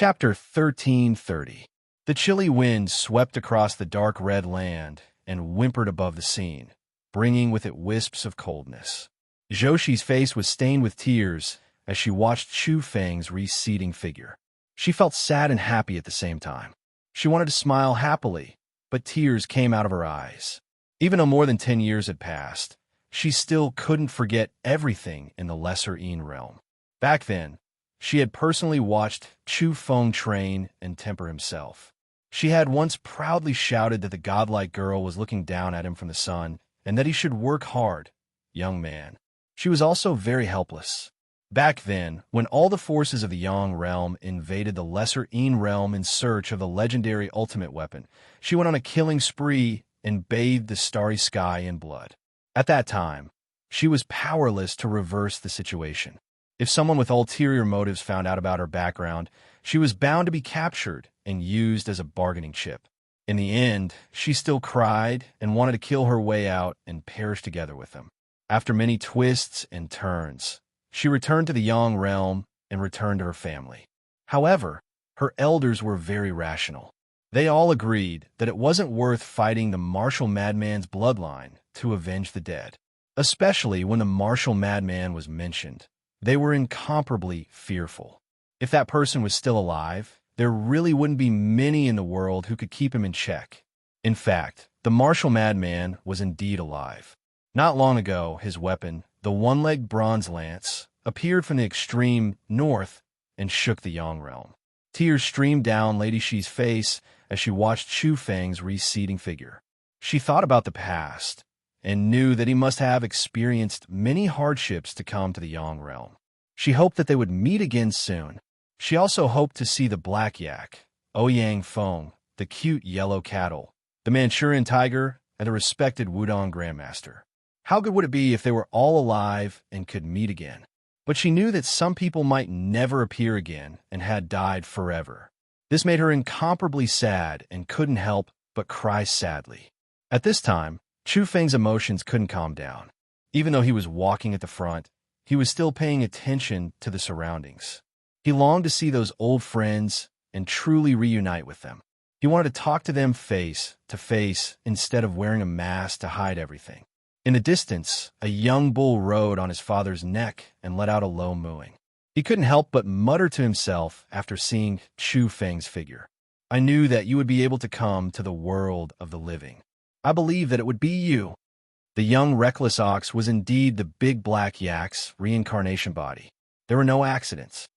Chapter 1330. The chilly wind swept across the dark red land and whimpered above the scene, bringing with it wisps of coldness. Joshi's face was stained with tears as she watched Chu Feng's receding figure. She felt sad and happy at the same time. She wanted to smile happily, but tears came out of her eyes. Even though more than 10 years had passed, she still couldn't forget everything in the Lesser Een realm. Back then, she had personally watched Chu Feng train and temper himself. She had once proudly shouted that the godlike girl was looking down at him from the sun and that he should work hard, young man. She was also very helpless. Back then, when all the forces of the Yang realm invaded the Lesser Een realm in search of the legendary ultimate weapon, she went on a killing spree and bathed the starry sky in blood. At that time, she was powerless to reverse the situation. If someone with ulterior motives found out about her background, she was bound to be captured and used as a bargaining chip. In the end, she still cried and wanted to kill her way out and perish together with them. After many twists and turns, she returned to the Yang realm and returned to her family. However, her elders were very rational. They all agreed that it wasn't worth fighting the martial madman's bloodline to avenge the dead, especially when the martial madman was mentioned. They were incomparably fearful. If that person was still alive, there really wouldn't be many in the world who could keep him in check. In fact, the martial madman was indeed alive. Not long ago, his weapon, the one-legged bronze lance, appeared from the extreme north and shook the Yang realm. Tears streamed down Lady Shi's face as she watched Chu Feng's receding figure. She thought about the past and knew that he must have experienced many hardships to come to the Yang realm. She hoped that they would meet again soon. She also hoped to see the black yak, Ouyang Feng, the cute yellow cattle, the Manchurian tiger, and the respected Wudong grandmaster. How good would it be if they were all alive and could meet again? But she knew that some people might never appear again and had died forever. This made her incomparably sad and couldn't help but cry sadly. At this time, Chu Feng's emotions couldn't calm down. Even though he was walking at the front, he was still paying attention to the surroundings. He longed to see those old friends and truly reunite with them. He wanted to talk to them face to face instead of wearing a mask to hide everything. In the distance, a young bull rode on his father's neck and let out a low mooing. He couldn't help but mutter to himself after seeing Chu Feng's figure. "I knew that you would be able to come to the world of the living. I believe that it would be you." The young reckless ox was indeed the big black yak's reincarnation body. There were no accidents.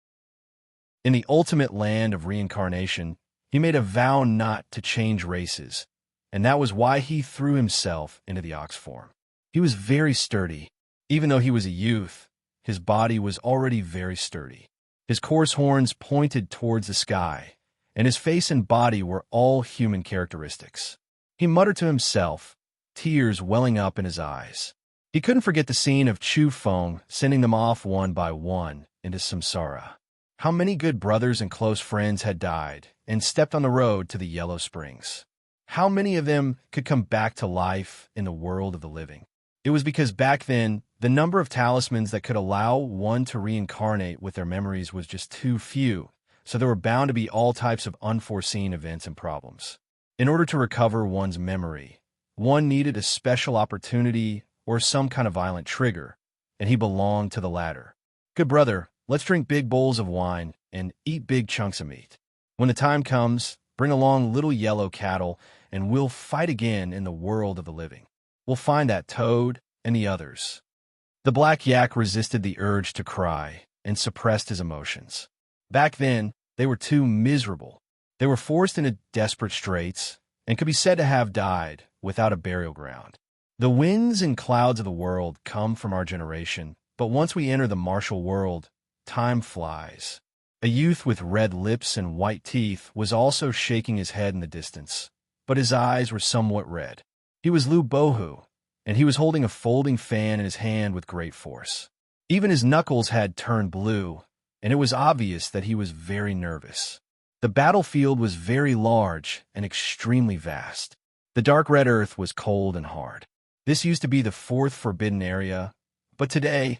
In the ultimate land of reincarnation, he made a vow not to change races, and that was why he threw himself into the ox form. He was very sturdy. Even though he was a youth, his body was already very sturdy. His coarse horns pointed towards the sky, and his face and body were all human characteristics. He muttered to himself, tears welling up in his eyes. He couldn't forget the scene of Chu Feng sending them off one by one into samsara. How many good brothers and close friends had died and stepped on the road to the Yellow Springs? How many of them could come back to life in the world of the living? It was because back then, the number of talismans that could allow one to reincarnate with their memories was just too few, so there were bound to be all types of unforeseen events and problems. In order to recover one's memory, one needed a special opportunity or some kind of violent trigger, and he belonged to the latter. "Good brother, let's drink big bowls of wine and eat big chunks of meat. When the time comes, bring along little yellow cattle, and we'll fight again in the world of the living. We'll find that toad and the others." The black yak resisted the urge to cry and suppressed his emotions. Back then, they were too miserable. They were forced into desperate straits and could be said to have died without a burial ground. The winds and clouds of the world come from our generation, but once we enter the martial world, time flies. A youth with red lips and white teeth was also shaking his head in the distance, but his eyes were somewhat red. He was Lu Bohu, and he was holding a folding fan in his hand with great force. Even his knuckles had turned blue, and it was obvious that he was very nervous. The battlefield was very large and extremely vast. The dark red earth was cold and hard. This used to be the fourth forbidden area, but today,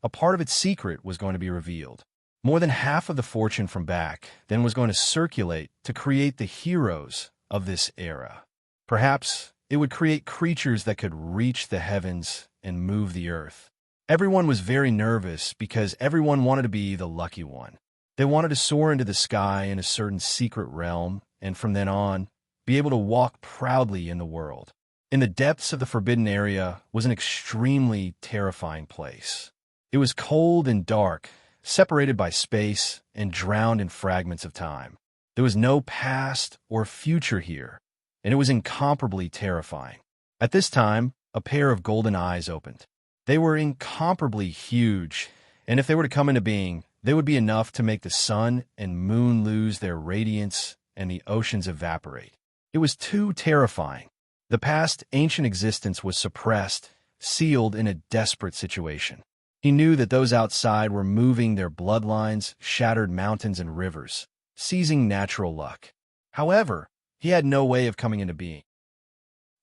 a part of its secret was going to be revealed. More than half of the fortune from back then was going to circulate to create the heroes of this era. Perhaps it would create creatures that could reach the heavens and move the earth. Everyone was very nervous because everyone wanted to be the lucky one. They wanted to soar into the sky in a certain secret realm, and from then on, be able to walk proudly in the world. In the depths of the forbidden area was an extremely terrifying place. It was cold and dark, separated by space and drowned in fragments of time. There was no past or future here, and it was incomparably terrifying. At this time, a pair of golden eyes opened. They were incomparably huge, and if they were to come into being, they would be enough to make the sun and moon lose their radiance and the oceans evaporate. It was too terrifying. The past ancient existence was suppressed, sealed in a desperate situation. He knew that those outside were moving their bloodlines, shattered mountains and rivers, seizing natural luck. However, he had no way of coming into being.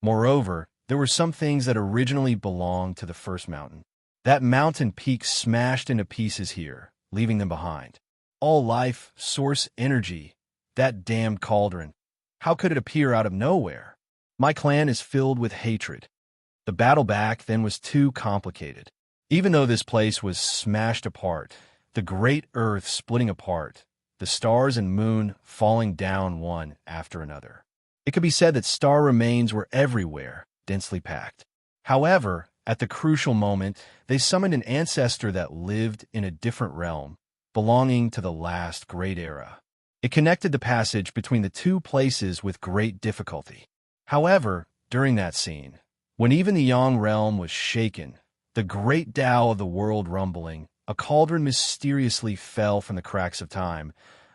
Moreover, there were some things that originally belonged to the first mountain. That mountain peak smashed into pieces here, leaving them behind. All life, source, energy, that damned cauldron. How could it appear out of nowhere? My clan is filled with hatred. The battle back then was too complicated. Even though this place was smashed apart, the great earth splitting apart, the stars and moon falling down one after another. It could be said that star remains were everywhere, densely packed. However, at the crucial moment, they summoned an ancestor that lived in a different realm, belonging to the last great era. It connected the passage between the two places with great difficulty. However, during that scene, when even the Yang realm was shaken, the great Tao of the world rumbling, a cauldron mysteriously fell from the cracks of time,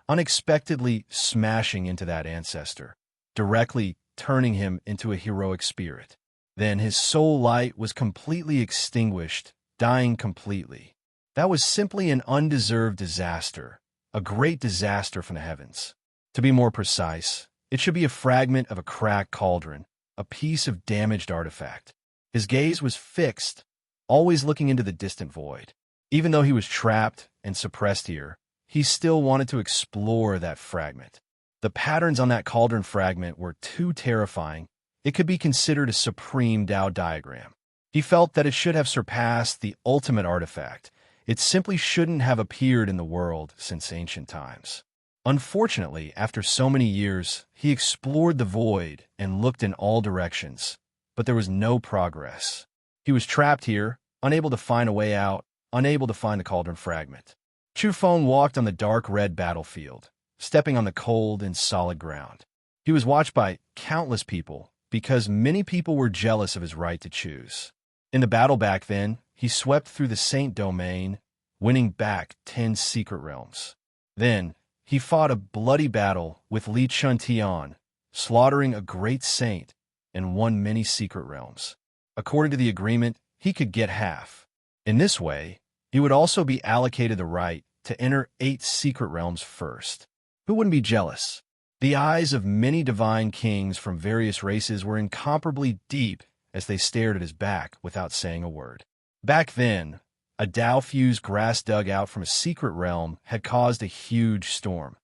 unexpectedly smashing into that ancestor, directly turning him into a heroic spirit. Then his soul light was completely extinguished, dying completely. That was simply an undeserved disaster, a great disaster from the heavens. To be more precise, it should be a fragment of a cracked cauldron, a piece of damaged artifact. His gaze was fixed, always looking into the distant void. Even though he was trapped and suppressed here, he still wanted to explore that fragment. The patterns on that cauldron fragment were too terrifying. It could be considered a supreme Tao diagram. He felt that it should have surpassed the ultimate artifact. It simply shouldn't have appeared in the world since ancient times. Unfortunately, after so many years, he explored the void and looked in all directions, but there was no progress. He was trapped here, unable to find a way out, unable to find the cauldron fragment. Chu Feng walked on the dark red battlefield, stepping on the cold and solid ground. He was watched by countless people because many people were jealous of his right to choose. In the battle back then, he swept through the Saint Domain, winning back 10 secret realms. Then, he fought a bloody battle with Li Chuntian, slaughtering a great saint, and won many secret realms. According to the agreement, he could get half. In this way, he would also be allocated the right to enter 8 secret realms first. Who wouldn't be jealous? The eyes of many divine kings from various races were incomparably deep as they stared at his back without saying a word. Back then, a Tao-fused grass dug out from a secret realm had caused a huge storm,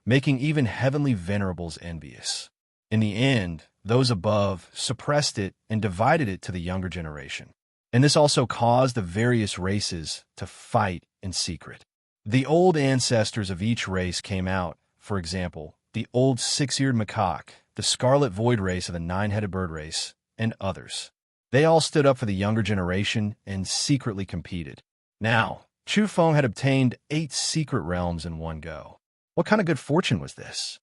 making even heavenly venerables envious. In the end, those above suppressed it and divided it to the younger generation. And this also caused the various races to fight in secret. The old ancestors of each race came out, for example, the old six-eared macaque, the scarlet void race of the nine-headed bird race, and others. They all stood up for the younger generation and secretly competed. Now, Chu Feng had obtained 8 secret realms in one go. What kind of good fortune was this?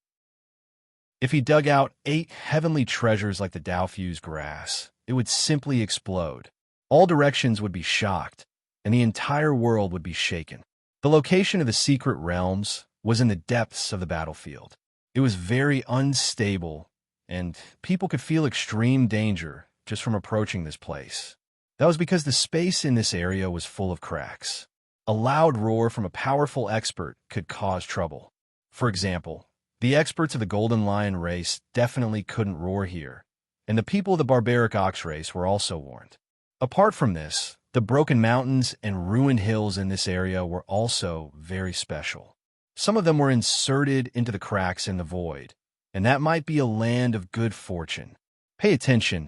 If he dug out 8 heavenly treasures like the Tao-fused grass, it would simply explode. All directions would be shocked, and the entire world would be shaken. The location of the secret realms was in the depths of the battlefield. It was very unstable, and people could feel extreme danger just from approaching this place. That was because the space in this area was full of cracks. A loud roar from a powerful expert could cause trouble. For example, the experts of the Golden Lion race definitely couldn't roar here, and the people of the barbaric ox race were also warned. Apart from this, The broken mountains and ruined hills in this area were also very special. Some of them were inserted into the cracks in the void, and that might be a land of good fortune. Pay attention.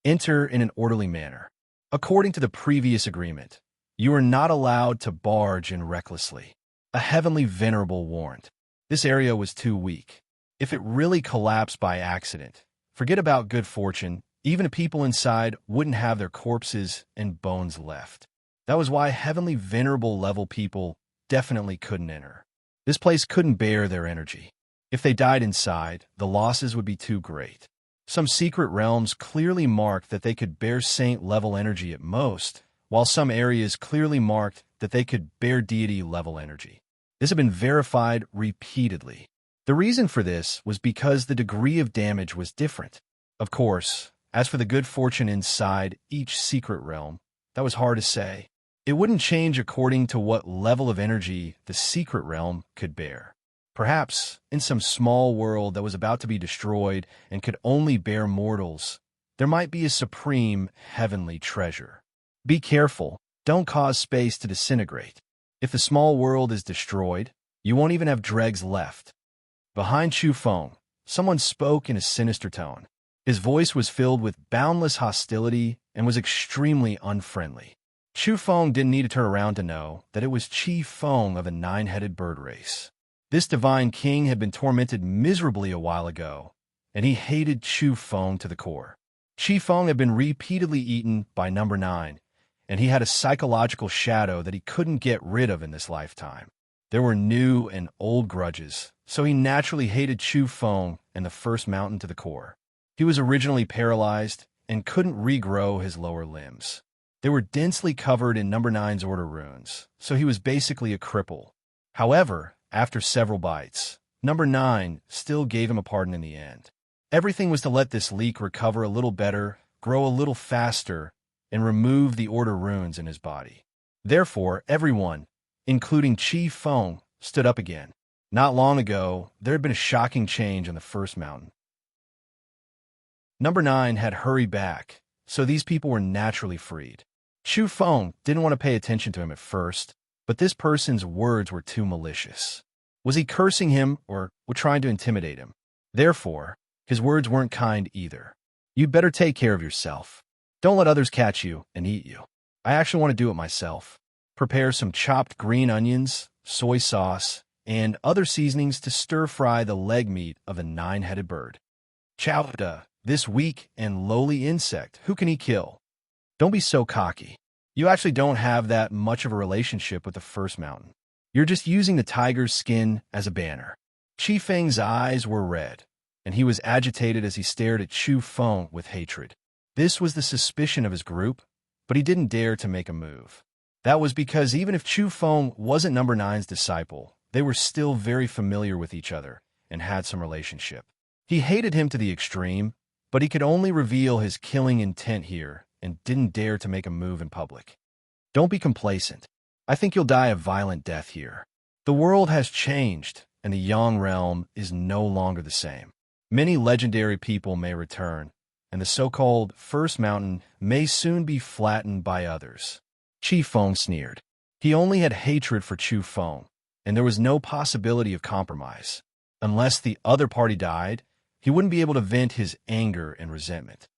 Enter in an orderly manner. According to the previous agreement, you are not allowed to barge in recklessly. A heavenly venerable warned. This area was too weak. If it really collapsed by accident, forget about good fortune. Even the people inside wouldn't have their corpses and bones left. That was why heavenly venerable level people definitely couldn't enter. This place couldn't bear their energy. If they died inside, the losses would be too great. Some secret realms clearly marked that they could bear saint-level energy at most, while some areas clearly marked that they could bear deity-level energy. This had been verified repeatedly. The reason for this was because the degree of damage was different. Of course, as for the good fortune inside each secret realm, that was hard to say. It wouldn't change according to what level of energy the secret realm could bear. Perhaps, in some small world that was about to be destroyed and could only bear mortals, there might be a supreme heavenly treasure. Be careful, don't cause space to disintegrate. If the small world is destroyed, you won't even have dregs left. Behind Chu Feng, someone spoke in a sinister tone. His voice was filled with boundless hostility and was extremely unfriendly. Chu Feng didn't need to turn around to know that it was Chi Feng of the nine-headed bird race. This divine king had been tormented miserably a while ago, and he hated Chu Feng to the core. Chi Feng had been repeatedly eaten by number 9, and he had a psychological shadow that he couldn't get rid of in this lifetime. There were new and old grudges, so he naturally hated Chu Feng and the first mountain to the core. He was originally paralyzed and couldn't regrow his lower limbs. They were densely covered in number 9's order runes, so he was basically a cripple. However, after several bites, number 9 still gave him a pardon in the end. Everything was to let this leak recover a little better, grow a little faster, and remove the order runes in his body. Therefore, everyone, including Chi Feng, stood up again. Not long ago, there had been a shocking change on the first mountain. Number 9 had hurried back, so these people were naturally freed. Chu Feng didn't want to pay attention to him at first, but this person's words were too malicious. Was he cursing him or trying to intimidate him? Therefore, his words weren't kind either. You'd better take care of yourself. Don't let others catch you and eat you. I actually want to do it myself. Prepare some chopped green onions, soy sauce, and other seasonings to stir-fry the leg meat of the nine-headed bird. Chowda, this weak and lowly insect, who can he kill? Don't be so cocky. You actually don't have that much of a relationship with the first mountain. You're just using the tiger's skin as a banner. Chi Feng's eyes were red, and he was agitated as he stared at Chu Feng with hatred. This was the suspicion of his group, but he didn't dare to make a move. That was because even if Chu Feng wasn't number 9's disciple, they were still very familiar with each other and had some relationship. He hated him to the extreme, but he could only reveal his killing intent here and didn't dare to make a move in public. Don't be complacent. I think you'll die a violent death here. The world has changed, and the Yang realm is no longer the same. Many legendary people may return, and the so-called First Mountain may soon be flattened by others. Chi Feng sneered. He only had hatred for Chu Feng, and there was no possibility of compromise. Unless the other party died, he wouldn't be able to vent his anger and resentment.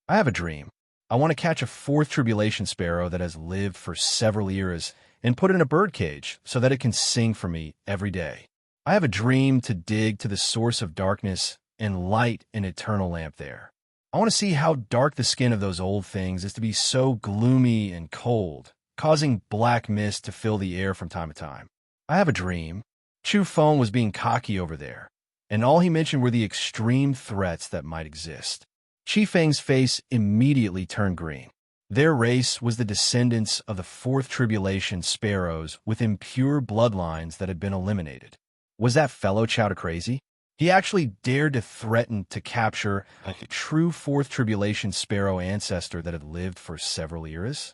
I have a dream. I want to catch a fourth tribulation sparrow that has lived for several eras and put it in a birdcage so that it can sing for me every day. I have a dream to dig to the source of darkness and light an eternal lamp there. I want to see how dark the skin of those old things is to be so gloomy and cold, causing black mist to fill the air from time to time. I have a dream. Chu Feng was being cocky over there, and all he mentioned were the extreme threats that might exist. Chi Feng's face immediately turned green. Their race was the descendants of the fourth tribulation sparrows with impure bloodlines that had been eliminated. Was that fellow Chowder crazy? He actually dared to threaten to capture a true fourth tribulation sparrow ancestor that had lived for several eras?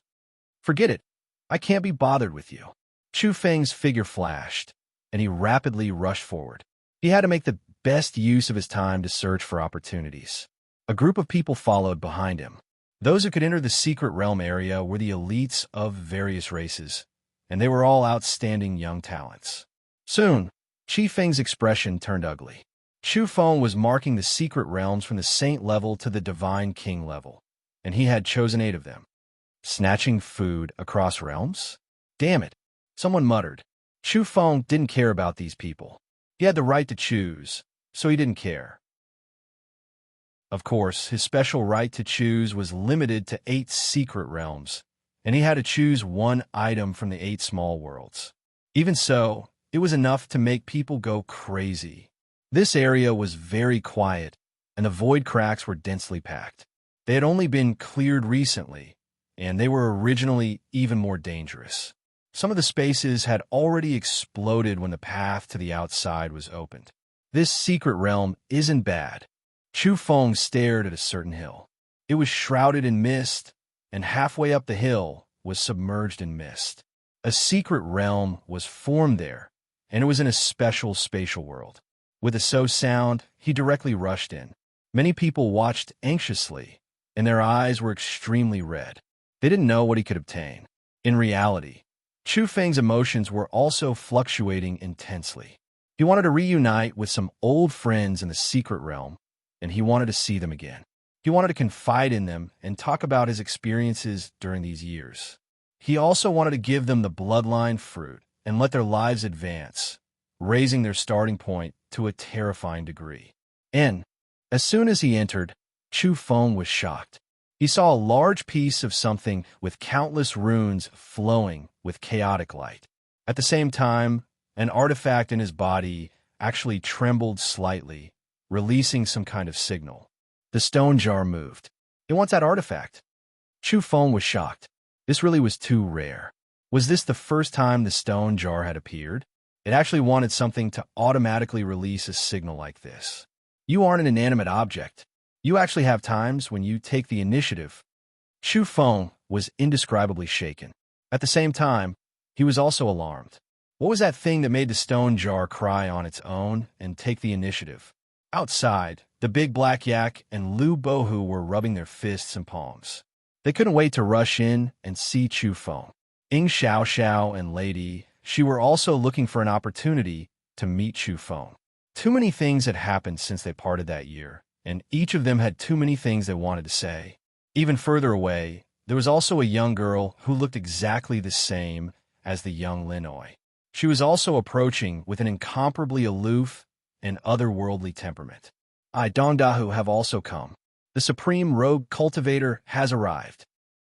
Forget it. I can't be bothered with you. Chu Feng's figure flashed, and he rapidly rushed forward. He had to make the best use of his time to search for opportunities. A group of people followed behind him. Those who could enter the secret realm area were the elites of various races, and they were all outstanding young talents. Soon, Chi Feng's expression turned ugly. Chu Feng was marking the secret realms from the saint level to the divine king level, and he had chosen 8 of them. Snatching food across realms? Damn it, someone muttered. Chu Feng didn't care about these people. He had the right to choose, so he didn't care. Of course, his special right to choose was limited to 8 secret realms, and he had to choose 1 item from the 8 small worlds. Even so, it was enough to make people go crazy. This area was very quiet, and the void cracks were densely packed. They had only been cleared recently, and they were originally even more dangerous. Some of the spaces had already exploded when the path to the outside was opened. This secret realm isn't bad. Chu Feng stared at a certain hill. It was shrouded in mist, and halfway up the hill was submerged in mist. A secret realm was formed there, and it was in a special spatial world. With a so sound, he directly rushed in. Many people watched anxiously, and their eyes were extremely red. They didn't know what he could obtain. In reality, Chu Feng's emotions were also fluctuating intensely. He wanted to reunite with some old friends in the secret realm, and he wanted to see them again. He wanted to confide in them and talk about his experiences during these years. He also wanted to give them the bloodline fruit and let their lives advance, raising their starting point to a terrifying degree. And, as soon as he entered, Chu Feng was shocked. He saw a large piece of something with countless runes flowing with chaotic light. At the same time, an artifact in his body actually trembled slightly, releasing some kind of signal. The stone jar moved. It wants that artifact. Chu Feng was shocked. This really was too rare. Was this the first time the stone jar had appeared? It actually wanted something to automatically release a signal like this. You aren't an inanimate object. You actually have times when you take the initiative. Chu Feng was indescribably shaken. At the same time, he was also alarmed. What was that thing that made the stone jar cry on its own and take the initiative? Outside, the big black yak and Lu Bohu were rubbing their fists and palms. They couldn't wait to rush in and see Chu Feng. Ying Xiaoxiao and Lady She were also looking for an opportunity to meet Chu Feng. Too many things had happened since they parted that year, and each of them had too many things they wanted to say. Even further away, there was also a young girl who looked exactly the same as the young Linoi. She was also approaching with an incomparably aloof and otherworldly temperament. I, Dongdahu, have also come. The supreme rogue cultivator has arrived.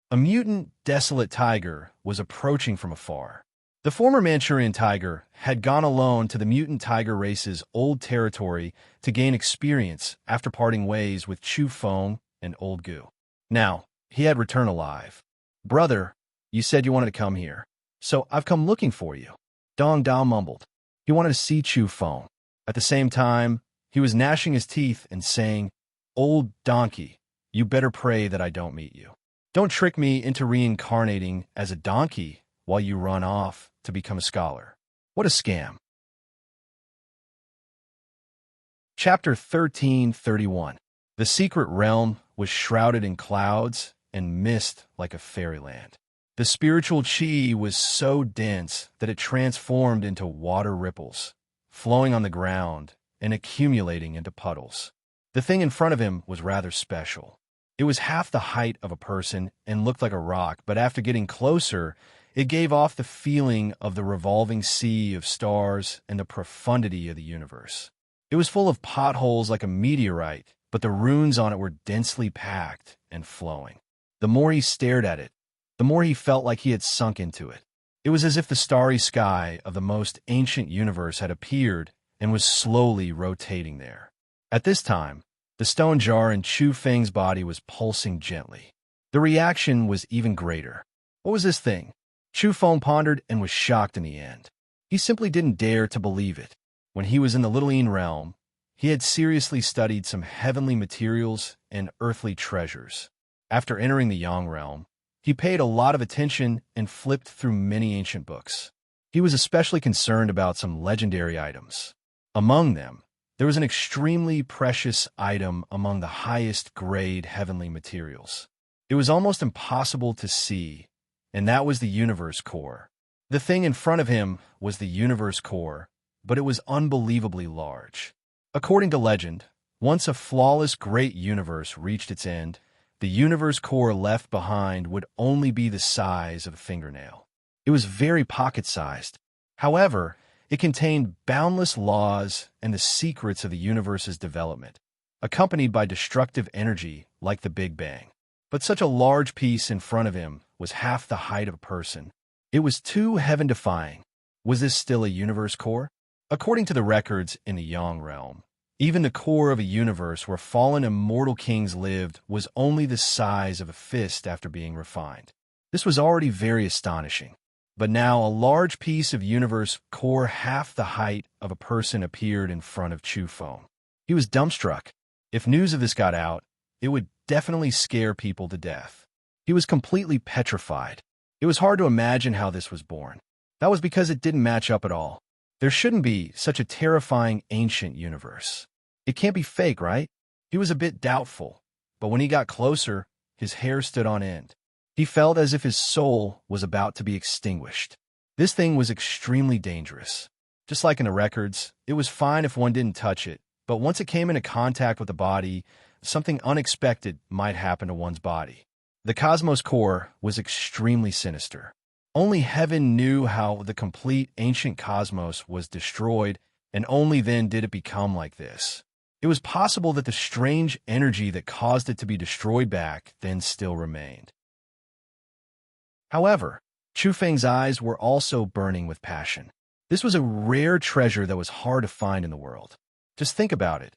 A mutant, desolate tiger was approaching from afar. The former Manchurian tiger had gone alone to the mutant tiger race's old territory to gain experience after parting ways with Chu Feng and Old Gu. Now, he had returned alive. Brother, you said you wanted to come here, so I've come looking for you. Dong Dao mumbled. He wanted to see Chu Feng. At the same time, he was gnashing his teeth and saying, Old donkey, you better pray that I don't meet you. Don't trick me into reincarnating as a donkey while you run off to become a scholar. What a scam. Chapter 1331. The secret realm was shrouded in clouds and mist like a fairyland. The spiritual chi was so dense that it transformed into water ripples, flowing on the ground and accumulating into puddles. The thing in front of him was rather special. It was half the height of a person and looked like a rock, but after getting closer, it gave off the feeling of the revolving sea of stars and the profundity of the universe. It was full of potholes like a meteorite, but the runes on it were densely packed and flowing. The more he stared at it, the more he felt like he had sunk into it. It was as if the starry sky of the most ancient universe had appeared and was slowly rotating there. At this time, the stone jar in Chu Feng's body was pulsing gently. The reaction was even greater. What was this thing? Chu Feng pondered and was shocked in the end. He simply didn't dare to believe it. When he was in the Little Yin realm, he had seriously studied some heavenly materials and earthly treasures. After entering the Yang realm, he paid a lot of attention and flipped through many ancient books. He was especially concerned about some legendary items. Among them, there was an extremely precious item among the highest grade heavenly materials. It was almost impossible to see, and that was the universe core. The thing in front of him was the universe core, but it was unbelievably large. According to legend, once a flawless great universe reached its end, the universe core left behind would only be the size of a fingernail. It was very pocket-sized. However, it contained boundless laws and the secrets of the universe's development, accompanied by destructive energy like the Big Bang. But such a large piece in front of him was half the height of a person. It was too heaven-defying. Was this still a universe core? According to the records in the Yang realm, even the core of a universe where fallen immortal kings lived was only the size of a fist after being refined. This was already very astonishing. But now a large piece of universe core half the height of a person appeared in front of Chu Feng. He was dumbstruck. If news of this got out, it would definitely scare people to death. He was completely petrified. It was hard to imagine how this was born. That was because it didn't match up at all. There shouldn't be such a terrifying ancient universe. It can't be fake, right? He was a bit doubtful, but when he got closer, his hair stood on end. He felt as if his soul was about to be extinguished. This thing was extremely dangerous. Just like in the records, it was fine if one didn't touch it, but once it came into contact with the body, something unexpected might happen to one's body. The cosmos core was extremely sinister. Only heaven knew how the complete ancient cosmos was destroyed, and only then did it become like this. It was possible that the strange energy that caused it to be destroyed back then still remained. However, Chu Feng's eyes were also burning with passion. This was a rare treasure that was hard to find in the world. Just think about it.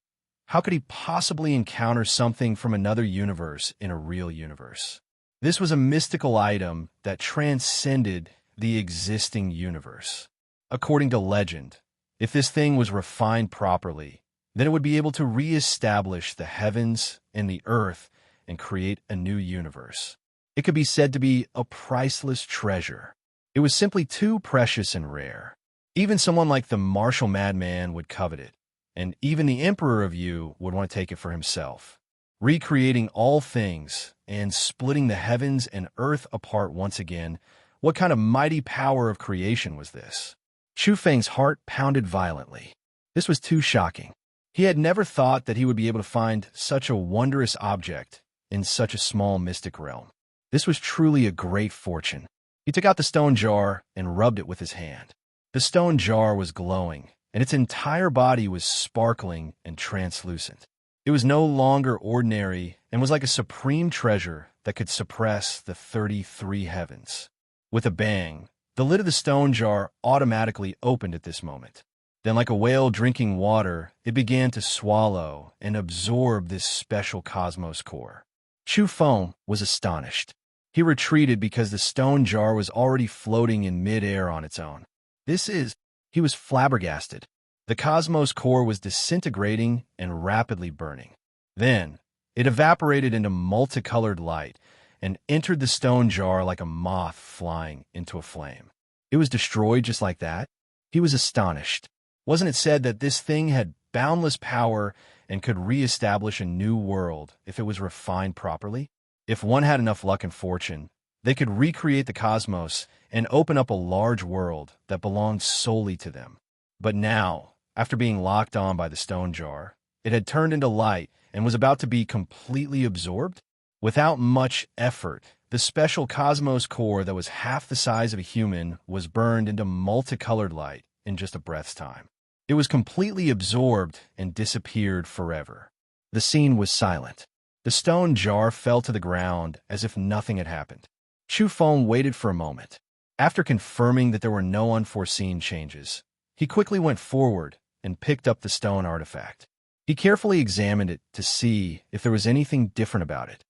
How could he possibly encounter something from another universe in a real universe? This was a mystical item that transcended the existing universe. According to legend, if this thing was refined properly, then it would be able to re-establish the heavens and the earth and create a new universe. It could be said to be a priceless treasure. It was simply too precious and rare. Even someone like the martial madman would covet it, and even the Emperor of Yu would want to take it for himself. Recreating all things and splitting the heavens and earth apart once again, what kind of mighty power of creation was this? Chu Feng's heart pounded violently. This was too shocking. He had never thought that he would be able to find such a wondrous object in such a small mystic realm. This was truly a great fortune. He took out the stone jar and rubbed it with his hand. The stone jar was glowing, and its entire body was sparkling and translucent. It was no longer ordinary and was like a supreme treasure that could suppress the 33 heavens. With a bang, the lid of the stone jar automatically opened at this moment. Then, like a whale drinking water, it began to swallow and absorb this special cosmos core. Chu Feng was astonished. He retreated because the stone jar was already floating in mid-air on its own. He was flabbergasted. The cosmos core was disintegrating and rapidly burning. Then, it evaporated into multicolored light and entered the stone jar like a moth flying into a flame. It was destroyed just like that. He was astonished. Wasn't it said that this thing had boundless power and could re-establish a new world if it was refined properly? If one had enough luck and fortune, they could recreate the cosmos and open up a large world that belonged solely to them. But now, after being locked on by the stone jar, it had turned into light and was about to be completely absorbed. Without much effort, the special cosmos core that was half the size of a human was burned into multicolored light in just a breath's time. It was completely absorbed and disappeared forever. The scene was silent. The stone jar fell to the ground as if nothing had happened. Chu Feng waited for a moment. After confirming that there were no unforeseen changes, he quickly went forward and picked up the stone artifact. He carefully examined it to see if there was anything different about it.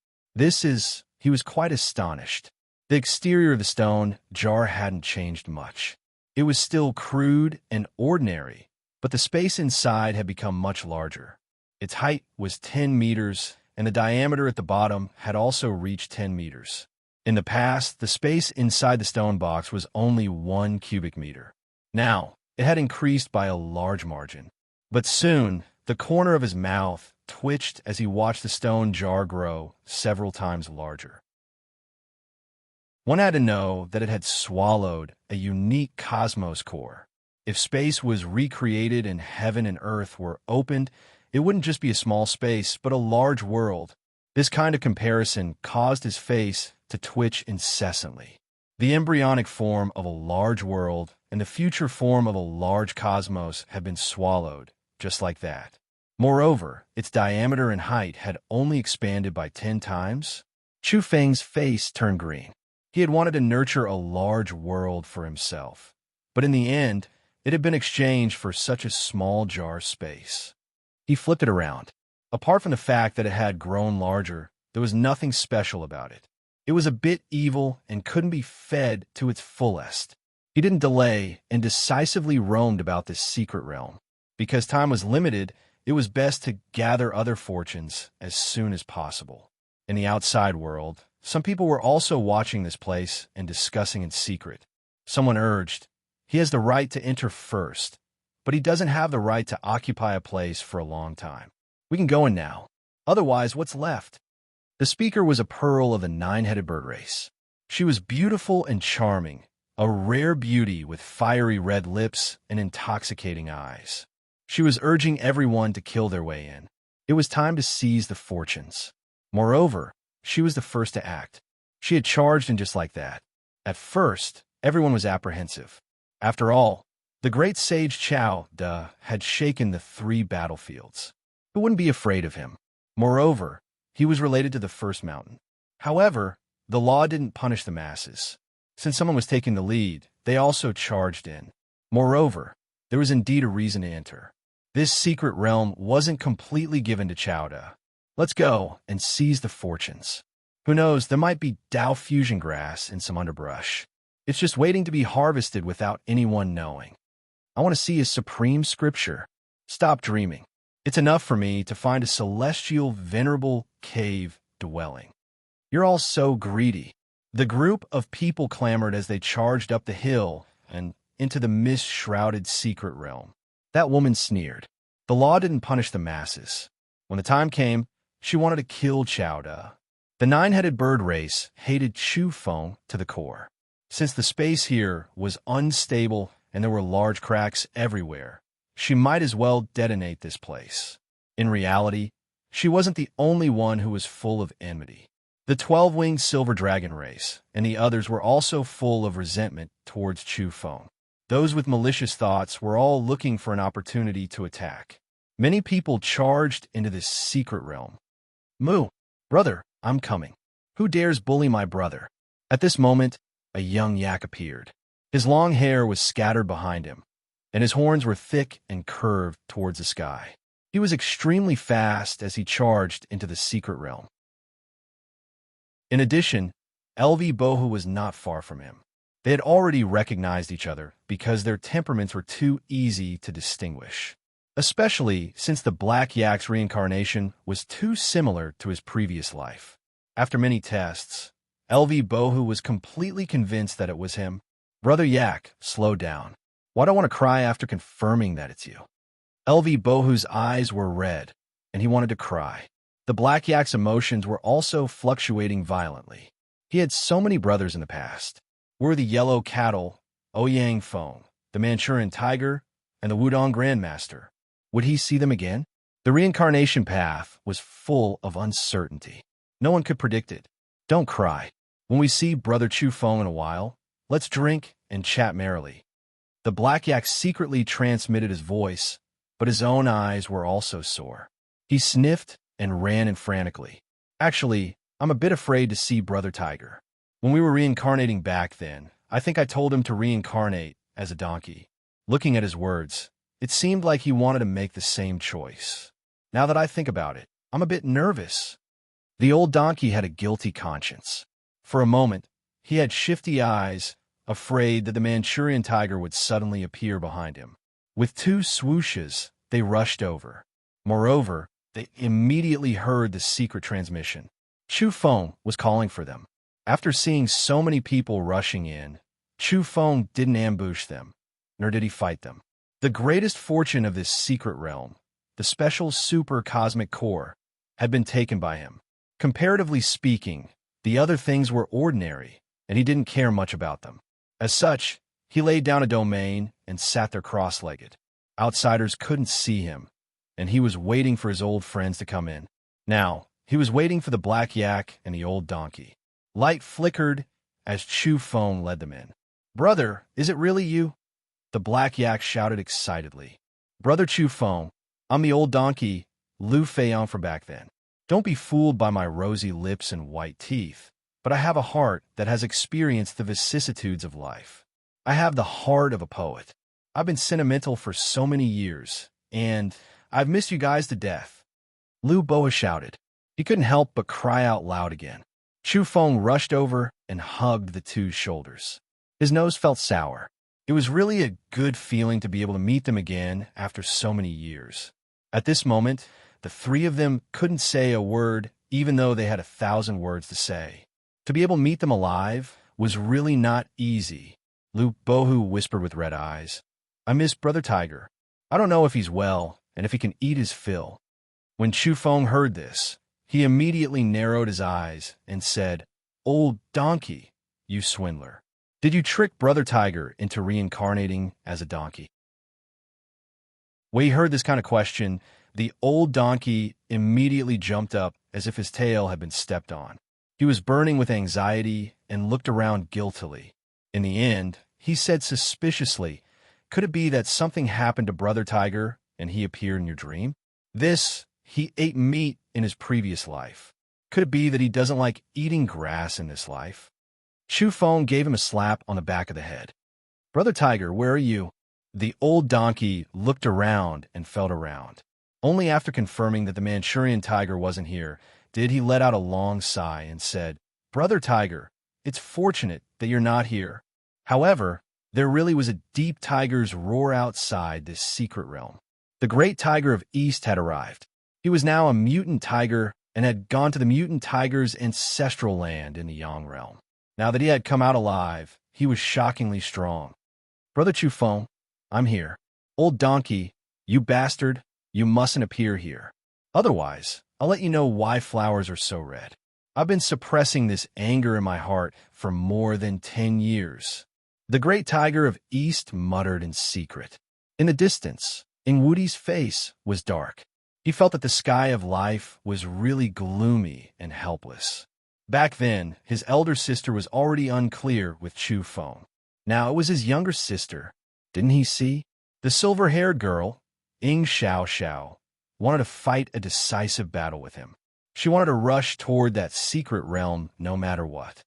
He was quite astonished. The exterior of the stone jar hadn't changed much. It was still crude and ordinary, but the space inside had become much larger. Its height was 10 meters, and the diameter at the bottom had also reached 10 meters. In the past, the space inside the stone box was only 1 cubic meter. Now, it had increased by a large margin. But soon, the corner of his mouth twitched as he watched the stone jar grow several times larger. One had to know that it had swallowed a unique cosmos core. If space was recreated and heaven and earth were opened, it wouldn't just be a small space, but a large world. This kind of comparison caused his face to twitch incessantly. The embryonic form of a large world and the future form of a large cosmos had been swallowed, just like that. Moreover, its diameter and height had only expanded by 10 times. Chu Feng's face turned green. He had wanted to nurture a large world for himself, but in the end, it had been exchanged for such a small jar space. He flipped it around. Apart from the fact that it had grown larger, there was nothing special about it. It was a bit evil and couldn't be fed to its fullest. He didn't delay and decisively roamed about this secret realm. Because time was limited, it was best to gather other fortunes as soon as possible. In the outside world, some people were also watching this place and discussing in secret. Someone urged, "He has the right to enter first, but he doesn't have the right to occupy a place for a long time. We can go in now. Otherwise, what's left?" The speaker was a pearl of the nine-headed bird race. She was beautiful and charming, a rare beauty with fiery red lips and intoxicating eyes. She was urging everyone to kill their way in. It was time to seize the fortunes. Moreover, she was the first to act. She had charged in just like that. At first, everyone was apprehensive. After all, the great sage Chao De had shaken the 3 battlefields. Who wouldn't be afraid of him? Moreover, he was related to the first mountain. However, the law didn't punish the masses. Since someone was taking the lead, they also charged in. Moreover, there was indeed a reason to enter. This secret realm wasn't completely given to Chao De. Let's go and seize the fortunes. Who knows, there might be Dao fusion grass in some underbrush. It's just waiting to be harvested without anyone knowing. I want to see a supreme scripture. Stop dreaming. It's enough for me to find a celestial, venerable cave dwelling. You're all so greedy. The group of people clamored as they charged up the hill and into the mist-shrouded secret realm. That woman sneered. The law didn't punish the masses. When the time came, she wanted to kill Chao De. The nine-headed bird race hated Chu Feng to the core. Since the space here was unstable and there were large cracks everywhere, she might as well detonate this place. In reality, she wasn't the only one who was full of enmity. The 12-winged silver dragon race and the others were also full of resentment towards Chu Feng. Those with malicious thoughts were all looking for an opportunity to attack. Many people charged into this secret realm. "Moo, brother, I'm coming. Who dares bully my brother?" At this moment, a young yak appeared. His long hair was scattered behind him, and his horns were thick and curved towards the sky. He was extremely fast as he charged into the secret realm. In addition, LV Bohu was not far from him. They had already recognized each other because their temperaments were too easy to distinguish, especially since the Black Yak's reincarnation was too similar to his previous life. After many tests, LV Bohu was completely convinced that it was him. "Brother Yak, slow down. Why do I want to cry after confirming that it's you?" LV Bohu's eyes were red, and he wanted to cry. The Black Yak's emotions were also fluctuating violently. He had so many brothers in the past. Were the Yellow Cattle, Ouyang Feng, the Manchurian Tiger, and the Wudong Grandmaster. Would he see them again? The reincarnation path was full of uncertainty. No one could predict it. Don't cry. When we see Brother Chu Feng in a while, let's drink and chat merrily. The Black Yak secretly transmitted his voice, but his own eyes were also sore. He sniffed and ran in frantically. "Actually, I'm a bit afraid to see Brother Tiger. When we were reincarnating back then, I think I told him to reincarnate as a donkey." Looking at his words, it seemed like he wanted to make the same choice. Now that I think about it, I'm a bit nervous. The old donkey had a guilty conscience. For a moment, he had shifty eyes, afraid that the Manchurian Tiger would suddenly appear behind him. With 2 swooshes, they rushed over. Moreover, they immediately heard the secret transmission. Chu Feng was calling for them. After seeing so many people rushing in, Chu Feng didn't ambush them, nor did he fight them. The greatest fortune of this secret realm, the special super cosmic core, had been taken by him. Comparatively speaking, the other things were ordinary, and he didn't care much about them. As such, he laid down a domain and sat there cross-legged. Outsiders couldn't see him, and he was waiting for his old friends to come in. Now, he was waiting for the black yak and the old donkey. Light flickered as Chu Feng led them in. "Brother, is it really you?" The black yak shouted excitedly. "Brother Chu Feng, I'm the old donkey, Lu Feiyan from back then. Don't be fooled by my rosy lips and white teeth, but I have a heart that has experienced the vicissitudes of life. I have the heart of a poet. I've been sentimental for so many years, and I've missed you guys to death." Lu Boa shouted. He couldn't help but cry out loud again. Chu Feng rushed over and hugged the two's shoulders. His nose felt sour. It was really a good feeling to be able to meet them again after so many years. At this moment, the three of them couldn't say a word, even though they had 1,000 words to say. To be able to meet them alive was really not easy. Lu Bohu whispered with red eyes. "I miss Brother Tiger. I don't know if he's well and if he can eat his fill." When Chu Feng heard this, he immediately narrowed his eyes and said, "Old donkey, you swindler. Did you trick Brother Tiger into reincarnating as a donkey?" When he heard this kind of question, the old donkey immediately jumped up as if his tail had been stepped on. He was burning with anxiety and looked around guiltily. In the end, he said suspiciously, "Could it be that something happened to Brother Tiger and he appeared in your dream? He ate meat in his previous life. Could it be that he doesn't like eating grass in this life?" Chu Feng gave him a slap on the back of the head. "Brother Tiger, where are you?" The old donkey looked around and felt around. Only after confirming that the Manchurian tiger wasn't here did he let out a long sigh and said, "Brother Tiger, it's fortunate that you're not here." However, there really was a deep tiger's roar outside this secret realm. The great tiger of East had arrived. He was now a mutant tiger and had gone to the mutant tiger's ancestral land in the Yang realm. Now that he had come out alive, he was shockingly strong. "Brother Chu Feng, I'm here. Old donkey, you bastard, you mustn't appear here. Otherwise, I'll let you know why flowers are so red. I've been suppressing this anger in my heart for more than 10 years. The great tiger of East muttered in secret. In the distance, Ingwudi's face was dark. He felt that the sky of life was really gloomy and helpless. Back then, his elder sister was already unclear with Chu Feng. Now it was his younger sister. Didn't he see? The silver-haired girl, Ing Xiao Xiao, wanted to fight a decisive battle with him. She wanted to rush toward that secret realm no matter what.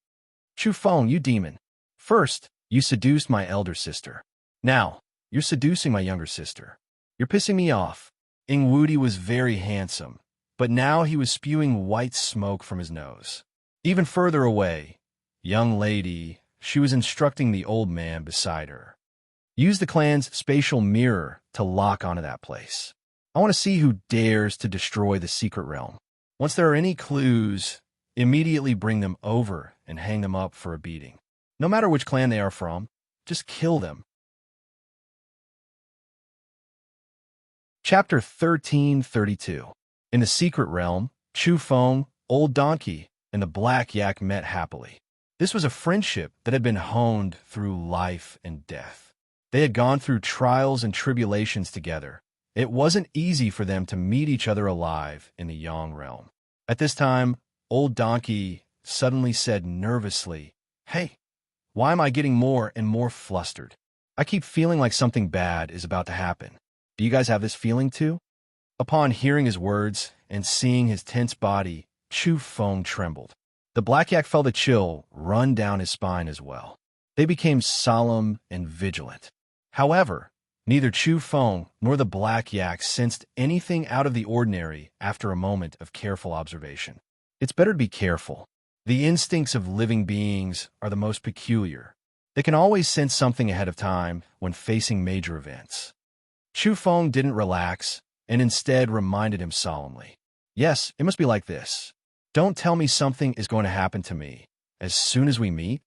"Chu Feng, you demon. First, you seduced my elder sister. Now, you're seducing my younger sister. You're pissing me off." Ingwudi was very handsome, but now he was spewing white smoke from his nose. Even further away, young lady, she was instructing the old man beside her. "Use the clan's spatial mirror to lock onto that place. I want to see who dares to destroy the secret realm. Once there are any clues, immediately bring them over and hang them up for a beating. No matter which clan they are from, just kill them." Chapter 1332. In the secret realm, Chu Feng, Old Donkey, and the Black Yak met happily. This was a friendship that had been honed through life and death. They had gone through trials and tribulations together. It wasn't easy for them to meet each other alive in the Yang realm. At this time, Old Donkey suddenly said nervously, "Hey, why am I getting more and more flustered? I keep feeling like something bad is about to happen. Do you guys have this feeling too?" Upon hearing his words and seeing his tense body, Chu Feng trembled. The black yak felt a chill run down his spine as well. They became solemn and vigilant. However, neither Chu Feng nor the black yak sensed anything out of the ordinary after a moment of careful observation. It's better to be careful. The instincts of living beings are the most peculiar. They can always sense something ahead of time when facing major events. Chu Feng didn't relax and instead reminded him solemnly, "Yes, it must be like this. Don't tell me something is going to happen to me as soon as we meet."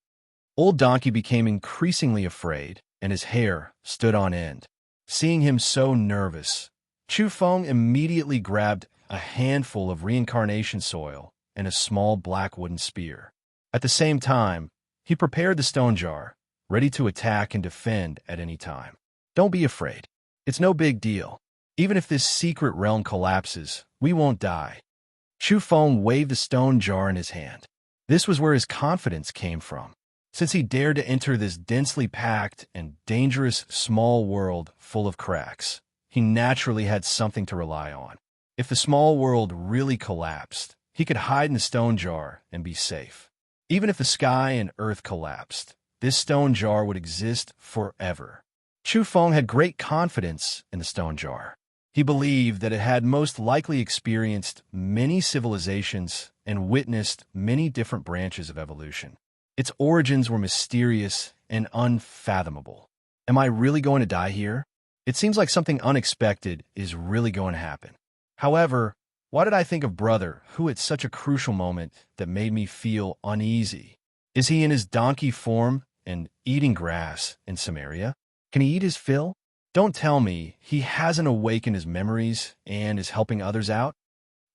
Old Donkey became increasingly afraid, and his hair stood on end. Seeing him so nervous, Chu Feng immediately grabbed a handful of reincarnation soil and a small black wooden spear. At the same time, He prepared the stone jar, ready to attack and defend at any time. Don't be afraid. It's no big deal. Even if this secret realm collapses, we won't die. Chu Feng waved the stone jar in his hand. This was where his confidence came from. Since he dared to enter this densely packed and dangerous small world full of cracks, he naturally had something to rely on. If the small world really collapsed, he could hide in the stone jar and be safe. Even if the sky and earth collapsed, this stone jar would exist forever. Chu Feng had great confidence in the stone jar. He believed that it had most likely experienced many civilizations and witnessed many different branches of evolution. Its origins were mysterious and unfathomable. Am I really going to die here? It seems like something unexpected is really going to happen. However, why did I think of brother, who at such a crucial moment that made me feel uneasy? Is he in his donkey form and eating grass in Samaria? Can he eat his fill? Don't tell me he hasn't awakened his memories and is helping others out?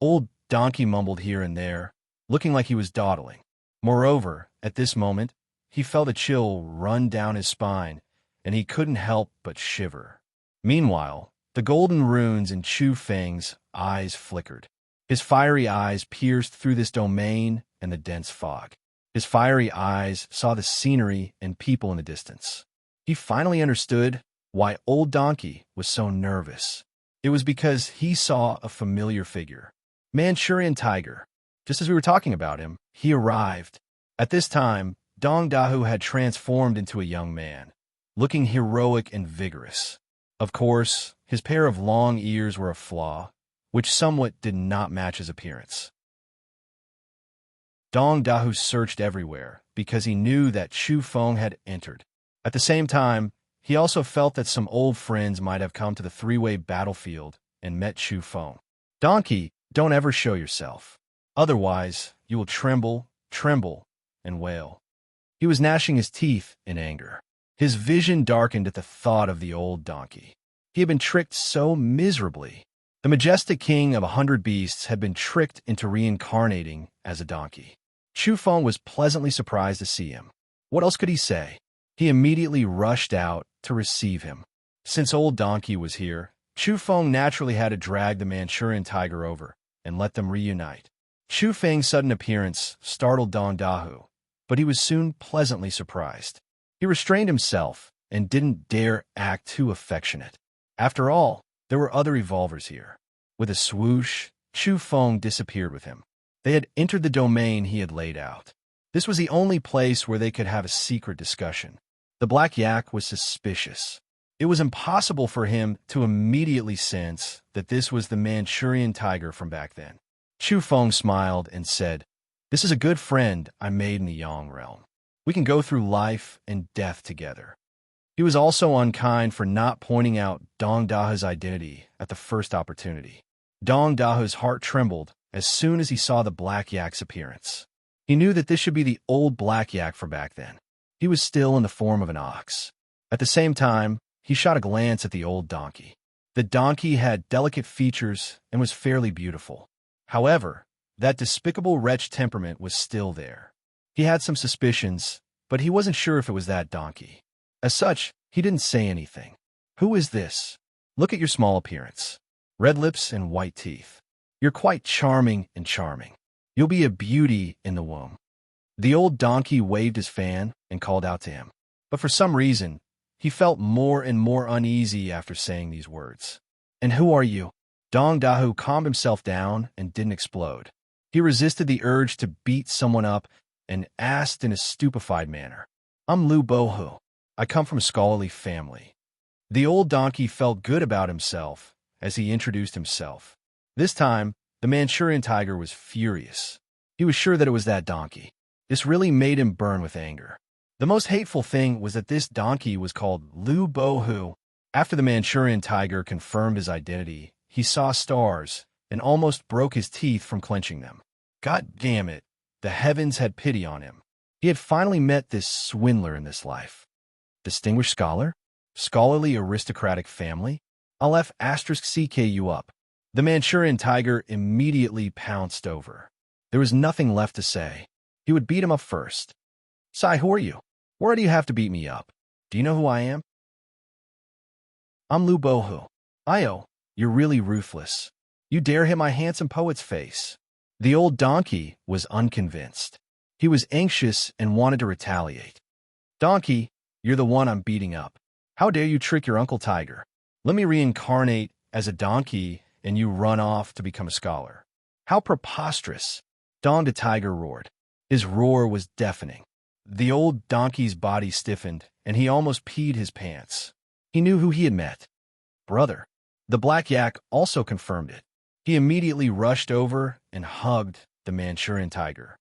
Old donkey mumbled here and there, looking like he was dawdling. Moreover, at this moment, he felt a chill run down his spine, and he couldn't help but shiver. Meanwhile, the golden runes in Chu Feng's eyes flickered. His fiery eyes pierced through this domain and the dense fog. His fiery eyes saw the scenery and people in the distance. He finally understood why Old Donkey was so nervous. It was because he saw a familiar figure. Manchurian Tiger. Just as we were talking about him, he arrived. At this time, Dong Dahu had transformed into a young man, looking heroic and vigorous. Of course, his pair of long ears were a flaw, which somewhat did not match his appearance. Dong Dahu searched everywhere because he knew that Chu Feng had entered. At the same time, he also felt that some old friends might have come to the three-way battlefield and met Chu Feng. Donkey, don't ever show yourself. Otherwise, you will tremble, and wail. He was gnashing his teeth in anger. His vision darkened at the thought of the old donkey. He had been tricked so miserably. The majestic king of 100 beasts had been tricked into reincarnating as a donkey. Chu Feng was pleasantly surprised to see him. What else could he say? He immediately rushed out to receive him. Since old donkey was here, Chu Feng naturally had to drag the Manchurian Tiger over and let them reunite. Chu Feng's sudden appearance startled Dong Dahu, but he was soon pleasantly surprised. He restrained himself and didn't dare act too affectionate. After all, there were other evolvers here. With a swoosh, Chu Feng disappeared with him. They had entered the domain he had laid out. This was the only place where they could have a secret discussion. The Black Yak was suspicious. It was impossible for him to immediately sense that this was the Manchurian Tiger from back then. Chu Feng smiled and said, "This is a good friend I made in the Yang realm. We can go through life and death together." He was also unkind for not pointing out Dong Dahu's identity at the first opportunity. Dong Dahu's heart trembled as soon as he saw the Black Yak's appearance. He knew that this should be the old Black Yak from back then. He was still in the form of an ox. At the same time, he shot a glance at the old donkey. The donkey had delicate features and was fairly beautiful. However, that despicable wretch temperament was still there. He had some suspicions, but he wasn't sure if it was that donkey. As such, he didn't say anything. "Who is this? Look at your small appearance. Red lips and white teeth. You're quite charming and charming. You'll be a beauty in the womb." The old donkey waved his fan and called out to him. But for some reason, he felt more and more uneasy after saying these words. "And who are you?" Dong Dahu calmed himself down and didn't explode. He resisted the urge to beat someone up and asked in a stupefied manner, "I'm Lu Bohu. I come from a scholarly family." The old donkey felt good about himself as he introduced himself. This time, the Manchurian Tiger was furious. He was sure that it was that donkey. This really made him burn with anger. The most hateful thing was that this donkey was called Lu Bohu. After the Manchurian Tiger confirmed his identity, he saw stars and almost broke his teeth from clenching them. God damn it, the heavens had pity on him. He had finally met this swindler in this life. Distinguished scholar? Scholarly aristocratic family? I'll F***CK you up. The Manchurian Tiger immediately pounced over. There was nothing left to say. He would beat him up first. Sai, who are you? Why do you have to beat me up? Do you know who I am? I'm Lu Bohu. Io, you're really ruthless. You dare hit my handsome poet's face. The old donkey was unconvinced. He was anxious and wanted to retaliate. Donkey, you're the one I'm beating up. How dare you trick your Uncle Tiger? Let me reincarnate as a donkey and you run off to become a scholar. How preposterous! Dong the tiger roared. His roar was deafening. The old donkey's body stiffened, and he almost peed his pants. He knew who he had met. Brother. The black yak also confirmed it. He immediately rushed over and hugged the Manchurian tiger.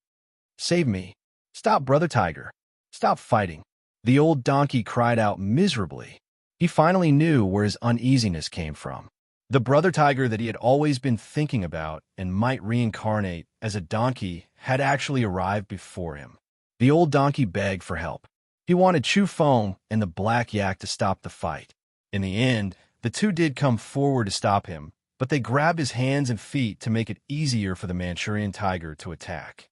Save me. Stop, brother tiger. Stop fighting. The old donkey cried out miserably. He finally knew where his uneasiness came from. The brother tiger that he had always been thinking about and might reincarnate as a donkey had actually arrived before him. The old donkey begged for help. He wanted Chu Feng and the black yak to stop the fight. In the end, the two did come forward to stop him, but they grabbed his hands and feet to make it easier for the Manchurian tiger to attack.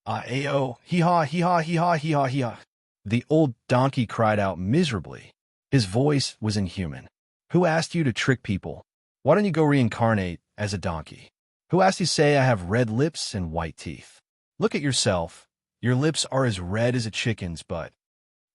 Ah-ayo, hee-haw, hee-haw, hee-haw, hee-haw, hee-haw. The old donkey cried out miserably. His voice was inhuman. Who asked you to trick people? Why don't you go reincarnate as a donkey? Who asked you to say I have red lips and white teeth? Look at yourself. Your lips are as red as a chicken's butt.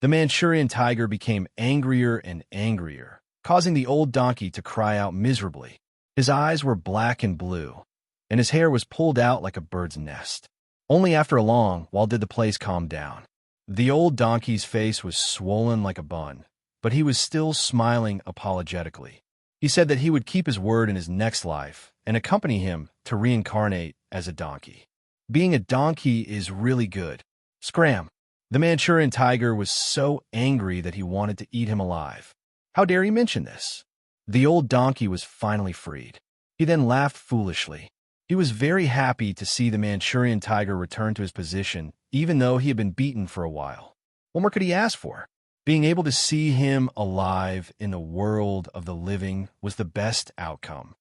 The Manchurian tiger became angrier and angrier, causing the old donkey to cry out miserably. His eyes were black and blue, and his hair was pulled out like a bird's nest. Only after a long while did the place calm down. The old donkey's face was swollen like a bun, but he was still smiling apologetically. He said that he would keep his word in his next life and accompany him to reincarnate as a donkey. Being a donkey is really good. Scram! The Manchurian tiger was so angry that he wanted to eat him alive. How dare he mention this? The old donkey was finally freed. He then laughed foolishly. He was very happy to see the Manchurian tiger return to his position, even though he had been beaten for a while. What more could he ask for? Being able to see him alive in the world of the living was the best outcome.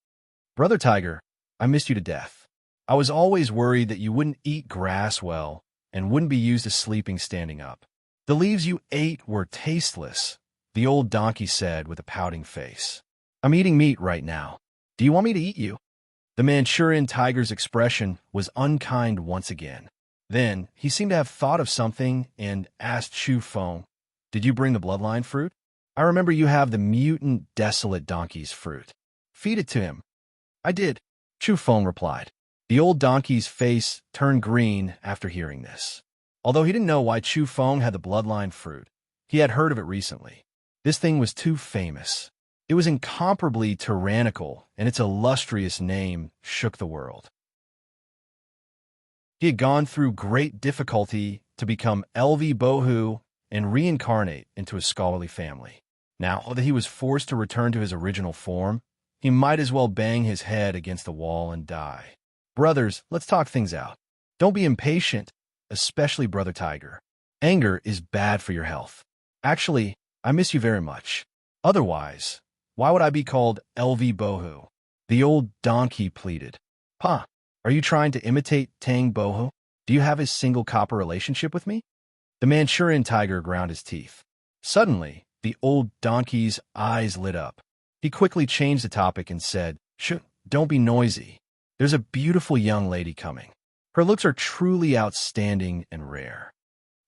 Brother Tiger, I missed you to death. I was always worried that you wouldn't eat grass well and wouldn't be used to sleeping standing up. The leaves you ate were tasteless, the old donkey said with a pouting face. I'm eating meat right now. Do you want me to eat you? The Manchurian tiger's expression was unkind once again. Then he seemed to have thought of something and asked Chu Feng, did you bring the bloodline fruit? I remember you have the mutant desolate donkey's fruit. Feed it to him. I did, Chu Feng replied. The old donkey's face turned green after hearing this. Although he didn't know why Chu Feng had the bloodline fruit, he had heard of it recently. This thing was too famous. It was incomparably tyrannical, and its illustrious name shook the world. He had gone through great difficulty to become LV Bohu and reincarnate into a scholarly family. Now that he was forced to return to his original form, he might as well bang his head against the wall and die. Brothers, let's talk things out. Don't be impatient, especially Brother Tiger. Anger is bad for your health. Actually, I miss you very much. Otherwise, why would I be called LV Bohu? The old donkey pleaded. Pa, are you trying to imitate Tang Bohu? Do you have a single copper relationship with me? The Manchurian tiger ground his teeth. Suddenly, the old donkey's eyes lit up. He quickly changed the topic and said, Shh, don't be noisy. There's a beautiful young lady coming. Her looks are truly outstanding and rare.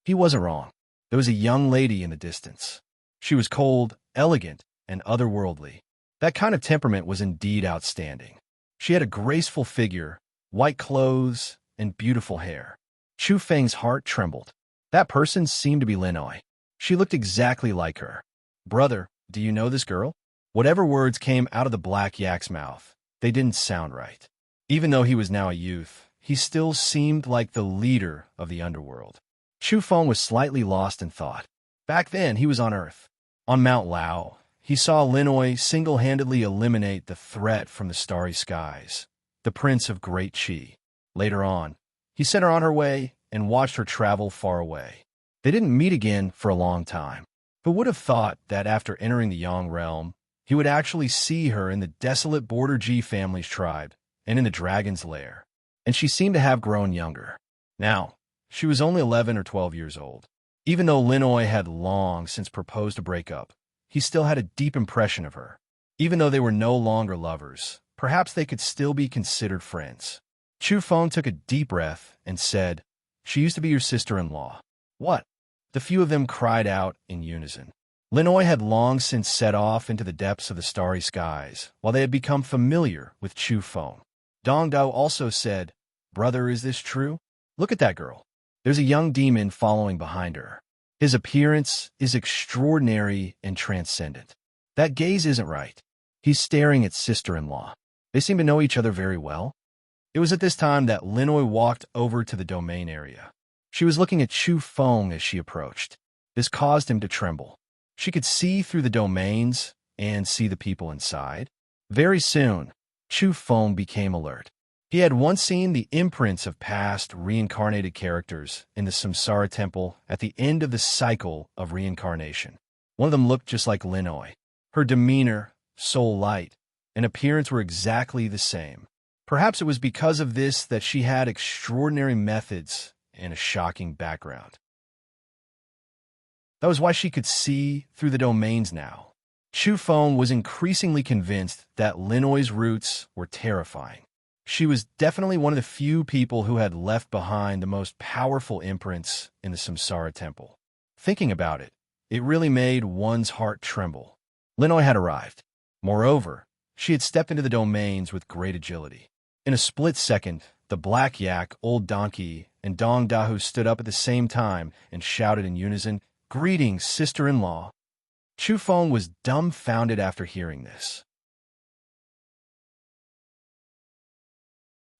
He wasn't wrong. There was a young lady in the distance. She was cold, elegant, and otherworldly. That kind of temperament was indeed outstanding. She had a graceful figure, white clothes, and beautiful hair. Chu Feng's heart trembled. That person seemed to be Linoi. She looked exactly like her. Brother, do you know this girl? Whatever words came out of the black yak's mouth, they didn't sound right. Even though he was now a youth, he still seemed like the leader of the underworld. Chu Feng was slightly lost in thought. Back then, he was on Earth. On Mount Lao, he saw Linoi single-handedly eliminate the threat from the starry skies, the prince of Great Qi. Later on, he sent her on her way and watched her travel far away. They didn't meet again for a long time. Who would have thought that after entering the Yang realm, he would actually see her in the desolate Border G family's tribe and in the dragon's lair? And she seemed to have grown younger. Now, she was only 11 or 12 years old. Even though Linoy had long since proposed a breakup, he still had a deep impression of her. Even though they were no longer lovers, perhaps they could still be considered friends. Chu Feng took a deep breath and said, "She used to be your sister-in-law." "What?" The few of them cried out in unison. Linoy had long since set off into the depths of the starry skies, while they had become familiar with Chu Feng. Dong Dao also said, "Brother, is this true? Look at that girl. There's a young demon following behind her. His appearance is extraordinary and transcendent. That gaze isn't right. He's staring at sister-in-law. They seem to know each other very well." It was at this time that Linoy walked over to the domain area. She was looking at Chu Feng as she approached. This caused him to tremble. She could see through the domains and see the people inside. Very soon, Chu Feng became alert. He had once seen the imprints of past reincarnated characters in the Samsara temple at the end of the cycle of reincarnation. One of them looked just like Linoy. Her demeanor, soul light, and appearance were exactly the same. Perhaps it was because of this that she had extraordinary methods and a shocking background. That was why she could see through the domains now. Chu Feng was increasingly convinced that Linoy's roots were terrifying. She was definitely one of the few people who had left behind the most powerful imprints in the Samsara temple. Thinking about it, it really made one's heart tremble. Linoy had arrived. Moreover, she had stepped into the domains with great agility. In a split second, the Black Yak, Old Donkey, and Dong Dahu stood up at the same time and shouted in unison, "Greetings, sister-in-law." Chu Feng was dumbfounded after hearing this.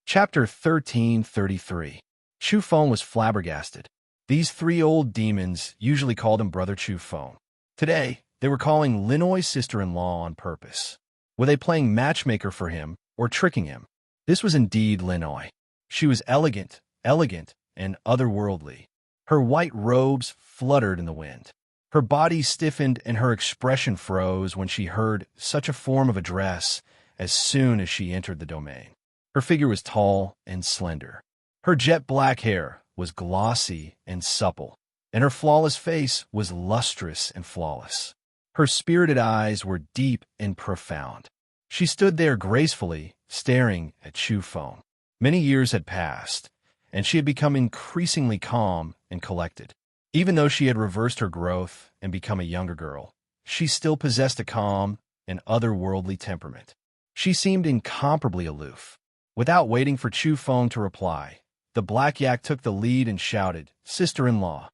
Chapter 1333. Chu Feng was flabbergasted. These three old demons usually called him Brother Chu Feng. Today, they were calling Linoy's sister-in-law on purpose. Were they playing matchmaker for him or tricking him? This was indeed Linoy. She was elegant, and otherworldly. Her white robes fluttered in the wind. Her body stiffened and her expression froze when she heard such a form of address as soon as she entered the domain. Her figure was tall and slender. Her jet black hair was glossy and supple, and her flawless face was lustrous and flawless. Her spirited eyes were deep and profound. She stood there gracefully, staring at Chu Feng. Many years had passed, and she had become increasingly calm and collected. Even though she had reversed her growth and become a younger girl, she still possessed a calm and otherworldly temperament. She seemed incomparably aloof. Without waiting for Chu Feng to reply, the Black Yak took the lead and shouted, "Sister-in-law."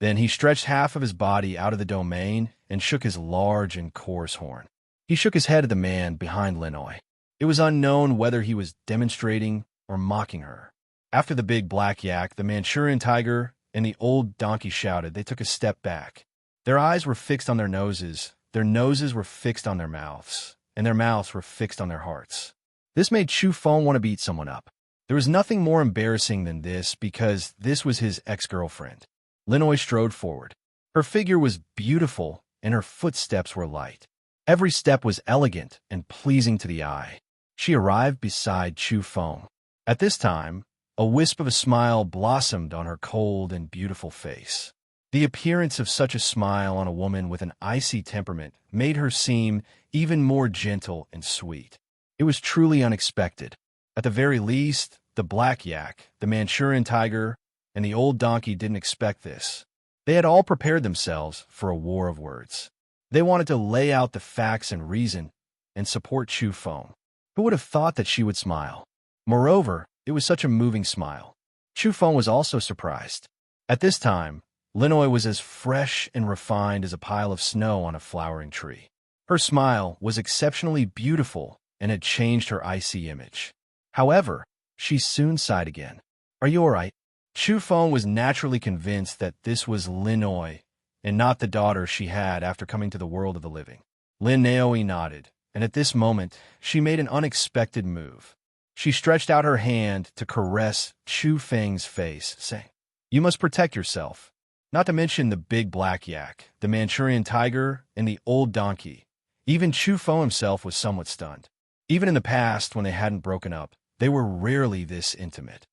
Then he stretched half of his body out of the domain and shook his large and coarse horn. He shook his head at the man behind Linoy. It was unknown whether he was demonstrating or mocking her. After the big Black Yak, the Manchurian Tiger, and the Old Donkey shouted, they took a step back. Their eyes were fixed on their noses were fixed on their mouths, and their mouths were fixed on their hearts. This made Chu Feng want to beat someone up. There was nothing more embarrassing than this because this was his ex-girlfriend. Linoy strode forward. Her figure was beautiful, and her footsteps were light. Every step was elegant and pleasing to the eye. She arrived beside Chu Feng. At this time, a wisp of a smile blossomed on her cold and beautiful face. The appearance of such a smile on a woman with an icy temperament made her seem even more gentle and sweet. It was truly unexpected. At the very least, the Black Yak, the Manchurian Tiger, and the Old Donkey didn't expect this. They had all prepared themselves for a war of words. They wanted to lay out the facts and reason and support Chu Feng. Who would have thought that she would smile? Moreover, it was such a moving smile. Chu Feng was also surprised. At this time, Linoy was as fresh and refined as a pile of snow on a flowering tree. Her smile was exceptionally beautiful and had changed her icy image. However, she soon sighed again. "Are you all right?" Chu Feng was naturally convinced that this was Linoy and not the daughter she had after coming to the world of the living. Lin Naoi nodded, and at this moment, she made an unexpected move. She stretched out her hand to caress Chu Feng's face, saying, "You must protect yourself." Not to mention the big Black Yak, the Manchurian Tiger, and the Old Donkey. Even Chu Feng himself was somewhat stunned. Even in the past, when they hadn't broken up, they were rarely this intimate.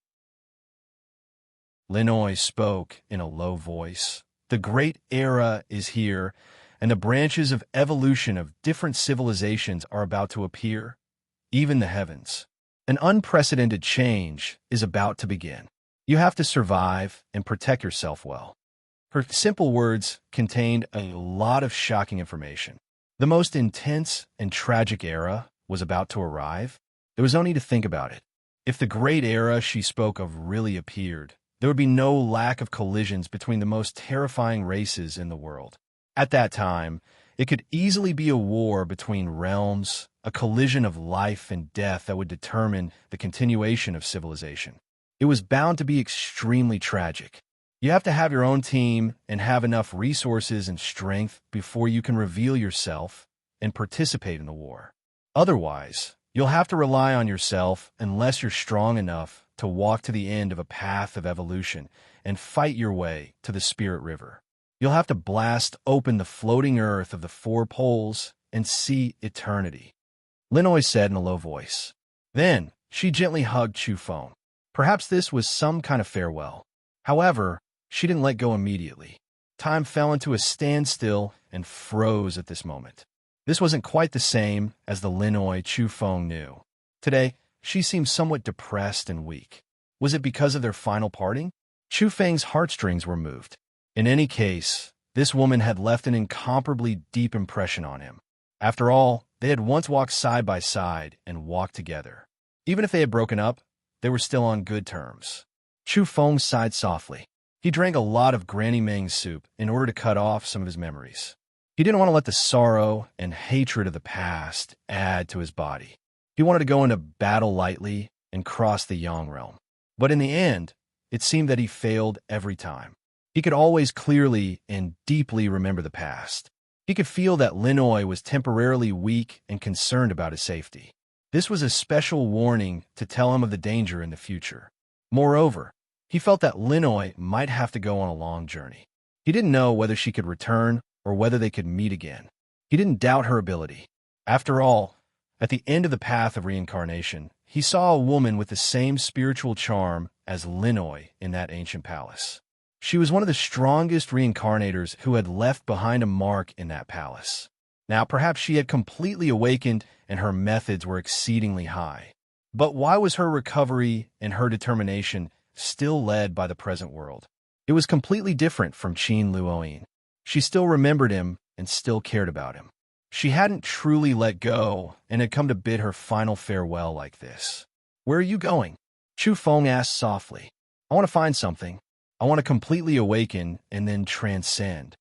Linoy spoke in a low voice, The great era is here, and the branches of evolution of different civilizations are about to appear, even the heavens. An unprecedented change is about to begin. You have to survive and protect yourself well. Her simple words contained a lot of shocking information. The most intense and tragic era was about to arrive. There was no need to think about it. If the great era she spoke of really appeared, there would be no lack of collisions between the most terrifying races in the world. At that time, it could easily be a war between realms, a collision of life and death that would determine the continuation of civilization. It was bound to be extremely tragic. You have to have your own team and have enough resources and strength before you can reveal yourself and participate in the war. Otherwise, you'll have to rely on yourself unless you're strong enough to walk to the end of a path of evolution and fight your way to the Spirit River. You'll have to blast open the floating earth of the four poles and see eternity, Linoy said in a low voice. Then, she gently hugged Chu Feng. Perhaps this was some kind of farewell. However, she didn't let go immediately. Time fell into a standstill and froze at this moment. This wasn't quite the same as the Linoy Chu Feng knew. Today, she seemed somewhat depressed and weak. Was it because of their final parting? Chu Feng's heartstrings were moved. In any case, this woman had left an incomparably deep impression on him. After all, they had once walked side by side and walked together. Even if they had broken up, they were still on good terms. Chu Feng sighed softly. He drank a lot of Granny Meng's soup in order to cut off some of his memories. He didn't want to let the sorrow and hatred of the past add to his body. He wanted to go into battle lightly and cross the Yang realm. But in the end, it seemed that he failed every time. He could always clearly and deeply remember the past. He could feel that Linoy was temporarily weak and concerned about his safety. This was a special warning to tell him of the danger in the future. Moreover, he felt that Linoy might have to go on a long journey. He didn't know whether she could return or whether they could meet again. He didn't doubt her ability. After all, at the end of the path of reincarnation, he saw a woman with the same spiritual charm as Linoy in that ancient palace. She was one of the strongest reincarnators who had left behind a mark in that palace. Now, perhaps she had completely awakened and her methods were exceedingly high. But why was her recovery and her determination still led by the present world? It was completely different from Qin Luoyin. She still remembered him and still cared about him. She hadn't truly let go and had come to bid her final farewell like this. "Where are you going?" Chu Feng asked softly. "I want to find something. I want to completely awaken and then transcend.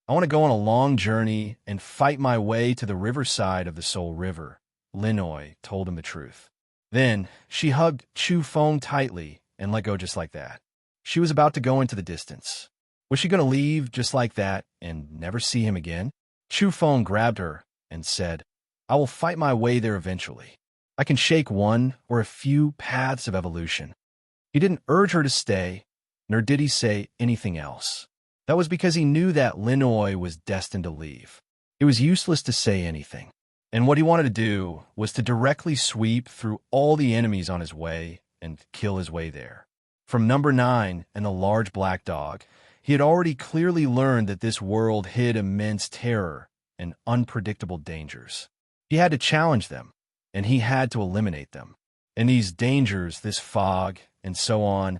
I want to go on a long journey and fight my way to the riverside of the Soul River," Linoy told him the truth. Then she hugged Chu Feng tightly and let go just like that. She was about to go into the distance. Was she going to leave just like that and never see him again? Chu Feng grabbed her and said, "I will fight my way there eventually. I can shake one or a few paths of evolution." He didn't urge her to stay, nor did he say anything else. That was because he knew that Linoy was destined to leave. It was useless to say anything. And what he wanted to do was to directly sweep through all the enemies on his way and kill his way there. From Number 9 and the large black dog, he had already clearly learned that this world hid immense terror and unpredictable dangers. He had to challenge them, and he had to eliminate them. And these dangers, this fog, and so on,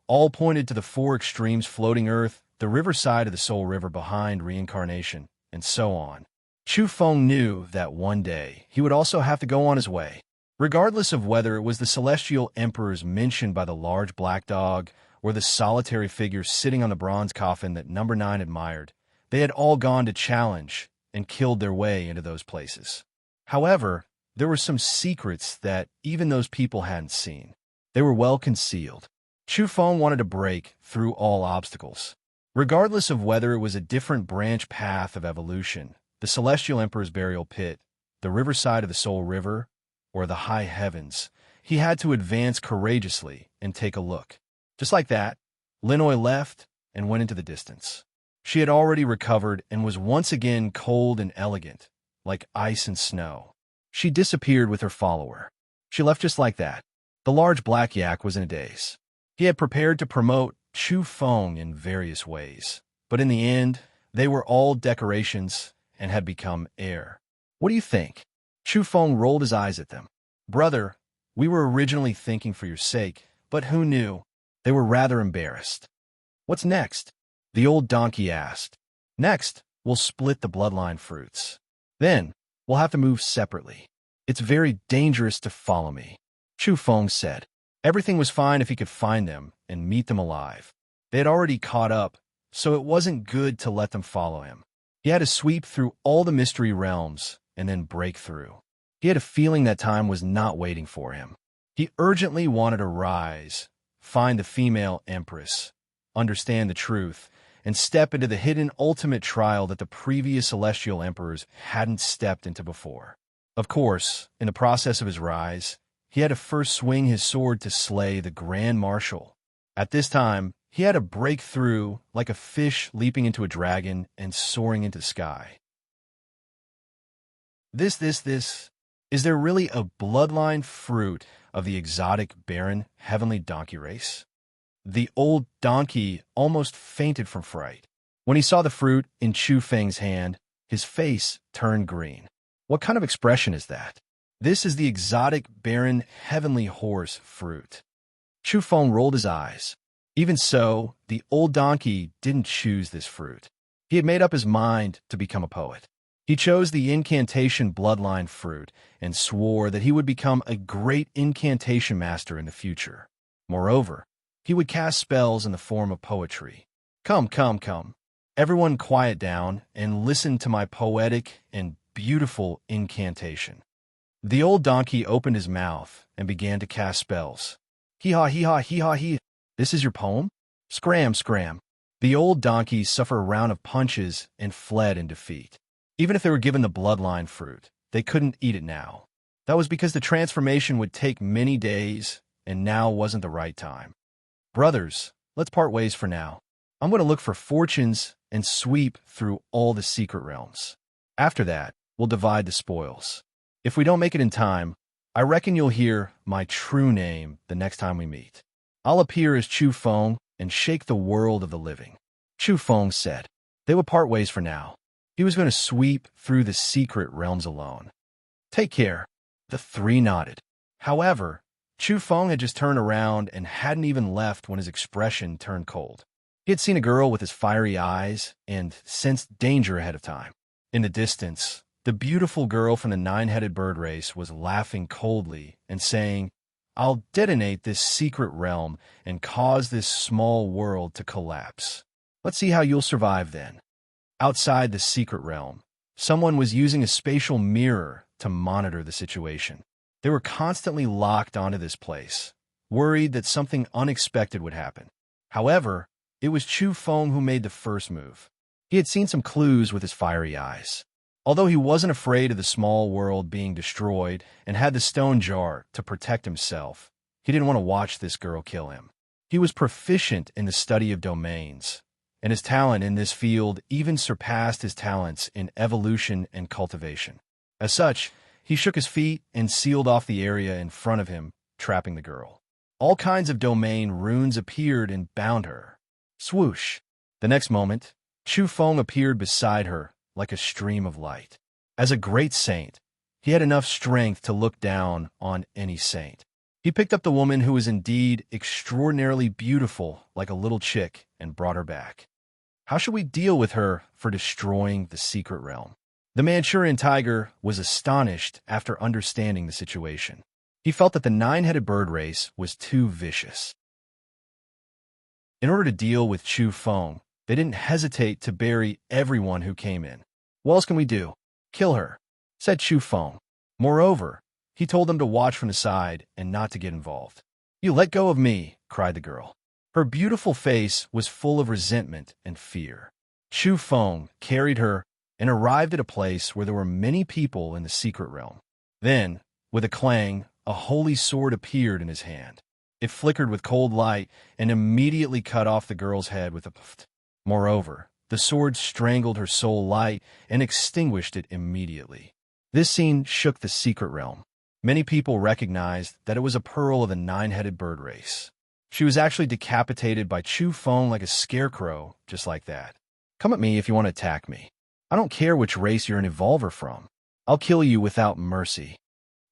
all pointed to the four extremes: floating earth, the riverside of the Soul River behind reincarnation, and so on. Chu Feng knew that one day he would also have to go on his way. Regardless of whether it was the celestial emperors mentioned by the large black dog or the solitary figure sitting on the bronze coffin that Number 9 admired, they had all gone to challenge and killed their way into those places. However, there were some secrets that even those people hadn't seen. They were well concealed. Chu Feng wanted to break through all obstacles. Regardless of whether it was a different branch path of evolution, the Celestial Emperor's burial pit, the riverside of the Soul River, or the high heavens, he had to advance courageously and take a look. Just like that, Linoy left and went into the distance. She had already recovered and was once again cold and elegant, like ice and snow. She disappeared with her follower. She left just like that. The large black yak was in a daze. He had prepared to promote Chu Feng in various ways, but in the end, they were all decorations and had become air. What do you think? Chu Feng rolled his eyes at them. Brother, we were originally thinking for your sake, but who knew? They were rather embarrassed. What's next? The old donkey asked. Next, we'll split the bloodline fruits. Then, we'll have to move separately. It's very dangerous to follow me, Chu Feng said. Everything was fine if he could find them and meet them alive. They had already caught up, so it wasn't good to let them follow him. He had to sweep through all the mystery realms and then break through. He had a feeling that time was not waiting for him. He urgently wanted to rise, find the female empress, understand the truth, and step into the hidden ultimate trial that the previous celestial emperors hadn't stepped into before. Of course, in the process of his rise, he had to first swing his sword to slay the Grand Marshal. At this time, he had to break through like a fish leaping into a dragon and soaring into the sky. Is there really a bloodline fruit of the exotic, barren, heavenly donkey race? The old donkey almost fainted from fright. When he saw the fruit in Chu Feng's hand, his face turned green. What kind of expression is that? This is the exotic, barren, heavenly horse fruit. Chu Feng rolled his eyes. Even so, the old donkey didn't choose this fruit. He had made up his mind to become a poet. He chose the incantation bloodline fruit and swore that he would become a great incantation master in the future. Moreover, he would cast spells in the form of poetry. Come. Everyone quiet down and listen to my poetic and beautiful incantation. The old donkey opened his mouth and began to cast spells. Hee-haw, hee-haw, hee-haw, hee. This is your poem? Scram. The old donkeys suffered a round of punches and fled in defeat. Even if they were given the bloodline fruit, they couldn't eat it now. That was because the transformation would take many days, and now wasn't the right time. Brothers, let's part ways for now. I'm going to look for fortunes and sweep through all the secret realms. After that, we'll divide the spoils. If we don't make it in time, I reckon you'll hear my true name the next time we meet. I'll appear as Chu Feng and shake the world of the living. Chu Feng said. They would part ways for now. He was going to sweep through the secret realms alone. Take care. The three nodded. However, Chu Feng had just turned around and hadn't even left when his expression turned cold. He had seen a girl with his fiery eyes and sensed danger ahead of time. In the distance, the beautiful girl from the nine-headed bird race was laughing coldly and saying, I'll detonate this secret realm and cause this small world to collapse. Let's see how you'll survive then. Outside the secret realm, someone was using a spatial mirror to monitor the situation. They were constantly locked onto this place, worried that something unexpected would happen. However, it was Chu Feng who made the first move. He had seen some clues with his fiery eyes. Although he wasn't afraid of the small world being destroyed and had the stone jar to protect himself, he didn't want to watch this girl kill him. He was proficient in the study of domains, and his talent in this field even surpassed his talents in evolution and cultivation. As such, he shook his feet and sealed off the area in front of him, trapping the girl. All kinds of domain runes appeared and bound her. Swoosh! The next moment, Chu Feng appeared beside her like a stream of light. As a great saint, he had enough strength to look down on any saint. He picked up the woman who was indeed extraordinarily beautiful like a little chick and brought her back. How should we deal with her for destroying the secret realm? The Manchurian tiger was astonished after understanding the situation. He felt that the nine-headed bird race was too vicious. In order to deal with Chu Feng, they didn't hesitate to bury everyone who came in. What else can we do? Kill her, said Chu Feng. Moreover, he told them to watch from the side and not to get involved. You let go of me, cried the girl. Her beautiful face was full of resentment and fear. Chu Feng carried her and arrived at a place where there were many people in the secret realm. Then, with a clang, a holy sword appeared in his hand. It flickered with cold light and immediately cut off the girl's head with a puff. Moreover, the sword strangled her soul light and extinguished it immediately. This scene shook the secret realm. Many people recognized that it was a pearl of the nine-headed bird race. She was actually decapitated by Chu Feng like a scarecrow, just like that. Come at me if you want to attack me. I don't care which race you're an evolver from. I'll kill you without mercy.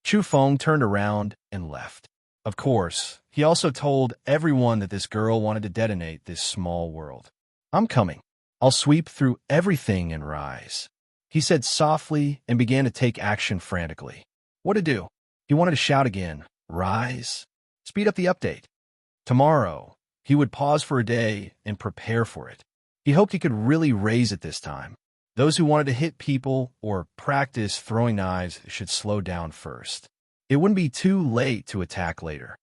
Chu Feng turned around and left. Of course, he also told everyone that this girl wanted to detonate this small world. I'm coming. I'll sweep through everything and rise. He said softly and began to take action frantically. What to do? He wanted to shout again. Rise. Speed up the update. Tomorrow, he would pause for a day and prepare for it. He hoped he could really raise it this time. Those who wanted to hit people or practice throwing knives should slow down first. It wouldn't be too late to attack later.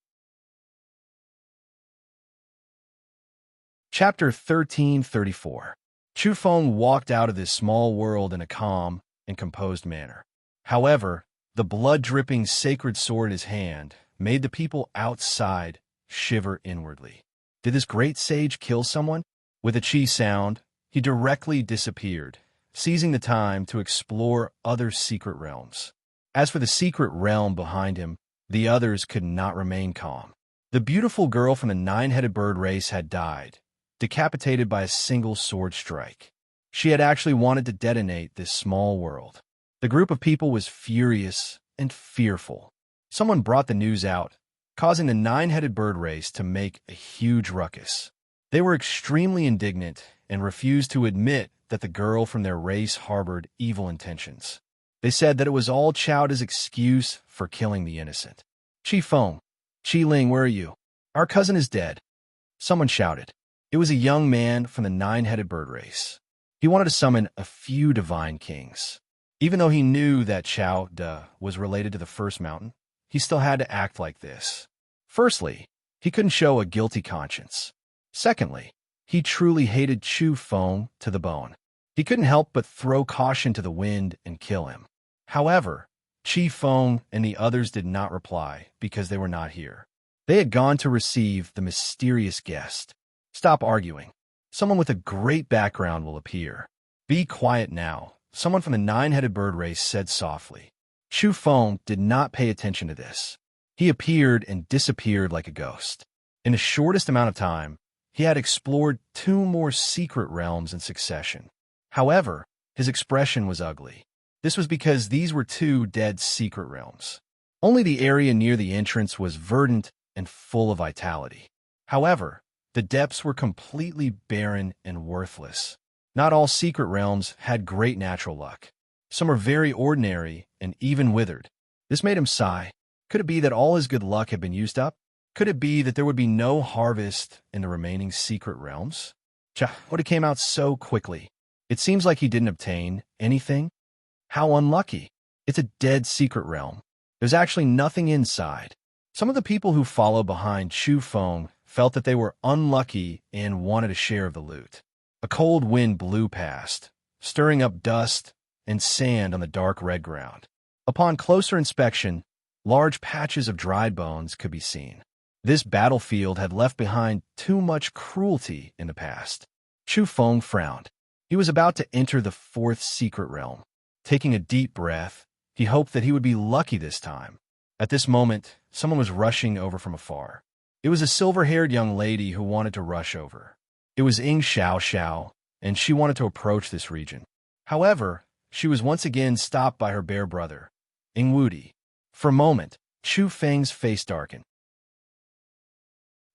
Chapter 1334. Chu Feng walked out of this small world in a calm and composed manner. However, the blood-dripping sacred sword in his hand made the people outside shiver inwardly. Did this great sage kill someone? With a chi sound, he directly disappeared, seizing the time to explore other secret realms. As for the secret realm behind him, the others could not remain calm. The beautiful girl from the nine-headed bird race had died, decapitated by a single sword strike. She had actually wanted to detonate this small world. The group of people was furious and fearful. Someone brought the news out, causing the nine-headed bird race to make a huge ruckus. They were extremely indignant and refused to admit that the girl from their race harbored evil intentions. They said that it was all Chowda's excuse for killing the innocent. Chi Feng, Chi Ling, where are you? Our cousin is dead. Someone shouted. It was a young man from the nine-headed bird race. He wanted to summon a few divine kings. Even though he knew that Chowda was related to the first mountain, he still had to act like this. Firstly, he couldn't show a guilty conscience. Secondly, he truly hated Chu Feng to the bone. He couldn't help but throw caution to the wind and kill him. However, Chi Feng and the others did not reply because they were not here. They had gone to receive the mysterious guest. Stop arguing. Someone with a great background will appear. Be quiet now, someone from the nine-headed bird race said softly. Chu Feng did not pay attention to this. He appeared and disappeared like a ghost. In the shortest amount of time, he had explored 2 more secret realms in succession. However, his expression was ugly. This was because these were 2 dead secret realms. Only the area near the entrance was verdant and full of vitality. However, the depths were completely barren and worthless. Not all secret realms had great natural luck. Some were very ordinary and even withered. This made him sigh. Could it be that all his good luck had been used up? Could it be that there would be no harvest in the remaining secret realms? What, it came out so quickly. It seems like he didn't obtain anything. How unlucky. It's a dead secret realm. There's actually nothing inside. Some of the people who followed behind Chu Feng felt that they were unlucky and wanted a share of the loot. A cold wind blew past, stirring up dust and sand on the dark red ground. Upon closer inspection, large patches of dried bones could be seen. This battlefield had left behind too much cruelty in the past. Chu Feng frowned. He was about to enter the 4th secret realm. Taking a deep breath, he hoped that he would be lucky this time. At this moment, someone was rushing over from afar. It was a silver-haired young lady who wanted to rush over. It was Ying Xiao, and she wanted to approach this region. However, she was once again stopped by her bear brother, Ying Wudi. For a moment, Chu Feng's face darkened.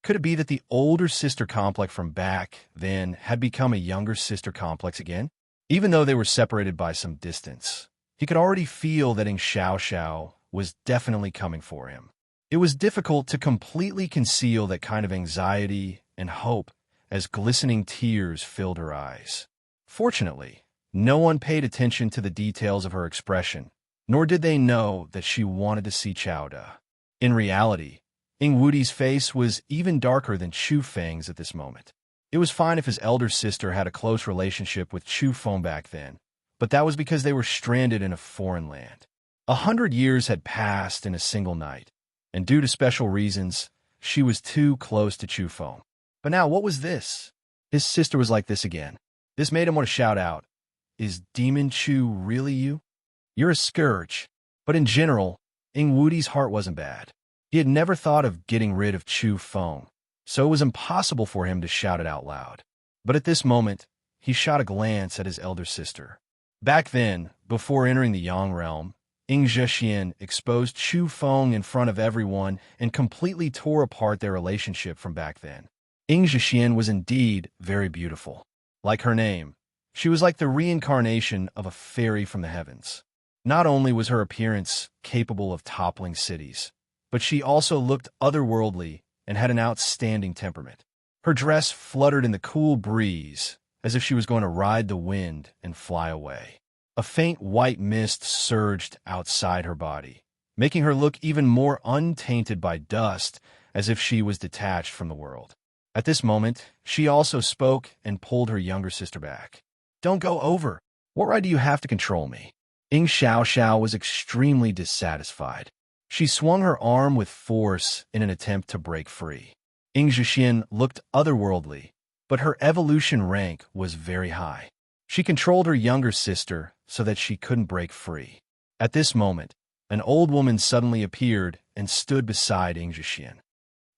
Could it be that the older sister complex from back then had become a younger sister complex again? Even though they were separated by some distance, he could already feel that Ying Xiao was definitely coming for him. It was difficult to completely conceal that kind of anxiety and hope as glistening tears filled her eyes. Fortunately, no one paid attention to the details of her expression, nor did they know that she wanted to see Chowda. In reality, Ying Wudi's face was even darker than Chu Feng's at this moment. It was fine if his elder sister had a close relationship with Chu Feng back then, but that was because they were stranded in a foreign land. 100 years had passed in a single night, and due to special reasons, she was too close to Chu Feng. But now, what was this? His sister was like this again. This made him want to shout out, "Is Demon Chu really you? You're a scourge." But in general, Ying Wudi's heart wasn't bad. He had never thought of getting rid of Chu Feng. so it was impossible for him to shout it out loud. But at this moment, he shot a glance at his elder sister. Back then, before entering the Yang realm, Ing Zhexian exposed Chu Feng in front of everyone and completely tore apart their relationship from back then. Ing Zhexian was indeed very beautiful. Like her name, she was like the reincarnation of a fairy from the heavens. Not only was her appearance capable of toppling cities, but she also looked otherworldly and had an outstanding temperament. Her dress fluttered in the cool breeze, as if she was going to ride the wind and fly away. A faint white mist surged outside her body, making her look even more untainted by dust, as if she was detached from the world. At this moment, she also spoke and pulled her younger sister back. "Don't go over. What right do you have to control me?" Ing Xiao was extremely dissatisfied. She swung her arm with force in an attempt to break free. Ing Zhexian looked otherworldly, but her evolution rank was very high. She controlled her younger sister so that she couldn't break free. At this moment, an old woman suddenly appeared and stood beside Ing Zhexian.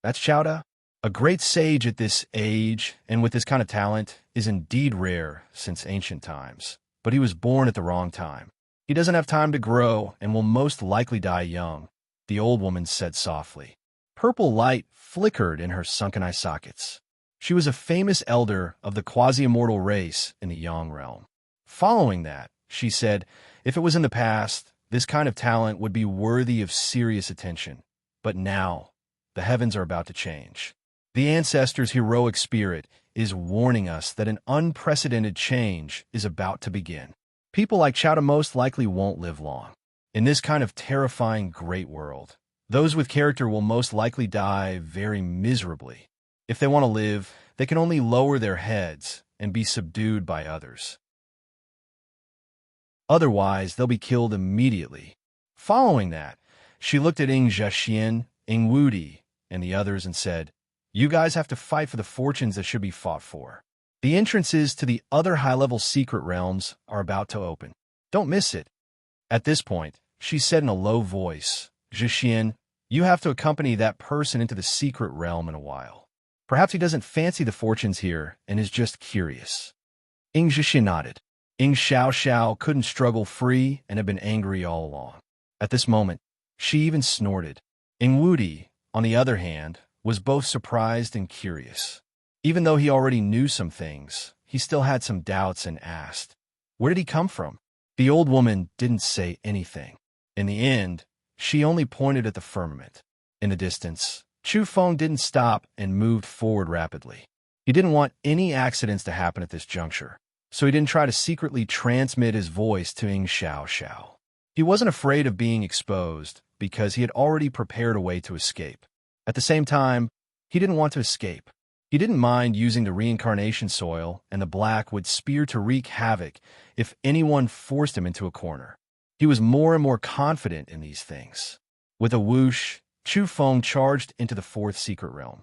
"That's Chowda?" A great sage at this age and with this kind of talent is indeed rare since ancient times, but he was born at the wrong time. He doesn't have time to grow and will most likely die young, the old woman said softly. Purple light flickered in her sunken eye sockets. She was a famous elder of the quasi-immortal race in the Yang realm. Following that, she said, if it was in the past, this kind of talent would be worthy of serious attention. But now, the heavens are about to change. The ancestors' heroic spirit is warning us that an unprecedented change is about to begin. People like Chowda most likely won't live long. In this kind of terrifying great world, those with character will most likely die very miserably. If they want to live, they can only lower their heads and be subdued by others. Otherwise, they'll be killed immediately. Following that, she looked at Ing Zhexian, Ing Wudi, and the others and said, "You guys have to fight for the fortunes that should be fought for. The entrances to the other high-level secret realms are about to open. Don't miss it." At this point, she said in a low voice, "Zhexian, you have to accompany that person into the secret realm in a while. Perhaps he doesn't fancy the fortunes here and is just curious." Ing Zhexian nodded. Ing Xiao couldn't struggle free and had been angry all along. At this moment, she even snorted. Ing Wudi, on the other hand, was both surprised and curious. Even though he already knew some things, he still had some doubts and asked, "Where did he come from?" The old woman didn't say anything. In the end, she only pointed at the firmament. In the distance, Chu Feng didn't stop and moved forward rapidly. He didn't want any accidents to happen at this juncture, so he didn't try to secretly transmit his voice to Ing Xiao. He wasn't afraid of being exposed because he had already prepared a way to escape. At the same time, he didn't want to escape. He didn't mind using the reincarnation soil and the black wood spear to wreak havoc if anyone forced him into a corner. He was more and more confident in these things. With a whoosh, Chu Feng charged into the fourth secret realm.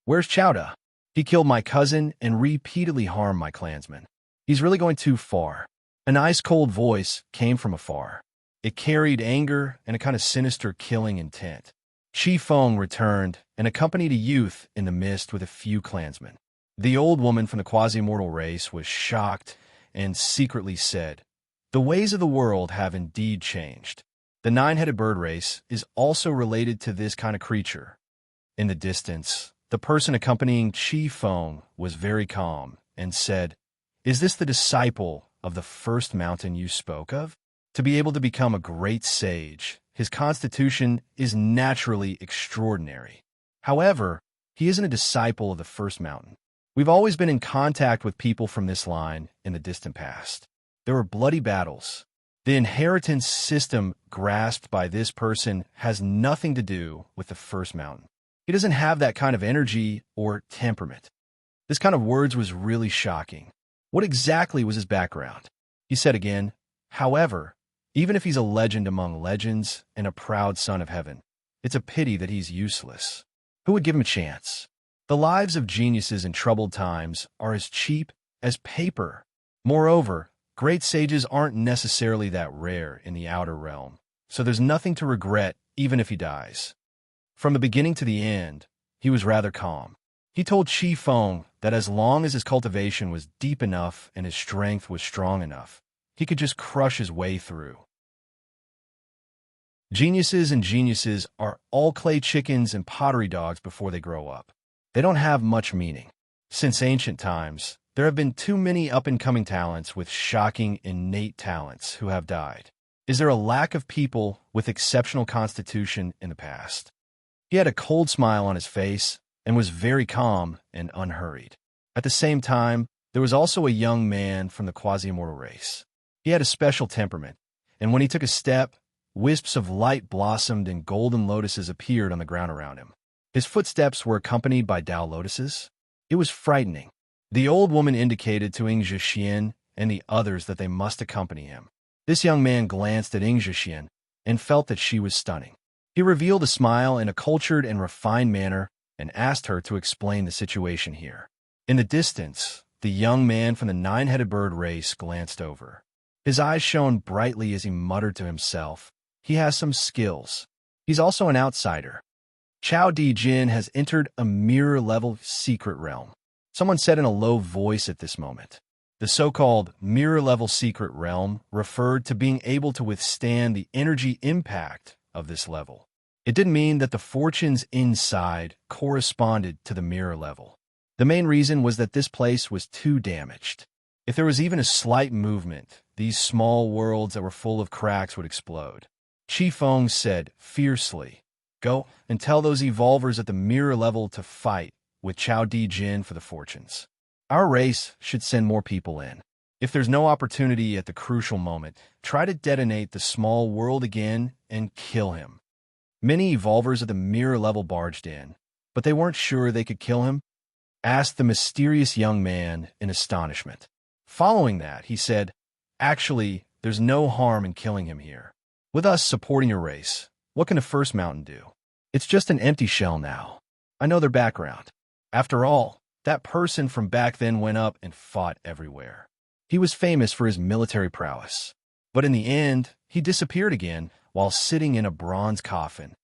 "Where's Chowda? He killed my cousin and repeatedly harmed my clansmen. He's really going too far." An ice-cold voice came from afar. It carried anger and a kind of sinister killing intent. Chi Feng returned and accompanied a youth in the mist with a few clansmen. The old woman from the quasi-mortal race was shocked and secretly said, "The ways of the world have indeed changed. The nine-headed bird race is also related to this kind of creature." In the distance, the person accompanying Chi Feng was very calm and said, "Is this the disciple of the first mountain you spoke of? To be able to become a great sage, his constitution is naturally extraordinary. However, he isn't a disciple of the first mountain. We've always been in contact with people from this line in the distant past. There were bloody battles. The inheritance system grasped by this person has nothing to do with the first mountain. He doesn't have that kind of energy or temperament." This kind of words was really shocking. What exactly was his background? He said again, "However, even if he's a legend among legends and a proud son of heaven, it's a pity that he's useless. Who would give him a chance? The lives of geniuses in troubled times are as cheap as paper. Moreover, great sages aren't necessarily that rare in the outer realm, so there's nothing to regret even if he dies." From the beginning to the end, he was rather calm. He told Chi Feng that as long as his cultivation was deep enough and his strength was strong enough, he could just crush his way through. Geniuses and geniuses are all clay chickens and pottery dogs before they grow up. They don't have much meaning. Since ancient times, there have been too many up-and-coming talents with shocking innate talents who have died. Is there a lack of people with exceptional constitution in the past? He had a cold smile on his face and was very calm and unhurried. At the same time, there was also a young man from the quasi-immortal race. He had a special temperament, and when he took a step, wisps of light blossomed and golden lotuses appeared on the ground around him. His footsteps were accompanied by Tao lotuses. It was frightening. The old woman indicated to Ing Zhixian and the others that they must accompany him. This young man glanced at Ing Zhixian and felt that she was stunning. He revealed a smile in a cultured and refined manner and asked her to explain the situation here. In the distance, the young man from the nine-headed bird race glanced over. His eyes shone brightly as he muttered to himself, "He has some skills. He's also an outsider." Chao Di Jin has entered a mirror-level secret realm. Someone said in a low voice at this moment. The so-called mirror-level secret realm referred to being able to withstand the energy impact of this level. It didn't mean that the fortunes inside corresponded to the mirror level. The main reason was that this place was too damaged. If there was even a slight movement, these small worlds that were full of cracks would explode. Chi Feng said fiercely, "Go and tell those evolvers at the mirror level to fight with Chao Di Jin for the fortunes. Our race should send more people in. If there's no opportunity at the crucial moment, try to detonate the small world again and kill him." Many evolvers at the mirror level barged in, but they weren't sure they could kill him, asked the mysterious young man in astonishment. Following that, he said, "Actually, there's no harm in killing him here. With us supporting your race, what can the first mountain do? It's just an empty shell now. I know their background. After all, that person from back then went up and fought everywhere. He was famous for his military prowess. But in the end, he disappeared again while sitting in a bronze coffin.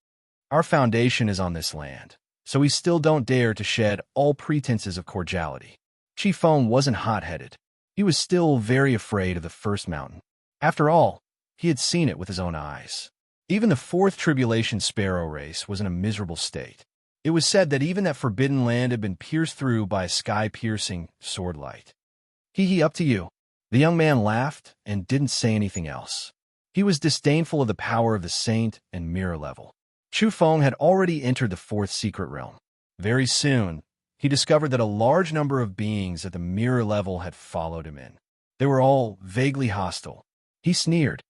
Our foundation is on this land, so we still don't dare to shed all pretenses of cordiality." Chi Feng wasn't hot-headed. He was still very afraid of the first mountain. After all, he had seen it with his own eyes. Even the fourth tribulation sparrow race was in a miserable state. It was said that even that forbidden land had been pierced through by a sky-piercing sword light. "Hee, up to you." The young man laughed and didn't say anything else. He was disdainful of the power of the saint and mirror level. Chu Feng had already entered the fourth secret realm. Very soon, he discovered that a large number of beings at the mirror level had followed him in. They were all vaguely hostile. He sneered.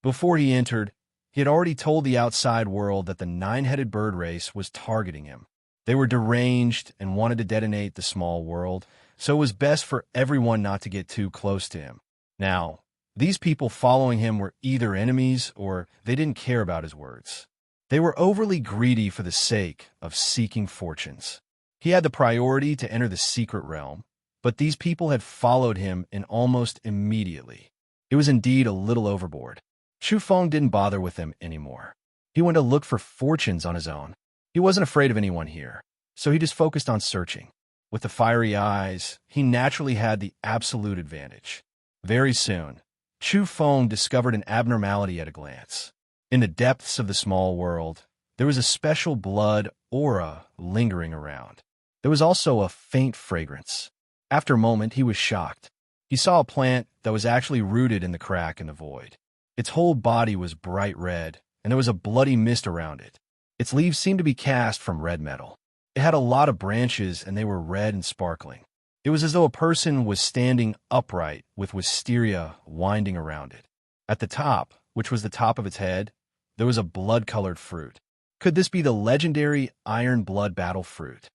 Before he entered, he had already told the outside world that the nine-headed bird race was targeting him. They were deranged and wanted to detonate the small world, so it was best for everyone not to get too close to him. Now, these people following him were either enemies or they didn't care about his words. They were overly greedy for the sake of seeking fortunes. He had the priority to enter the secret realm, but these people had followed him in almost immediately. It was indeed a little overboard. Chu Feng didn't bother with them anymore. He went to look for fortunes on his own. He wasn't afraid of anyone here, so he just focused on searching. With the fiery eyes, he naturally had the absolute advantage. Very soon, Chu Feng discovered an abnormality at a glance. In the depths of the small world, there was a special blood aura lingering around. There was also a faint fragrance. After a moment, he was shocked. He saw a plant that was actually rooted in the crack in the void. Its whole body was bright red, and there was a bloody mist around it. Its leaves seemed to be cast from red metal. It had a lot of branches, and they were red and sparkling. It was as though a person was standing upright with wisteria winding around it. At the top, which was the top of its head, there was a blood-colored fruit. Could this be the legendary iron blood battle fruit?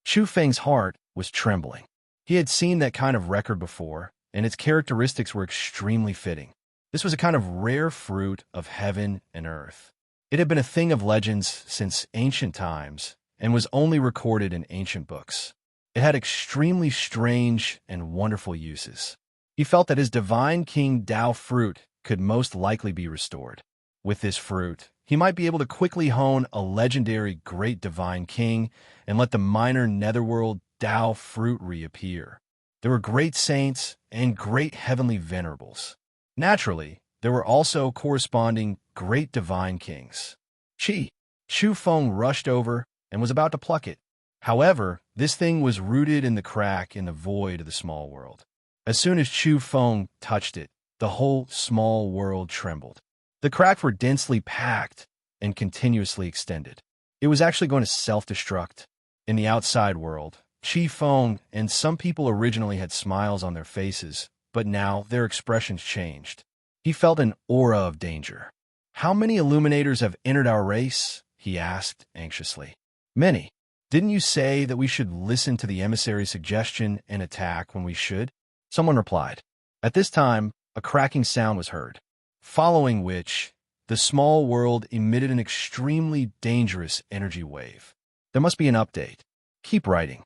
Chu Feng's heart was trembling. He had seen that kind of record before, and its characteristics were extremely fitting. This was a kind of rare fruit of heaven and earth. It had been a thing of legends since ancient times and was only recorded in ancient books. It had extremely strange and wonderful uses. He felt that his divine king Tao fruit could most likely be restored. With this fruit, he might be able to quickly hone a legendary Great Divine King and let the minor netherworld Tao fruit reappear. There were great saints and great heavenly venerables. Naturally, there were also corresponding great divine kings. Chu Feng rushed over and was about to pluck it. However, this thing was rooted in the crack in the void of the small world. As soon as Chu Feng touched it, the whole small world trembled. The cracks were densely packed and continuously extended. It was actually going to self-destruct. In the outside world, Chi Feng and some people originally had smiles on their faces, but now their expressions changed. He felt an aura of danger. "How many illuminators have entered our race?" he asked anxiously. "Many. Didn't you say that we should listen to the emissary's suggestion and attack when we should?" Someone replied. At this time, a cracking sound was heard, following which the small world emitted an extremely dangerous energy wave. There must be an update. Keep writing.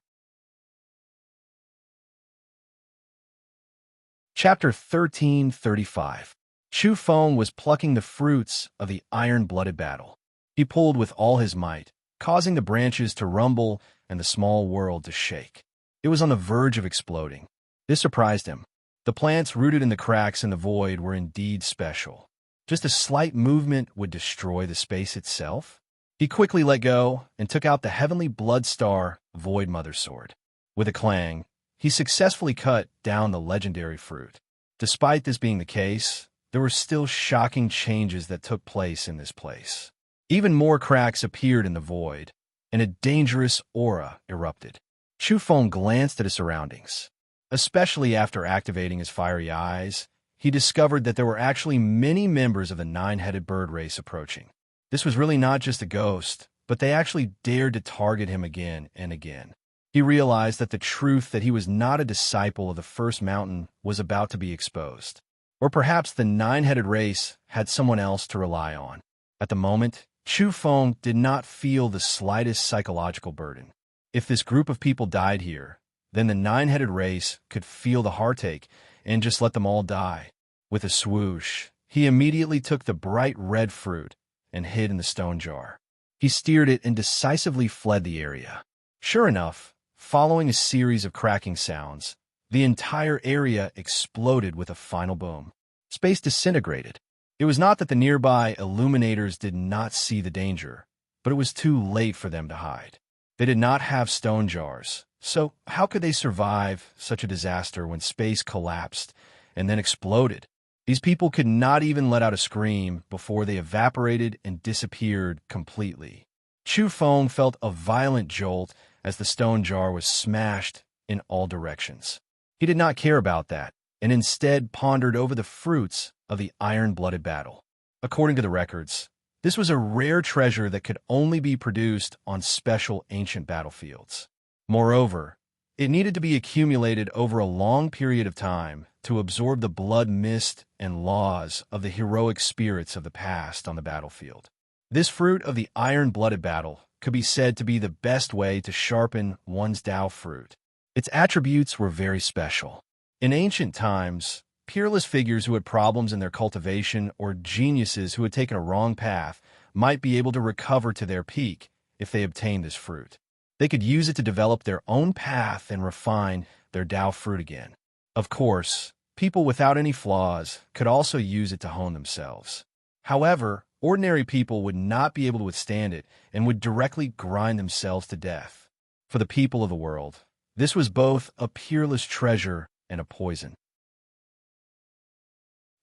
Chapter 1335. Chu Feng was plucking the fruits of the iron-blooded battle. He pulled with all his might, causing the branches to rumble and the small world to shake. It was on the verge of exploding. This surprised him. The plants rooted in the cracks in the void were indeed special. Just a slight movement would destroy the space itself. He quickly let go and took out the heavenly blood star Void Mother Sword. With a clang, he successfully cut down the legendary fruit. Despite this being the case, there were still shocking changes that took place in this place. Even more cracks appeared in the void, and a dangerous aura erupted. Chu Feng glanced at his surroundings. Especially after activating his fiery eyes, he discovered that there were actually many members of the nine-headed bird race approaching. This was really not just a ghost, but they actually dared to target him again and again. He realized that the truth that he was not a disciple of the first mountain was about to be exposed. Or perhaps the nine-headed race had someone else to rely on. At the moment, Chu Feng did not feel the slightest psychological burden. If this group of people died here, then the nine-headed race could feel the heartache and just let them all die. With a swoosh, he immediately took the bright red fruit and hid in the stone jar. He steered it and decisively fled the area. Sure enough, following a series of cracking sounds, the entire area exploded with a final boom. Space disintegrated. It was not that the nearby illuminators did not see the danger, but it was too late for them to hide. They did not have stone jars, so how could they survive such a disaster when space collapsed and then exploded? These people could not even let out a scream before they evaporated and disappeared completely. Chu Feng felt a violent jolt as the stone jar was smashed in all directions. He did not care about that, and instead pondered over the fruits of the iron-blooded battle. According to the records, this was a rare treasure that could only be produced on special ancient battlefields. Moreover, it needed to be accumulated over a long period of time to absorb the blood mist and laws of the heroic spirits of the past on the battlefield. This fruit of the iron-blooded battle could be said to be the best way to sharpen one's Tao fruit. Its attributes were very special. In ancient times, peerless figures who had problems in their cultivation or geniuses who had taken a wrong path might be able to recover to their peak if they obtained this fruit. They could use it to develop their own path and refine their Tao fruit again. Of course, people without any flaws could also use it to hone themselves. However, ordinary people would not be able to withstand it and would directly grind themselves to death. For the people of the world, this was both a peerless treasure and a poison.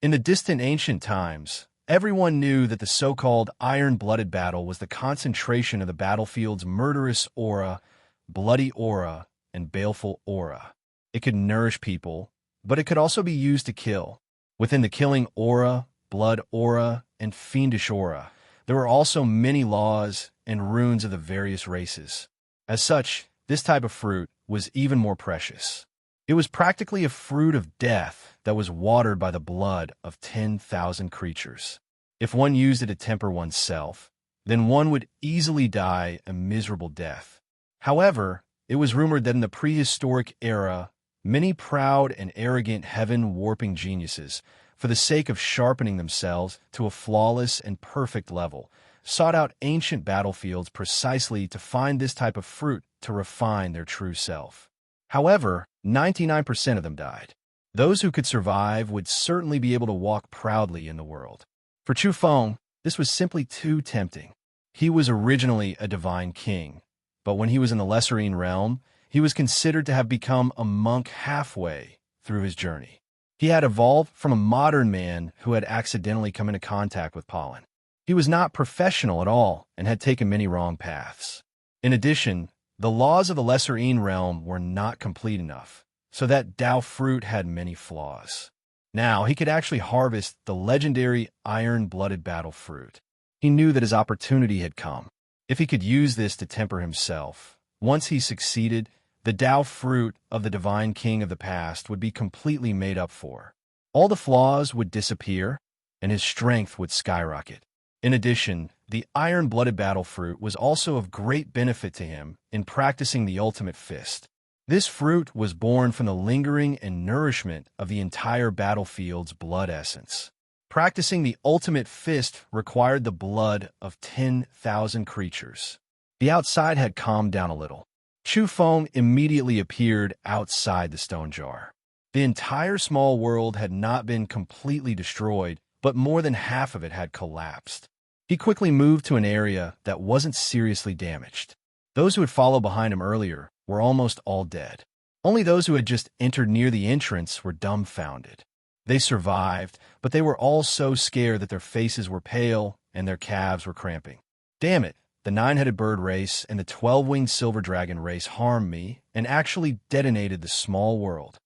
In the distant ancient times, everyone knew that the so-called iron-blooded battle was the concentration of the battlefield's murderous aura, bloody aura, and baleful aura. It could nourish people, but it could also be used to kill. Within the killing aura, blood aura, and fiendish aura, there were also many laws and runes of the various races. As such, this type of fruit was even more precious. It was practically a fruit of death that was watered by the blood of 10,000 creatures. If one used it to temper oneself, then one would easily die a miserable death. However, it was rumored that in the prehistoric era, many proud and arrogant heaven-warping geniuses, for the sake of sharpening themselves to a flawless and perfect level, sought out ancient battlefields precisely to find this type of fruit to refine their true self. However, 99% of them died. Those who could survive would certainly be able to walk proudly in the world. For Chu Feng, this was simply too tempting. He was originally a divine king, but when he was in the serene realm, he was considered to have become a monk halfway through his journey. He had evolved from a modern man who had accidentally come into contact with pollen. He was not professional at all and had taken many wrong paths. In addition, the laws of the serene realm were not complete enough, so that Dao fruit had many flaws. Now, he could actually harvest the legendary iron-blooded battle fruit. He knew that his opportunity had come. If he could use this to temper himself, once he succeeded, the Dao fruit of the divine king of the past would be completely made up for. All the flaws would disappear, and his strength would skyrocket. In addition, the iron-blooded battle fruit was also of great benefit to him in practicing the ultimate fist. This fruit was born from the lingering and nourishment of the entire battlefield's blood essence. Practicing the ultimate fist required the blood of 10,000 creatures. The outside had calmed down a little. Chu Feng immediately appeared outside the stone jar. The entire small world had not been completely destroyed, but more than half of it had collapsed. He quickly moved to an area that wasn't seriously damaged. Those who had followed behind him earlier were almost all dead. Only those who had just entered near the entrance were dumbfounded. They survived, but they were all so scared that their faces were pale and their calves were cramping. Damn it! The 9-headed bird race and the 12-winged silver dragon race harmed me and actually detonated the small world.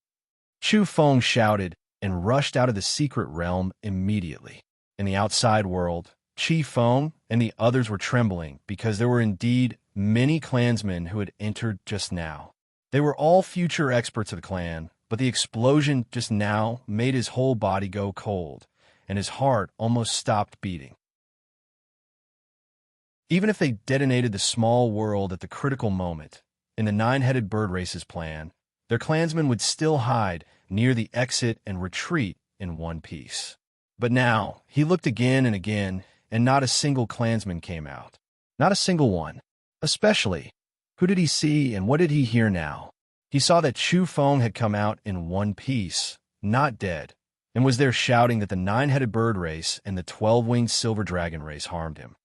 Chu Feng shouted and rushed out of the secret realm immediately. In the outside world, Chi Feng and the others were trembling because there were indeed many clansmen who had entered just now. They were all future experts of the clan, but the explosion just now made his whole body go cold, and his heart almost stopped beating. Even if they detonated the small world at the critical moment, in the 9-headed bird race's plan, their clansmen would still hide near the exit and retreat in one piece. But now, he looked again and again, and not a single clansman came out. Not a single one. Especially, who did he see and what did he hear now? He saw that Chu Feng had come out in one piece, not dead, and was there shouting that the 9-headed bird race and the 12-winged silver dragon race harmed him.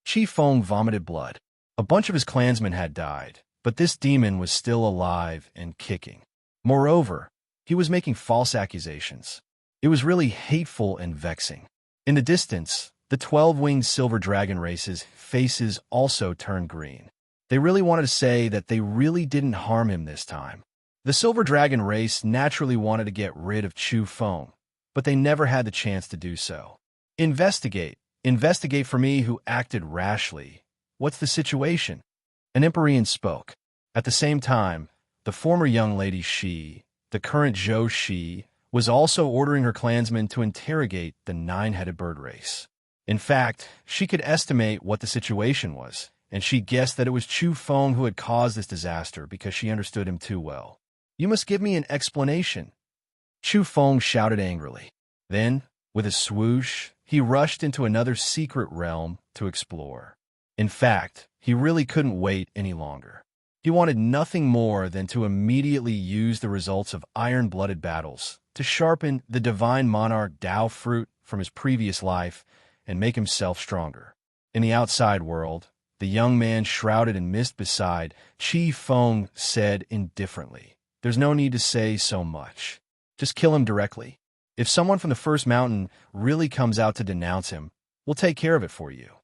Chi Feng vomited blood. A bunch of his clansmen had died, but this demon was still alive and kicking. Moreover, he was making false accusations. It was really hateful and vexing. In the distance, the 12-winged silver dragon race's faces also turned green. They really wanted to say that they really didn't harm him this time. The silver dragon race naturally wanted to get rid of Chu Feng, but they never had the chance to do so. Investigate. Investigate for me who acted rashly. What's the situation? An Empyrean spoke. At the same time, the former young lady Shi, the current Zhou Shi, was also ordering her clansmen to interrogate the 9-headed bird race. In fact, she could estimate what the situation was, and she guessed that it was Chu Feng who had caused this disaster because she understood him too well. You must give me an explanation. Chu Feng shouted angrily. Then, with a swoosh, he rushed into another secret realm to explore. In fact, he really couldn't wait any longer. He wanted nothing more than to immediately use the results of iron-blooded battles to sharpen the divine monarch Dao fruit from his previous life and make himself stronger. In the outside world, the young man shrouded in mist beside Chi Feng said indifferently, "There's no need to say so much. Just kill him directly. If someone from the first mountain really comes out to denounce him, we'll take care of it for you."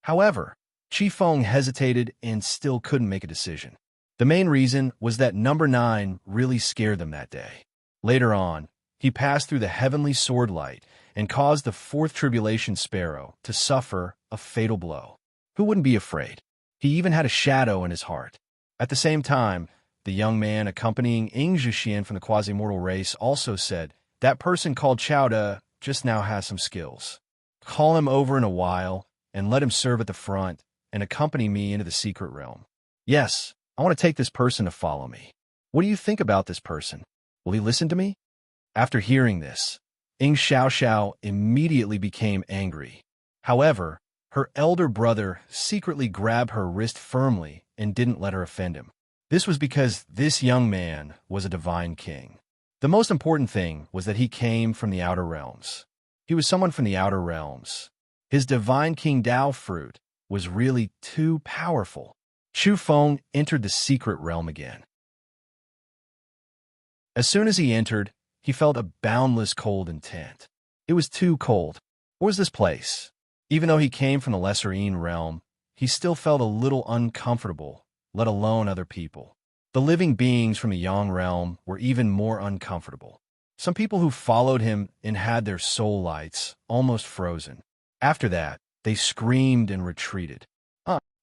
However, Chi Feng hesitated and still couldn't make a decision. The main reason was that number 9 really scared them that day. Later on, he passed through the heavenly sword light and caused the 4th tribulation sparrow to suffer a fatal blow. Who wouldn't be afraid? He even had a shadow in his heart. At the same time, the young man accompanying Ing Zhixian from the quasi-mortal race also said, "That person called Chowda just now has some skills. Call him over in a while and let him serve at the front and accompany me into the secret realm. Yes, I want to take this person to follow me. What do you think about this person? Will he listen to me?" After hearing this, Ing Xiaoxiao immediately became angry. However, Her elder brother secretly grabbed her wrist firmly and didn't let her offend him. This was because this young man was a divine king. The most important thing was that he came from the outer realms. He was someone from the outer realms. His divine king Dao fruit was really too powerful. Chu Feng entered the secret realm again. As soon as he entered, he felt a boundless cold intent. It was too cold. What was this place? Even though he came from the serene realm, he still felt a little uncomfortable, let alone other people. The living beings from the yang realm were even more uncomfortable. Some people who followed him and had their soul lights almost frozen. After that, they screamed and retreated.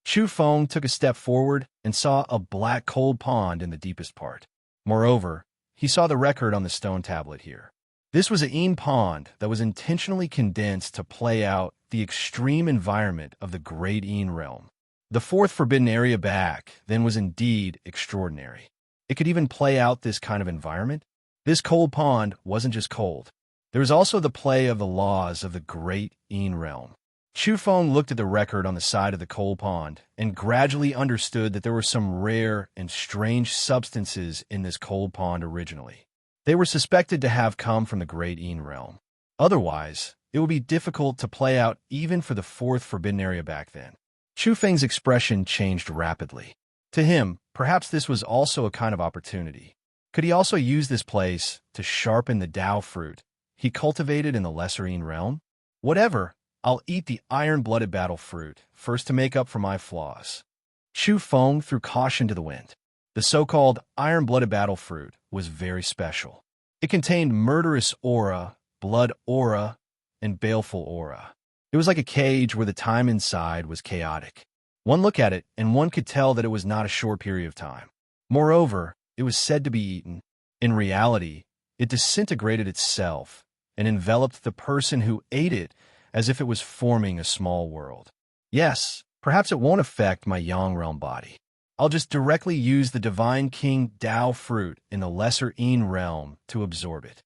Chu Feng took a step forward and saw a black cold pond in the deepest part. Moreover, he saw the record on the stone tablet here. This was a Yin pond that was intentionally condensed to play out the extreme environment of the great Yin realm. The fourth forbidden area back then was indeed extraordinary. It could even play out this kind of environment. This cold pond wasn't just cold. There was also the play of the laws of the great Yin realm. Chu Feng looked at the record on the side of the cold pond and gradually understood that there were some rare and strange substances in this cold pond originally. They were suspected to have come from the great Yin realm. Otherwise, it would be difficult to play out even for the fourth forbidden area back then. Chu Feng's expression changed rapidly. To him, perhaps this was also a kind of opportunity. Could he also use this place to sharpen the Dao fruit he cultivated in the lesser Yin realm? Whatever, I'll eat the iron-blooded battle fruit first to make up for my flaws. Chu Feng threw caution to the wind. The so-called iron-blooded battle fruit was very special. It contained murderous aura, blood aura, and baleful aura. It was like a cage where the time inside was chaotic. One look at it, and one could tell that it was not a short period of time. Moreover, it was said to be eaten. In reality, it disintegrated itself and enveloped the person who ate it as if it was forming a small world. Yes, perhaps it won't affect my Yang realm body. I'll just directly use the Divine King Dao fruit in the lesser Yin realm to absorb it.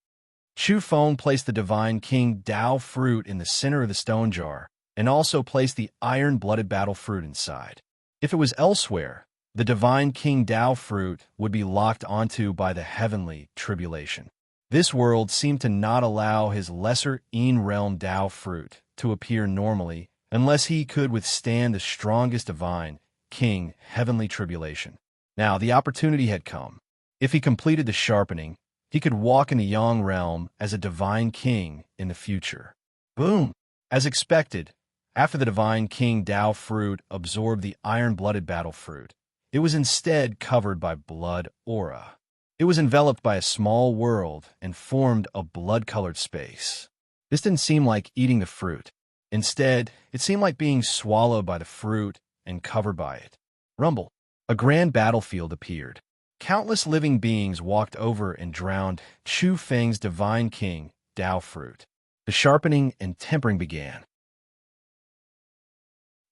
Chu Feng placed the Divine King Dao fruit in the center of the stone jar and also placed the iron-blooded battle fruit inside. If it was elsewhere, the Divine King Dao fruit would be locked onto by the heavenly tribulation. This world seemed to not allow his lesser Yin realm Dao fruit to appear normally unless he could withstand the strongest divine king heavenly tribulation. Now, the opportunity had come. If he completed the sharpening, he could walk in the Yang realm as a divine king in the future. Boom! As expected, after the Divine King Dao fruit absorbed the iron-blooded battle fruit, it was instead covered by blood aura. It was enveloped by a small world and formed a blood-colored space. This didn't seem like eating the fruit. Instead, it seemed like being swallowed by the fruit and covered by it. Rumble. A grand battlefield appeared. Countless living beings walked over and drowned Chu Feng's Divine King Dao fruit. The sharpening and tempering began.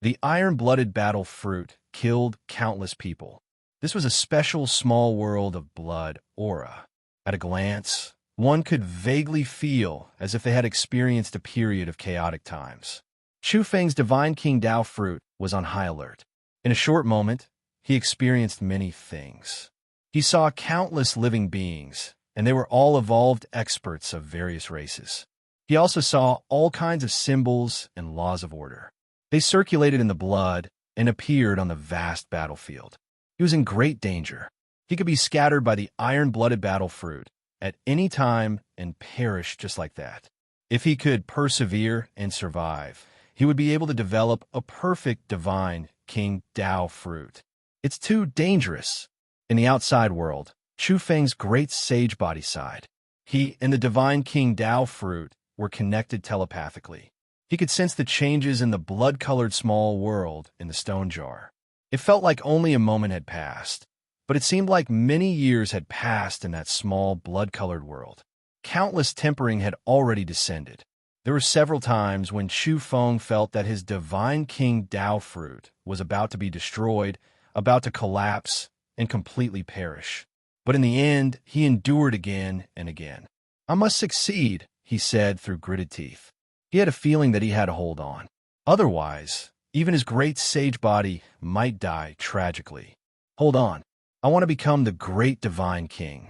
The iron-blooded battle fruit killed countless people. This was a special small world of blood aura. At a glance, one could vaguely feel as if they had experienced a period of chaotic times. Chu Feng's Divine King Dao fruit was on high alert. In a short moment, he experienced many things. He saw countless living beings, and they were all evolved experts of various races. He also saw all kinds of symbols and laws of order. They circulated in the blood and appeared on the vast battlefield. He was in great danger. He could be scattered by the iron-blooded battle fruit at any time and perish just like that. If he could persevere and survive, he would be able to develop a perfect divine King Dao fruit. It's too dangerous. In the outside world, Chu Feng's great sage body side, he and the Divine King Dao fruit were connected telepathically. He could sense the changes in the blood-colored small world in the stone jar. It felt like only a moment had passed, but it seemed like many years had passed in that small blood-colored world. Countless tempering had already descended. There were several times when Chu Feng felt that his Divine King Dao fruit was about to be destroyed, about to collapse, and completely perish. But in the end, he endured again and again. "I must succeed," he said through gritted teeth. He had a feeling that he had to hold on. Otherwise, even his great sage body might die tragically. Hold on. I want to become the great divine king.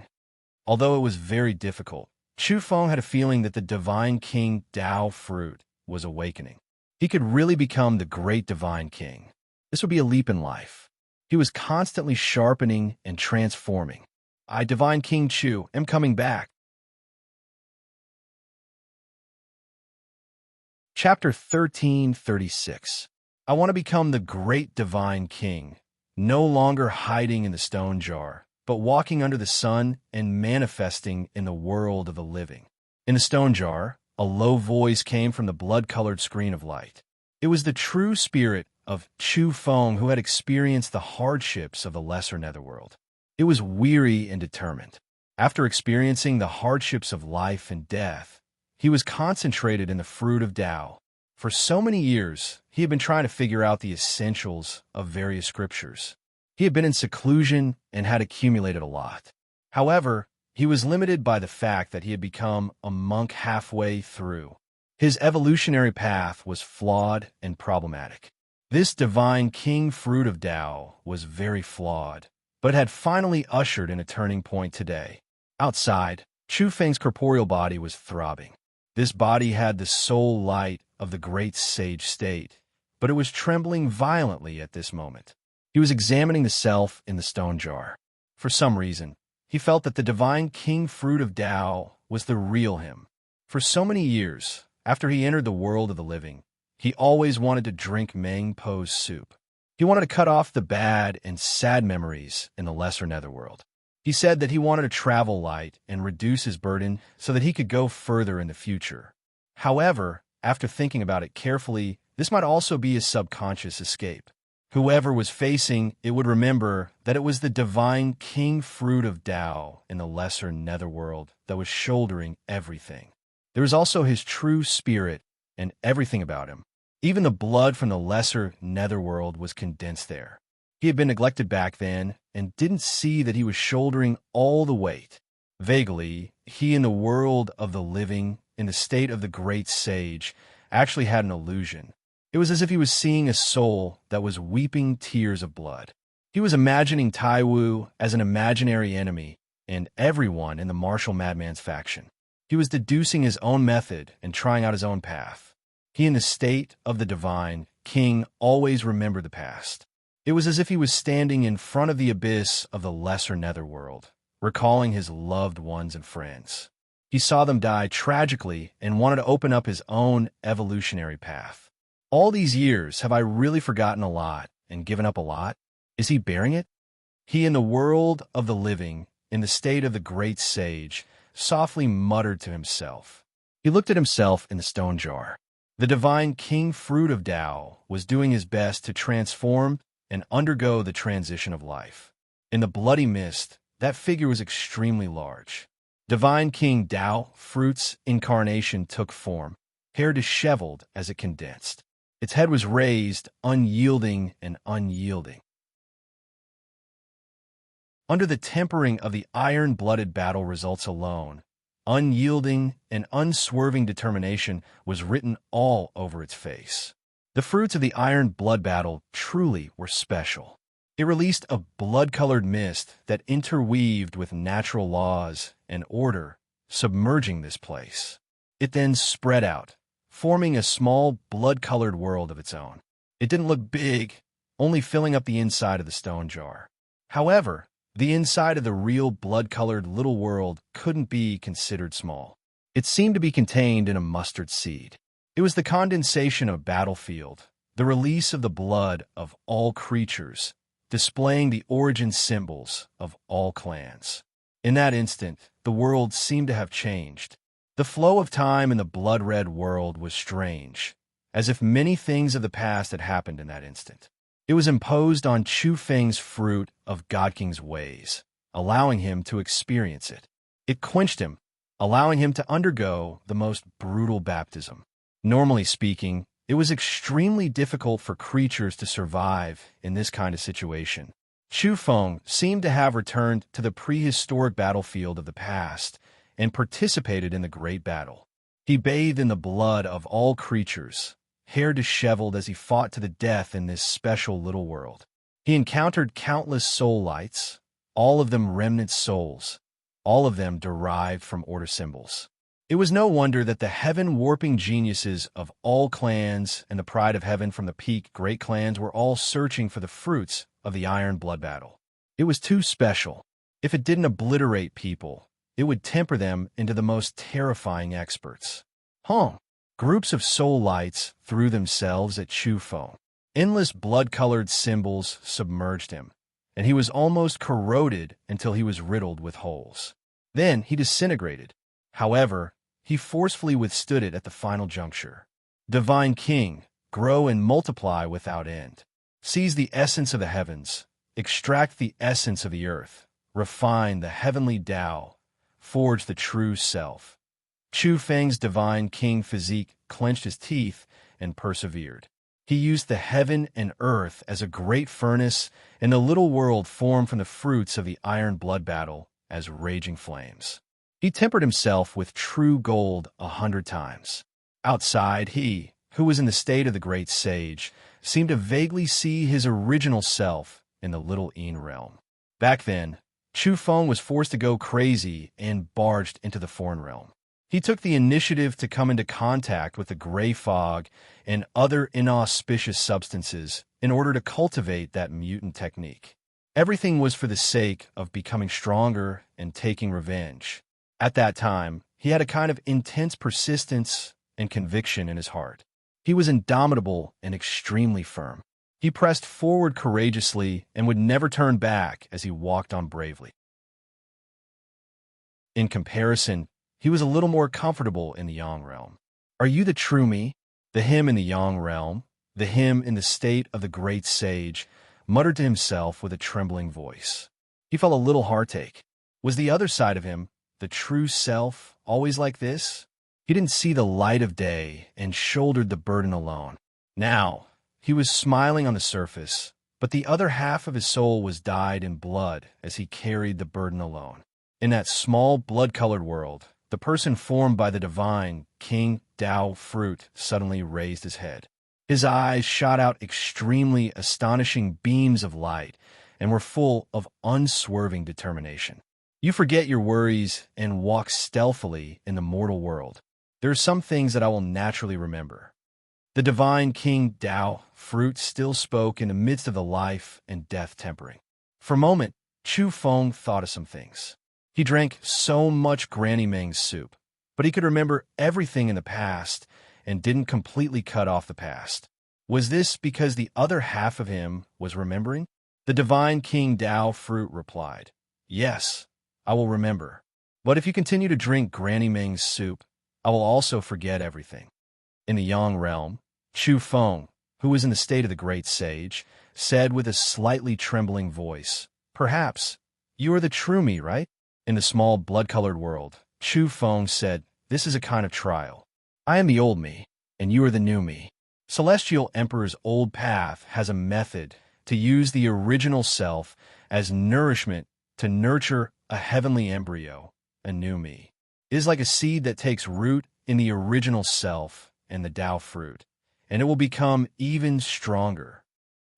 Although it was very difficult, Chu Feng had a feeling that the divine king Dao fruit was awakening. He could really become the great divine king. This would be a leap in life. He was constantly sharpening and transforming. I, Divine King Chu, am coming back. Chapter 1336. I want to become the great divine king, no longer hiding in the stone jar, but walking under the sun and manifesting in the world of the living. In the stone jar, a low voice came from the blood-colored screen of light. It was the true spirit of Chu Feng, who had experienced the hardships of the lesser netherworld. It was weary and determined. After experiencing the hardships of life and death, he was concentrated in the fruit of Tao. For so many years, he had been trying to figure out the essentials of various scriptures. He had been in seclusion and had accumulated a lot. However, he was limited by the fact that he had become a monk halfway through. His evolutionary path was flawed and problematic. This divine king fruit of Tao was very flawed, but had finally ushered in a turning point today. Outside, Chu Feng's corporeal body was throbbing. This body had the soul light of the great sage state, but it was trembling violently at this moment. He was examining the self in the stone jar. For some reason, he felt that the divine king fruit of Tao was the real him. For so many years, after he entered the world of the living, he always wanted to drink Meng Po's soup. He wanted to cut off the bad and sad memories in the lesser netherworld. He said that he wanted to travel light and reduce his burden so that he could go further in the future. However, after thinking about it carefully, this might also be his subconscious escape. Whoever was facing it would remember that it was the divine king fruit of Tao in the lesser netherworld that was shouldering everything. There was also his true spirit and everything about him. Even the blood from the lesser netherworld was condensed there. He had been neglected back then and didn't see that he was shouldering all the weight. Vaguely, he in the world of the living, in the state of the great sage, actually had an illusion. It was as if he was seeing a soul that was weeping tears of blood. He was imagining Tai Wu as an imaginary enemy and everyone in the martial madman's faction. He was deducing his own method and trying out his own path. He in the state of the divine king always remembered the past. It was as if he was standing in front of the abyss of the lesser netherworld, recalling his loved ones and friends. He saw them die tragically and wanted to open up his own evolutionary path. All these years, have I really forgotten a lot and given up a lot? Is he bearing it? He in the world of the living, in the state of the great sage, softly muttered to himself. He looked at himself in the stone jar. The divine king fruit of Tao was doing his best to transform and undergo the transition of life. In the bloody mist, that figure was extremely large. Divine King Tao fruit's incarnation took form, hair disheveled as it condensed. Its head was raised, unyielding and unyielding. Under the tempering of the iron-blooded battle results alone, unyielding and unswerving determination was written all over its face. The fruits of the iron blood battle truly were special. It released a blood-colored mist that interweaved with natural laws and order, submerging this place. It then spread out, forming a small blood-colored world of its own. It didn't look big, only filling up the inside of the stone jar. However, the inside of the real blood-colored little world couldn't be considered small. It seemed to be contained in a mustard seed. It was the condensation of a battlefield, the release of the blood of all creatures, displaying the origin symbols of all clans. In that instant, the world seemed to have changed. The flow of time in the blood-red world was strange, as if many things of the past had happened in that instant. It was imposed on Chu Feng's fruit of God King's ways, allowing him to experience it. It quenched him, allowing him to undergo the most brutal baptism. Normally speaking, it was extremely difficult for creatures to survive in this kind of situation. Chu Feng seemed to have returned to the prehistoric battlefield of the past and participated in the great battle. He bathed in the blood of all creatures, hair disheveled as he fought to the death in this special little world. He encountered countless soul lights, all of them remnant souls, all of them derived from order symbols. It was no wonder that the heaven-warping geniuses of all clans and the pride of heaven from the peak great clans were all searching for the fruits of the iron blood battle. It was too special. If it didn't obliterate people, it would temper them into the most terrifying experts. Groups of soul lights threw themselves at Chu Feng. Endless blood-colored symbols submerged him, and he was almost corroded until he was riddled with holes. Then he disintegrated. However, he forcefully withstood it at the final juncture. Divine King, grow and multiply without end. Seize the essence of the heavens, extract the essence of the earth, refine the heavenly Tao, forge the true self. Chu Feng's Divine King physique clenched his teeth and persevered. He used the heaven and earth as a great furnace, and the little world formed from the fruits of the iron blood battle as raging flames. He tempered himself with true gold 100 times. Outside, he, who was in the state of the great sage, seemed to vaguely see his original self in the little Yin realm. Back then, Chu Feng was forced to go crazy and barged into the foreign realm. He took the initiative to come into contact with the gray fog and other inauspicious substances in order to cultivate that mutant technique. Everything was for the sake of becoming stronger and taking revenge. At that time, he had a kind of intense persistence and conviction in his heart. He was indomitable and extremely firm. He pressed forward courageously and would never turn back as he walked on bravely. In comparison, he was a little more comfortable in the Yang realm. Are you the true me? The him in the Yang realm, the him in the state of the great sage, muttered to himself with a trembling voice. He felt a little heartache. Was the other side of him, the true self, always like this? He didn't see the light of day and shouldered the burden alone. Now, he was smiling on the surface, but the other half of his soul was dyed in blood as he carried the burden alone. In that small blood-colored world, the person formed by the divine King Tao fruit suddenly raised his head. His eyes shot out extremely astonishing beams of light and were full of unswerving determination. You forget your worries and walk stealthily in the mortal world. There are some things that I will naturally remember. The divine King Tao fruit still spoke in the midst of the life and death tempering. For a moment, Chu Feng thought of some things. He drank so much Granny Meng's soup, but he could remember everything in the past and didn't completely cut off the past. Was this because the other half of him was remembering? The divine King Tao fruit replied, "Yes, I will remember. But if you continue to drink Granny Meng's soup, I will also forget everything." In the Yang realm, Chu Feng, who was in the state of the great sage, said with a slightly trembling voice, "Perhaps you are the true me, right?" In the small blood-colored world, Chu Feng said, "This is a kind of trial. I am the old me, and you are the new me. Celestial Emperor's old path has a method to use the original self as nourishment to nurture a heavenly embryo, a new me. It is like a seed that takes root in the original self and the Tao fruit, and it will become even stronger."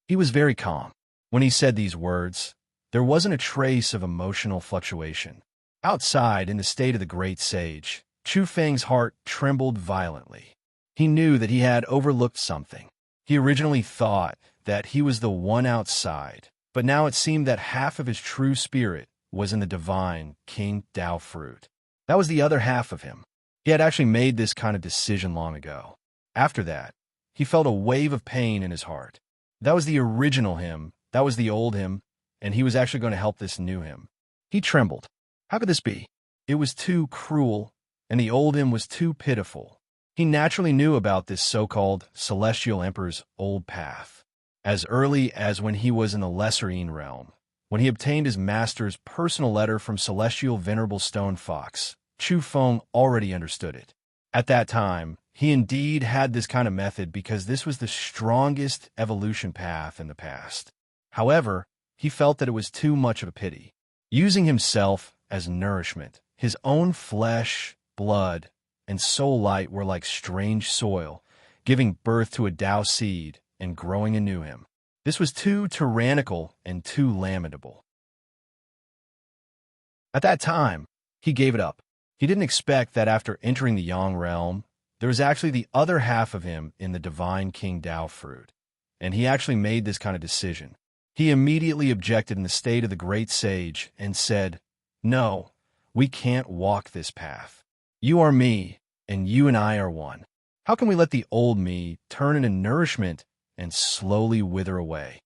He was very calm. When he said these words, there wasn't a trace of emotional fluctuation. Outside, in the state of the great sage, Chu Feng's heart trembled violently. He knew that he had overlooked something. He originally thought that he was the one outside, but now it seemed that half of his true spirit was in the divine King Tao fruit. That was the other half of him. He had actually made this kind of decision long ago. After that, he felt a wave of pain in his heart. That was the original him, that was the old him, and he was actually going to help this new him. He trembled. How could this be? It was too cruel, and the old him was too pitiful. He naturally knew about this so-called Celestial Emperor's old path. As early as when he was in the Lesser Yin realm, when he obtained his master's personal letter from Celestial Venerable Stone Fox, Chu Feng already understood it. At that time, he indeed had this kind of method because this was the strongest evolution path in the past. However, he felt that it was too much of a pity. Using himself as nourishment, his own flesh, blood, and soul light were like strange soil, giving birth to a Tao seed and growing anew him. This was too tyrannical and too lamentable. At that time, he gave it up. He didn't expect that after entering the Yang realm, there was actually the other half of him in the divine King Tao fruit. And he actually made this kind of decision. He immediately objected in the state of the great sage and said, "No, we can't walk this path. You are me, and you and I are one. How can we let the old me turn into nourishment and slowly wither away?"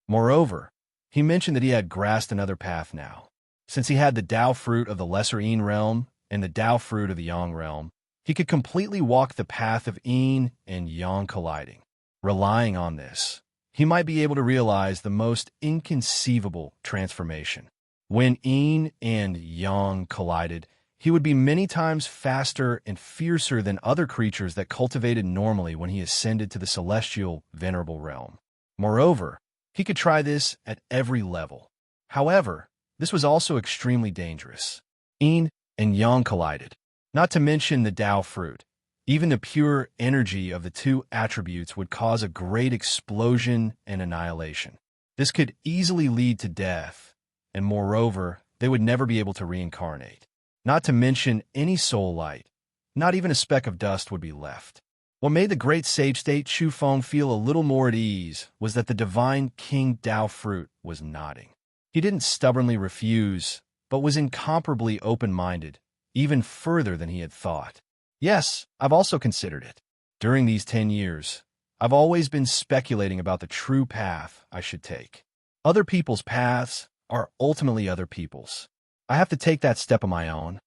Moreover, he mentioned that he had grasped another path now. Since he had the Tao fruit of the lesser Yin realm and the Tao fruit of the Yang realm, he could completely walk the path of Yin and Yang colliding. Relying on this, he might be able to realize the most inconceivable transformation. When Yin and Yang collided, he would be many times faster and fiercer than other creatures that cultivated normally when he ascended to the celestial, venerable realm. Moreover, he could try this at every level. However, this was also extremely dangerous. Yin and Yang collided, not to mention the Tao fruit. Even the pure energy of the two attributes would cause a great explosion and annihilation. This could easily lead to death, and moreover, they would never be able to reincarnate. Not to mention any soul light, not even a speck of dust would be left. What made the great sage state Chu Feng feel a little more at ease was that the divine King Tao fruit was nodding. He didn't stubbornly refuse, but was incomparably open-minded, even further than he had thought. Yes, I've also considered it. During these 10 years, I've always been speculating about the true path I should take. Other people's paths are ultimately other people's. I have to take that step on my own,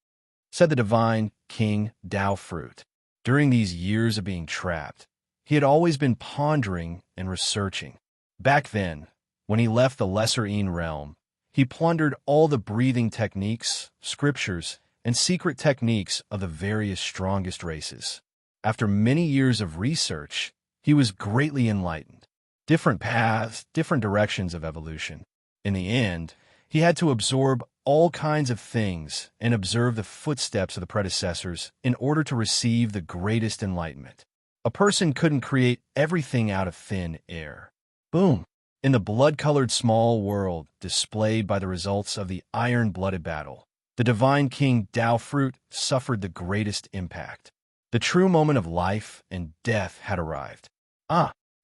said the divine King Tao fruit. During these years of being trapped, he had always been pondering and researching. Back then, when he left the lesser Yin realm, he plundered all the breathing techniques, scriptures, and secret techniques of the various strongest races. After many years of research, he was greatly enlightened. Different paths, different directions of evolution. In the end, he had to absorb all kinds of things and observe the footsteps of the predecessors in order to receive the greatest enlightenment. A person couldn't create everything out of thin air. Boom! In the blood-colored small world displayed by the results of the iron-blooded battle, the divine King Tao fruit suffered the greatest impact. The true moment of life and death had arrived.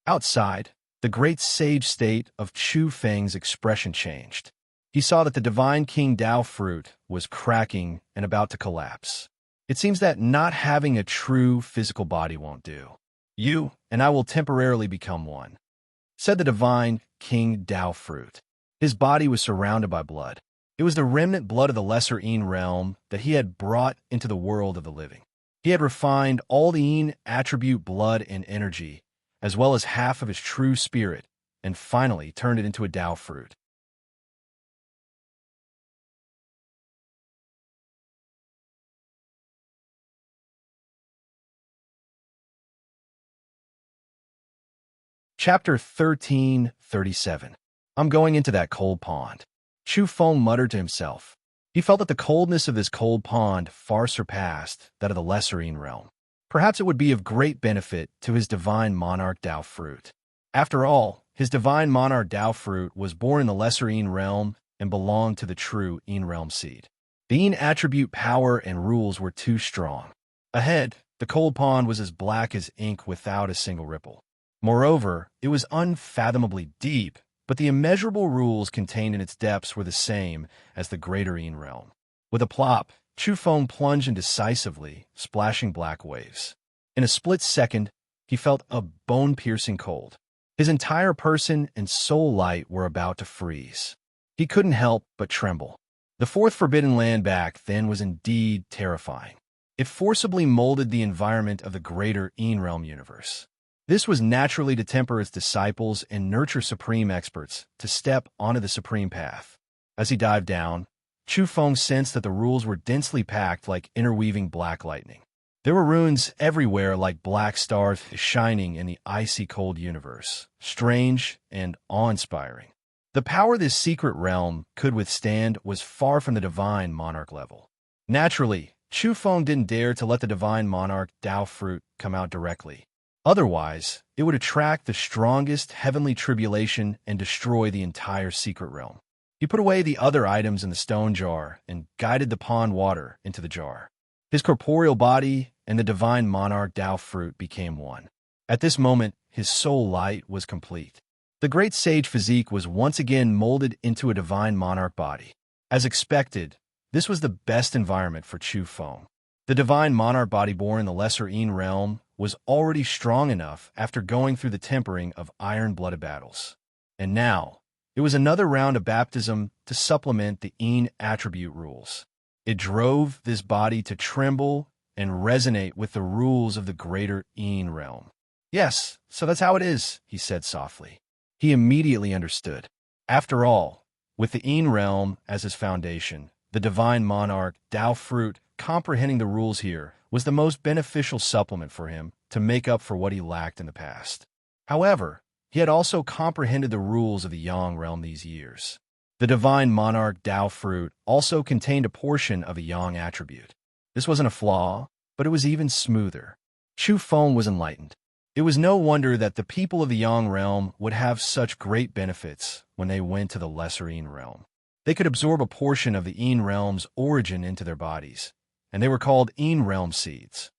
Outside, the great sage state of Chu Feng's expression changed. He saw that the divine King Tao fruit was cracking and about to collapse. It seems that not having a true physical body won't do. You and I will temporarily become one, said the divine King Tao fruit. His body was surrounded by blood. It was the remnant blood of the lesser Yin realm that he had brought into the world of the living. He had refined all the Yin attribute blood and energy, as well as half of his true spirit, and finally turned it into a Tao fruit. Chapter 1337. I'm going into that cold pond. Chu Feng muttered to himself. He felt that the coldness of this cold pond far surpassed that of the lesser Yin realm. Perhaps it would be of great benefit to his divine monarch Tao fruit. After all, his divine monarch Tao fruit was born in the lesser Yin realm and belonged to the true Yin realm seed. The Yin attribute power and rules were too strong. Ahead, the cold pond was as black as ink without a single ripple. Moreover, it was unfathomably deep, but the immeasurable rules contained in its depths were the same as the greater Yin realm. With a plop, Chu Feng plunged in decisively, splashing black waves. In a split second, he felt a bone-piercing cold. His entire person and soul light were about to freeze. He couldn't help but tremble. The fourth forbidden land back then was indeed terrifying. It forcibly molded the environment of the greater Yin realm universe. This was naturally to temper its disciples and nurture supreme experts to step onto the supreme path. As he dived down, Chu Feng sensed that the rules were densely packed like interweaving black lightning. There were runes everywhere like black stars shining in the icy cold universe, strange and awe-inspiring. The power this secret realm could withstand was far from the divine monarch level. Naturally, Chu Feng didn't dare to let the divine monarch Tao fruit come out directly. Otherwise, it would attract the strongest heavenly tribulation and destroy the entire secret realm. He put away the other items in the stone jar and guided the pond water into the jar. His corporeal body and the divine monarch Tao fruit became one. At this moment, his soul light was complete. The great sage physique was once again molded into a divine monarch body. As expected, this was the best environment for Chu Feng. The divine monarch body born in the lesser Yin realm was already strong enough after going through the tempering of iron-blooded battles. And now, it was another round of baptism to supplement the Yin attribute rules. It drove this body to tremble and resonate with the rules of the greater Yin realm. "Yes, so that's how it is," he said softly. He immediately understood. After all, with the Yin realm as his foundation, the divine monarch, Tao fruit, comprehending the rules here was the most beneficial supplement for him to make up for what he lacked in the past. However, he had also comprehended the rules of the Yang realm these years. The divine monarch Tao fruit also contained a portion of a Yang attribute. This wasn't a flaw, but it was even smoother. Chu Feng was enlightened. It was no wonder that the people of the Yang realm would have such great benefits when they went to the lesser Yin realm. They could absorb a portion of the Yin realm's origin into their bodies, and they were called Yin realm seeds.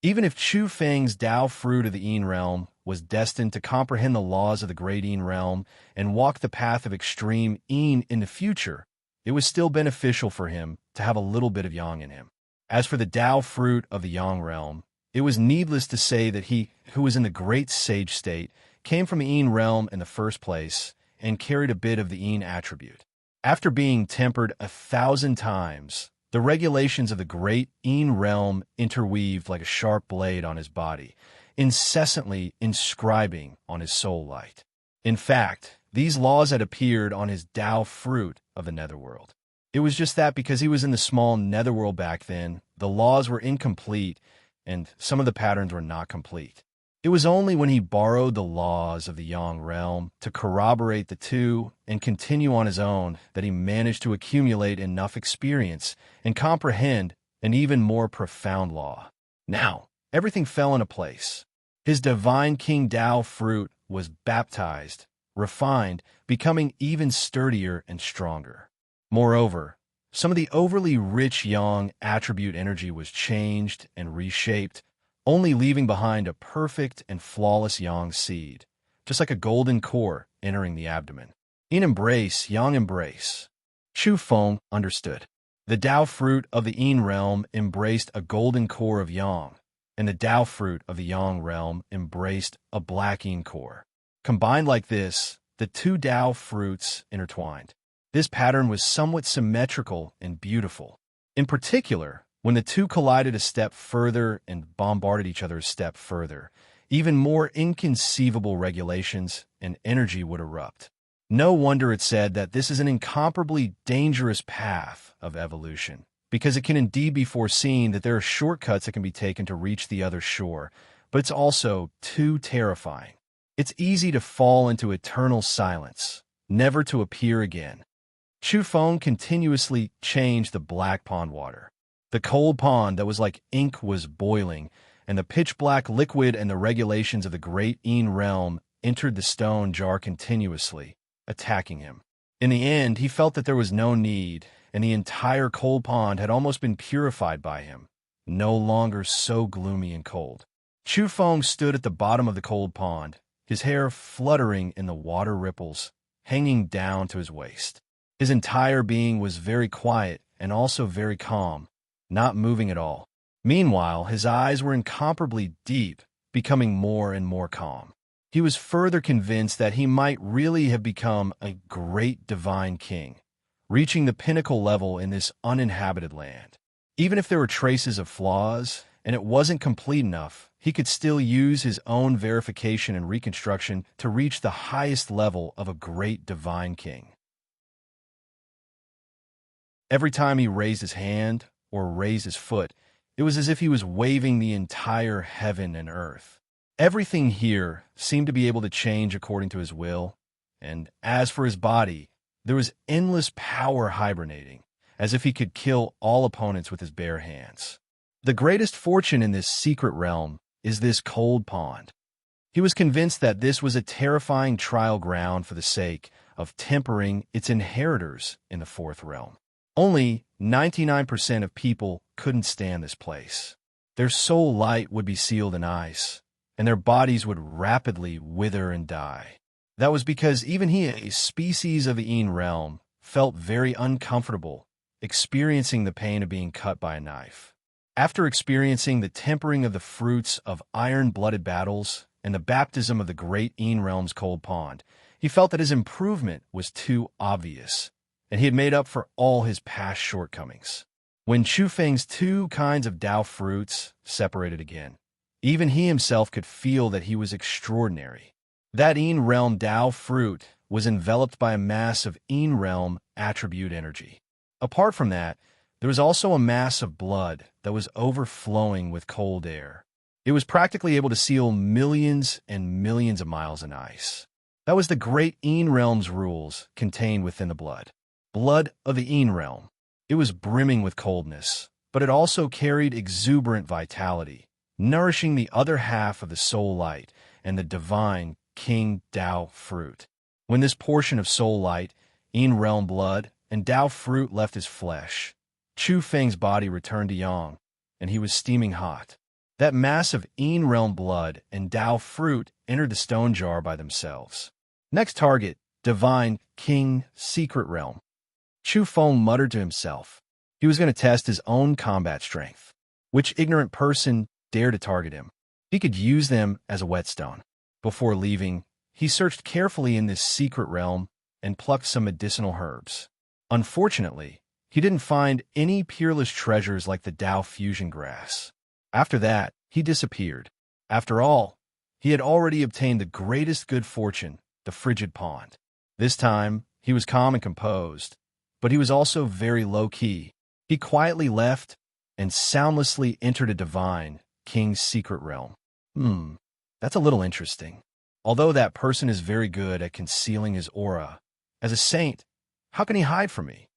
Even if Chu Feng's Tao fruit of the Yin realm was destined to comprehend the laws of the great Yin realm and walk the path of extreme Yin in the future, it was still beneficial for him to have a little bit of Yang in him. As for the Tao fruit of the Yang realm, it was needless to say that he, who was in the great sage state, came from the Yin realm in the first place and carried a bit of the Yin attribute. After being tempered 1,000 times, the regulations of the great Yin realm interweaved like a sharp blade on his body, incessantly inscribing on his soul light. In fact, these laws had appeared on his Tao fruit of the netherworld. It was just that because he was in the small netherworld back then, the laws were incomplete and some of the patterns were not complete. It was only when he borrowed the laws of the Yang realm to corroborate the two and continue on his own that he managed to accumulate enough experience and comprehend an even more profound law. Now, everything fell into place. His divine King Tao fruit was baptized, refined, becoming even sturdier and stronger. Moreover, some of the overly rich Yang attribute energy was changed and reshaped, only leaving behind a perfect and flawless Yang seed, just like a golden core entering the abdomen. In embrace, Yang embrace. Chu Feng understood. The Tao fruit of the Yin realm embraced a golden core of Yang, and the Tao fruit of the Yang realm embraced a black Yin core. Combined like this, the two Tao fruits intertwined. This pattern was somewhat symmetrical and beautiful. In particular, when the two collided a step further and bombarded each other a step further, even more inconceivable regulations and energy would erupt. No wonder it said that this is an incomparably dangerous path of evolution, because it can indeed be foreseen that there are shortcuts that can be taken to reach the other shore, but it's also too terrifying. It's easy to fall into eternal silence, never to appear again. Chu Feng continuously changed the black pond water. The cold pond that was like ink was boiling, and the pitch-black liquid and the regulations of the great Yin realm entered the stone jar continuously, attacking him. In the end, he felt that there was no need, and the entire cold pond had almost been purified by him, no longer so gloomy and cold. Chu Feng stood at the bottom of the cold pond, his hair fluttering in the water ripples, hanging down to his waist. His entire being was very quiet and also very calm, not moving at all. Meanwhile, his eyes were incomparably deep, becoming more and more calm. He was further convinced that he might really have become a great divine king, reaching the pinnacle level in this uninhabited land. Even if there were traces of flaws, and it wasn't complete enough, he could still use his own verification and reconstruction to reach the highest level of a great divine king. Every time he raised his hand or raised his foot, it was as if he was waving the entire heaven and earth. Everything here seemed to be able to change according to his will, and as for his body, there was endless power hibernating, as if he could kill all opponents with his bare hands. The greatest fortune in this secret realm is this cold pond. He was convinced that this was a terrifying trial ground for the sake of tempering its inheritors in the fourth realm. Only 99% of people couldn't stand this place. Their soul light would be sealed in ice, and their bodies would rapidly wither and die. That was because even he, a species of the Een realm, felt very uncomfortable experiencing the pain of being cut by a knife. After experiencing the tempering of the fruits of iron-blooded battles and the baptism of the great Een realm's cold pond, he felt that his improvement was too obvious, and he had made up for all his past shortcomings. When Chu Feng's two kinds of Dao fruits separated again, even he himself could feel that he was extraordinary. That Een realm Dao fruit was enveloped by a mass of Een realm attribute energy. Apart from that, there was also a mass of blood that was overflowing with cold air. It was practically able to seal millions and millions of miles in ice. That was the great Een realm's rules contained within the blood. Blood of the Een realm. It was brimming with coldness, but it also carried exuberant vitality, nourishing the other half of the soul light and the divine King Dao fruit. When this portion of soul light, Een realm blood, and Dao fruit left his flesh, Chu Feng's body returned to Yang, and he was steaming hot. That mass of Een realm blood and Dao fruit entered the stone jar by themselves. Next target, divine King secret realm. Chu Feng muttered to himself. He was going to test his own combat strength. Which ignorant person dared to target him? He could use them as a whetstone. Before leaving, he searched carefully in this secret realm and plucked some medicinal herbs. Unfortunately, he didn't find any peerless treasures like the Dao fusion grass. After that, he disappeared. After all, he had already obtained the greatest good fortune, the frigid pond. This time, he was calm and composed, but he was also very low-key. He quietly left and soundlessly entered a divine King's secret realm. That's a little interesting. Although that person is very good at concealing his aura, as a saint, how can he hide from me?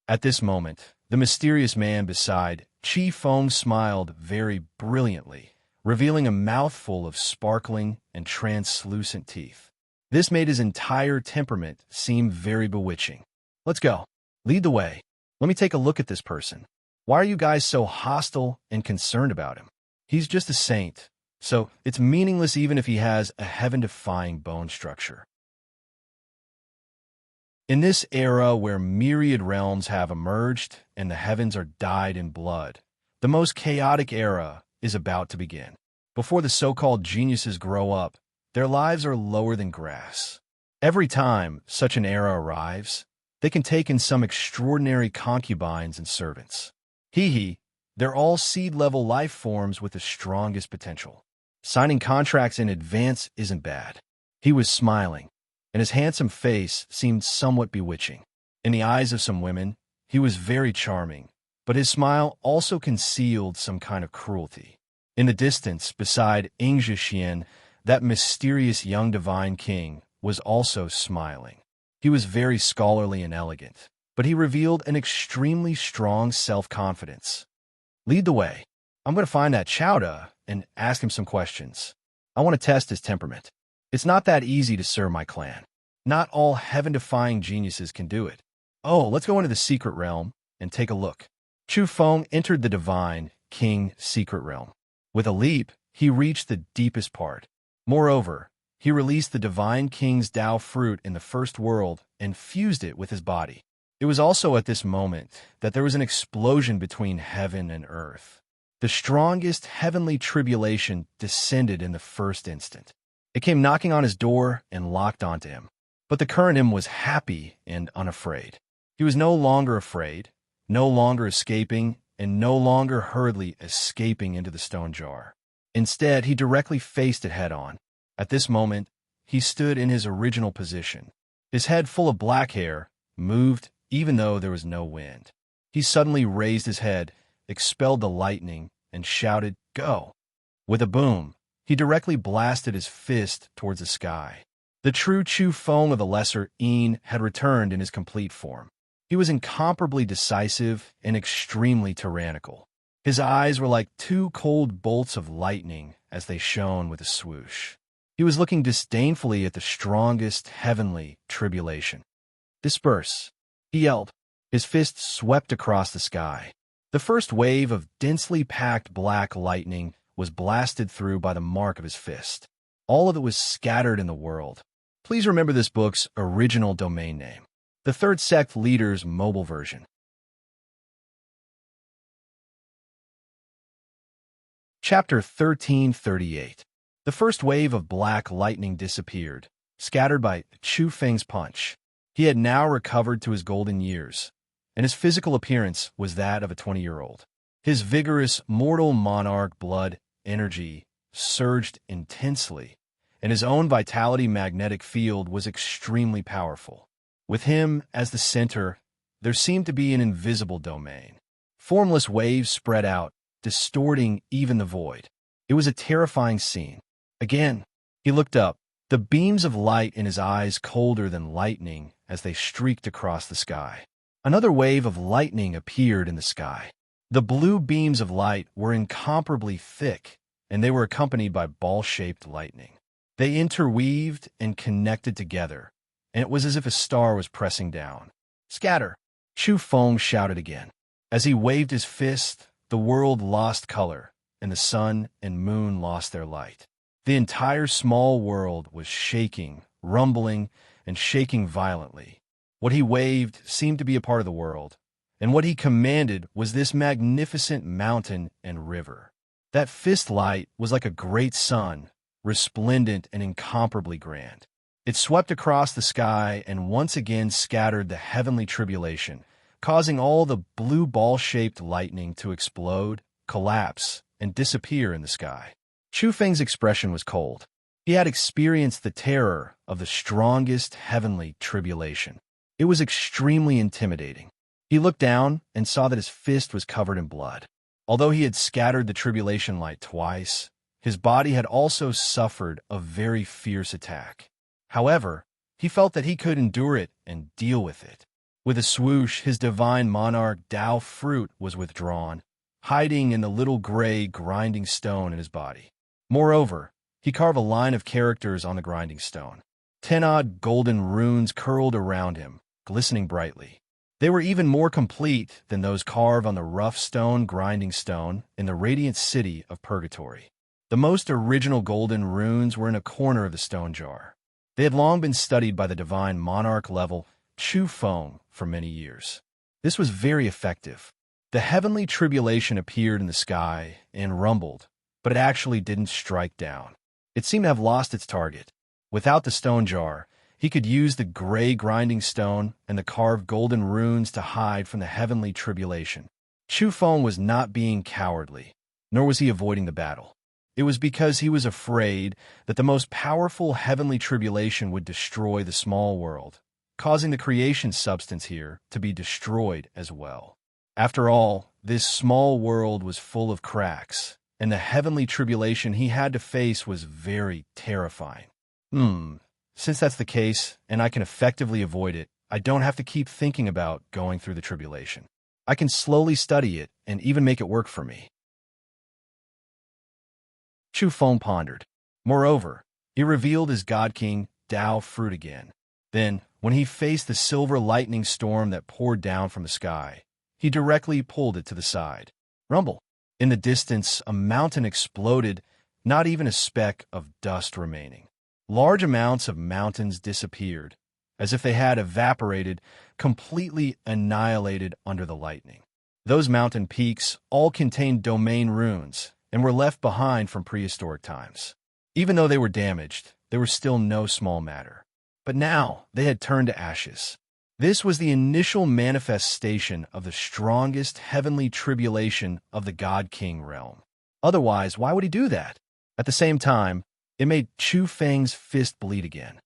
At this moment, the mysterious man beside Chi Feng smiled very brilliantly, revealing a mouthful of sparkling and translucent teeth. This made his entire temperament seem very bewitching. Let's go. Lead the way. Let me take a look at this person. Why are you guys so hostile and concerned about him? He's just a saint, so it's meaningless even if he has a heaven-defying bone structure. In this era where myriad realms have emerged and the heavens are dyed in blood, the most chaotic era is about to begin. Before the so-called geniuses grow up, their lives are lower than grass. Every time such an era arrives, they can take in some extraordinary concubines and servants. They're all seed-level life forms with the strongest potential. Signing contracts in advance isn't bad. He was smiling, and his handsome face seemed somewhat bewitching. In the eyes of some women, he was very charming, but his smile also concealed some kind of cruelty. In the distance, beside Ing Zhixian, that mysterious young divine king was also smiling. He was very scholarly and elegant, but he revealed an extremely strong self-confidence. Lead the way. I'm going to find that Chowda and ask him some questions. I want to test his temperament. It's not that easy to serve my clan. Not all heaven-defying geniuses can do it. Oh, let's go into the secret realm and take a look. Chu Feng entered the divine King secret realm. With a leap, he reached the deepest part. Moreover, he released the divine King's Dao fruit in the first world and fused it with his body. It was also at this moment that there was an explosion between heaven and earth. The strongest heavenly tribulation descended in the first instant. It came knocking on his door and locked onto him. But the current him was happy and unafraid. He was no longer afraid, no longer escaping, and no longer hurriedly escaping into the stone jar. Instead, he directly faced it head-on. At this moment, he stood in his original position. His head, full of black hair, moved even though there was no wind. He suddenly raised his head, expelled the lightning, and shouted, "Go!" With a boom, he directly blasted his fist towards the sky. The true Chu Feng of the Lesser Een had returned in his complete form. He was incomparably decisive and extremely tyrannical. His eyes were like two cold bolts of lightning as they shone with a swoosh. He was looking disdainfully at the strongest heavenly tribulation. "Disperse," he yelled. His fist swept across the sky. The first wave of densely packed black lightning was blasted through by the mark of his fist. All of it was scattered in the world. Please remember this book's original domain name. The Third Sect Leader's mobile version. Chapter 1338. The first wave of black lightning disappeared, scattered by Chu Feng's punch. He had now recovered to his golden years, and his physical appearance was that of a 20-year-old. His vigorous, mortal monarch blood energy surged intensely, and his own vitality magnetic field was extremely powerful. With him as the center, there seemed to be an invisible domain. Formless waves spread out, distorting even the void. It was a terrifying scene. Again, he looked up, the beams of light in his eyes colder than lightning as they streaked across the sky. Another wave of lightning appeared in the sky. The blue beams of light were incomparably thick, and they were accompanied by ball-shaped lightning. They interweaved and connected together, and it was as if a star was pressing down. "Scatter!" Chu Feng shouted again. As he waved his fist, the world lost color, and the sun and moon lost their light. The entire small world was shaking, rumbling, and shaking violently. What he waved seemed to be a part of the world, and what he commanded was this magnificent mountain and river. That fist light was like a great sun, resplendent and incomparably grand. It swept across the sky and once again scattered the heavenly tribulation, causing all the blue ball-shaped lightning to explode, collapse, and disappear in the sky. Chu Feng's expression was cold. He had experienced the terror of the strongest heavenly tribulation. It was extremely intimidating. He looked down and saw that his fist was covered in blood. Although he had scattered the tribulation light twice, his body had also suffered a very fierce attack. However, he felt that he could endure it and deal with it. With a swoosh, his divine monarch Tao fruit was withdrawn, hiding in the little gray grinding stone in his body. Moreover, he carved a line of characters on the grinding stone. 10-odd golden runes curled around him, glistening brightly. They were even more complete than those carved on the rough stone grinding stone in the radiant city of Purgatory. The most original golden runes were in a corner of the stone jar. They had long been studied by the divine monarch-level Chu Feng for many years. This was very effective. The heavenly tribulation appeared in the sky and rumbled, but it actually didn't strike down. It seemed to have lost its target. Without the stone jar, he could use the gray grinding stone and the carved golden runes to hide from the heavenly tribulation. Chu Feng was not being cowardly, nor was he avoiding the battle. It was because he was afraid that the most powerful heavenly tribulation would destroy the small world, causing the creation substance here to be destroyed as well. After all, this small world was full of cracks, and the heavenly tribulation he had to face was very terrifying. Since that's the case, and I can effectively avoid it, I don't have to keep thinking about going through the tribulation. I can slowly study it and even make it work for me. Chu Feng pondered. Moreover, he revealed his God King Tao fruit again. Then, when he faced the silver lightning storm that poured down from the sky, he directly pulled it to the side. Rumble. In the distance, a mountain exploded, not even a speck of dust remaining. Large amounts of mountains disappeared, as if they had evaporated, completely annihilated under the lightning. Those mountain peaks all contained domain runes and were left behind from prehistoric times. Even though they were damaged, they were still no small matter. But now they had turned to ashes. This was the initial manifestation of the strongest heavenly tribulation of the God King realm. Otherwise, why would he do that? At the same time, it made Chu Feng's fist bleed again.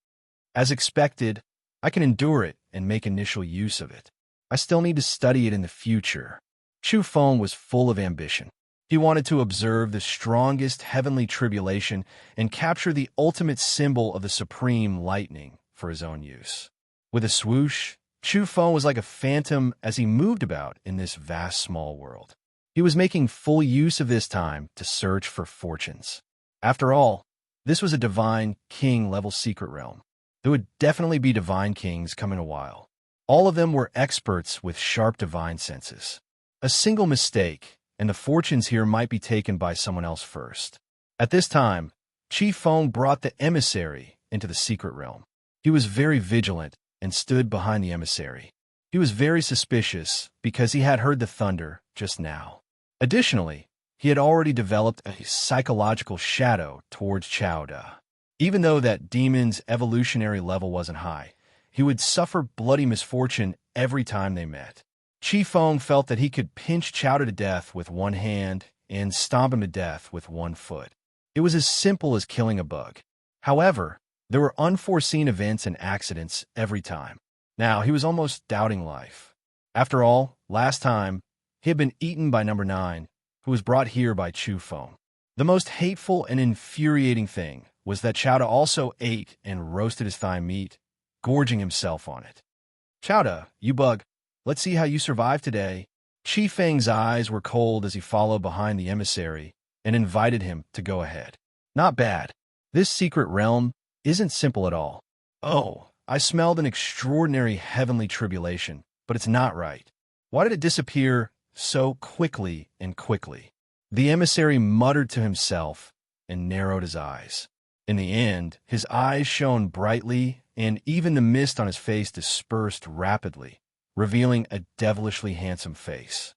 As expected, I can endure it and make initial use of it. I still need to study it in the future. Chu Feng was full of ambition. He wanted to observe the strongest heavenly tribulation and capture the ultimate symbol of the supreme lightning for his own use. With a swoosh, Chu Feng was like a phantom as he moved about in this vast small world. He was making full use of this time to search for fortunes. After all, this was a divine king-level secret realm. There would definitely be divine kings coming a while. All of them were experts with sharp divine senses. A single mistake, and the fortunes here might be taken by someone else first. At this time, Chi Feng brought the emissary into the secret realm. He was very vigilant and stood behind the emissary. He was very suspicious because he had heard the thunder just now. Additionally, he had already developed a psychological shadow towards Chowda. Even though that demon's evolutionary level wasn't high, he would suffer bloody misfortune every time they met. Chi Feng felt that he could pinch Chowda to death with one hand and stomp him to death with one foot. It was as simple as killing a bug. However, there were unforeseen events and accidents every time. Now, he was almost doubting life. After all, last time, he had been eaten by number 9, who was brought here by Chi Feng. The most hateful and infuriating thing was that Chowda also ate and roasted his thigh meat, gorging himself on it. "Chowda, you bug, let's see how you survive today." Chi Feng's eyes were cold as he followed behind the emissary and invited him to go ahead. "Not bad. This secret realm isn't simple at all. Oh, I smelled an extraordinary heavenly tribulation, but it's not right. Why did it disappear so quickly and quickly?" The emissary muttered to himself and narrowed his eyes. In the end, his eyes shone brightly, and even the mist on his face dispersed rapidly, revealing a devilishly handsome face.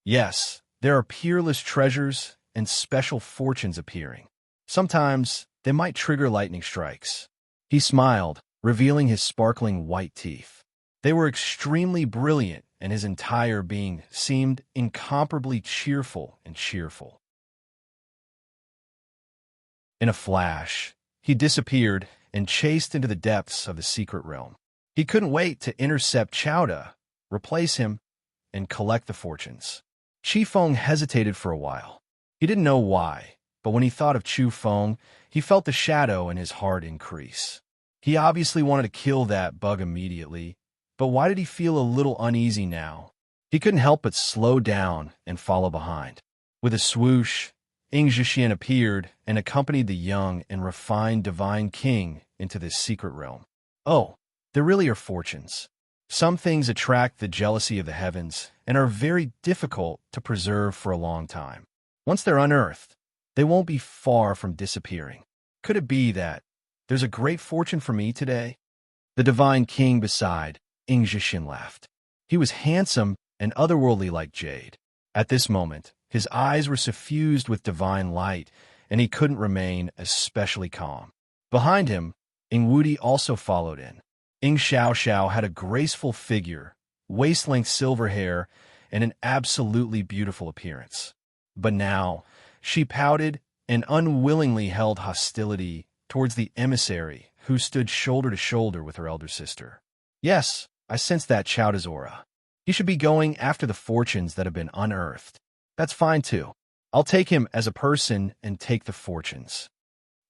Yes, there are peerless treasures and special fortunes appearing. Sometimes they might trigger lightning strikes. He smiled, revealing his sparkling white teeth. They were extremely brilliant, and his entire being seemed incomparably cheerful and cheerful. In a flash, he disappeared and chased into the depths of the secret realm. He couldn't wait to intercept Chowda, replace him, and collect the fortunes. Chi Feng hesitated for a while. He didn't know why, but when he thought of Chi Feng, he felt the shadow in his heart increase. He obviously wanted to kill that bug immediately, but why did he feel a little uneasy now? He couldn't help but slow down and follow behind. With a swoosh, Ing Zhixian appeared and accompanied the young and refined divine king into this secret realm. Oh, there really are fortunes. Some things attract the jealousy of the heavens and are very difficult to preserve for a long time. Once they're unearthed, they won't be far from disappearing. Could it be that there's a great fortune for me today? The divine king beside Ing Zhixian laughed. He was handsome and otherworldly like jade. At this moment, his eyes were suffused with divine light, and he couldn't remain especially calm. Behind him, Ing Wudi also followed in. Ing Xiaoxiao had a graceful figure, waist-length silver hair, and an absolutely beautiful appearance. But now, she pouted and unwillingly held hostility towards the emissary who stood shoulder to shoulder with her elder sister. Yes, I sense that Chowda's aura. He should be going after the fortunes that have been unearthed. That's fine too. I'll take him as a person and take the fortunes.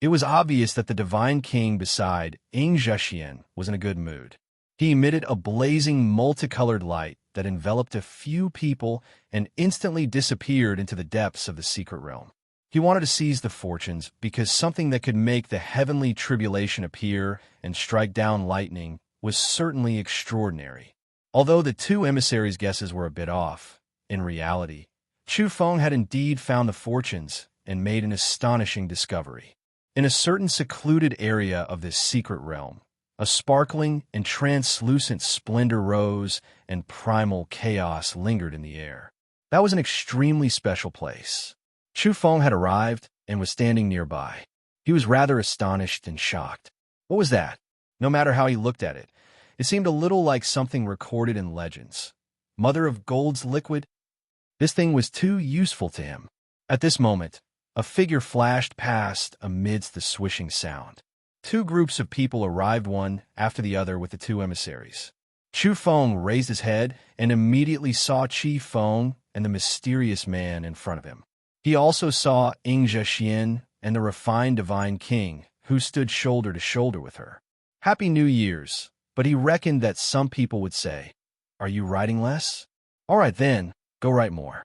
It was obvious that the divine king beside Ing Zhixian was in a good mood. He emitted a blazing multicolored light that enveloped a few people and instantly disappeared into the depths of the secret realm. He wanted to seize the fortunes because something that could make the heavenly tribulation appear and strike down lightning was certainly extraordinary. Although the two emissaries' guesses were a bit off, in reality, Chi Feng had indeed found the fortunes and made an astonishing discovery. In a certain secluded area of this secret realm, a sparkling and translucent splendor rose and primal chaos lingered in the air. That was an extremely special place. Chi Feng had arrived and was standing nearby. He was rather astonished and shocked. What was that? No matter how he looked at it, it seemed a little like something recorded in legends. Mother of Gold's liquid? This thing was too useful to him. At this moment, a figure flashed past amidst the swishing sound. Two groups of people arrived one after the other with the two emissaries. Chi Feng raised his head and immediately saw Chi Feng and the mysterious man in front of him. He also saw Ing Zhixian and the refined divine king, who stood shoulder to shoulder with her. Happy New Year's, but he reckoned that some people would say, "Are you writing less? All right then, go write more."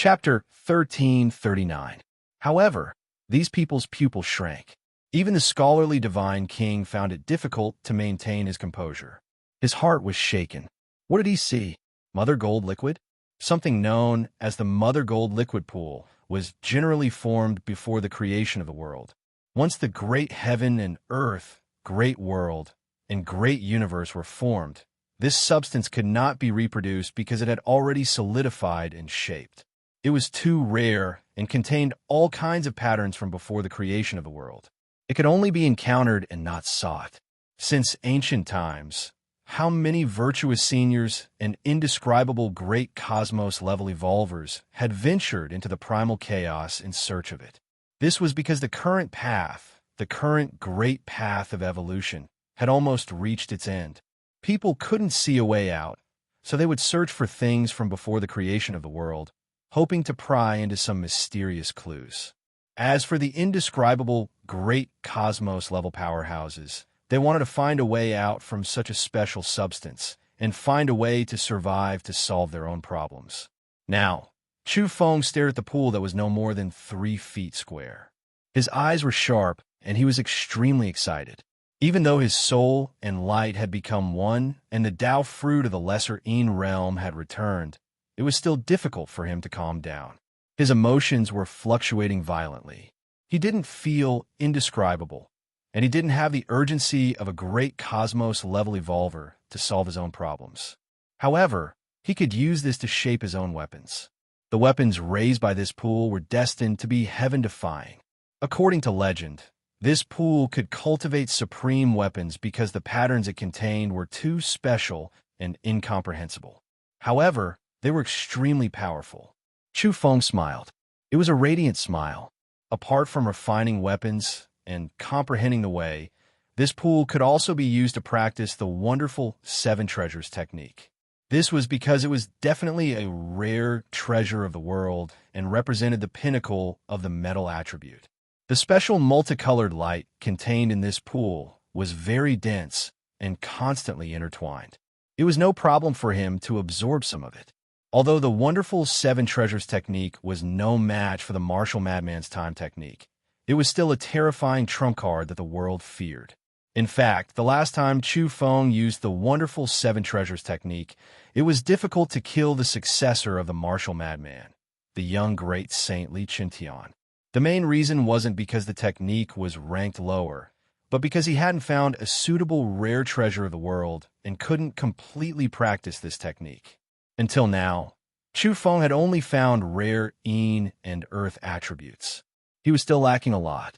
Chapter 1339. However, these people's pupils shrank. Even the scholarly divine king found it difficult to maintain his composure. His heart was shaken. What did he see? Mother Gold liquid? Something known as the Mother Gold liquid pool was generally formed before the creation of the world. Once the great heaven and earth, great world, and great universe were formed, this substance could not be reproduced because it had already solidified and shaped. It was too rare and contained all kinds of patterns from before the creation of the world. It could only be encountered and not sought. Since ancient times, how many virtuous seniors and indescribable great cosmos-level evolvers had ventured into the primal chaos in search of it? This was because the current path, the current great path of evolution, had almost reached its end. People couldn't see a way out, so they would search for things from before the creation of the world, hoping to pry into some mysterious clues. As for the indescribable great cosmos-level powerhouses, they wanted to find a way out from such a special substance and find a way to survive to solve their own problems. Now, Chu Feng stared at the pool that was no more than 3 feet square. His eyes were sharp, and he was extremely excited. Even though his soul and light had become one and the Tao fruit of the lesser Yin realm had returned, it was still difficult for him to calm down. His emotions were fluctuating violently. He didn't feel indescribable, and he didn't have the urgency of a great cosmos-level evolver to solve his own problems. However, he could use this to shape his own weapons. The weapons raised by this pool were destined to be heaven-defying. According to legend, this pool could cultivate supreme weapons because the patterns it contained were too special and incomprehensible. However, they were extremely powerful. Chu Feng smiled. It was a radiant smile. Apart from refining weapons and comprehending the way, this pool could also be used to practice the wonderful 7 treasures technique. This was because it was definitely a rare treasure of the world and represented the pinnacle of the metal attribute. The special multicolored light contained in this pool was very dense and constantly intertwined. It was no problem for him to absorb some of it. Although the wonderful 7 treasures technique was no match for the martial madman's time technique, it was still a terrifying trump card that the world feared. In fact, the last time Chu Feng used the wonderful 7 treasures technique, it was difficult to kill the successor of the martial madman, the young great saint Li Qintian. The main reason wasn't because the technique was ranked lower, but because he hadn't found a suitable rare treasure of the world and couldn't completely practice this technique. Until now, Chu Feng had only found rare Yin and Earth attributes. He was still lacking a lot.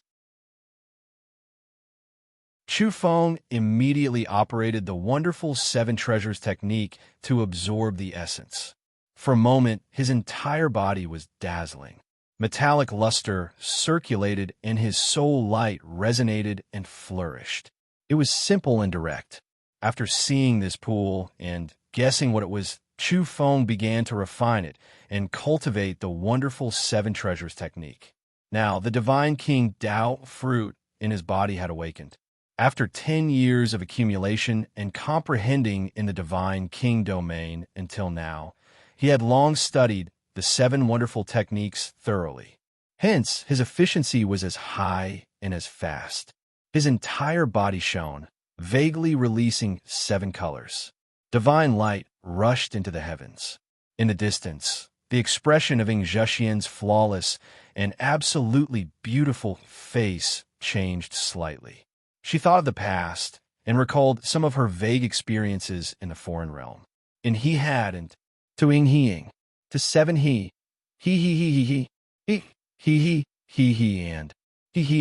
Chu Feng immediately operated the wonderful 7 treasures technique to absorb the essence. For a moment, his entire body was dazzling. Metallic luster circulated and his soul light resonated and flourished. It was simple and direct. After seeing this pool and guessing what it was, Chu Feng began to refine it and cultivate the wonderful 7 treasures technique. Now, the divine king Tao fruit in his body had awakened. After 10 years of accumulation and comprehending in the divine king domain until now, he had long studied the 7 wonderful techniques thoroughly. Hence, his efficiency was as high and as fast. His entire body shone, vaguely releasing 7 colors. Divine light rushed into the heavens. In the distance, the expression of Ing Zhexian's flawless and absolutely beautiful face changed slightly. She thought of the past and recalled some of her vague experiences in the foreign realm. And he hadn't. To Ing Heing, to 7 he and he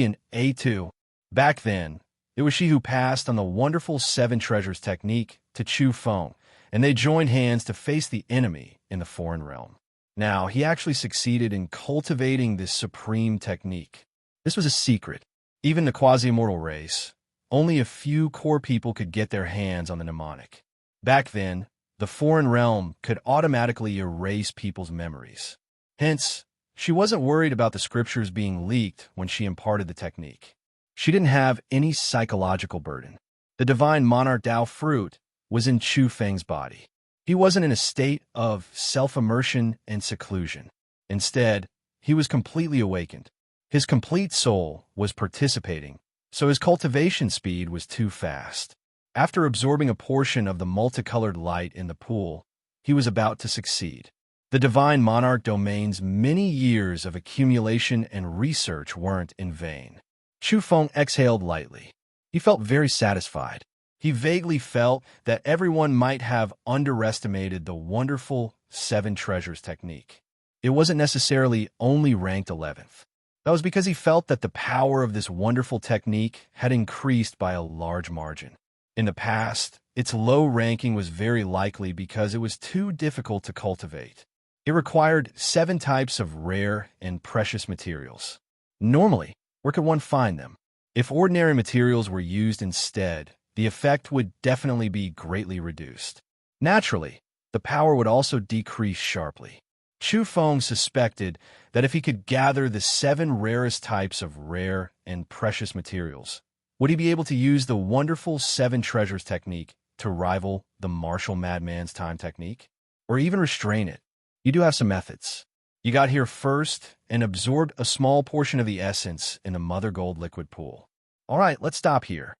and A2. Back then, it was she who passed on the wonderful 7 treasures technique to Chu Feng, and they joined hands to face the enemy in the foreign realm. Now, he actually succeeded in cultivating this supreme technique. This was a secret. Even the quasi-immortal race, only a few core people could get their hands on the mnemonic. Back then, the foreign realm could automatically erase people's memories. Hence, she wasn't worried about the scriptures being leaked when she imparted the technique. She didn't have any psychological burden. The divine monarch Tao fruit was in Chu Feng's body. He wasn't in a state of self-immersion and seclusion. Instead, he was completely awakened. His complete soul was participating, so his cultivation speed was too fast. After absorbing a portion of the multicolored light in the pool, he was about to succeed. The Divine Monarch domain's many years of accumulation and research weren't in vain. Chu Feng exhaled lightly. He felt very satisfied. He vaguely felt that everyone might have underestimated the wonderful 7 treasures technique. It wasn't necessarily only ranked 11th. That was because he felt that the power of this wonderful technique had increased by a large margin. In the past, its low ranking was very likely because it was too difficult to cultivate. It required 7 types of rare and precious materials. Normally, where could one find them? If ordinary materials were used instead, the effect would definitely be greatly reduced. Naturally, the power would also decrease sharply. Chu Feng suspected that if he could gather the 7 rarest types of rare and precious materials, would he be able to use the wonderful 7 treasures technique to rival the martial madman's time technique? Or even restrain it? You do have some methods. You got here first and absorbed a small portion of the essence in the mother gold liquid pool. All right, let's stop here.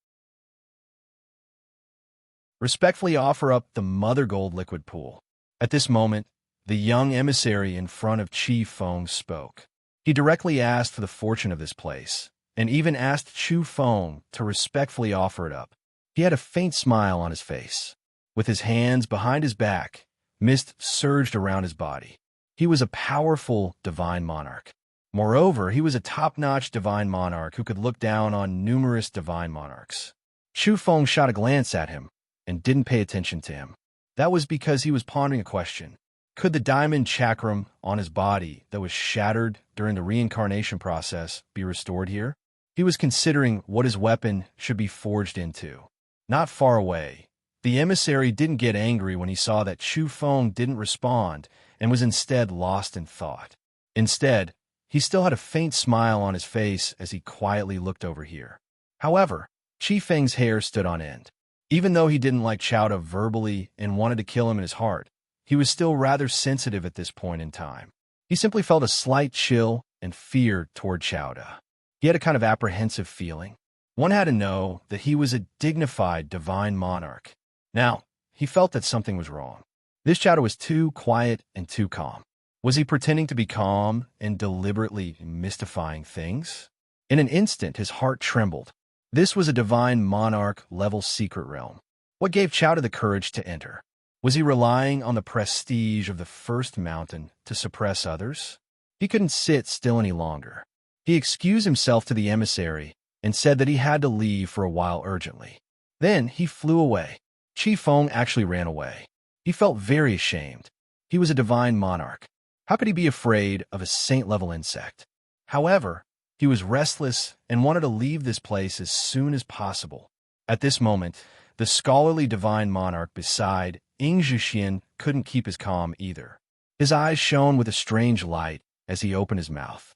Respectfully offer up the mother gold liquid pool. At this moment, the young emissary in front of Chi Feng spoke. He directly asked for the fortune of this place, and even asked Chu Feng to respectfully offer it up. He had a faint smile on his face. With his hands behind his back, mist surged around his body. He was a powerful divine monarch. Moreover, he was a top-notch divine monarch who could look down on numerous divine monarchs. Chu Feng shot a glance at him and didn't pay attention to him. That was because he was pondering a question. Could the diamond chakram on his body that was shattered during the reincarnation process be restored here? He was considering what his weapon should be forged into. Not far away, the emissary didn't get angry when he saw that Chu Feng didn't respond and was instead lost in thought. Instead, he still had a faint smile on his face as he quietly looked over here. However, Chi Feng's hair stood on end. Even though he didn't like Chowda verbally and wanted to kill him in his heart, he was still rather sensitive at this point in time. He simply felt a slight chill and fear toward Chowda. He had a kind of apprehensive feeling. One had to know that he was a dignified divine monarch. Now, he felt that something was wrong. This Chowda was too quiet and too calm. Was he pretending to be calm and deliberately mystifying things? In an instant, his heart trembled. This was a divine monarch-level secret realm. What gave Chowda the courage to enter? Was he relying on the prestige of the first mountain to suppress others? He couldn't sit still any longer. He excused himself to the emissary and said that he had to leave for a while urgently. Then he flew away. Chi Feng actually ran away. He felt very ashamed. He was a divine monarch. How could he be afraid of a saint-level insect? However, he was restless and wanted to leave this place as soon as possible. At this moment, the scholarly divine monarch beside Ing Zhixian couldn't keep his calm either. His eyes shone with a strange light as he opened his mouth.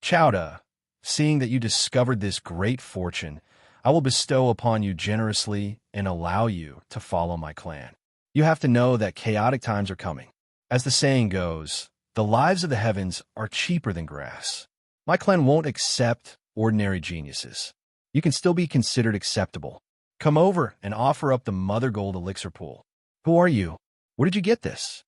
Chowda, seeing that you discovered this great fortune, I will bestow upon you generously and allow you to follow my clan. You have to know that chaotic times are coming. As the saying goes, the lives of the heavens are cheaper than grass. My clan won't accept ordinary geniuses. You can still be considered acceptable. Come over and offer up the Mother Gold Elixir Pool. Who are you? Where did you get this?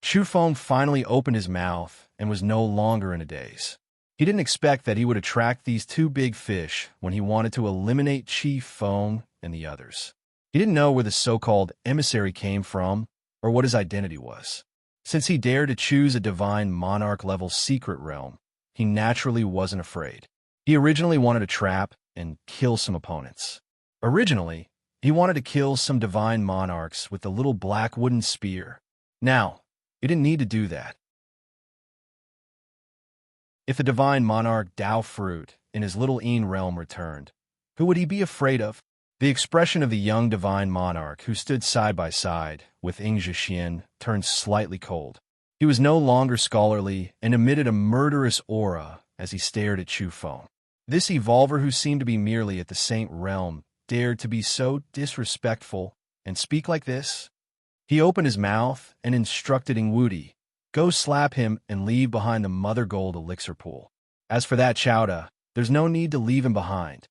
Chu Feng finally opened his mouth and was no longer in a daze. He didn't expect that he would attract these 2 big fish when he wanted to eliminate Chi Feng and the others. He didn't know where the so-called emissary came from or what his identity was. Since he dared to choose a divine monarch-level secret realm, he naturally wasn't afraid. He originally wanted to trap and kill some opponents. Originally, he wanted to kill some divine monarchs with the little black wooden spear. Now, he didn't need to do that. If the divine monarch Dao Fruit in his little Een realm returned, who would he be afraid of? The expression of the young divine monarch who stood side by side with Ing Zhixian turned slightly cold. He was no longer scholarly and emitted a murderous aura as he stared at Chu Feng. This evolver who seemed to be merely at the saint realm dared to be so disrespectful and speak like this? He opened his mouth and instructed Ing Wudi, Go slap him and leave behind the mother gold elixir pool. As for that Chowda, there's no need to leave him behind.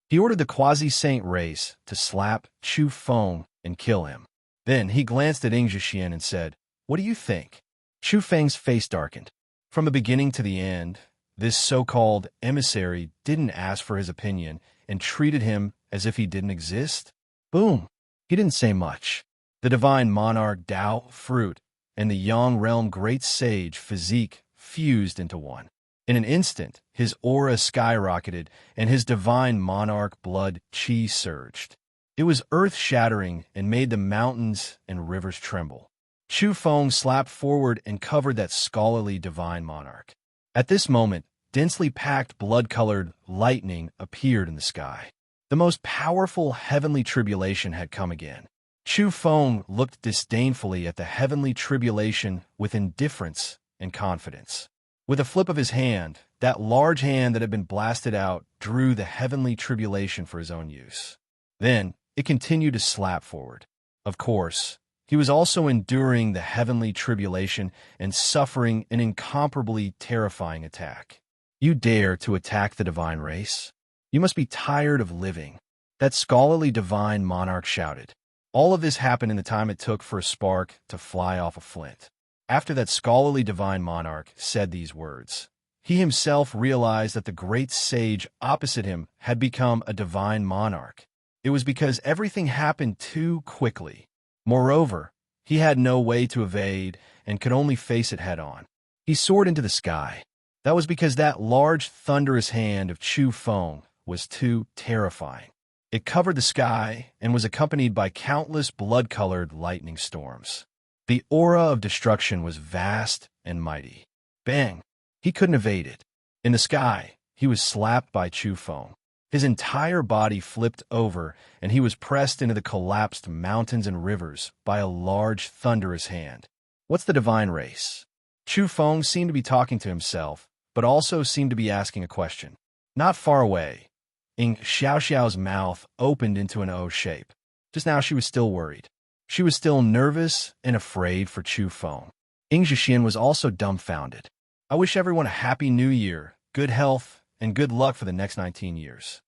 He ordered the quasi-saint race to slap Chu Feng and kill him. Then he glanced at Ying Zhixian and said, "What do you think?" Chu Feng's face darkened. From the beginning to the end, this so-called emissary didn't ask for his opinion and treated him as if he didn't exist. Boom! He didn't say much. The divine monarch Dao fruit and the Yang realm great sage physique fused into one. In an instant, his aura skyrocketed and his divine monarch blood chi surged. It was earth-shattering and made the mountains and rivers tremble. Chu Feng slapped forward and covered that scholarly divine monarch. At this moment, densely packed blood-colored lightning appeared in the sky. The most powerful heavenly tribulation had come again. Chu Feng looked disdainfully at the heavenly tribulation with indifference and confidence. With a flip of his hand, that large hand that had been blasted out drew the heavenly tribulation for his own use. Then, it continued to slap forward. Of course, he was also enduring the heavenly tribulation and suffering an incomparably terrifying attack. You dare to attack the divine race? You must be tired of living. That scholarly divine monarch shouted. All of this happened in the time it took for a spark to fly off a flint. After that scholarly divine monarch said these words, he himself realized that the great sage opposite him had become a divine monarch. It was because everything happened too quickly. Moreover, he had no way to evade and could only face it head-on. He soared into the sky. That was because that large, thunderous hand of Chu Feng was too terrifying. It covered the sky and was accompanied by countless blood-colored lightning storms. The aura of destruction was vast and mighty. Bang! He couldn't evade it. In the sky, he was slapped by Chu Feng. His entire body flipped over, and he was pressed into the collapsed mountains and rivers by a large, thunderous hand. What's the divine race? Chu Feng seemed to be talking to himself, but also seemed to be asking a question. Not far away, Ying Xiaoxiao's mouth opened into an O shape. Just now she was still worried. She was still nervous and afraid for Chu Feng. Ying Zhixian was also dumbfounded. I wish everyone a happy new year, good health, and good luck for the next 19 years.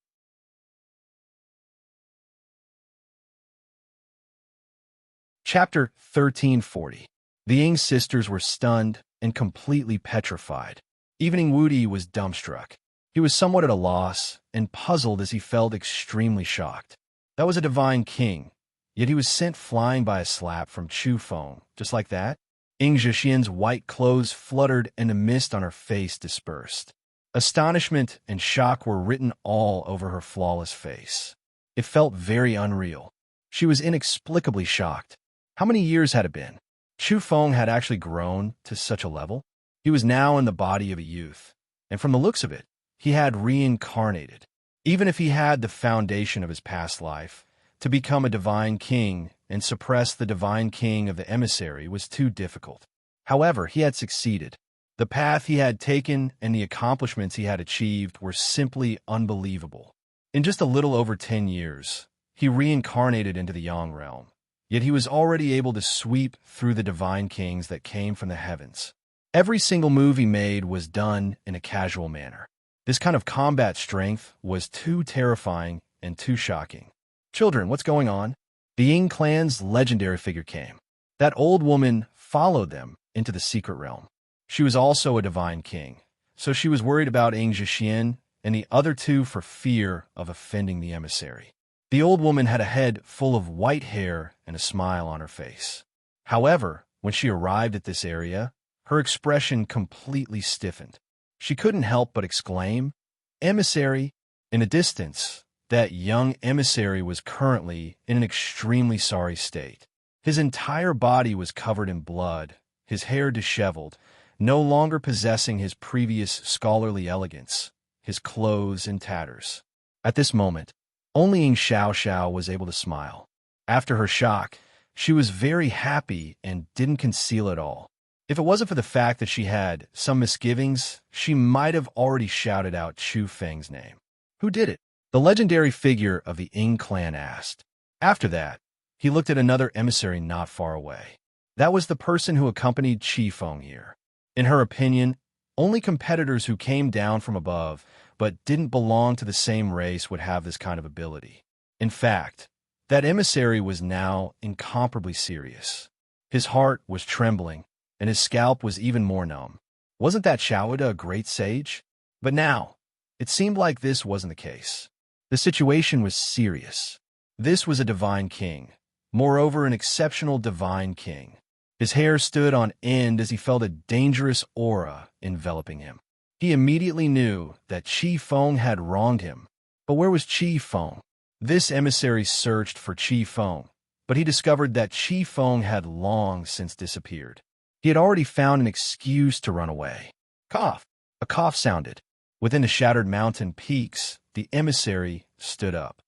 Chapter 1340. The Ying sisters were stunned and completely petrified. Even Ying Wudi was dumbstruck. He was somewhat at a loss and puzzled as he felt extremely shocked. That was a divine king, yet he was sent flying by a slap from Chu Feng, just like that. Ying Zhixian's white clothes fluttered and the mist on her face dispersed. Astonishment and shock were written all over her flawless face. It felt very unreal. She was inexplicably shocked. How many years had it been? Chu Feng had actually grown to such a level. He was now in the body of a youth, and from the looks of it, he had reincarnated. Even if he had the foundation of his past life, to become a divine king and suppress the divine king of the emissary was too difficult. However, he had succeeded. The path he had taken and the accomplishments he had achieved were simply unbelievable. In just a little over 10 years, he reincarnated into the Yang realm, yet he was already able to sweep through the divine kings that came from the heavens. Every single move he made was done in a casual manner. This kind of combat strength was too terrifying and too shocking. Children, what's going on? The Ying clan's legendary figure came. That old woman followed them into the secret realm. She was also a divine king, so she was worried about Ying Zhixian and the other two for fear of offending the emissary. The old woman had a head full of white hair and a smile on her face. However, when she arrived at this area, her expression completely stiffened. She couldn't help but exclaim, "Emissary!" In the distance, that young emissary was currently in an extremely sorry state. His entire body was covered in blood, his hair disheveled, no longer possessing his previous scholarly elegance, his clothes in tatters. At this moment, only Ying Xiaoxiao was able to smile. After her shock, she was very happy and didn't conceal it all. If it wasn't for the fact that she had some misgivings, she might have already shouted out Chu Feng's name. Who did it? The legendary figure of the Ying clan asked. After that, he looked at another emissary not far away. That was the person who accompanied Qi Feng here. In her opinion, only competitors who came down from above but didn't belong to the same race would have this kind of ability. In fact, that emissary was now incomparably serious. His heart was trembling, and his scalp was even more numb. Wasn't that Chowda a great sage? But now, it seemed like this wasn't the case. The situation was serious. This was a divine king, moreover an exceptional divine king. His hair stood on end as he felt a dangerous aura enveloping him. He immediately knew that Qi Feng had wronged him. But where was Qi Feng? This emissary searched for Qi Feng, but he discovered that Qi Feng had long since disappeared. He had already found an excuse to run away. Cough! A cough sounded. Within the shattered mountain peaks, the emissary stood up.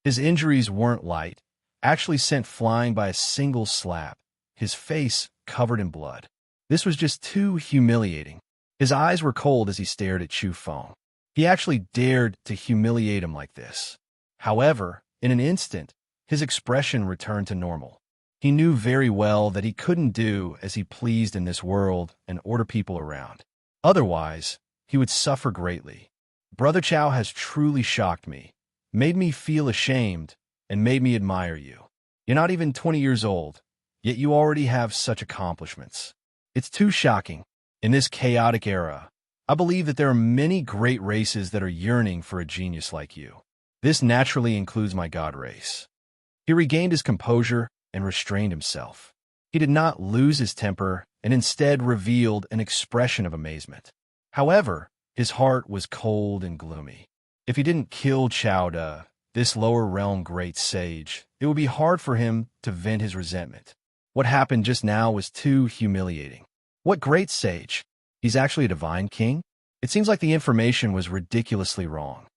His injuries weren't light, actually sent flying by a single slap, his face covered in blood. This was just too humiliating. His eyes were cold as he stared at Qi Feng. He actually dared to humiliate him like this. However, in an instant, his expression returned to normal. He knew very well that he couldn't do as he pleased in this world and order people around. Otherwise, he would suffer greatly. Brother Chow has truly shocked me, made me feel ashamed, and made me admire you. You're not even 20 years old, yet you already have such accomplishments. It's too shocking. In this chaotic era, I believe that there are many great races that are yearning for a genius like you. This naturally includes my god race. He regained his composure and restrained himself. He did not lose his temper and instead revealed an expression of amazement. However, his heart was cold and gloomy. If he didn't kill Chowda, this lower realm great sage, it would be hard for him to vent his resentment. What happened just now was too humiliating. What great sage? He's actually a divine king? It seems like the information was ridiculously wrong.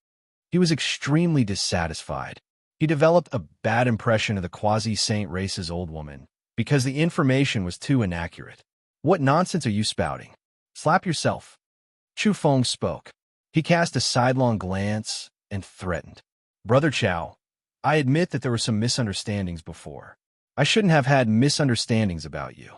He was extremely dissatisfied. He developed a bad impression of the quasi-saint race's old woman because the information was too inaccurate. What nonsense are you spouting? Slap yourself. Qi Feng spoke. He cast a sidelong glance and threatened. Brother Chow, I admit that there were some misunderstandings before. I shouldn't have had misunderstandings about you.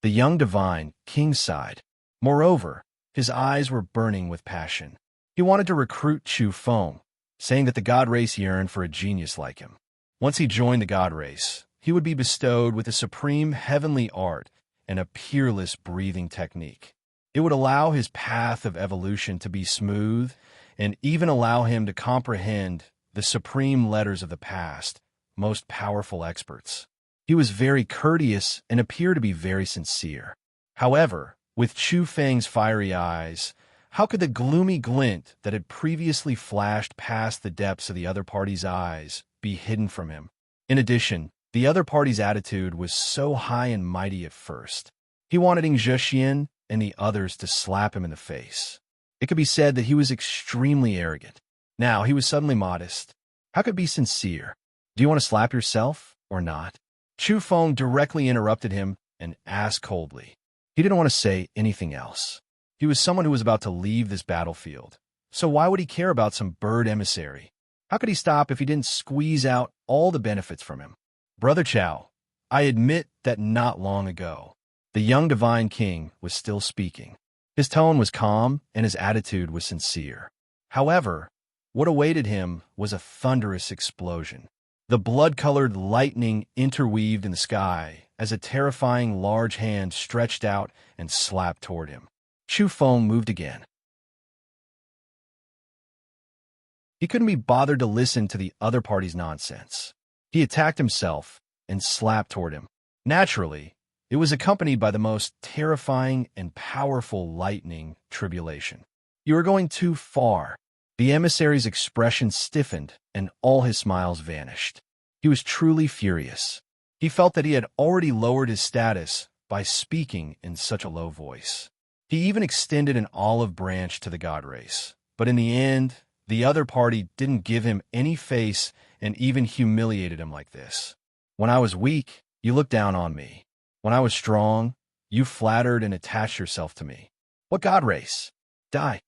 The young divine king sighed. Moreover, his eyes were burning with passion. He wanted to recruit Qi Feng, saying that the god race yearned for a genius like him. Once he joined the god race, he would be bestowed with a supreme heavenly art and a peerless breathing technique. It would allow his path of evolution to be smooth and even allow him to comprehend the supreme letters of the past, most powerful experts. He was very courteous and appeared to be very sincere. However, with Qi Feng's fiery eyes, how could the gloomy glint that had previously flashed past the depths of the other party's eyes be hidden from him? In addition, the other party's attitude was so high and mighty at first. He wanted Ing Zhexian and the others to slap him in the face. It could be said that he was extremely arrogant. Now he was suddenly modest. How could it be sincere? Do you want to slap yourself or not? Qi Feng directly interrupted him and asked coldly. He didn't want to say anything else. He was someone who was about to leave this battlefield. So why would he care about some bird emissary? How could he stop if he didn't squeeze out all the benefits from him? Brother Chow, I admit that not long ago, the young divine king was still speaking. His tone was calm and his attitude was sincere. However, what awaited him was a thunderous explosion. The blood-colored lightning interweaved in the sky as a terrifying large hand stretched out and slapped toward him. Qi Feng moved again. He couldn't be bothered to listen to the other party's nonsense. He attacked himself and slapped toward him. Naturally, it was accompanied by the most terrifying and powerful lightning tribulation. You are going too far. The emissary's expression stiffened and all his smiles vanished. He was truly furious. He felt that he had already lowered his status by speaking in such a low voice. He even extended an olive branch to the god race. But in the end, the other party didn't give him any face and even humiliated him like this. When I was weak, you looked down on me. When I was strong, you flattered and attached yourself to me. What god race? Die.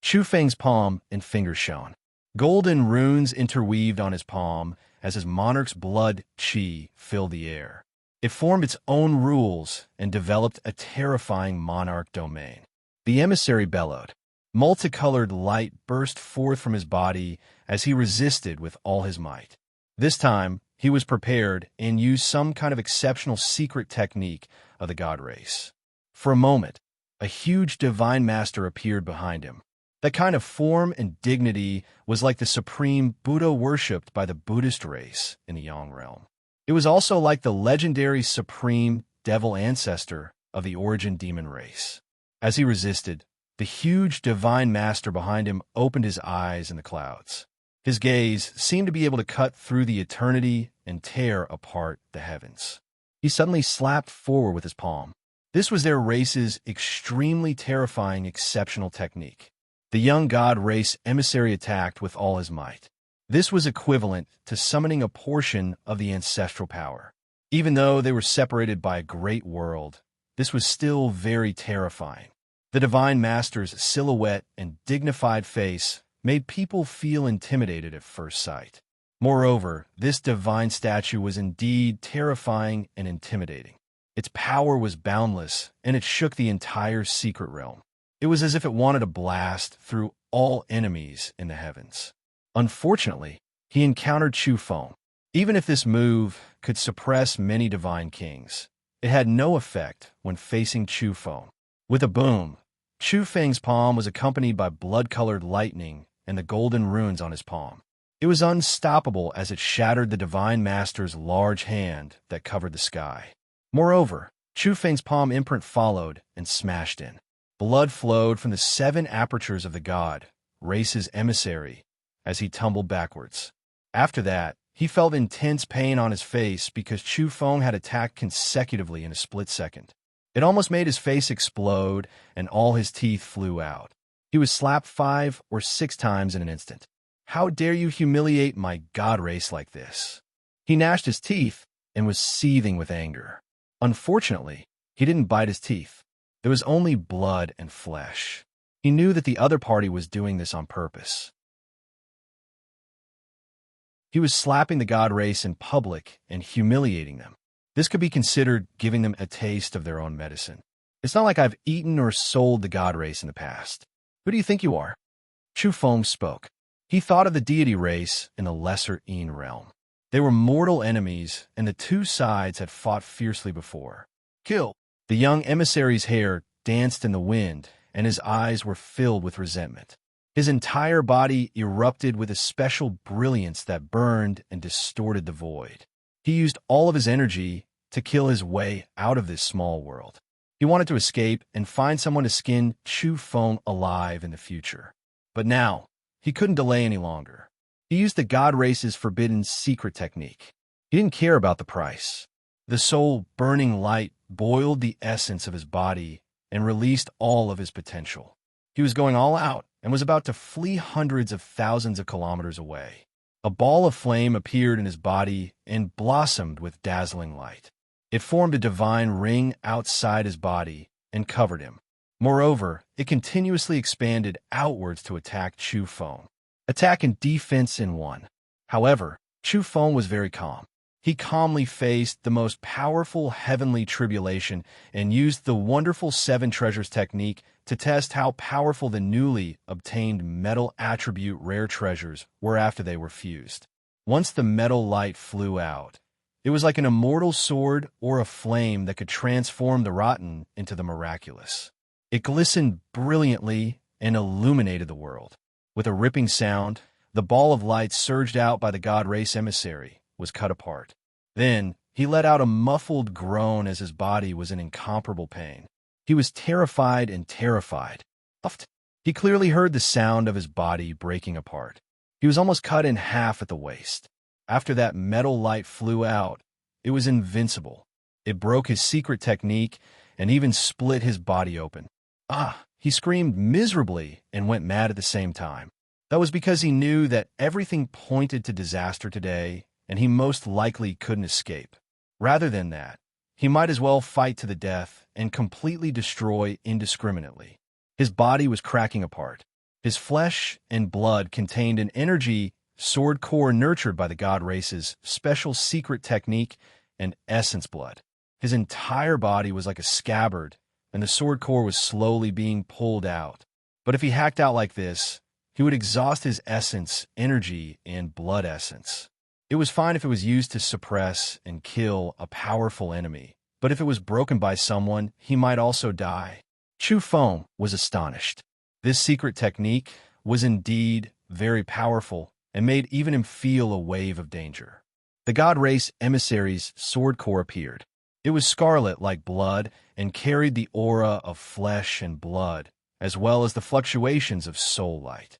Qi Feng's palm and fingers shone. Golden runes interweaved on his palm as his monarch's blood chi filled the air. It formed its own rules and developed a terrifying monarch domain. The emissary bellowed. Multicolored light burst forth from his body as he resisted with all his might. This time, he was prepared and used some kind of exceptional secret technique of the god race. For a moment, a huge divine master appeared behind him. That kind of form and dignity was like the supreme Buddha worshipped by the Buddhist race in the Yang realm. It was also like the legendary supreme devil ancestor of the origin demon race. As he resisted, the huge divine master behind him opened his eyes in the clouds. His gaze seemed to be able to cut through the eternity and tear apart the heavens. He suddenly slapped forward with his palm. This was their race's extremely terrifying exceptional technique. The young god race emissary attacked with all his might. This was equivalent to summoning a portion of the ancestral power. Even though they were separated by a great world, this was still very terrifying. The divine master's silhouette and dignified face made people feel intimidated at first sight. Moreover, this divine statue was indeed terrifying and intimidating. Its power was boundless, and it shook the entire secret realm. It was as if it wanted to blast through all enemies in the heavens. Unfortunately, he encountered Chu Feng. Even if this move could suppress many divine kings, it had no effect when facing Chu Feng. With a boom, Chu Feng's palm was accompanied by blood-colored lightning and the golden runes on his palm. It was unstoppable as it shattered the divine master's large hand that covered the sky. Moreover, Chu Feng's palm imprint followed and smashed in. Blood flowed from the 7 apertures of the god, race's emissary, as he tumbled backwards. After that, he felt intense pain on his face because Chu Feng had attacked consecutively in a split second. It almost made his face explode, and all his teeth flew out. He was slapped 5 or 6 times in an instant. "How dare you humiliate my god race like this?" He gnashed his teeth and was seething with anger. Unfortunately, he didn't bite his teeth. There was only blood and flesh. He knew that the other party was doing this on purpose. He was slapping the god race in public and humiliating them. This could be considered giving them a taste of their own medicine. It's not like I've eaten or sold the god race in the past. Who do you think you are? Chu Feng spoke. He thought of the deity race in the lesser Yin realm. They were mortal enemies, and the two sides had fought fiercely before. Kill! The young emissary's hair danced in the wind, and his eyes were filled with resentment. His entire body erupted with a special brilliance that burned and distorted the void. He used all of his energy to kill his way out of this small world. He wanted to escape and find someone to skin Chu Feng alive in the future. But now, he couldn't delay any longer. He used the god race's forbidden secret technique. He didn't care about the price. The soul-burning light boiled the essence of his body and released all of his potential. He was going all out and was about to flee hundreds of thousands of kilometers away. A ball of flame appeared in his body and blossomed with dazzling light. It formed a divine ring outside his body and covered him. Moreover, it continuously expanded outwards to attack Chu Feng. Attack and defense in one. However, Chu Feng was very calm. He calmly faced the most powerful heavenly tribulation and used the wonderful 7 treasures technique to test how powerful the newly obtained metal attribute rare treasures were after they were fused. Once the metal light flew out, it was like an immortal sword or a flame that could transform the rotten into the miraculous. It glistened brilliantly and illuminated the world. With a ripping sound, the ball of light surged out by the god race emissary was cut apart. Then, he let out a muffled groan as his body was in incomparable pain. He was terrified and terrified. He clearly heard the sound of his body breaking apart. He was almost cut in half at the waist. After that metal light flew out, it was invincible. It broke his secret technique and even split his body open. He screamed miserably and went mad at the same time. That was because he knew that everything pointed to disaster today, and he most likely couldn't escape. Rather than that, he might as well fight to the death and completely destroy indiscriminately. His body was cracking apart. His flesh and blood contained an energy sword core nurtured by the god race's special secret technique and essence blood. His entire body was like a scabbard, and the sword core was slowly being pulled out. But if he hacked out like this, he would exhaust his essence, energy, and blood essence. It was fine if it was used to suppress and kill a powerful enemy, but if it was broken by someone, he might also die. Chu Feng was astonished. This secret technique was indeed very powerful and made even him feel a wave of danger. The god race emissary's sword core appeared. It was scarlet like blood and carried the aura of flesh and blood, as well as the fluctuations of soul light.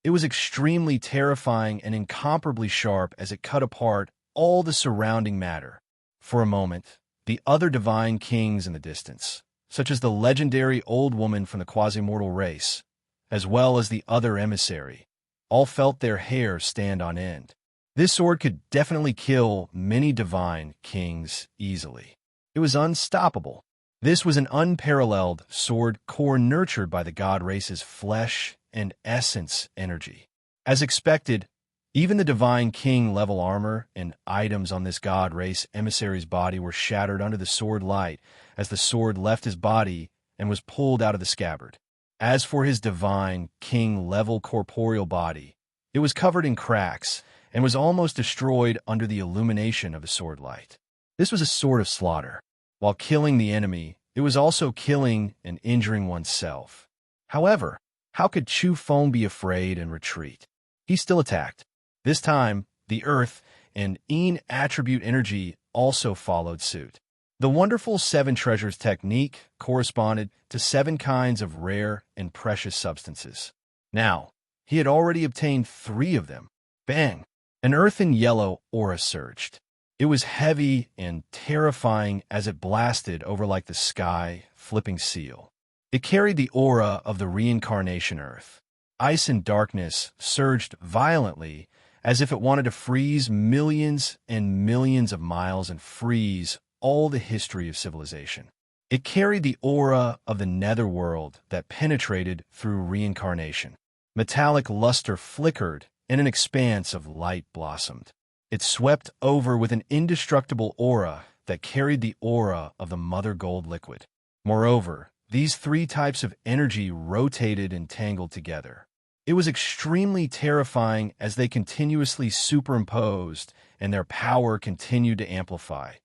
It was extremely terrifying and incomparably sharp as it cut apart all the surrounding matter. For a moment, the other divine kings in the distance, such as the legendary old woman from the quasi-mortal race, as well as the other emissary, all felt their hair stand on end. This sword could definitely kill many divine kings easily. It was unstoppable. This was an unparalleled sword core nurtured by the god race's flesh and essence energy. As expected, even the divine king level armor and items on this god race emissary's body were shattered under the sword light as the sword left his body and was pulled out of the scabbard. As for his divine king level corporeal body, it was covered in cracks and was almost destroyed under the illumination of the sword light. This was a sword of slaughter. While killing the enemy, it was also killing and injuring oneself. However, how could Chu Feng be afraid and retreat? He still attacked. This time, the earth and Yin attribute energy also followed suit. The wonderful seven treasures technique corresponded to 7 kinds of rare and precious substances. Now, he had already obtained 3 of them. Bang! An earthen yellow aura surged. It was heavy and terrifying as it blasted over like the sky, flipping seal. It carried the aura of the reincarnation earth. Ice and darkness surged violently as if it wanted to freeze millions and millions of miles and freeze all the history of civilization. It carried the aura of the netherworld that penetrated through reincarnation. Metallic luster flickered and an expanse of light blossomed. It swept over with an indestructible aura that carried the aura of the mother gold liquid. Moreover, these 3 types of energy rotated and tangled together. It was extremely terrifying as they continuously superimposed and their power continued to amplify,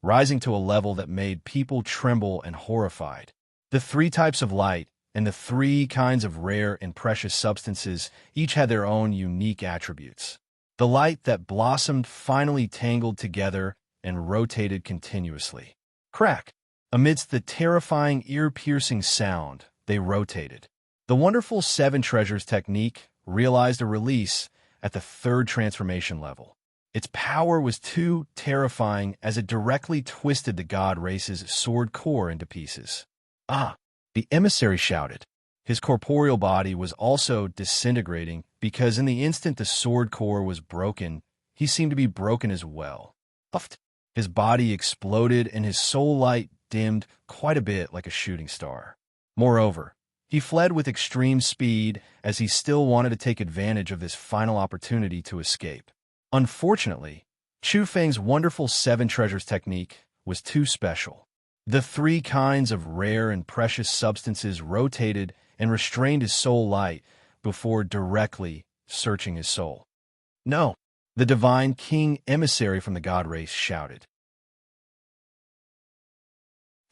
rising to a level that made people tremble and horrified. The 3 types of light and the 3 kinds of rare and precious substances each had their own unique attributes. The light that blossomed finally tangled together and rotated continuously. Crack! Amidst the terrifying ear-piercing sound, they rotated. The wonderful 7 treasures technique realized a release at the 3rd transformation level. Its power was too terrifying as it directly twisted the god race's sword core into pieces. Ah! The emissary shouted. His corporeal body was also disintegrating because in the instant the sword core was broken, he seemed to be broken as well. Puffed. His body exploded and his soul light dimmed quite a bit like a shooting star. Moreover, he fled with extreme speed as he still wanted to take advantage of this final opportunity to escape. Unfortunately, Chu Feng's wonderful 7 treasures technique was too special. The 3 kinds of rare and precious substances rotated and restrained his soul light before directly searching his soul. No, the divine king emissary from the god race shouted.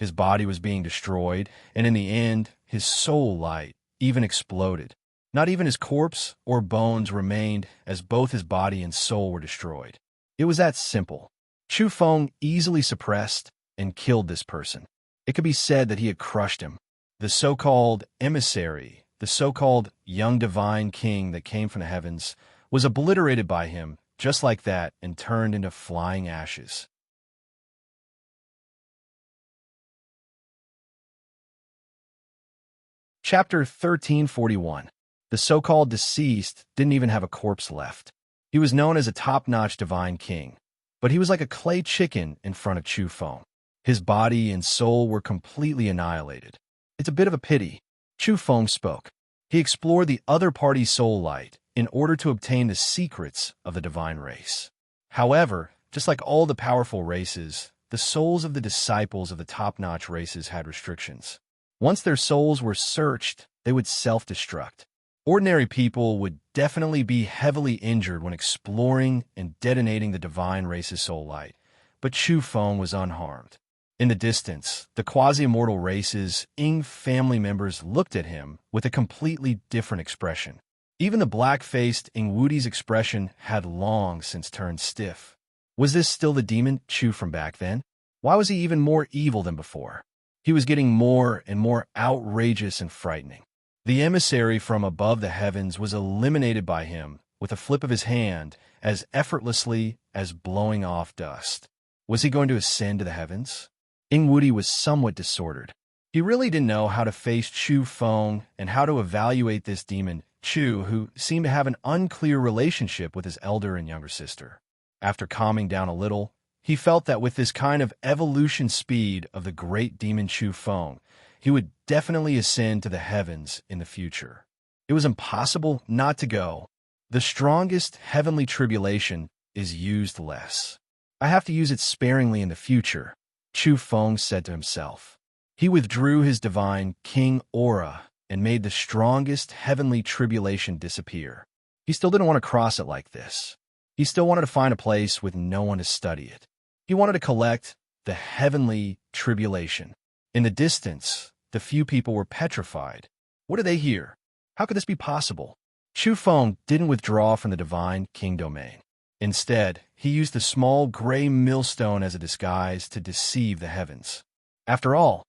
His body was being destroyed, and in the end, his soul light even exploded. Not even his corpse or bones remained as both his body and soul were destroyed. It was that simple. Chu Feng easily suppressed and killed this person. It could be said that he had crushed him. The so-called emissary, the so-called young divine king that came from the heavens, was obliterated by him just like that and turned into flying ashes. Chapter 1341. The so-called deceased didn't even have a corpse left. He was known as a top-notch divine king, but he was like a clay chicken in front of Chu Feng. His body and soul were completely annihilated. It's a bit of a pity. Chu Feng spoke. He explored the other party's soul light in order to obtain the secrets of the divine race. However, just like all the powerful races, the souls of the disciples of the top-notch races had restrictions. Once their souls were searched, they would self-destruct. Ordinary people would definitely be heavily injured when exploring and detonating the divine race's soul light, but Chu Feng was unharmed. In the distance, the quasi-immortal race's Ying family members looked at him with a completely different expression. Even the black-faced Ying Wudi's expression had long since turned stiff. Was this still the demon Chu from back then? Why was he even more evil than before? He was getting more and more outrageous and frightening. The emissary from above the heavens was eliminated by him with a flip of his hand as effortlessly as blowing off dust. Was he going to ascend to the heavens? Ying Wudi was somewhat disordered. He really didn't know how to face Chu Feng and how to evaluate this demon, Chu, who seemed to have an unclear relationship with his elder and younger sister. After calming down a little, he felt that with this kind of evolution speed of the great demon Chu Feng, he would definitely ascend to the heavens in the future. It was impossible not to go. The strongest heavenly tribulation is used less. I have to use it sparingly in the future, Chu Feng said to himself. He withdrew his divine king aura and made the strongest heavenly tribulation disappear. He still didn't want to cross it like this. He still wanted to find a place with no one to study it. He wanted to collect the heavenly tribulation. In the distance, the few people were petrified. What did they hear? How could this be possible? Chu Feng didn't withdraw from the divine king domain. Instead, he used the small gray millstone as a disguise to deceive the heavens. After all,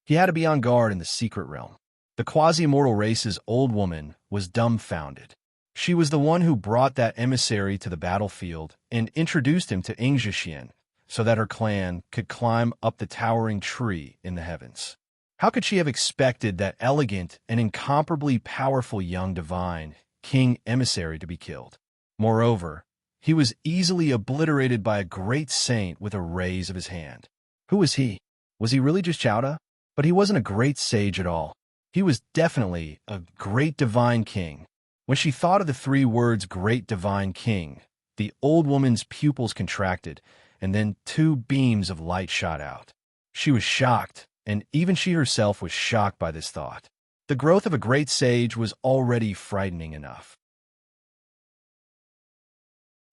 he had to be on guard in the secret realm. The quasi-immortal race's old woman was dumbfounded. She was the one who brought that emissary to the battlefield and introduced him to Ying Zhixian so that her clan could climb up the towering tree in the heavens. How could she have expected that elegant and incomparably powerful young divine king emissary to be killed? Moreover, he was easily obliterated by a great saint with a raise of his hand. Who was he? Was he really just Chowda? But he wasn't a great sage at all. He was definitely a great divine king. When she thought of the three words great divine king, the old woman's pupils contracted, and then two beams of light shot out. She was shocked, and even she herself was shocked by this thought. The growth of a great sage was already frightening enough.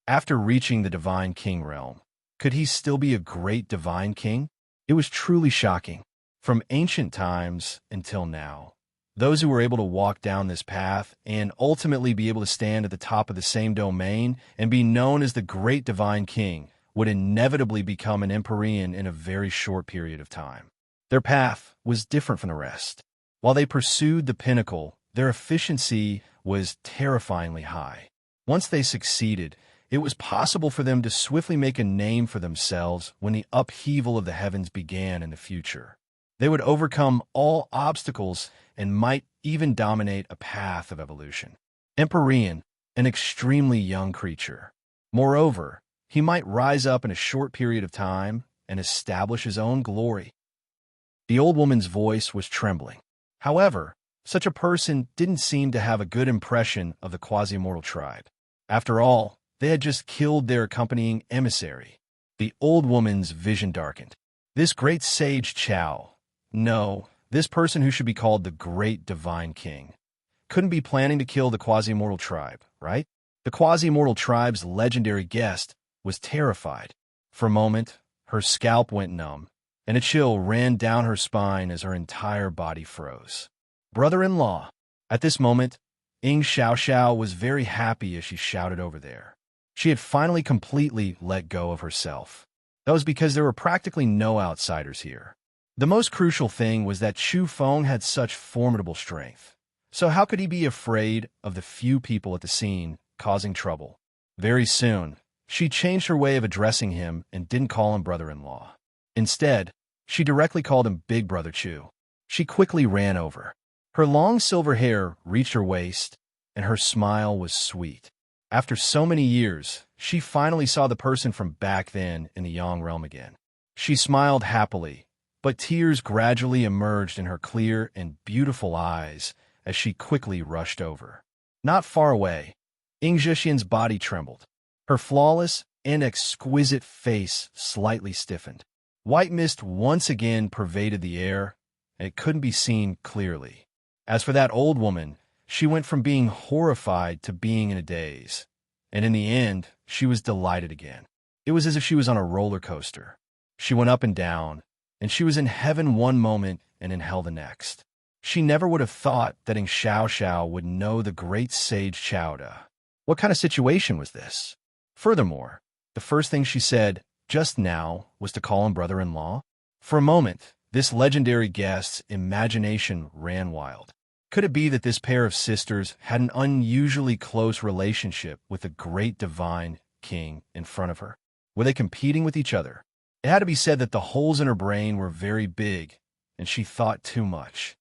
After reaching the divine king realm, could he still be a great divine king? It was truly shocking. From ancient times until now, those who were able to walk down this path and ultimately be able to stand at the top of the same domain and be known as the great divine king would inevitably become an Empyrean in a very short period of time. Their path was different from the rest. While they pursued the pinnacle, their efficiency was terrifyingly high. Once they succeeded, it was possible for them to swiftly make a name for themselves when the upheaval of the heavens began in the future. They would overcome all obstacles and might even dominate a path of evolution. Empyrean, an extremely young creature. Moreover, he might rise up in a short period of time and establish his own glory. The old woman's voice was trembling. However, such a person didn't seem to have a good impression of the quasi-immortal tribe. After all, they had just killed their accompanying emissary. The old woman's vision darkened. This great sage Chow, no, this person who should be called the great divine king, couldn't be planning to kill the quasi-immortal tribe, right? The quasi-immortal tribe's legendary guest was terrified. For a moment, her scalp went numb, and a chill ran down her spine as her entire body froze. Brother-in-law. At this moment, Ying Xiaoxiao was very happy as she shouted over there. She had finally completely let go of herself. That was because there were practically no outsiders here. The most crucial thing was that Chu Feng had such formidable strength. So how could he be afraid of the few people at the scene causing trouble? Very soon, she changed her way of addressing him and didn't call him brother-in-law. Instead, she directly called him Big Brother Chu. She quickly ran over. Her long silver hair reached her waist, and her smile was sweet. After so many years, she finally saw the person from back then in the Yang realm again. She smiled happily, but tears gradually emerged in her clear and beautiful eyes as she quickly rushed over. Not far away, Ingzhishian's body trembled. Her flawless and exquisite face slightly stiffened. White mist once again pervaded the air, and it couldn't be seen clearly. As for that old woman, she went from being horrified to being in a daze, and in the end, she was delighted again. It was as if she was on a roller coaster. She went up and down, and she was in heaven one moment and in hell the next. She never would have thought that Ing Xiao Xiao would know the great sage Chowda. What kind of situation was this? Furthermore, the first thing she said just now was to call him brother-in-law. For a moment, this legendary guest's imagination ran wild. Could it be that this pair of sisters had an unusually close relationship with the great divine king in front of her? Were they competing with each other? It had to be said that the holes in her brain were very big, and she thought too much.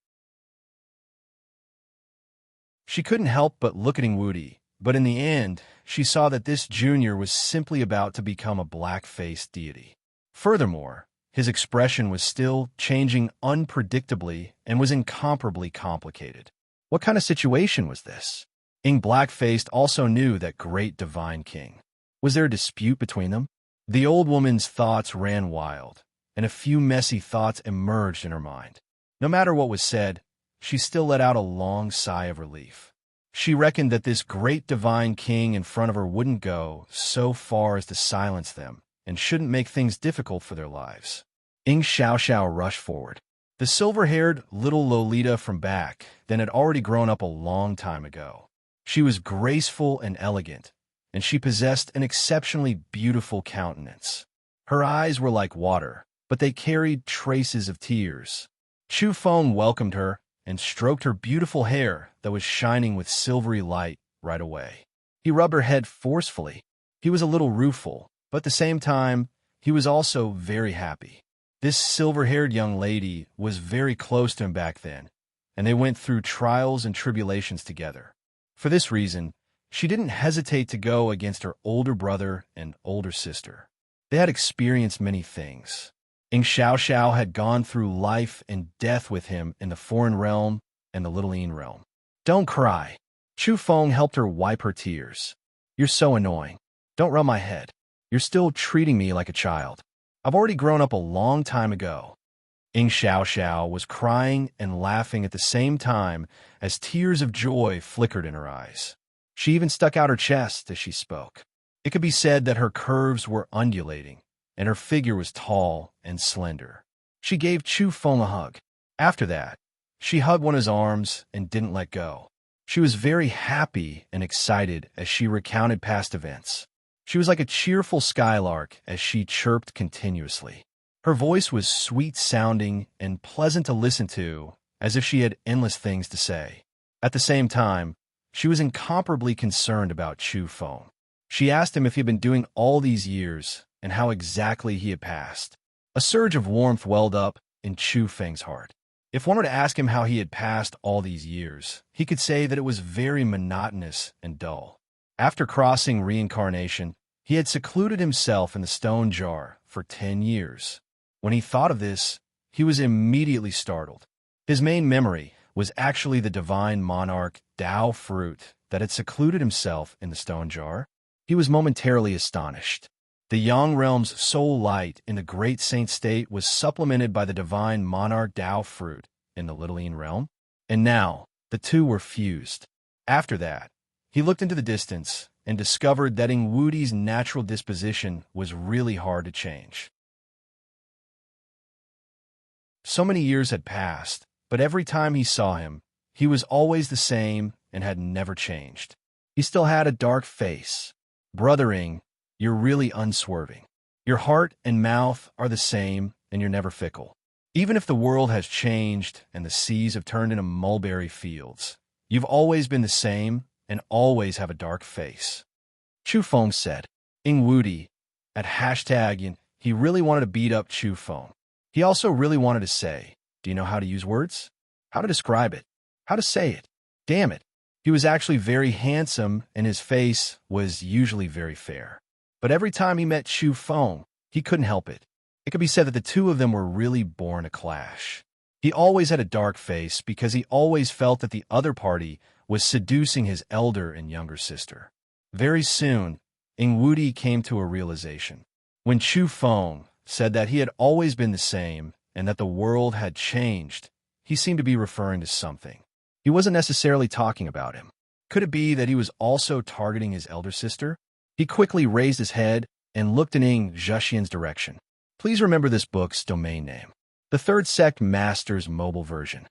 She couldn't help but look at Ingwudi, but in the end, she saw that this junior was simply about to become a black-faced deity. Furthermore, his expression was still changing unpredictably and was incomparably complicated. What kind of situation was this? Ing Black-Faced also knew that great divine king. Was there a dispute between them? The old woman's thoughts ran wild, and a few messy thoughts emerged in her mind. No matter what was said, she still let out a long sigh of relief. She reckoned that this great divine king in front of her wouldn't go so far as to silence them and shouldn't make things difficult for their lives. Ing Xiao Xiao rushed forward. The silver-haired little Lolita from back then had already grown up a long time ago. She was graceful and elegant, and she possessed an exceptionally beautiful countenance. Her eyes were like water, but they carried traces of tears. Chu Feng welcomed her and stroked her beautiful hair that was shining with silvery light right away. He rubbed her head forcefully. He was a little rueful, but at the same time, he was also very happy. This silver-haired young lady was very close to him back then, and they went through trials and tribulations together. For this reason, she didn't hesitate to go against her older brother and older sister. They had experienced many things. Ing Xiao Xiao had gone through life and death with him in the foreign realm and the Little Yin realm. Don't cry. Chu Feng helped her wipe her tears. You're so annoying. Don't rub my head. You're still treating me like a child. I've already grown up a long time ago. Ing Xiao Xiao was crying and laughing at the same time as tears of joy flickered in her eyes. She even stuck out her chest as she spoke. It could be said that her curves were undulating, and her figure was tall and slender. She gave Chu Feng a hug. After that, she hugged one of his arms and didn't let go. She was very happy and excited as she recounted past events. She was like a cheerful skylark as she chirped continuously. Her voice was sweet-sounding and pleasant to listen to, as if she had endless things to say. At the same time, she was incomparably concerned about Chu Feng. She asked him if he had been doing all these years and how exactly he had passed. A surge of warmth welled up in Chu Feng's heart. If one were to ask him how he had passed all these years, he could say that it was very monotonous and dull. After crossing reincarnation, he had secluded himself in the stone jar for 10 years. When he thought of this, he was immediately startled. His main memory was actually the divine monarch Dao fruit that had secluded himself in the stone jar. He was momentarily astonished. The Yang realm's soul light in the great saint state was supplemented by the divine monarch Dao fruit in the Little Yin realm, and now the two were fused. After that, he looked into the distance and discovered that Ingwudi's natural disposition was really hard to change. So many years had passed, but every time he saw him, he was always the same and had never changed. He still had a dark face. Brother Ing, you're really unswerving. Your heart and mouth are the same, and you're never fickle. Even if the world has changed and the seas have turned into mulberry fields, you've always been the same and always have a dark face. Chu Feng said. Ingwudi, at hashtag, he really wanted to beat up Chu Feng. He also really wanted to say, do you know how to use words? How to describe it? How to say it? Damn it. He was actually very handsome, and his face was usually very fair. But every time he met Chu Feng, he couldn't help it. It could be said that the two of them were really born to clash. He always had a dark face because he always felt that the other party was seducing his elder and younger sister. Very soon, Ingwudi came to a realization. When Chu Feng said that he had always been the same and that the world had changed, he seemed to be referring to something. He wasn't necessarily talking about him. Could it be that he was also targeting his elder sister? He quickly raised his head and looked in Ing Zhexian's direction. Please remember this book's domain name. The Third Sect Master's mobile version.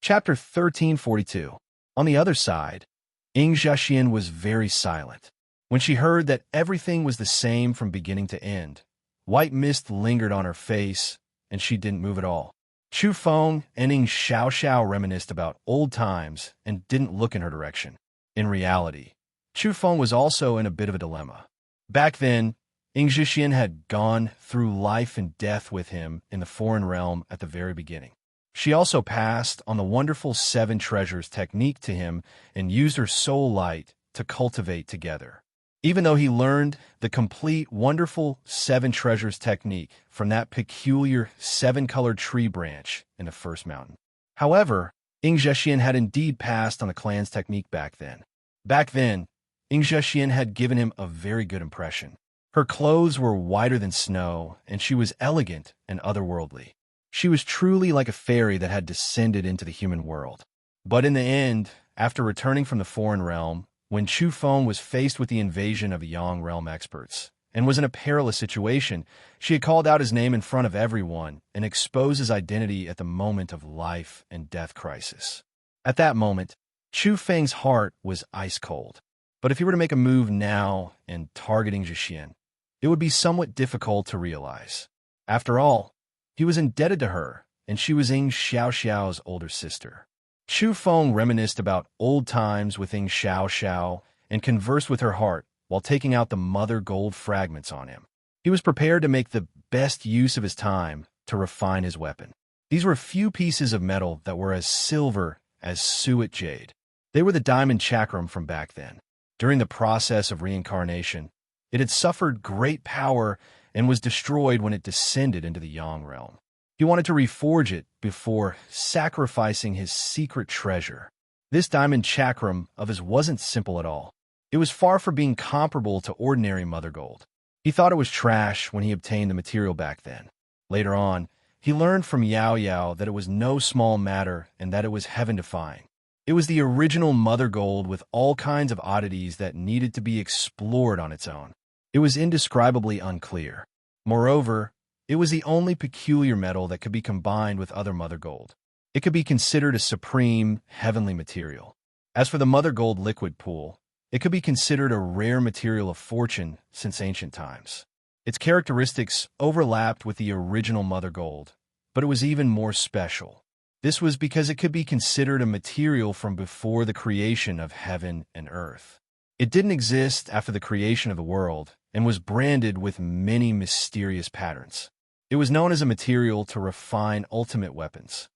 Chapter 1342. On the other side, Ing Zhexian was very silent. When she heard that everything was the same from beginning to end, white mist lingered on her face, and she didn't move at all. Chu Feng and Ing Xiao reminisced about old times and didn't look in her direction. In reality, Chu Feng was also in a bit of a dilemma. Back then, Ing Zhexian had gone through life and death with him in the foreign realm at the very beginning. She also passed on the wonderful seven treasures technique to him and used her soul light to cultivate together. Even though he learned the complete wonderful seven treasures technique from that peculiar seven-colored tree branch in the first mountain. However, Ing Zhexian had indeed passed on the clan's technique back then. Back then, Ing Zhexian had given him a very good impression. Her clothes were whiter than snow, and she was elegant and otherworldly. She was truly like a fairy that had descended into the human world. But in the end, after returning from the foreign realm, when Chu Feng was faced with the invasion of the Yang realm experts, and was in a perilous situation, she had called out his name in front of everyone and exposed his identity at the moment of life and death crisis. At that moment, Chu Feng's heart was ice cold. But if he were to make a move now and targeting Zhexian, it would be somewhat difficult to realize. After all, he was indebted to her, and she was Ing Xiao's older sister. Chu Feng reminisced about old times with Ing Xiao and conversed with her heart while taking out the mother gold fragments on him. He was prepared to make the best use of his time to refine his weapon. These were few pieces of metal that were as silver as suet jade. They were the diamond chakram from back then. During the process of reincarnation, it had suffered great power and was destroyed when it descended into the Yang realm. He wanted to reforge it before sacrificing his secret treasure. This diamond chakram of his wasn't simple at all. It was far from being comparable to ordinary mother gold. He thought it was trash when he obtained the material back then. Later on, he learned from Yao that it was no small matter and that it was heaven-defying. It was the original mother gold with all kinds of oddities that needed to be explored on its own. It was indescribably unclear. Moreover, it was the only peculiar metal that could be combined with other mother gold. It could be considered a supreme, heavenly material. As for the mother gold liquid pool, it could be considered a rare material of fortune since ancient times. Its characteristics overlapped with the original mother gold, but it was even more special. This was because it could be considered a material from before the creation of heaven and earth. It didn't exist after the creation of the world and was branded with many mysterious patterns. It was known as a material to refine ultimate weapons.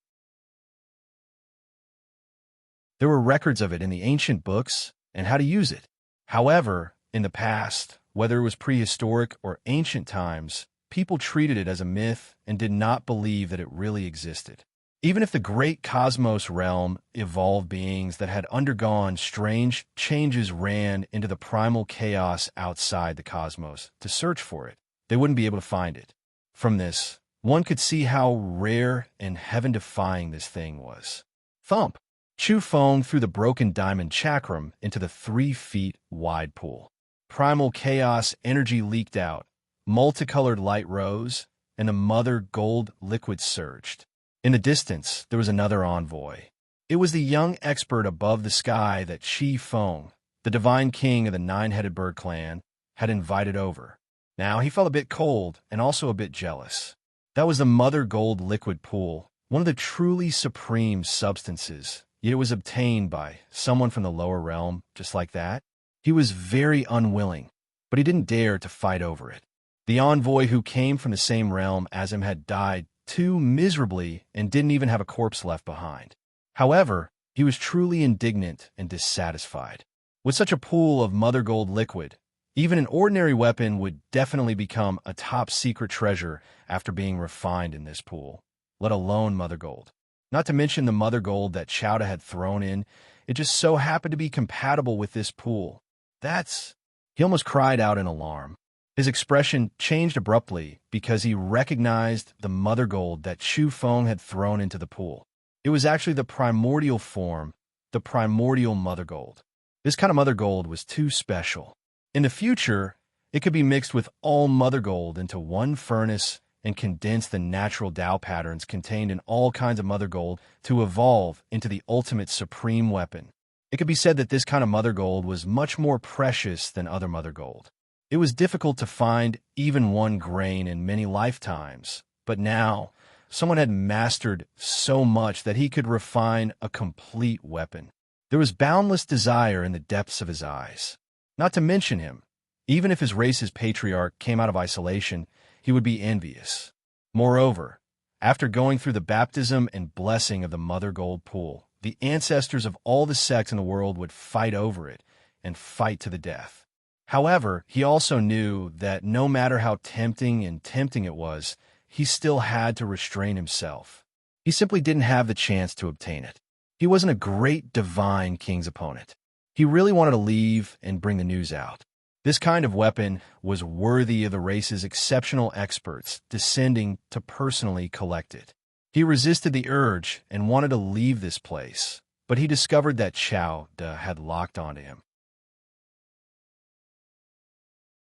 There were records of it in the ancient books and how to use it. However, in the past, whether it was prehistoric or ancient times, people treated it as a myth and did not believe that it really existed. Even if the great cosmos realm evolved beings that had undergone strange changes ran into the primal chaos outside the cosmos to search for it, they wouldn't be able to find it. From this, one could see how rare and heaven-defying this thing was. Thump! Chu Feng threw the broken diamond chakram into the 3 feet wide pool. Primal chaos energy leaked out, multicolored light rose, and the mother gold liquid surged. In the distance, there was another envoy. It was the young expert above the sky that Chi Feng, the divine king of the 9-headed bird clan, had invited over. Now he felt a bit cold and also a bit jealous. That was the mother gold liquid pool, one of the truly supreme substances, yet it was obtained by someone from the lower realm just like that. He was very unwilling, but he didn't dare to fight over it. The envoy who came from the same realm as him had died too miserably and didn't even have a corpse left behind. However, he was truly indignant and dissatisfied. With such a pool of mother gold liquid, even an ordinary weapon would definitely become a top-secret treasure after being refined in this pool, let alone mother gold. Not to mention the mother gold that Chowda had thrown in, it just so happened to be compatible with this pool. He almost cried out in alarm. His expression changed abruptly because he recognized the mother gold that Chu Feng had thrown into the pool. It was actually the primordial form, the primordial mother gold. This kind of mother gold was too special. In the future, it could be mixed with all mother gold into one furnace and condense the natural Tao patterns contained in all kinds of mother gold to evolve into the ultimate supreme weapon. It could be said that this kind of mother gold was much more precious than other mother gold. It was difficult to find even one grain in many lifetimes, but now someone had mastered so much that he could refine a complete weapon. There was boundless desire in the depths of his eyes. Not to mention him, even if his race's patriarch came out of isolation, he would be envious. Moreover, after going through the baptism and blessing of the mother gold pool, the ancestors of all the sects in the world would fight over it and fight to the death. However, he also knew that no matter how tempting it was, he still had to restrain himself. He simply didn't have the chance to obtain it. He wasn't a great divine king's opponent. He really wanted to leave and bring the news out. This kind of weapon was worthy of the race's exceptional experts descending to personally collect it. He resisted the urge and wanted to leave this place, but he discovered that Chowda had locked onto him.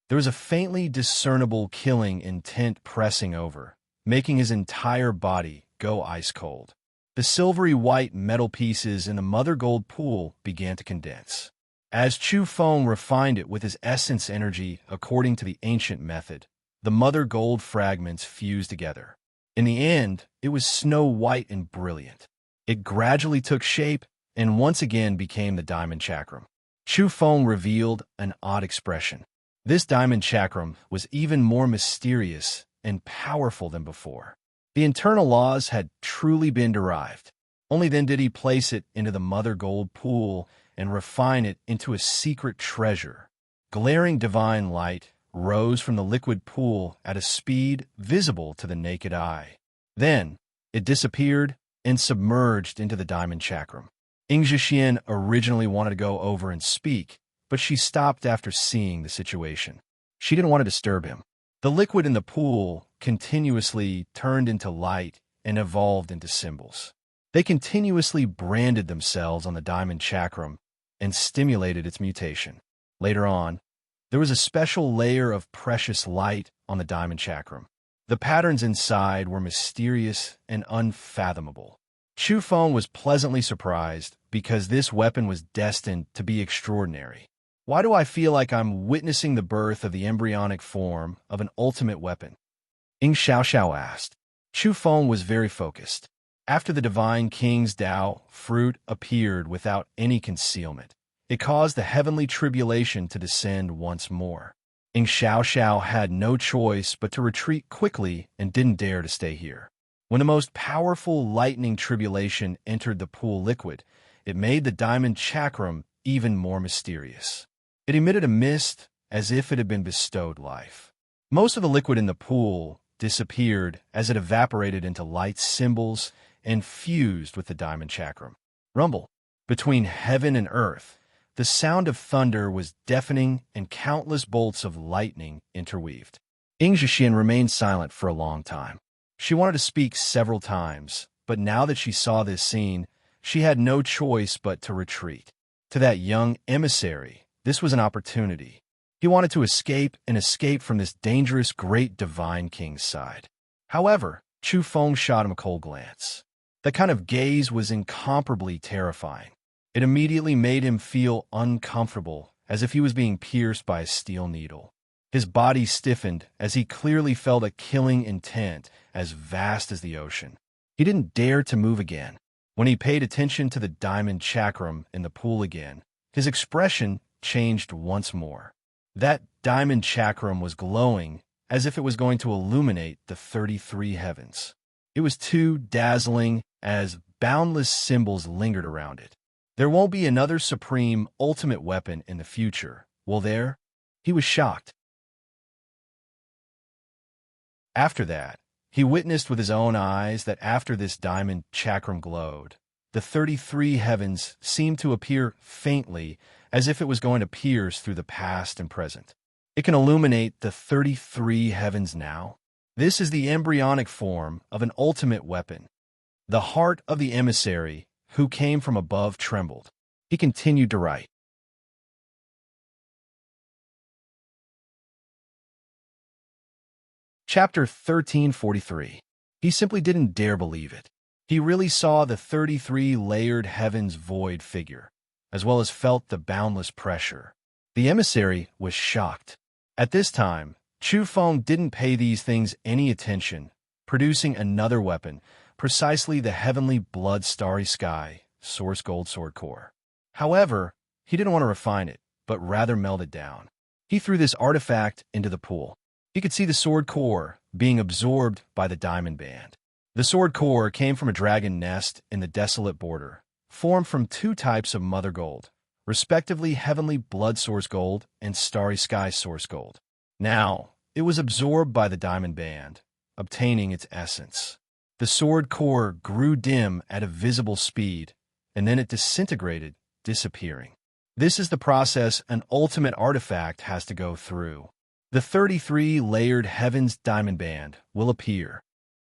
There was a faintly discernible killing intent pressing over, making his entire body go ice cold. The silvery white metal pieces in the mother gold pool began to condense. As Chu Feng refined it with his essence energy according to the ancient method, the mother gold fragments fused together. In the end, it was snow white and brilliant. It gradually took shape and once again became the diamond chakram. Chu Feng revealed an odd expression. This diamond chakram was even more mysterious and powerful than before. The internal laws had truly been derived. Only then did he place it into the mother gold pool and refine it into a secret treasure. Glaring divine light rose from the liquid pool at a speed visible to the naked eye. Then, it disappeared and submerged into the diamond chakram. Ying Zhixian originally wanted to go over and speak, but she stopped after seeing the situation. She didn't want to disturb him. The liquid in the pool continuously turned into light and evolved into symbols. They continuously branded themselves on the diamond chakram and stimulated its mutation. Later on, there was a special layer of precious light on the diamond chakram. The patterns inside were mysterious and unfathomable. Chu Feng was pleasantly surprised because this weapon was destined to be extraordinary. Why do I feel like I'm witnessing the birth of the embryonic form of an ultimate weapon? Ying Xiaoxiao asked. Chu Feng was very focused. After the divine king's Tao fruit appeared without any concealment, it caused the heavenly tribulation to descend once more. Ying Xiaoxiao had no choice but to retreat quickly and didn't dare to stay here. When the most powerful lightning tribulation entered the pool liquid, it made the diamond chakram even more mysterious. It emitted a mist as if it had been bestowed life. Most of the liquid in the pool disappeared as it evaporated into light symbols and fused with the diamond chakram. Rumble. Between heaven and earth, the sound of thunder was deafening and countless bolts of lightning interweaved. Ying Zhixian remained silent for a long time. She wanted to speak several times, but now that she saw this scene, she had no choice but to retreat. To that young emissary, this was an opportunity. He wanted to escape from this dangerous great divine king's side. However, Chu Feng shot him a cold glance. That kind of gaze was incomparably terrifying. It immediately made him feel uncomfortable, as if he was being pierced by a steel needle. His body stiffened as he clearly felt a killing intent as vast as the ocean. He didn't dare to move again. When he paid attention to the diamond chakram in the pool again, his expression changed once more. That diamond chakram was glowing as if it was going to illuminate the 33 heavens. It was too dazzling as boundless symbols lingered around it. There won't be another supreme, ultimate weapon in the future, will there? He was shocked. After that, he witnessed with his own eyes that after this diamond chakram glowed, the 33 heavens seemed to appear faintly, as if it was going to pierce through the past and present. It can illuminate the 33 heavens now. This is the embryonic form of an ultimate weapon. The heart of the emissary who came from above trembled. He continued to write. Chapter 1343. He simply didn't dare believe it. He really saw the 33-layered heavens void figure, as well as felt the boundless pressure. The emissary was shocked. At this time, Chu Feng didn't pay these things any attention, producing another weapon, precisely the heavenly blood starry sky, source gold sword core. However, he didn't want to refine it, but rather melt it down. He threw this artifact into the pool. He could see the sword core being absorbed by the diamond band. The sword core came from a dragon nest in the desolate border, formed from two types of mother gold, respectively heavenly blood source gold and starry sky source gold. Now, it was absorbed by the diamond band, obtaining its essence. The sword core grew dim at a visible speed, and then it disintegrated, disappearing. This is the process an ultimate artifact has to go through. The 33-layered heavens diamond band will appear.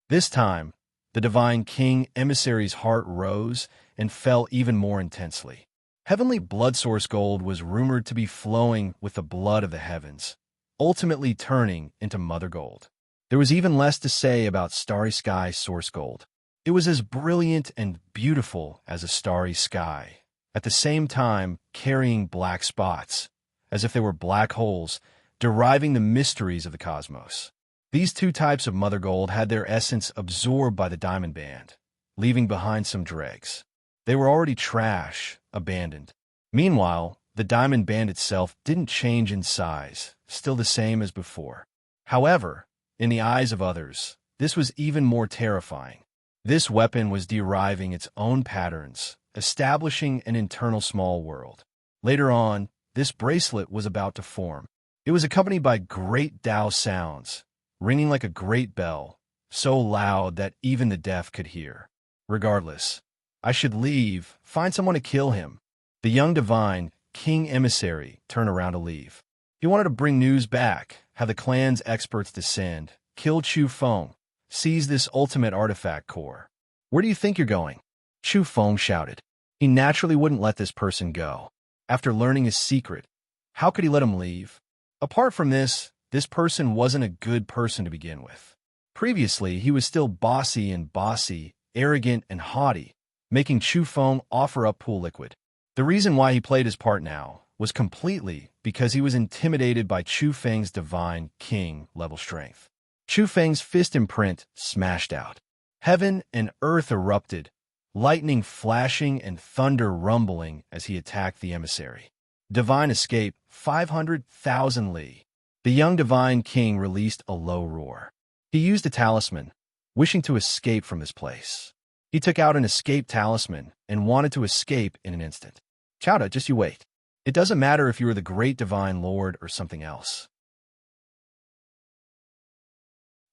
This time, the divine king emissary's heart rose and fell even more intensely. Heavenly blood source gold was rumored to be flowing with the blood of the heavens, ultimately turning into mother gold. There was even less to say about starry sky source gold. It was as brilliant and beautiful as a starry sky, at the same time carrying black spots, as if they were black holes, deriving the mysteries of the cosmos. These two types of mother gold had their essence absorbed by the diamond band, leaving behind some dregs. They were already trash, abandoned. Meanwhile, the diamond band itself didn't change in size, still the same as before. However, in the eyes of others, this was even more terrifying. This weapon was deriving its own patterns, establishing an internal small world. Later on, this bracelet was about to form. It was accompanied by great Tao sounds, ringing like a great bell, so loud that even the deaf could hear. Regardless, I should leave, find someone to kill him. The young divine, king emissary, turned around to leave. He wanted to bring news back, have the clan's experts descend, kill Chu Feng, seize this ultimate artifact core. Where do you think you're going? Chu Feng shouted. He naturally wouldn't let this person go. After learning his secret, how could he let him leave? Apart from this person wasn't a good person to begin with. Previously, he was still bossy, arrogant and haughty, making Chu Feng offer up pool liquid. The reason why he played his part now was completely because he was intimidated by Chu Feng's divine king-level strength. Chu Feng's fist imprint smashed out. Heaven and earth erupted, lightning flashing and thunder rumbling as he attacked the emissary. Divine escape, 500,000 li. The young divine king released a low roar. He used a talisman, wishing to escape from this place. He took out an escape talisman and wanted to escape in an instant. Chowda, just you wait. It doesn't matter if you are the great divine lord or something else.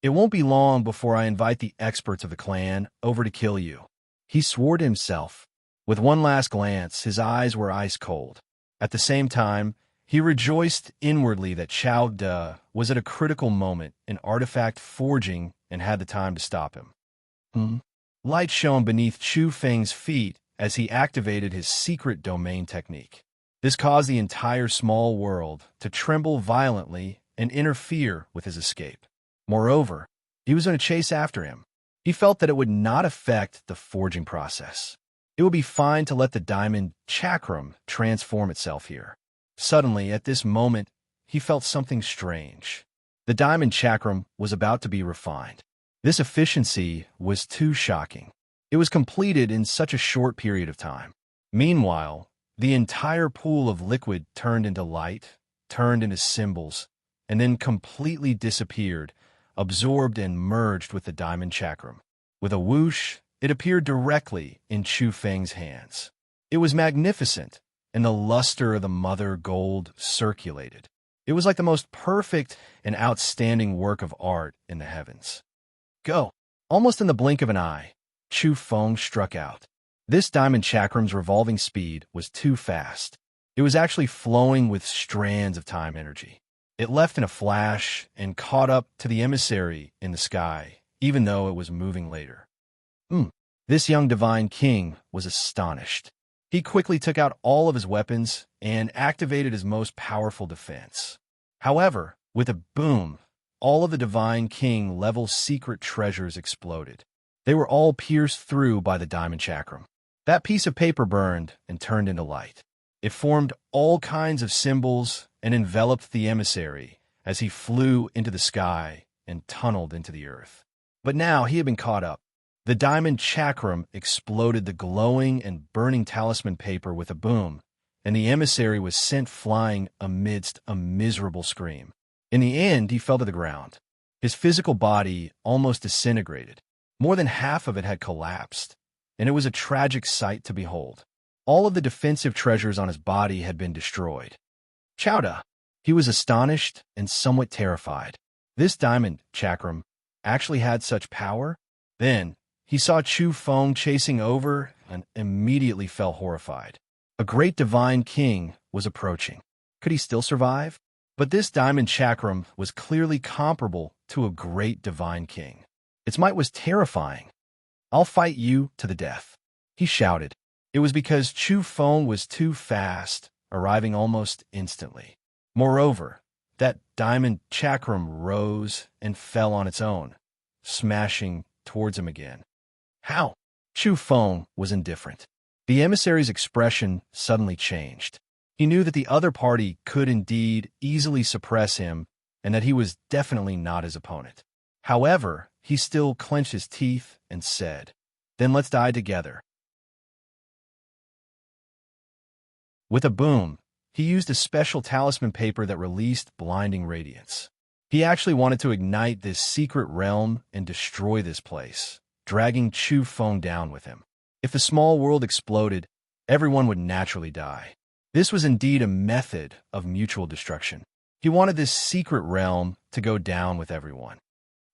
It won't be long before I invite the experts of the clan over to kill you. He swore to himself. With one last glance, his eyes were ice cold. At the same time, he rejoiced inwardly that Chao De was at a critical moment in artifact forging and had the time to stop him. Light shone beneath Chu Feng's feet as he activated his secret domain technique. This caused the entire small world to tremble violently and interfere with his escape. Moreover, he was going to chase after him. He felt that it would not affect the forging process. It would be fine to let the diamond chakram transform itself here. Suddenly, at this moment, he felt something strange. The diamond chakram was about to be refined. This efficiency was too shocking. It was completed in such a short period of time. Meanwhile, the entire pool of liquid turned into light, turned into symbols, and then completely disappeared, absorbed and merged with the diamond chakram. With a whoosh, it appeared directly in Chu Feng's hands. It was magnificent, and the luster of the mother gold circulated. It was like the most perfect and outstanding work of art in the heavens. Go! Almost in the blink of an eye, Chu Feng struck out. This diamond chakram's revolving speed was too fast. It was actually flowing with strands of time energy. It left in a flash and caught up to the emissary in the sky, even though it was moving later. This young divine king was astonished. He quickly took out all of his weapons and activated his most powerful defense. However, with a boom, all of the divine king-level secret treasures exploded. They were all pierced through by the diamond chakram. That piece of paper burned and turned into light. It formed all kinds of symbols and enveloped the emissary as he flew into the sky and tunneled into the earth. But now he had been caught up. The diamond chakram exploded the glowing and burning talisman paper with a boom, and the emissary was sent flying amidst a miserable scream. In the end, he fell to the ground. His physical body almost disintegrated. More than half of it had collapsed, and it was a tragic sight to behold. All of the defensive treasures on his body had been destroyed. Chowda! He was astonished and somewhat terrified. This diamond chakram actually had such power? Then, he saw Chu Feng chasing over and immediately fell horrified. A great divine king was approaching. Could he still survive? But this diamond chakram was clearly comparable to a great divine king. Its might was terrifying. "I'll fight you to the death," he shouted. It was because Chu Feng was too fast, arriving almost instantly. Moreover, that diamond chakram rose and fell on its own, smashing towards him again. How? Chu Feng was indifferent. The emissary's expression suddenly changed. He knew that the other party could indeed easily suppress him and that he was definitely not his opponent. However, he still clenched his teeth and said, "Then let's die together." With a boom, he used a special talisman paper that released blinding radiance. He actually wanted to ignite this secret realm and destroy this place, dragging Chu Feng down with him. If the small world exploded, everyone would naturally die. This was indeed a method of mutual destruction. He wanted this secret realm to go down with everyone.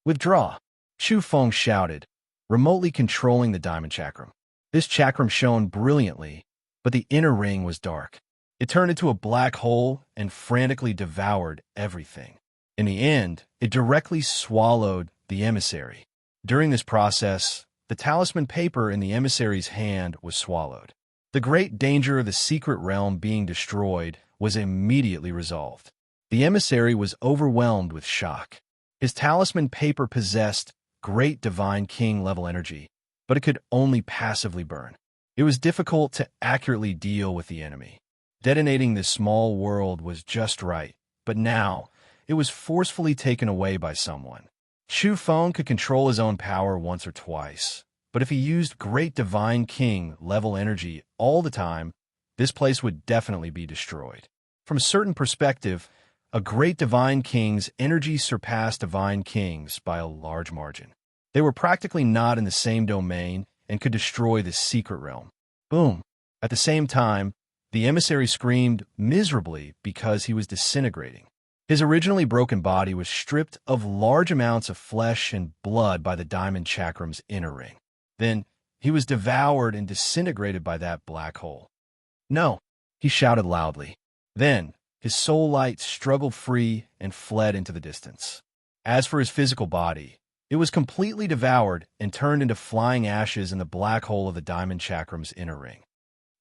"Withdraw," Chu Feng shouted, remotely controlling the diamond chakram. This chakram shone brilliantly, but the inner ring was dark. It turned into a black hole and frantically devoured everything. In the end, it directly swallowed the emissary. During this process, the talisman paper in the emissary's hand was swallowed. The great danger of the secret realm being destroyed was immediately resolved. The emissary was overwhelmed with shock. His talisman paper possessed great divine king-level energy, but it could only passively burn. It was difficult to accurately deal with the enemy. Detonating this small world was just right, but now it was forcefully taken away by someone. Chu Feng could control his own power once or twice, but if he used great divine king-level energy all the time, this place would definitely be destroyed. From a certain perspective, a great divine king's energy surpassed divine kings by a large margin. They were practically not in the same domain and could destroy this secret realm. Boom! At the same time, the emissary screamed miserably because he was disintegrating. His originally broken body was stripped of large amounts of flesh and blood by the diamond chakram's inner ring. Then, he was devoured and disintegrated by that black hole. "No!" he shouted loudly. Then, his soul light struggled free and fled into the distance. As for his physical body, it was completely devoured and turned into flying ashes in the black hole of the diamond chakram's inner ring.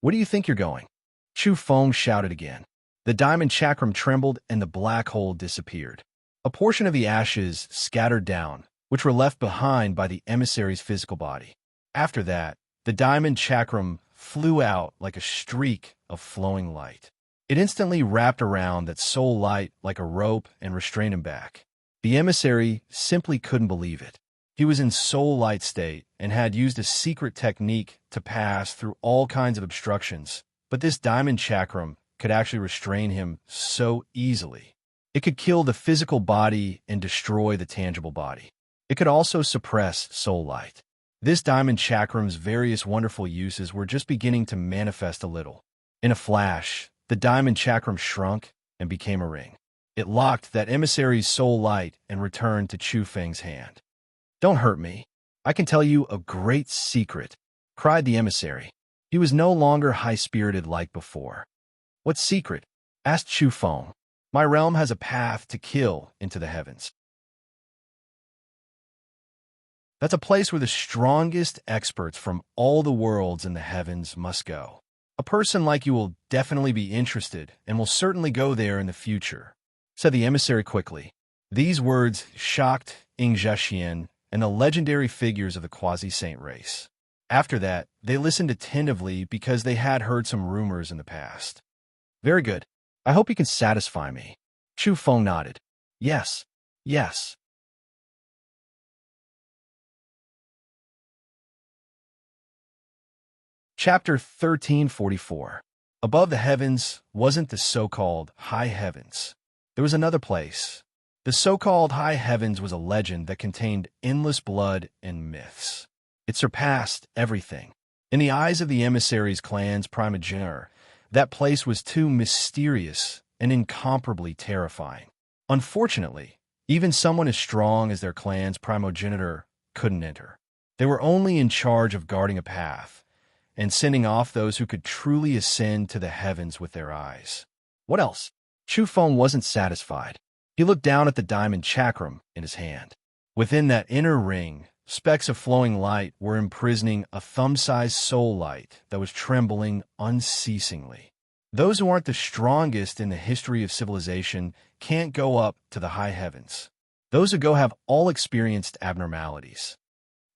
"Where do you think you're going?" Chu Feng shouted again. The diamond chakram trembled and the black hole disappeared. A portion of the ashes scattered down, which were left behind by the emissary's physical body. After that, the diamond chakram flew out like a streak of flowing light. It instantly wrapped around that soul light like a rope and restrained him back. The emissary simply couldn't believe it. He was in soul light state and had used a secret technique to pass through all kinds of obstructions, but this diamond chakram could actually restrain him so easily. It could kill the physical body and destroy the tangible body. It could also suppress soul light. This diamond chakram's various wonderful uses were just beginning to manifest a little. In a flash, the diamond chakram shrunk and became a ring. It locked that emissary's soul light and returned to Chu Feng's hand. "Don't hurt me. I can tell you a great secret," cried the emissary. He was no longer high-spirited like before. "What secret?" asked Chu Feng. "My realm has a path to kill into the heavens. That's a place where the strongest experts from all the worlds in the heavens must go. A person like you will definitely be interested and will certainly go there in the future," said the emissary quickly. These words shocked Ing Zhexian and the legendary figures of the quasi-saint race. After that, they listened attentively because they had heard some rumors in the past. "Very good. I hope you can satisfy me." Chu Feng nodded. "Yes, yes." Chapter 1344. Above the heavens wasn't the so-called high heavens. There was another place. The so-called high heavens was a legend that contained endless blood and myths. It surpassed everything. In the eyes of the emissaries' clan's primogeniture, that place was too mysterious and incomparably terrifying. Unfortunately, even someone as strong as their clan's primogenitor couldn't enter. They were only in charge of guarding a path and sending off those who could truly ascend to the heavens with their eyes. What else? Chu Feng wasn't satisfied. He looked down at the diamond chakram in his hand. Within that inner ring, specks of flowing light were imprisoning a thumb-sized soul light that was trembling unceasingly. Those who aren't the strongest in the history of civilization can't go up to the high heavens. Those who go have all experienced abnormalities.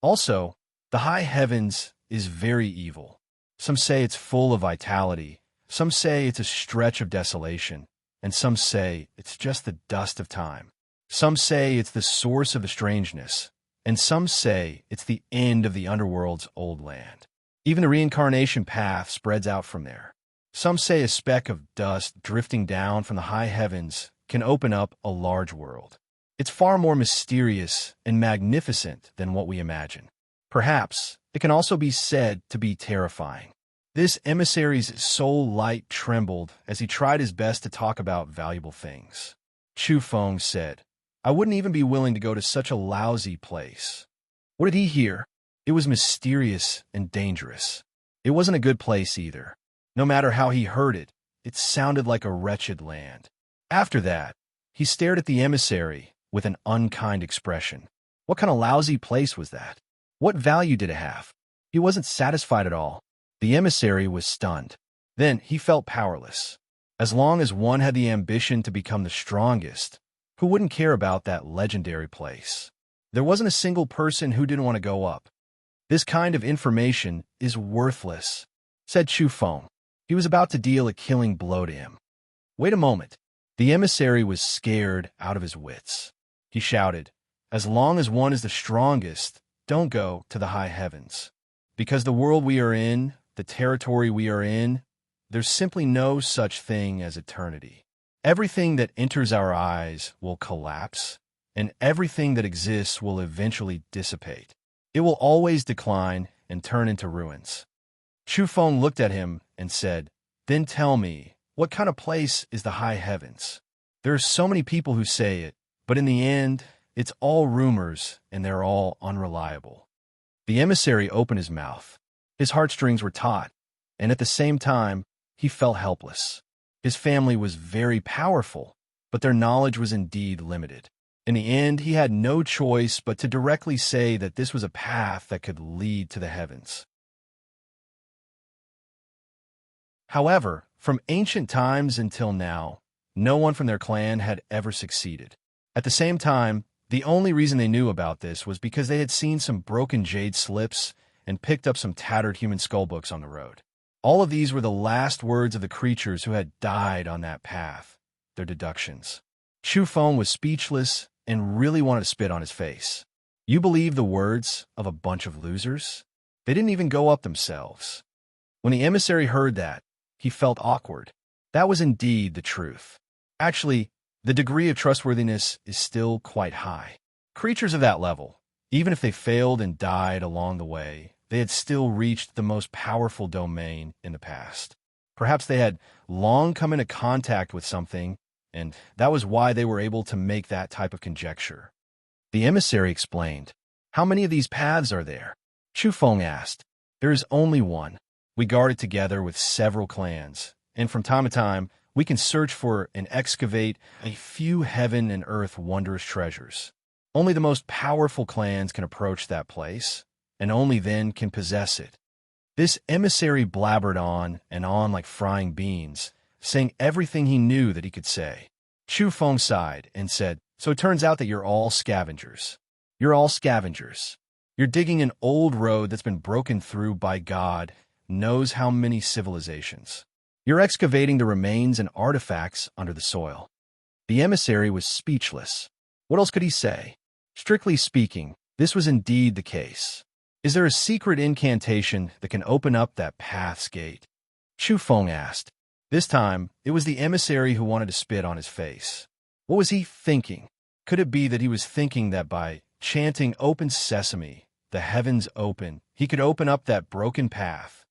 Also, the high heavens is very evil. Some say it's full of vitality, some say it's a stretch of desolation, and some say it's just the dust of time. Some say it's the source of the strangeness, and some say it's the end of the underworld's old land. Even the reincarnation path spreads out from there. Some say a speck of dust drifting down from the high heavens can open up a large world. It's far more mysterious and magnificent than what we imagine. Perhaps it can also be said to be terrifying. This emissary's soul light trembled as he tried his best to talk about valuable things. Chu Feng said, "I wouldn't even be willing to go to such a lousy place." What did he hear? It was mysterious and dangerous. It wasn't a good place either. No matter how he heard it, it sounded like a wretched land. After that, he stared at the emissary with an unkind expression. What kind of lousy place was that? What value did it have? He wasn't satisfied at all. The emissary was stunned. Then he felt powerless. As long as one had the ambition to become the strongest, who wouldn't care about that legendary place? There wasn't a single person who didn't want to go up. "This kind of information is worthless," said Chu Feng. He was about to deal a killing blow to him. "Wait a moment." The emissary was scared out of his wits. He shouted, "As long as one is the strongest, don't go to the high heavens. Because the world we are in, the territory we are in, there's simply no such thing as eternity. Everything that enters our eyes will collapse, and everything that exists will eventually dissipate. It will always decline and turn into ruins." Chu Feng looked at him and said, "Then tell me, what kind of place is the high heavens? There are so many people who say it, but in the end, it's all rumors and they're all unreliable." The emissary opened his mouth. His heartstrings were taut, and at the same time, he felt helpless. His family was very powerful, but their knowledge was indeed limited. In the end, he had no choice but to directly say that this was a path that could lead to the heavens. However, from ancient times until now, no one from their clan had ever succeeded. At the same time, the only reason they knew about this was because they had seen some broken jade slips and picked up some tattered human skull books on the road. All of these were the last words of the creatures who had died on that path, their deductions. Chu Feng was speechless and really wanted to spit on his face. You believe the words of a bunch of losers? They didn't even go up themselves. When the emissary heard that, he felt awkward. That was indeed the truth. Actually, the degree of trustworthiness is still quite high. Creatures of that level, Even if they failed and died along the way, they had still reached the most powerful domain in the past. Perhaps they had long come into contact with something, and that was why they were able to make that type of conjecture. The emissary explained, "How many of these paths are there?" Chu Feng asked. "There is only one. We guard it together with several clans, and from time to time, we can search for and excavate a few heaven and earth wondrous treasures. Only the most powerful clans can approach that place, and only then can possess it." This emissary blabbered on and on like frying beans, saying everything he knew that he could say. Chu Feng sighed and said, "So it turns out that you're all scavengers. You're all scavengers. You're digging an old road that's been broken through by God knows how many civilizations. You're excavating the remains and artifacts under the soil." The emissary was speechless. What else could he say? Strictly speaking, this was indeed the case. Is there a secret incantation that can open up that path's gate? Chu Feng asked. This time, it was the emissary who wanted to spit on his face. What was he thinking? Could it be that he was thinking that by chanting "Open Sesame, the heavens open," he could open up that broken path?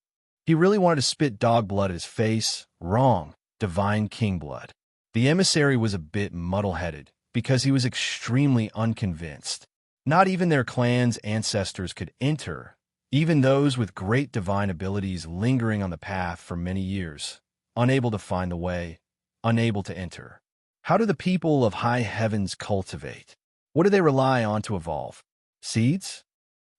He really wanted to spit dog blood at his face? Wrong. Divine king blood. The emissary was a bit muddle-headed because he was extremely unconvinced. Not even their clan's ancestors could enter, even those with great divine abilities lingering on the path for many years, unable to find the way, unable to enter. How do the people of high heavens cultivate? What do they rely on to evolve? Seeds?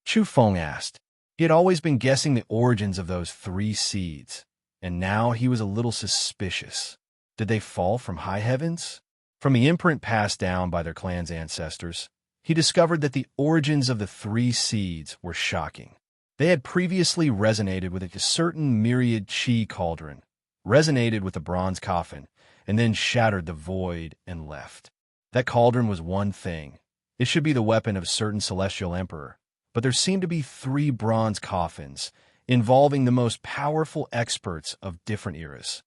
Chu Feng asked. He had always been guessing the origins of those 3 seeds, and now he was a little suspicious. Did they fall from high heavens? From the imprint passed down by their clan's ancestors, he discovered that the origins of the 3 seeds were shocking. They had previously resonated with a certain myriad chi cauldron, resonated with the bronze coffin, and then shattered the void and left. That cauldron was one thing. It should be the weapon of a certain celestial emperor, but there seemed to be 3 bronze coffins, involving the most powerful experts of different eras.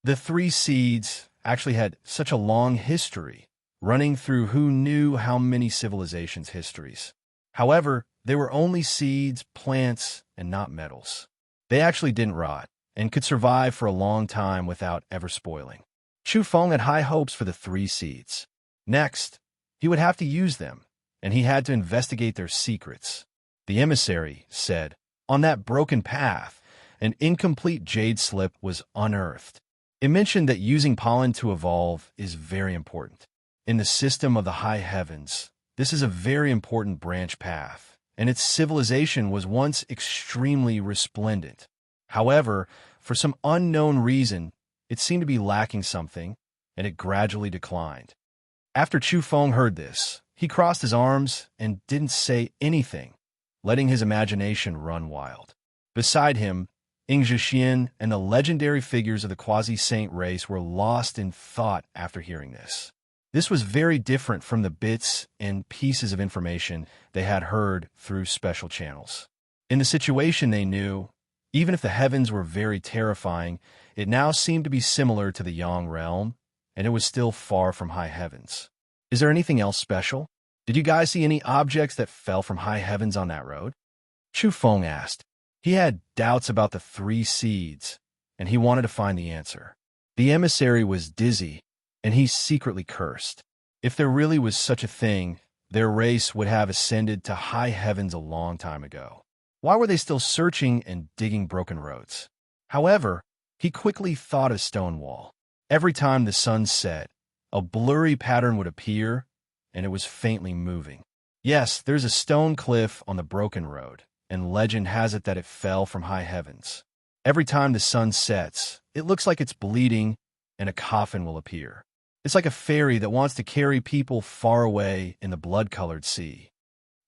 The 3 seeds actually had such a long history, running through who knew how many civilizations' histories. However, they were only seeds, plants, and not metals. They actually didn't rot, and could survive for a long time without ever spoiling. Chu Feng had high hopes for the 3 seeds. Next, he would have to use them, and he had to investigate their secrets. The emissary said, on that broken path, an incomplete jade slip was unearthed. It mentioned that using pollen to evolve is very important. In the system of the high heavens, this is a very important branch path, and its civilization was once extremely resplendent. However, for some unknown reason, it seemed to be lacking something, and it gradually declined. After Chu Feng heard this, he crossed his arms and didn't say anything, letting his imagination run wild. Beside him, Ing Zhixian and the legendary figures of the quasi-saint race were lost in thought after hearing this. This was very different from the bits and pieces of information they had heard through special channels. In the situation they knew, even if the heavens were very terrifying, it now seemed to be similar to the Yang realm, and it was still far from high heavens. Is there anything else special? Did you guys see any objects that fell from high heavens on that road? Chu Feng asked. He had doubts about the 3 seeds, and he wanted to find the answer. The emissary was dizzy, and he secretly cursed. If there really was such a thing, their race would have ascended to high heavens a long time ago. Why were they still searching and digging broken roads? However, he quickly thought of stone wall. Every time the sun set, a blurry pattern would appear, and it was faintly moving. Yes, there's a stone cliff on the broken road, and legend has it that it fell from high heavens. Every time the sun sets, it looks like it's bleeding, and a coffin will appear. It's like a fairy that wants to carry people far away in the blood-colored sea.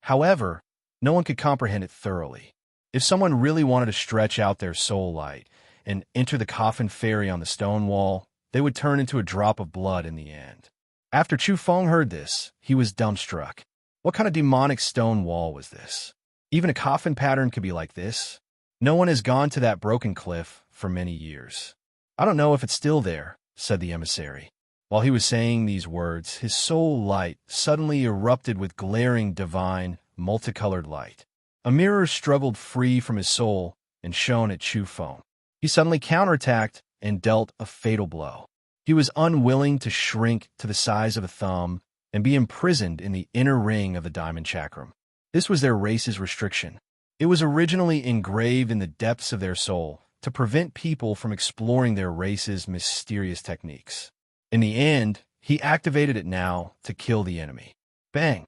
However, no one could comprehend it thoroughly. If someone really wanted to stretch out their soul light and enter the coffin fairy on the stone wall, they would turn into a drop of blood in the end. After Chu Feng heard this, he was dumbstruck. What kind of demonic stone wall was this? Even a coffin pattern could be like this? No one has gone to that broken cliff for many years. I don't know if it's still there, said the emissary. While he was saying these words, his soul light suddenly erupted with glaring, divine, multicolored light. A mirror struggled free from his soul and shone at Chu Feng. He suddenly counterattacked and dealt a fatal blow. He was unwilling to shrink to the size of a thumb and be imprisoned in the inner ring of the diamond chakram. This was their race's restriction. It was originally engraved in the depths of their soul to prevent people from exploring their race's mysterious techniques. In the end, he activated it now to kill the enemy. Bang!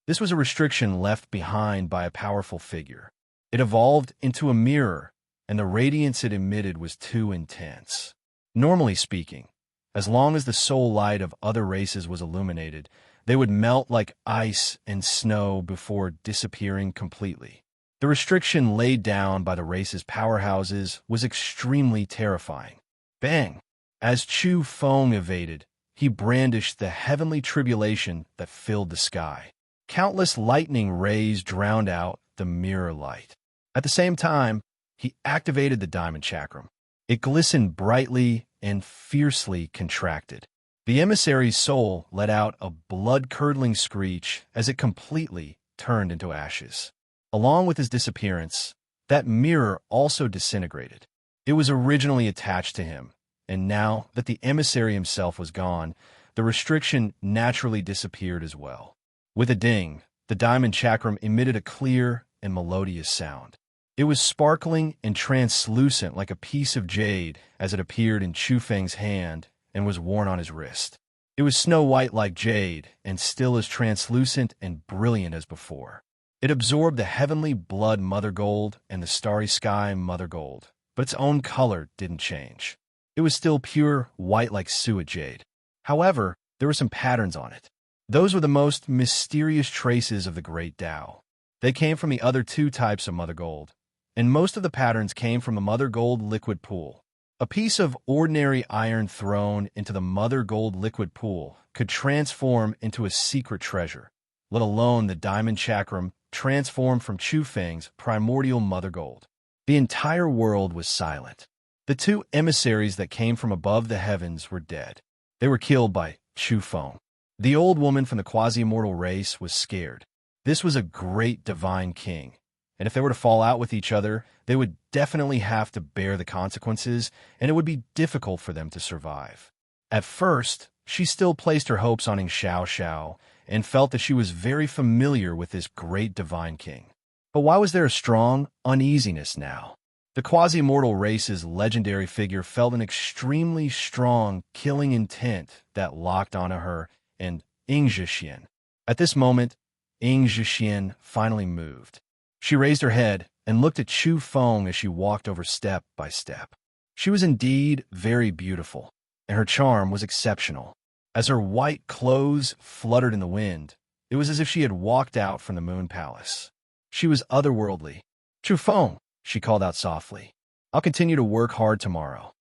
This was a restriction left behind by a powerful figure. It evolved into a mirror, and the radiance it emitted was too intense. Normally speaking, as long as the soul light of other races was illuminated, they would melt like ice and snow before disappearing completely. The restriction laid down by the race's powerhouses was extremely terrifying. Bang! As Chu Feng evaded, he brandished the heavenly tribulation that filled the sky. Countless lightning rays drowned out the mirror light. At the same time, he activated the diamond chakram. It glistened brightly and fiercely contracted. The emissary's soul let out a blood-curdling screech as it completely turned into ashes. Along with his disappearance, that mirror also disintegrated. It was originally attached to him, and now that the emissary himself was gone, the restriction naturally disappeared as well. With a ding, the diamond chakram emitted a clear and melodious sound. It was sparkling and translucent like a piece of jade as it appeared in Chu Feng's hand and was worn on his wrist. It was snow-white like jade and still as translucent and brilliant as before. It absorbed the heavenly blood mother gold and the starry sky mother gold, but its own color didn't change. It was still pure white like suet jade. However, there were some patterns on it. Those were the most mysterious traces of the great Tao. They came from the other two types of mother gold, and most of the patterns came from a mother gold liquid pool. A piece of ordinary iron thrown into the mother gold liquid pool could transform into a secret treasure, let alone the diamond chakram transformed from Chu Feng's primordial mother gold. The entire world was silent. The two emissaries that came from above the heavens were dead. They were killed by Chu Feng. The old woman from the quasi-immortal race was scared. This was a great divine king, and if they were to fall out with each other, they would definitely have to bear the consequences, and it would be difficult for them to survive. At first, she still placed her hopes on Xiao Xiao and felt that she was very familiar with this great divine king. But why was there a strong uneasiness now? The quasi-immortal race's legendary figure felt an extremely strong, killing intent that locked onto her and Ying Zhixian. At this moment, Ying Zhixian finally moved. She raised her head and looked at Chu Feng as she walked over step by step. She was indeed very beautiful, and her charm was exceptional. As her white clothes fluttered in the wind, it was as if she had walked out from the Moon Palace. She was otherworldly. "Chu Feng," she called out softly. "I'll continue to work hard tomorrow."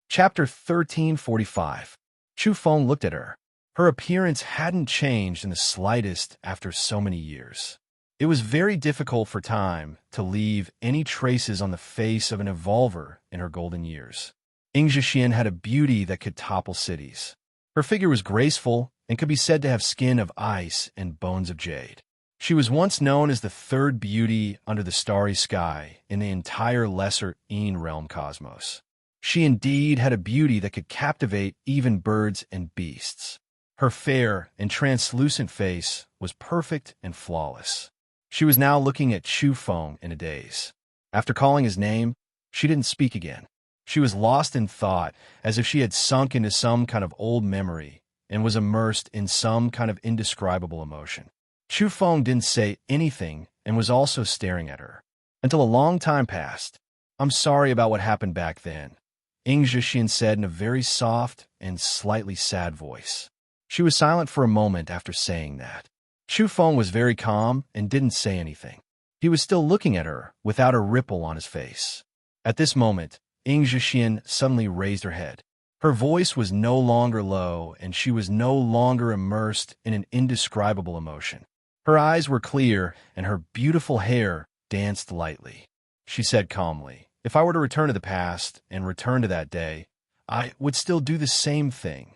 Chapter 1345. Chu Feng looked at her. Her appearance hadn't changed in the slightest after so many years. It was very difficult for time to leave any traces on the face of an evolver in her golden years. Ying Zhixian had a beauty that could topple cities. Her figure was graceful and could be said to have skin of ice and bones of jade. She was once known as the third beauty under the starry sky in the entire lesser Yin realm cosmos. She indeed had a beauty that could captivate even birds and beasts. Her fair and translucent face was perfect and flawless. She was now looking at Chu Feng in a daze. After calling his name, she didn't speak again. She was lost in thought, as if she had sunk into some kind of old memory and was immersed in some kind of indescribable emotion. Chu Feng didn't say anything and was also staring at her. Until a long time passed. "I'm sorry about what happened back then," Ying Zhixian said in a very soft and slightly sad voice. She was silent for a moment after saying that. Chu Feng was very calm and didn't say anything. He was still looking at her without a ripple on his face. At this moment, Ying Zhixian suddenly raised her head. Her voice was no longer low, and she was no longer immersed in an indescribable emotion. Her eyes were clear, and her beautiful hair danced lightly. She said calmly, "If I were to return to the past and return to that day, I would still do the same thing."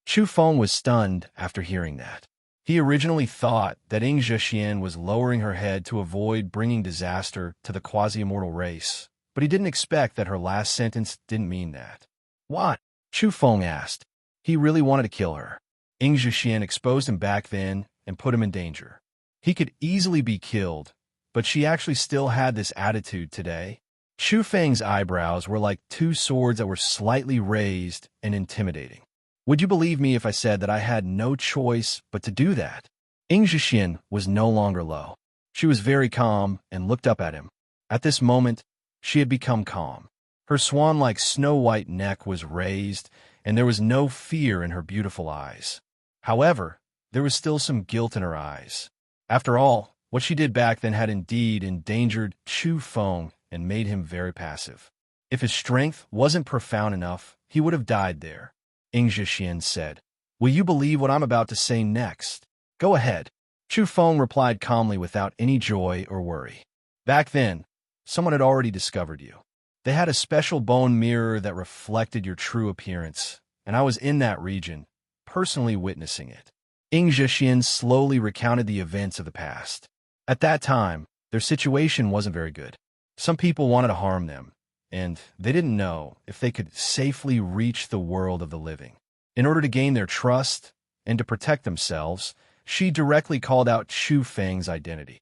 Chu Feng was stunned after hearing that. He originally thought that Ying Zhexian was lowering her head to avoid bringing disaster to the quasi-immortal race, but he didn't expect that her last sentence didn't mean that. "What?" Chu Feng asked. He really wanted to kill her. Ying Zhexian exposed him back then and put him in danger. He could easily be killed, but she actually still had this attitude today. Chu Feng's eyebrows were like two swords that were slightly raised and intimidating. "Would you believe me if I said that I had no choice but to do that?" Ying Zhexian was no longer low. She was very calm and looked up at him. At this moment, she had become calm. Her swan-like snow-white neck was raised, and there was no fear in her beautiful eyes. However, there was still some guilt in her eyes. After all, what she did back then had indeed endangered Chu Feng and made him very passive. If his strength wasn't profound enough, he would have died there. Ying Zhexian said, "Will you believe what I'm about to say next?" "Go ahead." Chu Feng replied calmly without any joy or worry. "Back then, someone had already discovered you. They had a special bone mirror that reflected your true appearance, and I was in that region, personally witnessing it." Ying Zhexian slowly recounted the events of the past. At that time, their situation wasn't very good. Some people wanted to harm them, and they didn't know if they could safely reach the world of the living. In order to gain their trust and to protect themselves, she directly called out Chu Feng's identity.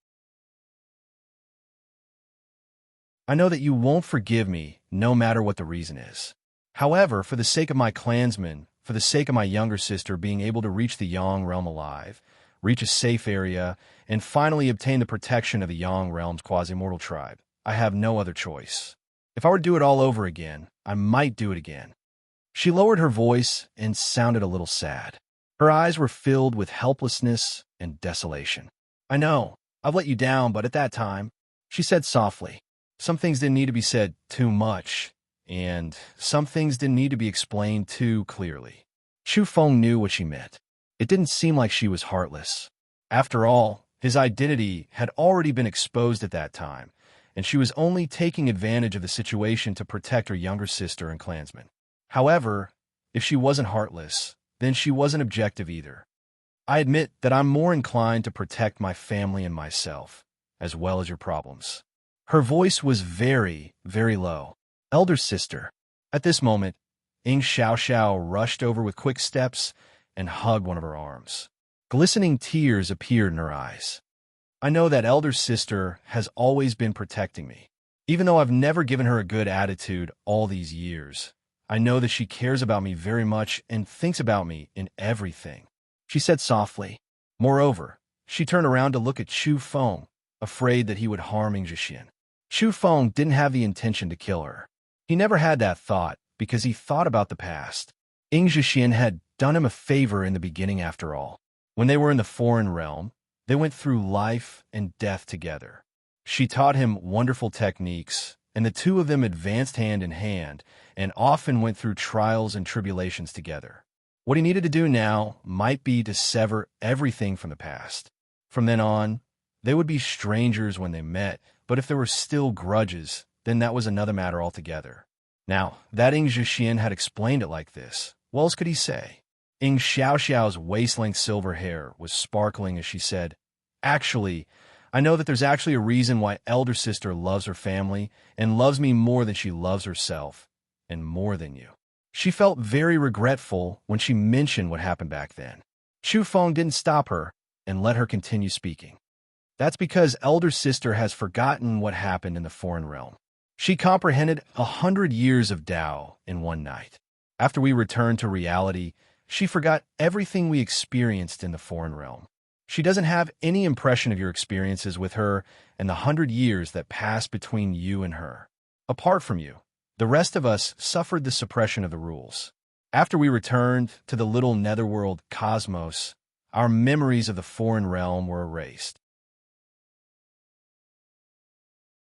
"I know that you won't forgive me, no matter what the reason is. However, for the sake of my clansmen, for the sake of my younger sister being able to reach the Yang realm alive, reach a safe area, and finally obtain the protection of the Yang realm's quasi-mortal tribe, I have no other choice. If I were to do it all over again, I might do it again." She lowered her voice and sounded a little sad. Her eyes were filled with helplessness and desolation. "I know, I've let you down, but at that time," she said softly, "some things didn't need to be said too much, and some things didn't need to be explained too clearly." Chu Feng knew what she meant. It didn't seem like she was heartless. After all, his identity had already been exposed at that time, and she was only taking advantage of the situation to protect her younger sister and clansmen. However, if she wasn't heartless, then she wasn't objective either. "I admit that I'm more inclined to protect my family and myself, as well as your problems." Her voice was very, very low. "Elder sister." At this moment, Ying Xiaoxiao rushed over with quick steps and hugged one of her arms. Glistening tears appeared in her eyes. "I know that elder sister has always been protecting me. Even though I've never given her a good attitude all these years, I know that she cares about me very much and thinks about me in everything," she said softly. Moreover, she turned around to look at Chu Feng, afraid that he would harm Ying Zhexian. Chu Feng didn't have the intention to kill her. He never had that thought because he thought about the past. Ying Zhexian had done him a favor in the beginning after all. When they were in the foreign realm, they went through life and death together. She taught him wonderful techniques, and the two of them advanced hand in hand and often went through trials and tribulations together. What he needed to do now might be to sever everything from the past. From then on, they would be strangers when they met, but if there were still grudges, then that was another matter altogether. Now, that Ying Zhexian had explained it like this, what else could he say? Ying Xiaoxiao's waist-length silver hair was sparkling as she said, "Actually, I know that there's actually a reason why elder sister loves her family and loves me more than she loves herself, and more than you." She felt very regretful when she mentioned what happened back then. Chu Feng didn't stop her and let her continue speaking. "That's because elder sister has forgotten what happened in the foreign realm. She comprehended 100 years of Tao in one night. After we returned to reality, she forgot everything we experienced in the foreign realm. She doesn't have any impression of your experiences with her and the 100 years that passed between you and her. Apart from you, the rest of us suffered the suppression of the rules. After we returned to the little netherworld cosmos, our memories of the foreign realm were erased.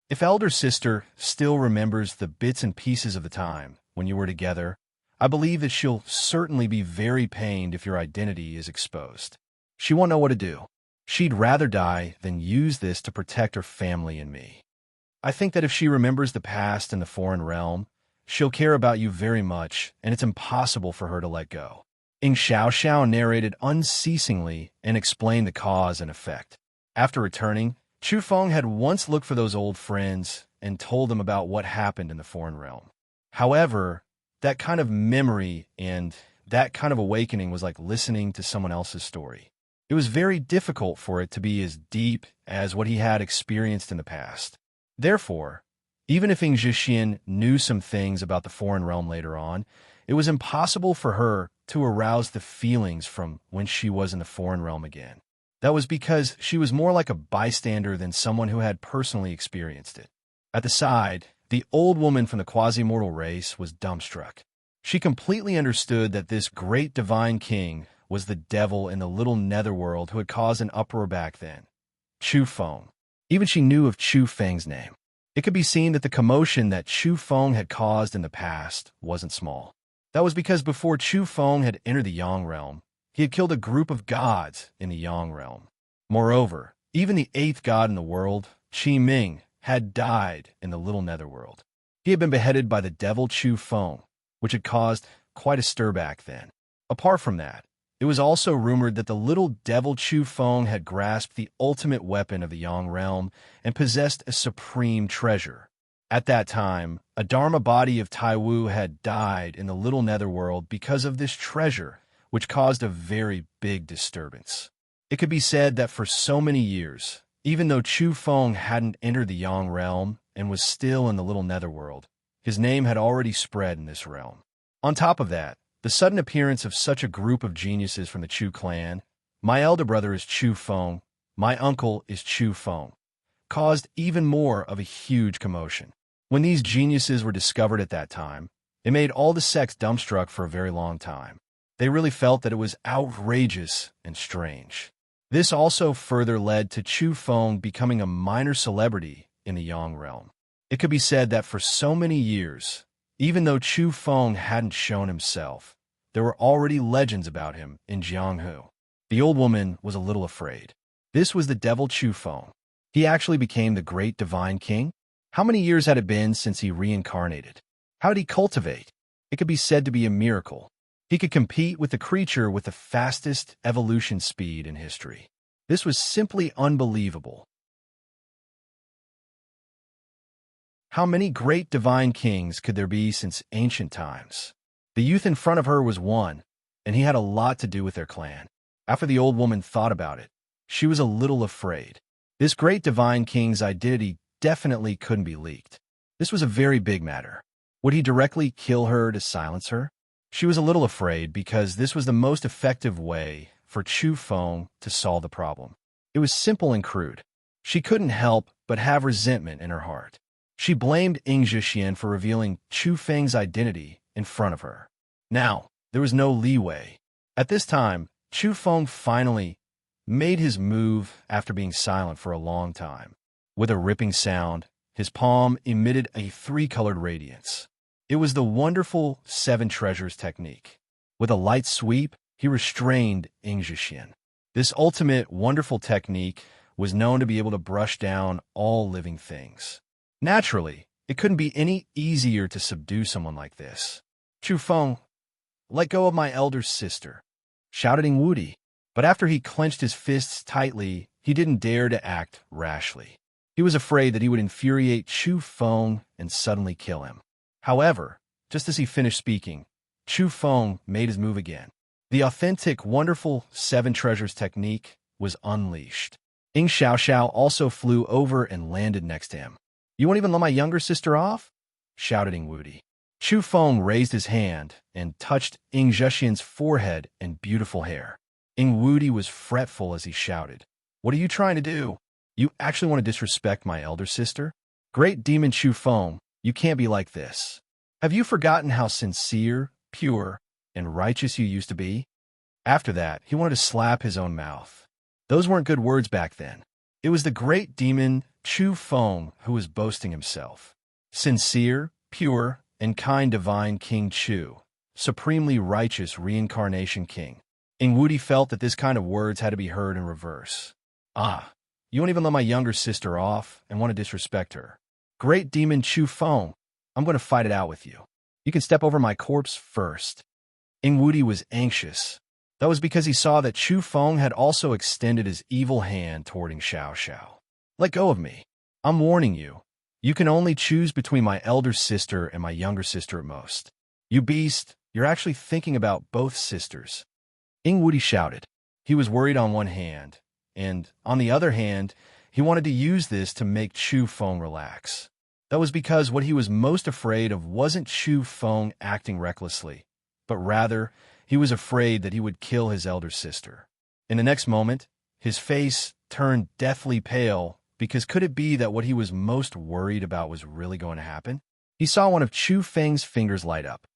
If elder sister still remembers the bits and pieces of the time when you were together, I believe that she'll certainly be very pained if your identity is exposed. She won't know what to do. She'd rather die than use this to protect her family and me. I think that if she remembers the past in the foreign realm, she'll care about you very much, and it's impossible for her to let go. Ing Xiao narrated unceasingly and explained the cause and effect. After returning, Chu Feng had once looked for those old friends and told them about what happened in the foreign realm. However, that kind of memory and that kind of awakening was like listening to someone else's story. It was very difficult for it to be as deep as what he had experienced in the past. Therefore, even if Ing Zhixian knew some things about the foreign realm later on, it was impossible for her to arouse the feelings from when she was in the foreign realm again. That was because she was more like a bystander than someone who had personally experienced it. At the side, the old woman from the quasi-mortal race was dumbstruck. She completely understood that this great divine king was the devil in the little netherworld who had caused an uproar back then, Chu Feng. Even she knew of Chu Feng's name. It could be seen that the commotion that Chu Feng had caused in the past wasn't small. That was because before Chu Feng had entered the Yang realm, he had killed a group of gods in the Yang realm. Moreover, even the eighth god in the world, Qi Ming, had died in the little netherworld. He had been beheaded by the devil Chu Feng, which had caused quite a stir back then. Apart from that, it was also rumored that the little devil Chu Feng had grasped the ultimate weapon of the Yang realm and possessed a supreme treasure. At that time, a Dharma body of Tai Wu had died in the little netherworld because of this treasure, which caused a very big disturbance. It could be said that for so many years, even though Chu Feng hadn't entered the Yang realm and was still in the little netherworld, his name had already spread in this realm. On top of that, the sudden appearance of such a group of geniuses from the Chu clan, my elder brother is Chu Feng, my uncle is Chu Feng, caused even more of a huge commotion. When these geniuses were discovered at that time, it made all the sects dumbstruck for a very long time. They really felt that it was outrageous and strange. This also further led to Chu Feng becoming a minor celebrity in the Yang realm. It could be said that for so many years, even though Chu Feng hadn't shown himself, there were already legends about him in Jianghu. The old woman was a little afraid. This was the devil Chu Feng. He actually became the great divine king? How many years had it been since he reincarnated? How did he cultivate? It could be said to be a miracle. He could compete with the creature with the fastest evolution speed in history. This was simply unbelievable. How many great divine kings could there be since ancient times? The youth in front of her was one, and he had a lot to do with their clan. After the old woman thought about it, she was a little afraid. This great divine king's identity definitely couldn't be leaked. This was a very big matter. Would he directly kill her to silence her? She was a little afraid because this was the most effective way for Chu Feng to solve the problem. It was simple and crude. She couldn't help but have resentment in her heart. She blamed Ing Zhixian for revealing Chu Feng's identity in front of her. Now, there was no leeway. At this time, Chu Feng finally made his move after being silent for a long time. With a ripping sound, his palm emitted a three-colored radiance. It was the wonderful seven treasures technique. With a light sweep, he restrained Ing Zhixian. This ultimate wonderful technique was known to be able to brush down all living things. Naturally, it couldn't be any easier to subdue someone like this. Chu Feng, let go of my elder sister, shouted Ing Wudi. But after he clenched his fists tightly, he didn't dare to act rashly. He was afraid that he would infuriate Chu Feng and suddenly kill him. However, just as he finished speaking, Chu Feng made his move again. The authentic, wonderful seven treasures technique was unleashed. Ing Xiao also flew over and landed next to him. You won't even let my younger sister off? Shouted Ing Wudi. Chu Feng raised his hand and touched Ing Zhixian's forehead and beautiful hair. Ing Wudi was fretful as he shouted, What are you trying to do? You actually want to disrespect my elder sister? Great demon Chu Feng, you can't be like this. Have you forgotten how sincere, pure, and righteous you used to be? After that, he wanted to slap his own mouth. Those weren't good words back then. It was the great demon Chu Feng who was boasting himself. Sincere, pure, and kind divine King Chu, supremely righteous reincarnation king. Ing Wudi felt that this kind of words had to be heard in reverse. Ah, you won't even let my younger sister off and want to disrespect her. Great demon Chu Feng, I'm going to fight it out with you. You can step over my corpse first. Ingwudi was anxious. That was because he saw that Chu Feng had also extended his evil hand toward Xiao Xiao. Let go of me. I'm warning you. You can only choose between my elder sister and my younger sister at most. You beast, you're actually thinking about both sisters. Ingwudi shouted. He was worried on one hand, and on the other hand, he wanted to use this to make Chu Feng relax. That was because what he was most afraid of wasn't Chu Feng acting recklessly, but rather he was afraid that he would kill his elder sister. In the next moment, his face turned deathly pale because could it be that what he was most worried about was really going to happen? He saw one of Chu Feng's fingers light up.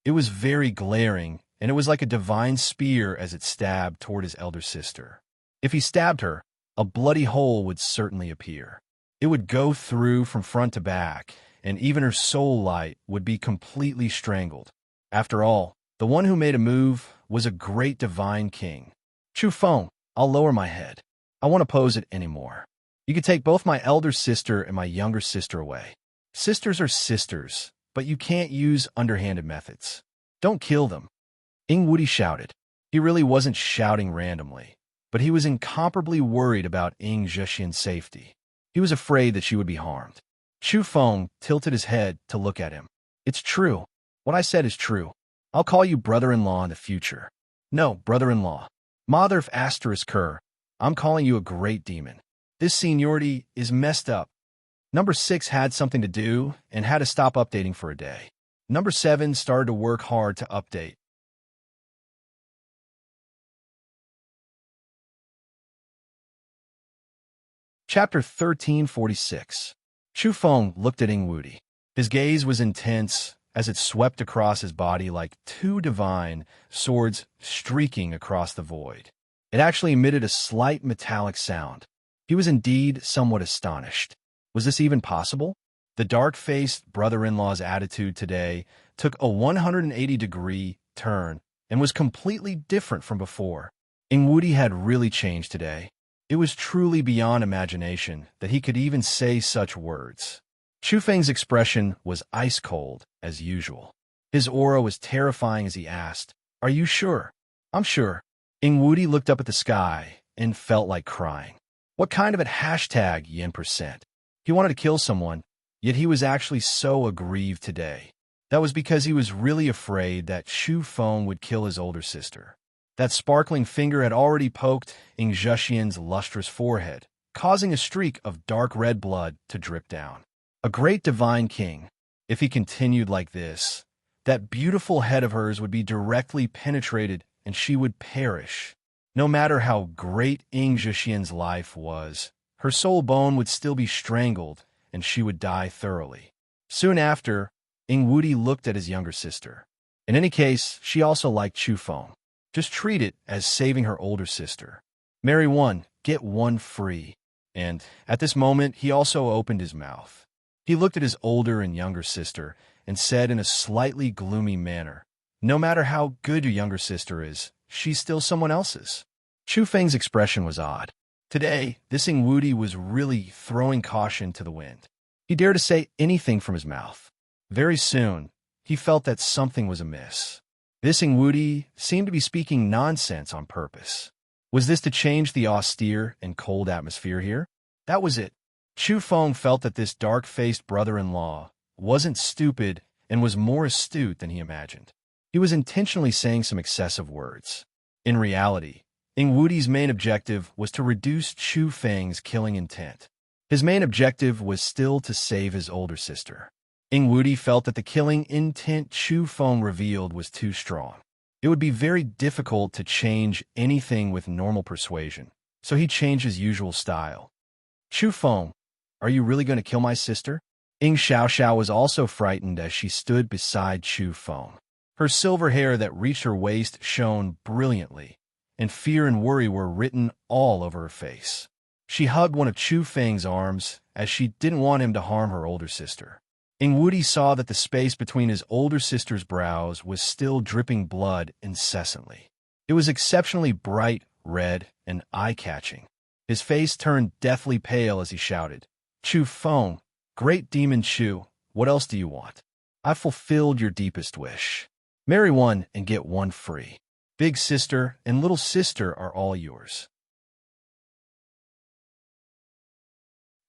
It was very glaring, and it was like a divine spear as it stabbed toward his elder sister. If he stabbed her, a bloody hole would certainly appear. It would go through from front to back, and even her soul light would be completely strangled. After all, the one who made a move was a great divine king. Chu Feng, I'll lower my head. I won't oppose it anymore. You can take both my elder sister and my younger sister away. Sisters are sisters, but you can't use underhanded methods. Don't kill them. Ingwudi shouted. He really wasn't shouting randomly, but he was incomparably worried about Ing Zhexian's safety. He was afraid that she would be harmed. Chu Feng tilted his head to look at him. It's true. What I said is true. I'll call you brother-in-law in the future. No, brother-in-law. Mother of asterisk her, I'm calling you a great demon. This seniority is messed up. Number 6 had something to do and had to stop updating for a day. Number 7 started to work hard to update. Chapter 1346. Chu Feng looked at Ingwudi. His gaze was intense as it swept across his body like two divine swords streaking across the void. It actually emitted a slight metallic sound. He was indeed somewhat astonished. Was this even possible? The dark-faced brother-in-law's attitude today took a 180-degree turn and was completely different from before. Ingwudi had really changed today. It was truly beyond imagination that he could even say such words. Chu Feng's expression was ice-cold, as usual. His aura was terrifying as he asked, "Are you sure?" "I'm sure." Ingwudi looked up at the sky and felt like crying. What kind of a hashtag yen%? He wanted to kill someone, yet he was actually so aggrieved today. That was because he was really afraid that Chu Feng would kill his older sister. That sparkling finger had already poked Ing Zhexian's lustrous forehead, causing a streak of dark red blood to drip down. A great divine king. If he continued like this, that beautiful head of hers would be directly penetrated and she would perish. No matter how great Ing Zhexian's life was, her soul bone would still be strangled and she would die thoroughly. Soon after, Ingwudi looked at his younger sister. In any case, she also liked Chu Feng. Just treat it as saving her older sister. Marry one, get one free. And at this moment, he also opened his mouth. He looked at his older and younger sister and said in a slightly gloomy manner, "No matter how good your younger sister is, she's still someone else's." Chu Feng's expression was odd. Today, this Ingwudi was really throwing caution to the wind. He dared to say anything from his mouth. Very soon, he felt that something was amiss. This Ingwudi seemed to be speaking nonsense on purpose. Was this to change the austere and cold atmosphere here? That was it. Chu Feng felt that this dark-faced brother-in-law wasn't stupid and was more astute than he imagined. He was intentionally saying some excessive words. In reality, Ingwudi's main objective was to reduce Chu Feng's killing intent. His main objective was still to save his older sister. Ingwudi felt that the killing intent Chu Feng revealed was too strong. It would be very difficult to change anything with normal persuasion, so he changed his usual style. "Chu Feng, are you really going to kill my sister?" Ing Xiao Xiao was also frightened as she stood beside Chu Feng. Her silver hair that reached her waist shone brilliantly, and fear and worry were written all over her face. She hugged one of Chu Feng's arms as she didn't want him to harm her older sister. Ingwudi saw that the space between his older sister's brows was still dripping blood incessantly. It was exceptionally bright, red, and eye-catching. His face turned deathly pale as he shouted, "Chu Feng, great demon Chu, what else do you want? I've fulfilled your deepest wish. Marry one and get one free. Big sister and little sister are all yours."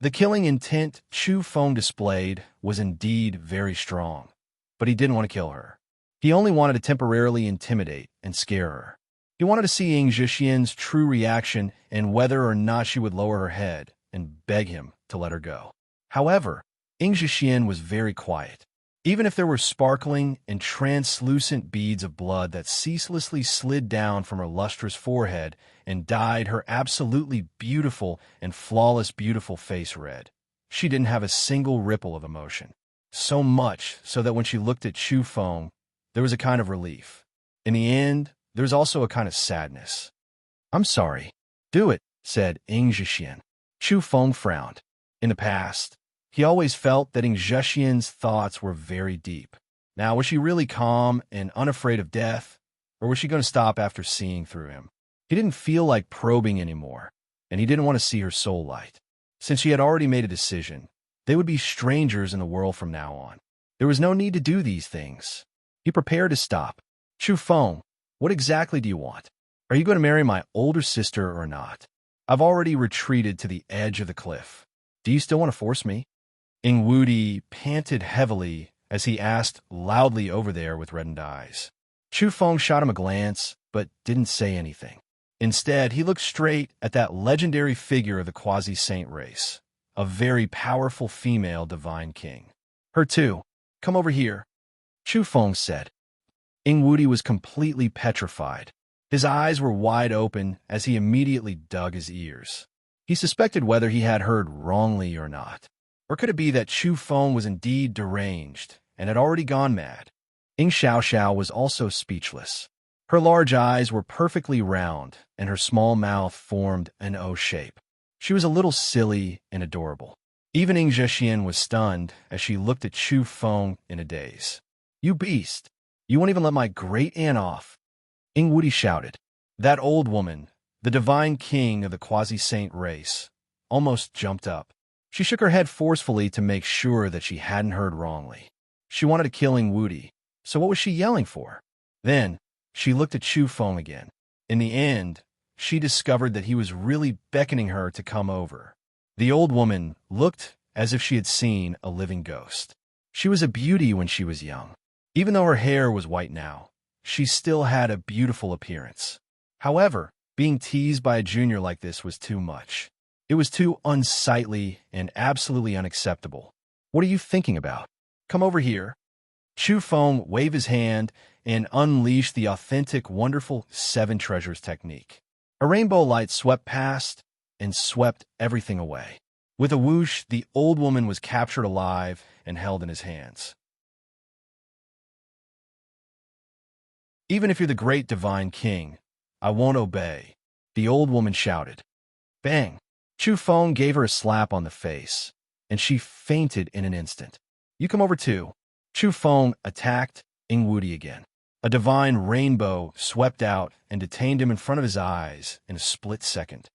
The killing intent Chu Feng displayed was indeed very strong, but he didn't want to kill her. He only wanted to temporarily intimidate and scare her. He wanted to see Ying Zhixian's true reaction and whether or not she would lower her head and beg him to let her go. However, Ying Zhixian was very quiet. Even if there were sparkling and translucent beads of blood that ceaselessly slid down from her lustrous forehead and dyed her absolutely beautiful and flawless beautiful face red, she didn't have a single ripple of emotion. So much so that when she looked at Chu Feng, there was a kind of relief. In the end, there was also a kind of sadness. "I'm sorry." "Do it," said Ying Zhixian. Chu Feng frowned. In the past, he always felt that Ying Zhixian's thoughts were very deep. Now, was she really calm and unafraid of death, or was she going to stop after seeing through him? He didn't feel like probing anymore, and he didn't want to see her soul light. Since she had already made a decision, they would be strangers in the world from now on. There was no need to do these things. He prepared to stop. "Chu Feng, what exactly do you want? Are you going to marry my older sister or not? I've already retreated to the edge of the cliff. Do you still want to force me?" Ying Wudi panted heavily as he asked loudly over there with reddened eyes. Chu Feng shot him a glance, but didn't say anything. Instead, he looked straight at that legendary figure of the quasi-saint race, a very powerful female divine king. "Her too. Come over here," Chu Feng said. Ying Wudi was completely petrified. His eyes were wide open as he immediately dug his ears. He suspected whether he had heard wrongly or not. Or could it be that Chu Feng was indeed deranged and had already gone mad? Ying Xiaoxiao was also speechless. Her large eyes were perfectly round, and her small mouth formed an O shape. She was a little silly and adorable. Even Ying Zhixian was stunned as she looked at Chu Feng in a daze. "You beast! You won't even let my great-aunt off!" Ying Wudi shouted. That old woman, the divine king of the quasi-saint race, almost jumped up. She shook her head forcefully to make sure that she hadn't heard wrongly. She wanted to kill Ying Wudi, so what was she yelling for? Then, she looked at Chu Feng again. In the end, she discovered that he was really beckoning her to come over. The old woman looked as if she had seen a living ghost. She was a beauty when she was young. Even though her hair was white now, she still had a beautiful appearance. However, being teased by a junior like this was too much. It was too unsightly and absolutely unacceptable. "What are you thinking about? Come over here." Chu Feng waved his hand and unleashed the authentic, wonderful seven treasures technique. A rainbow light swept past and swept everything away. With a whoosh, the old woman was captured alive and held in his hands. "Even if you're the great divine king, I won't obey," the old woman shouted. Bang! Chu Feng gave her a slap on the face, and she fainted in an instant. "You come over too." Chu Feng attacked Ying Wudi again. A divine rainbow swept out and detained him in front of his eyes in a split second.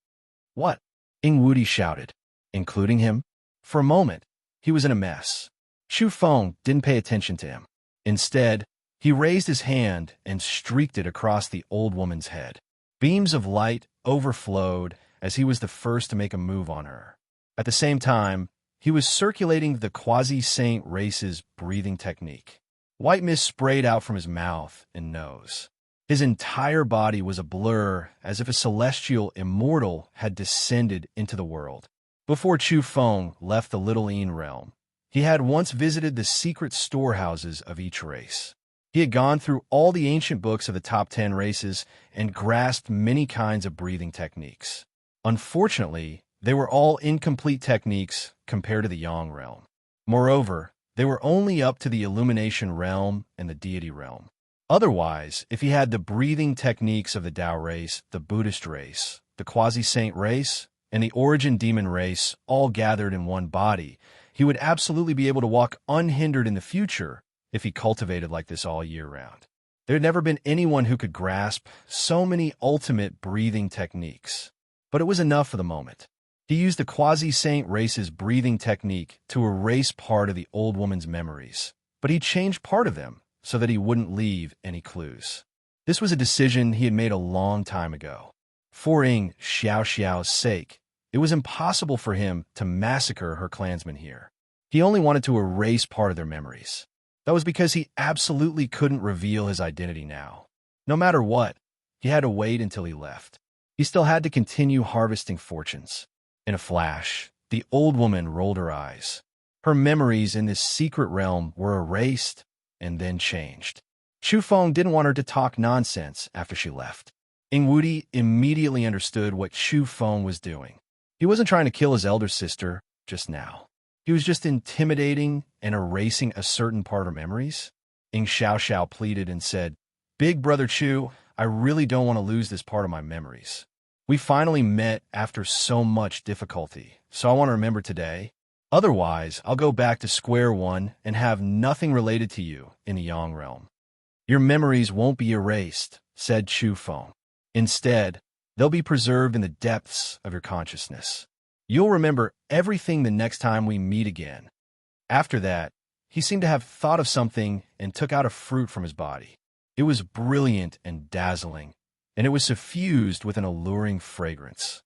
"What?" Ying Wudi shouted, including him. For a moment, he was in a mess. Chu Feng didn't pay attention to him. Instead, he raised his hand and streaked it across the old woman's head. Beams of light overflowed as he was the first to make a move on her. At the same time, he was circulating the quasi-saint race's breathing technique. White mist sprayed out from his mouth and nose. His entire body was a blur, as if a celestial immortal had descended into the world. Before Chu Feng left the Little Yin realm, he had once visited the secret storehouses of each race. He had gone through all the ancient books of the top 10 races and grasped many kinds of breathing techniques. Unfortunately, they were all incomplete techniques compared to the Yang realm. Moreover, they were only up to the illumination realm and the deity realm. Otherwise, if he had the breathing techniques of the Tao race, the Buddhist race, the quasi-saint race, and the origin demon race all gathered in one body, he would absolutely be able to walk unhindered in the future if he cultivated like this all year round. There had never been anyone who could grasp so many ultimate breathing techniques. But it was enough for the moment. He used the quasi-saint race's breathing technique to erase part of the old woman's memories, but he changed part of them so that he wouldn't leave any clues. This was a decision he had made a long time ago. For Ing Xiaoxiao's sake, it was impossible for him to massacre her clansmen here. He only wanted to erase part of their memories. That was because he absolutely couldn't reveal his identity now. No matter what, he had to wait until he left. He still had to continue harvesting fortunes. In a flash, the old woman rolled her eyes. Her memories in this secret realm were erased and then changed. Chu Feng didn't want her to talk nonsense after she left. Ing Wudi immediately understood what Chu Feng was doing. He wasn't trying to kill his elder sister just now. He was just intimidating and erasing a certain part of her memories. Ing Xiaoxiao pleaded and said, "Big Brother Chu, I really don't want to lose this part of my memories. We finally met after so much difficulty, so I want to remember today. Otherwise, I'll go back to square one and have nothing related to you in the Yang realm." "Your memories won't be erased," said Chu Feng. "Instead, they'll be preserved in the depths of your consciousness. You'll remember everything the next time we meet again." After that, he seemed to have thought of something and took out a fruit from his body. It was brilliant and dazzling, and it was suffused with an alluring fragrance.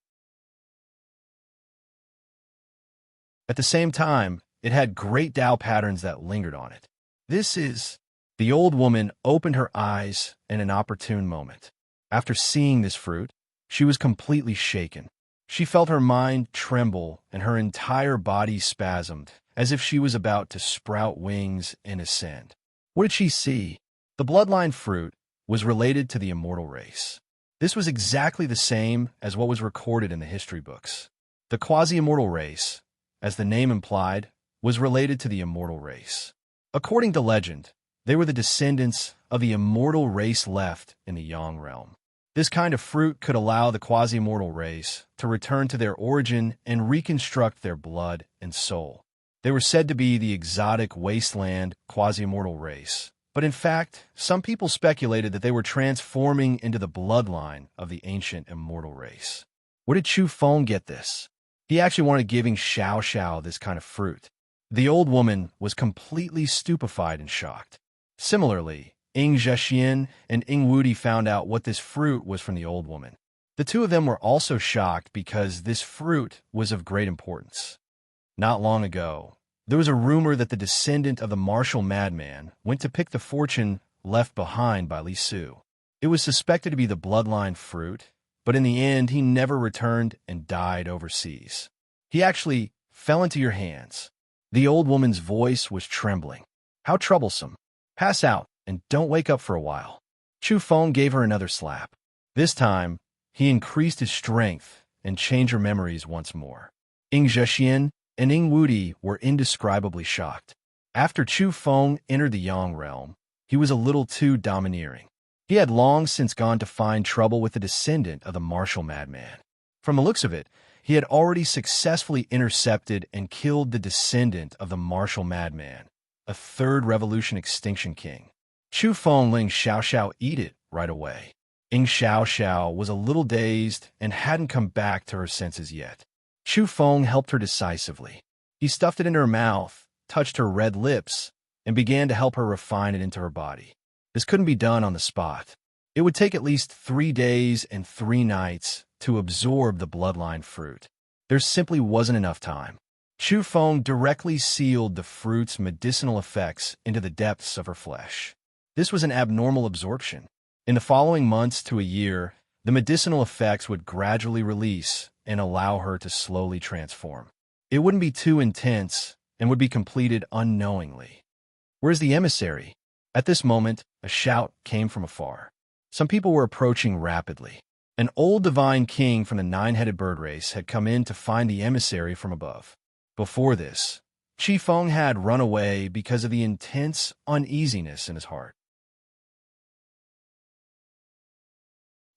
At the same time, it had great Tao patterns that lingered on it. "This is—" The old woman opened her eyes in an opportune moment. After seeing this fruit, she was completely shaken. She felt her mind tremble and her entire body spasmed, as if she was about to sprout wings and ascend. What did she see? The bloodline fruit was related to the immortal race. This was exactly the same as what was recorded in the history books. The quasi-immortal race, as the name implied, was related to the immortal race. According to legend, they were the descendants of the immortal race left in the Yang realm. This kind of fruit could allow the quasi-immortal race to return to their origin and reconstruct their blood and soul. They were said to be the exotic wasteland quasi-immortal race, but in fact, some people speculated that they were transforming into the bloodline of the ancient immortal race. Where did Chu Feng get this? He actually wanted giving Xiao Xiao this kind of fruit. The old woman was completely stupefied and shocked. Similarly, Ing Zhexian and Ing Wudi found out what this fruit was from the old woman. The two of them were also shocked because this fruit was of great importance. Not long ago, there was a rumor that the descendant of the martial madman went to pick the fortune left behind by Li Su. It was suspected to be the bloodline fruit, but in the end he never returned and died overseas. He actually fell into your hands. The old woman's voice was trembling. "How troublesome. Pass out and don't wake up for a while." Chu Feng gave her another slap. This time, he increased his strength and changed her memories once more. Ing Zhexian and Ing Wudi were indescribably shocked. After Chu Feng entered the Yang realm, he was a little too domineering. He had long since gone to find trouble with the descendant of the martial madman. From the looks of it, he had already successfully intercepted and killed the descendant of the martial madman, a third revolution extinction king. Chu Feng let Xiao Xiao eat it right away. Ing Xiao Xiao was a little dazed and hadn't come back to her senses yet. Chu Feng helped her decisively. He stuffed it into her mouth, touched her red lips, and began to help her refine it into her body. This couldn't be done on the spot. It would take at least 3 days and 3 nights to absorb the bloodline fruit. There simply wasn't enough time. Chu Feng directly sealed the fruit's medicinal effects into the depths of her flesh. This was an abnormal absorption. In the following months to a year, the medicinal effects would gradually release and allow her to slowly transform. It wouldn't be too intense and would be completed unknowingly. "Where's the emissary?" At this moment, a shout came from afar. Some people were approaching rapidly. An old divine king from the 9-headed bird race had come in to find the emissary from above. Before this, Chi Feng had run away because of the intense uneasiness in his heart.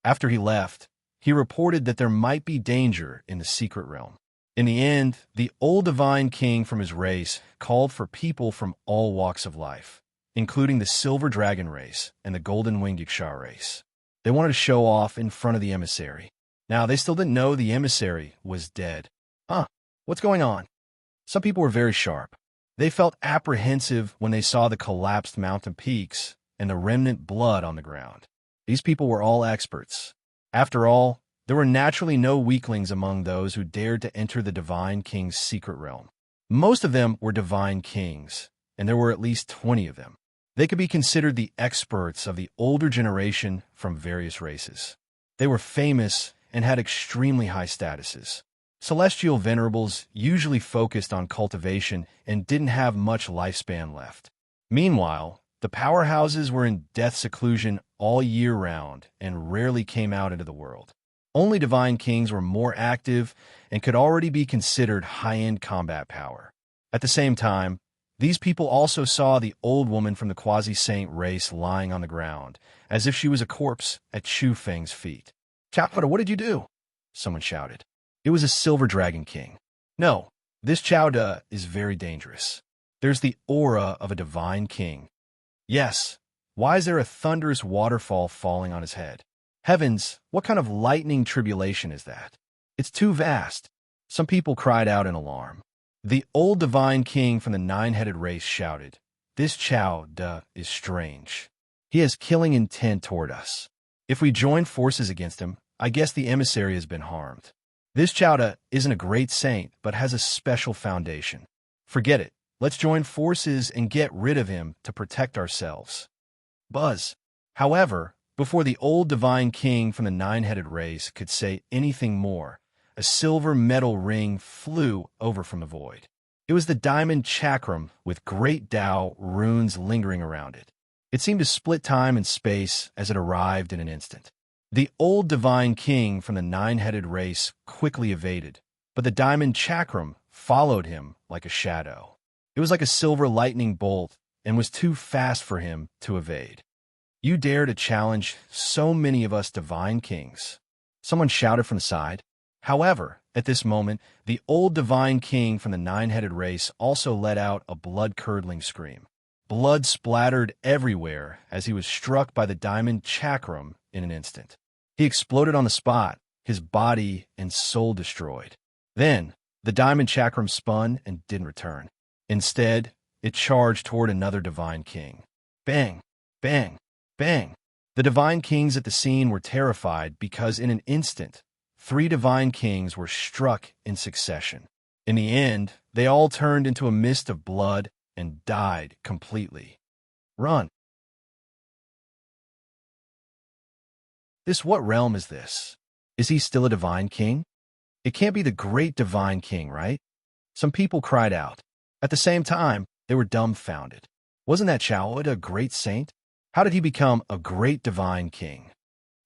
After he left, he reported that there might be danger in the secret realm. In the end, the old divine king from his race called for people from all walks of life. including the Silver Dragon race and the Golden Winged Yakshar race. They wanted to show off in front of the emissary. Now, they still didn't know the emissary was dead. Huh, what's going on? Some people were very sharp. They felt apprehensive when they saw the collapsed mountain peaks and the remnant blood on the ground. These people were all experts. After all, there were naturally no weaklings among those who dared to enter the Divine King's secret realm. Most of them were Divine Kings, and there were at least 20 of them. They could be considered the experts of the older generation from various races. They were famous and had extremely high statuses. Celestial venerables usually focused on cultivation and didn't have much lifespan left. Meanwhile, the powerhouses were in death seclusion all year round and rarely came out into the world. Only Divine Kings were more active and could already be considered high-end combat power. At the same time, these people also saw the old woman from the quasi-saint race lying on the ground, as if she was a corpse at Chu Feng's feet. "Chowda, what did you do?" someone shouted. It was a Silver Dragon King. "No, this Chowda is very dangerous. There's the aura of a Divine King." "Yes, why is there a thunderous waterfall falling on his head? Heavens, what kind of lightning tribulation is that? It's too vast." Some people cried out in alarm. The old Divine King from the nine-headed race shouted, "This Chowda is strange. He has killing intent toward us. If we join forces against him, I guess the emissary has been harmed. This Chowda isn't a great saint, but has a special foundation. Forget it. Let's join forces and get rid of him to protect ourselves." Buzz. However, before the old Divine King from the nine-headed race could say anything more, a silver metal ring flew over from the void. It was the diamond chakram with great Tao runes lingering around it. It seemed to split time and space as it arrived in an instant. The old Divine King from the nine-headed race quickly evaded, but the diamond chakram followed him like a shadow. It was like a silver lightning bolt and was too fast for him to evade. "You dare to challenge so many of us Divine Kings?" someone shouted from the side. However, at this moment, the old Divine King from the nine-headed race also let out a blood-curdling scream. Blood splattered everywhere as he was struck by the diamond chakram in an instant. He exploded on the spot, his body and soul destroyed. Then, the diamond chakram spun and didn't return. Instead, it charged toward another Divine King. Bang! Bang! Bang! The Divine Kings at the scene were terrified because in an instant, 3 Divine Kings were struck in succession. In the end, they all turned into a mist of blood and died completely. Run! What realm is this? Is he still a Divine King? It can't be the great Divine King, right? Some people cried out. At the same time, they were dumbfounded. Wasn't that Chowda a great saint? How did he become a great Divine King?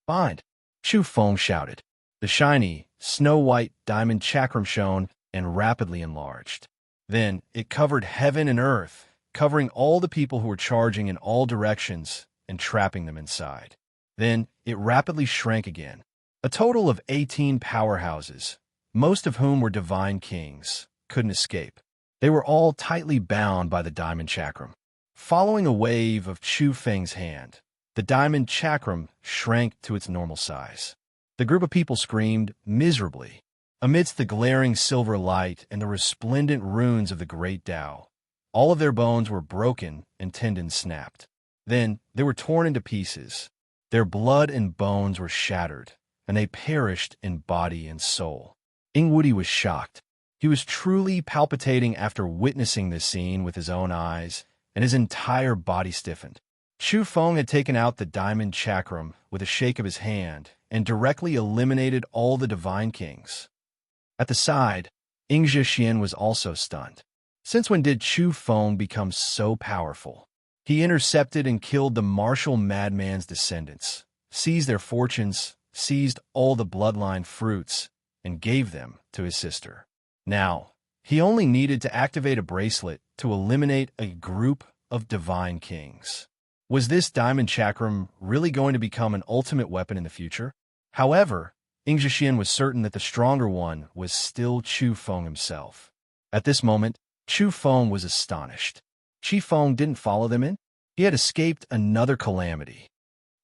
"Bind!" Chu Feng shouted. The shiny, snow-white diamond chakram shone and rapidly enlarged. Then it covered heaven and earth, covering all the people who were charging in all directions and trapping them inside. Then it rapidly shrank again. A total of 18 powerhouses, most of whom were Divine Kings, couldn't escape. They were all tightly bound by the diamond chakram. Following a wave of Chu Feng's hand, the diamond chakram shrank to its normal size. The group of people screamed miserably. Amidst the glaring silver light and the resplendent runes of the great Tao, all of their bones were broken and tendons snapped. Then they were torn into pieces. Their blood and bones were shattered, and they perished in body and soul. Ingwoody was shocked. He was truly palpitating after witnessing this scene with his own eyes, and his entire body stiffened. Chu Feng had taken out the diamond chakram with a shake of his hand and directly eliminated all the Divine Kings. At the side, Ingzhi Xian was also stunned. Since when did Chu Feng become so powerful? He intercepted and killed the martial madman's descendants, seized their fortunes, seized all the bloodline fruits, and gave them to his sister. Now, he only needed to activate a bracelet to eliminate a group of Divine Kings. Was this diamond chakram really going to become an ultimate weapon in the future? However, Ingzhi Xian was certain that the stronger one was still Chu Feng himself. At this moment, Chu Feng was astonished. Chi Feng didn't follow them in? He had escaped another calamity.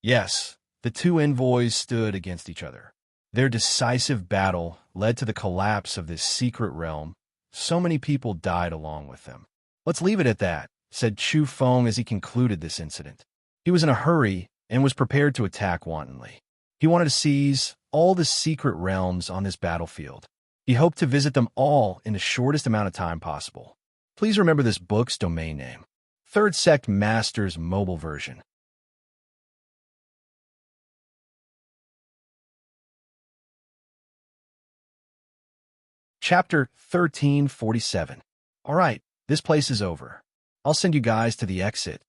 Yes, the two envoys stood against each other. Their decisive battle led to the collapse of this secret realm. So many people died along with them. "Let's leave it at that," said Chu Feng as he concluded this incident. He was in a hurry and was prepared to attack wantonly. He wanted to seize all the secret realms on this battlefield. He hoped to visit them all in the shortest amount of time possible. Please remember this book's domain name. Third Sect Masters mobile version. Chapter 1347. All right, this place is over. I'll send you guys to the exit.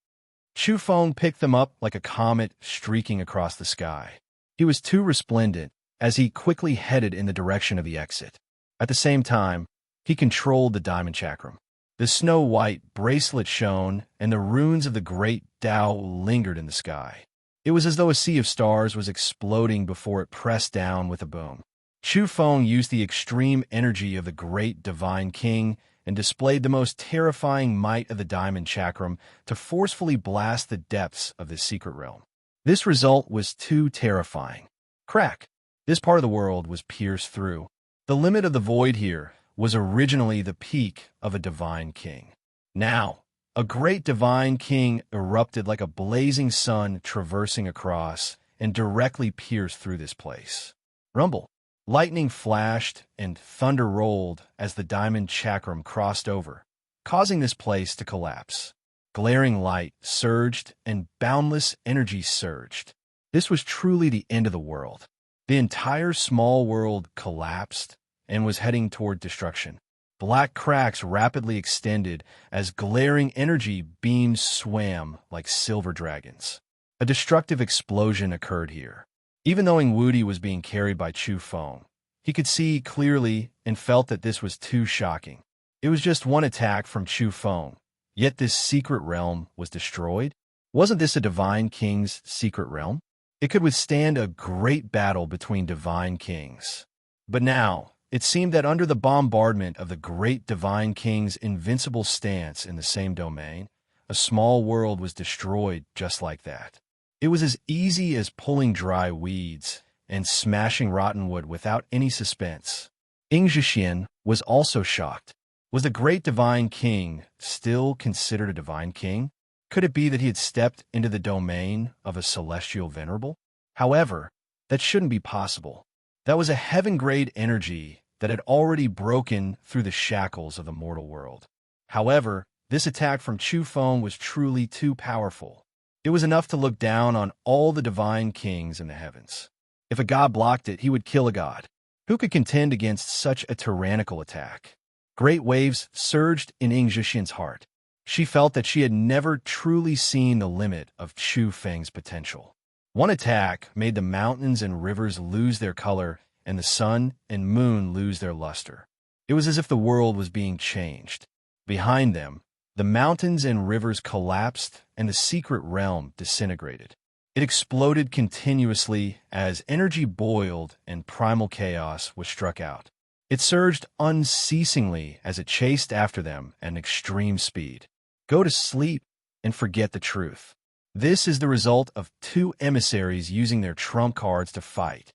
Chu Feng picked them up like a comet streaking across the sky. He was too resplendent as he quickly headed in the direction of the exit. At the same time, he controlled the diamond chakram. The snow-white bracelet shone, and the runes of the great Tao lingered in the sky. It was as though a sea of stars was exploding before it pressed down with a boom. Chu Feng used the extreme energy of the great divine king and displayed the most terrifying might of the diamond chakram to forcefully blast the depths of this secret realm. This result was too terrifying. Crack! This part of the world was pierced through. The limit of the void here was originally the peak of a divine king. Now, a great divine king erupted like a blazing sun traversing across and directly pierced through this place. Rumble. Lightning flashed and thunder rolled as the diamond chakram crossed over, causing this place to collapse. Glaring light surged and boundless energy surged. This was truly the end of the world. The entire small world collapsed and was heading toward destruction. Black cracks rapidly extended as glaring energy beams swam like silver dragons. A destructive explosion occurred here. Even though Wudi was being carried by Chu Feng, he could see clearly and felt that this was too shocking. It was just one attack from Chu Feng, yet this secret realm was destroyed. Wasn't this a divine king's secret realm? It could withstand a great battle between divine kings. But now, it seemed that under the bombardment of the great divine king's invincible stance in the same domain, a small world was destroyed just like that. It was as easy as pulling dry weeds and smashing rotten wood without any suspense. Yingzhixian was also shocked. Was the great divine king still considered a divine king? Could it be that he had stepped into the domain of a celestial venerable? However, that shouldn't be possible. That was a heaven-grade energy that had already broken through the shackles of the mortal world. However, this attack from Chu Feng was truly too powerful. It was enough to look down on all the divine kings in the heavens. If a god blocked it, he would kill a god. Who could contend against such a tyrannical attack? Great waves surged in Yingzhixian's heart. She felt that she had never truly seen the limit of Chu Feng's potential. One attack made the mountains and rivers lose their color and the sun and moon lose their luster. It was as if the world was being changed. Behind them, the mountains and rivers collapsed and the secret realm disintegrated. It exploded continuously as energy boiled and primal chaos was struck out. It surged unceasingly as it chased after them at an extreme speed. Go to sleep and forget the truth. This is the result of two emissaries using their trump cards to fight.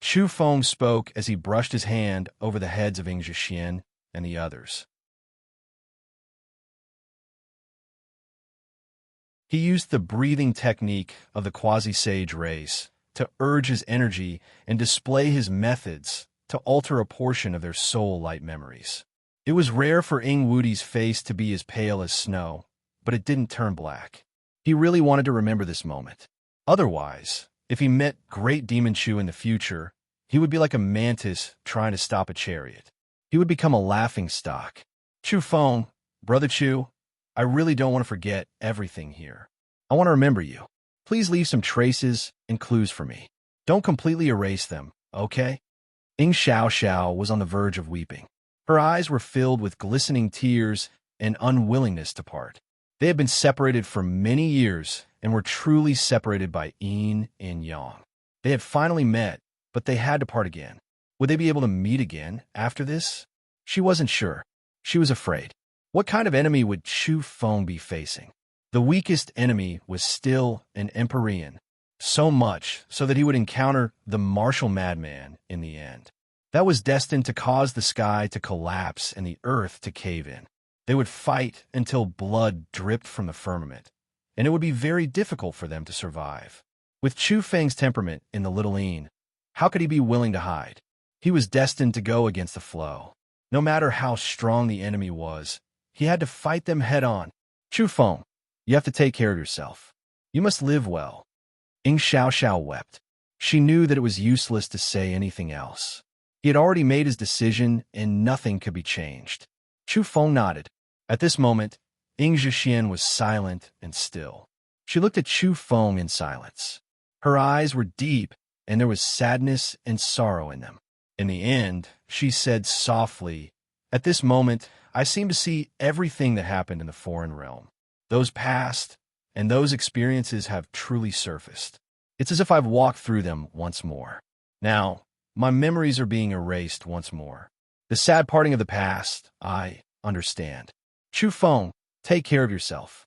Chu Feng spoke as he brushed his hand over the heads of Yingzhixian and the others. He used the breathing technique of the quasi-sage race to urge his energy and display his methods to alter a portion of their soul-light memories. It was rare for Wudi's face to be as pale as snow, but it didn't turn black. He really wanted to remember this moment. Otherwise, if he met Great Demon Chu in the future, he would be like a mantis trying to stop a chariot. He would become a laughingstock. Chu Feng, Brother Chu, I really don't want to forget everything here. I want to remember you. Please leave some traces and clues for me. Don't completely erase them, okay? Ying Xiao was on the verge of weeping. Her eyes were filled with glistening tears and unwillingness to part. They had been separated for many years and were truly separated by yin and yang. They had finally met, but they had to part again. Would they be able to meet again after this? She wasn't sure. She was afraid. What kind of enemy would Chu Feng be facing? The weakest enemy was still an Empyrean, so much so that he would encounter the martial madman in the end. That was destined to cause the sky to collapse and the earth to cave in. They would fight until blood dripped from the firmament, and it would be very difficult for them to survive. With Chu Feng's temperament in the Little Yin, how could he be willing to hide? He was destined to go against the flow. No matter how strong the enemy was, he had to fight them head-on. Chu Feng, you have to take care of yourself. You must live well. Ying Xiaoxiao wept. She knew that it was useless to say anything else. He had already made his decision, and nothing could be changed. Chu Feng nodded. At this moment, Ying Zhixian was silent and still. She looked at Chu Feng in silence. Her eyes were deep, and there was sadness and sorrow in them. In the end, she said softly, "At this moment, I seem to see everything that happened in the foreign realm. Those past and those experiences have truly surfaced. It's as if I've walked through them once more. Now, my memories are being erased once more. The sad parting of the past, I understand. Chu Feng, take care of yourself."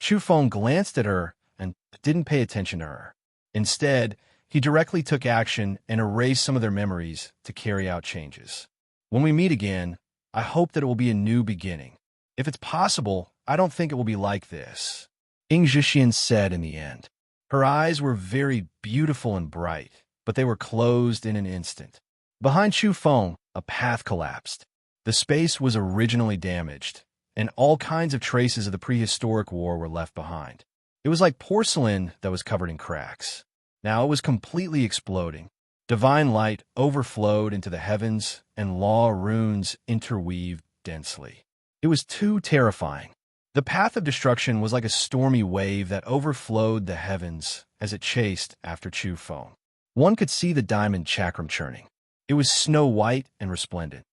Chu Feng glanced at her and didn't pay attention to her. Instead, he directly took action and erased some of their memories to carry out changes. "When we meet again, I hope that it will be a new beginning. If it's possible, I don't think it will be like this," Ying Zhixian said in the end. Her eyes were very beautiful and bright, but they were closed in an instant. Behind Chu Feng, a path collapsed. The space was originally damaged, and all kinds of traces of the prehistoric war were left behind. It was like porcelain that was covered in cracks. Now it was completely exploding. Divine light overflowed into the heavens, and law runes interweaved densely. It was too terrifying. The path of destruction was like a stormy wave that overflowed the heavens as it chased after Chu Feng. One could see the diamond chakram churning. It was snow-white and resplendent.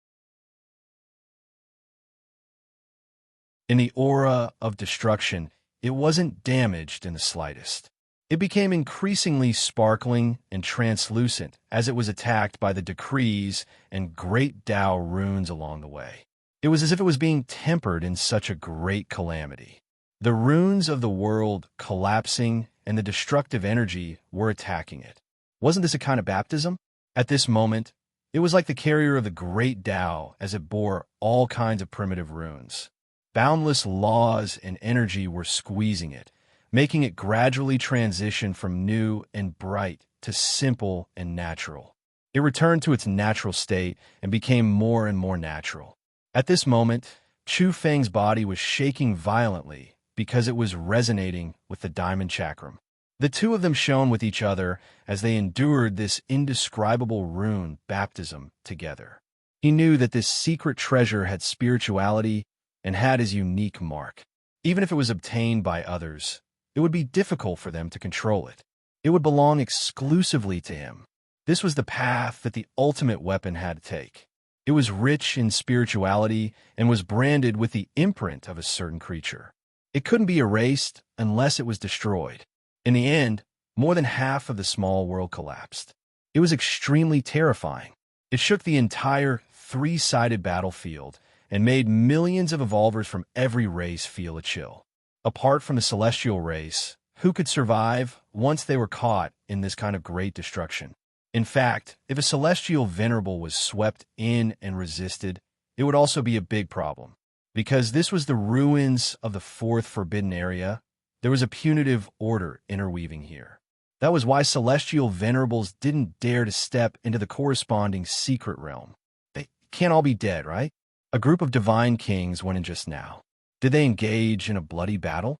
In the aura of destruction, it wasn't damaged in the slightest. It became increasingly sparkling and translucent as it was attacked by the decrees and great Tao runes along the way. It was as if it was being tempered in such a great calamity. The runes of the world collapsing and the destructive energy were attacking it. Wasn't this a kind of baptism? At this moment, it was like the carrier of the great Tao as it bore all kinds of primitive runes. Boundless laws and energy were squeezing it, making it gradually transition from new and bright to simple and natural. It returned to its natural state and became more and more natural. At this moment, Chu Feng's body was shaking violently because it was resonating with the diamond chakram. The two of them shone with each other as they endured this indescribable rune baptism together. He knew that this secret treasure had spirituality and had his unique mark. Even if it was obtained by others, it would be difficult for them to control it. It would belong exclusively to him. This was the path that the ultimate weapon had to take. It was rich in spirituality and was branded with the imprint of a certain creature. It couldn't be erased unless it was destroyed. In the end, more than half of the small world collapsed. It was extremely terrifying. It shook the entire three-sided battlefield and made millions of evolvers from every race feel a chill. Apart from the celestial race, who could survive once they were caught in this kind of great destruction? In fact, if a celestial venerable was swept in and resisted, it would also be a big problem. Because this was the ruins of the fourth forbidden area, there was a punitive order interweaving here. That was why celestial venerables didn't dare to step into the corresponding secret realm. They can't all be dead, right? A group of divine kings went in just now. Did they engage in a bloody battle?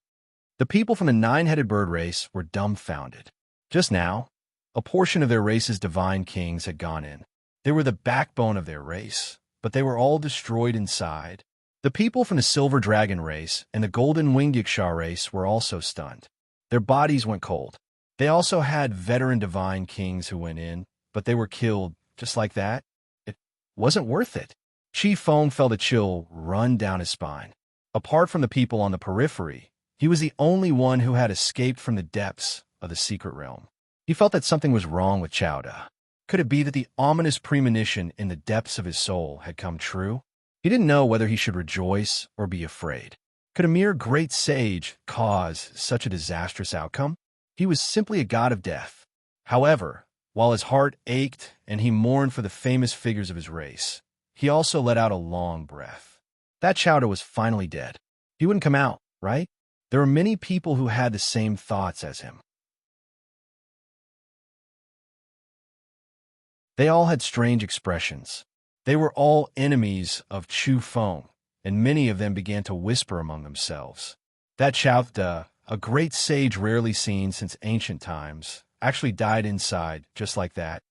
The people from the nine-headed bird race were dumbfounded. Just now, a portion of their race's divine kings had gone in. They were the backbone of their race, but they were all destroyed inside. The people from the silver dragon race and the golden winged Yiksha race were also stunned. Their bodies went cold. They also had veteran divine kings who went in, but they were killed just like that. It wasn't worth it. Chi Feng felt a chill run down his spine. Apart from the people on the periphery, he was the only one who had escaped from the depths of the secret realm. He felt that something was wrong with Chowda. Could it be that the ominous premonition in the depths of his soul had come true? He didn't know whether he should rejoice or be afraid. Could a mere great sage cause such a disastrous outcome? He was simply a god of death. However, while his heart ached and he mourned for the famous figures of his race, he also let out a long breath. That chowder was finally dead. He wouldn't come out, right? There were many people who had the same thoughts as him. They all had strange expressions. They were all enemies of Chu Feng, and many of them began to whisper among themselves. That Chowda, a great sage rarely seen since ancient times, actually died inside, just like that.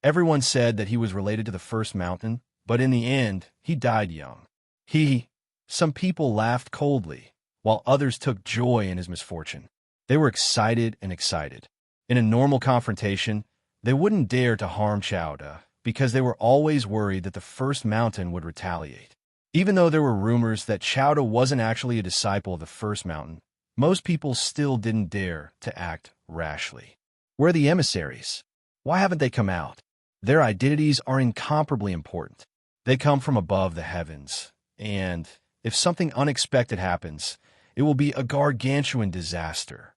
Everyone said that he was related to the first mountain, but in the end, he died young. Some people laughed coldly, while others took joy in his misfortune. They were excited and excited. In a normal confrontation, they wouldn't dare to harm Chowda because they were always worried that the first mountain would retaliate. Even though there were rumors that Chowda wasn't actually a disciple of the first mountain, most people still didn't dare to act rashly. Where are the emissaries? Why haven't they come out? Their identities are incomparably important. They come from above the heavens, and if something unexpected happens, it will be a gargantuan disaster.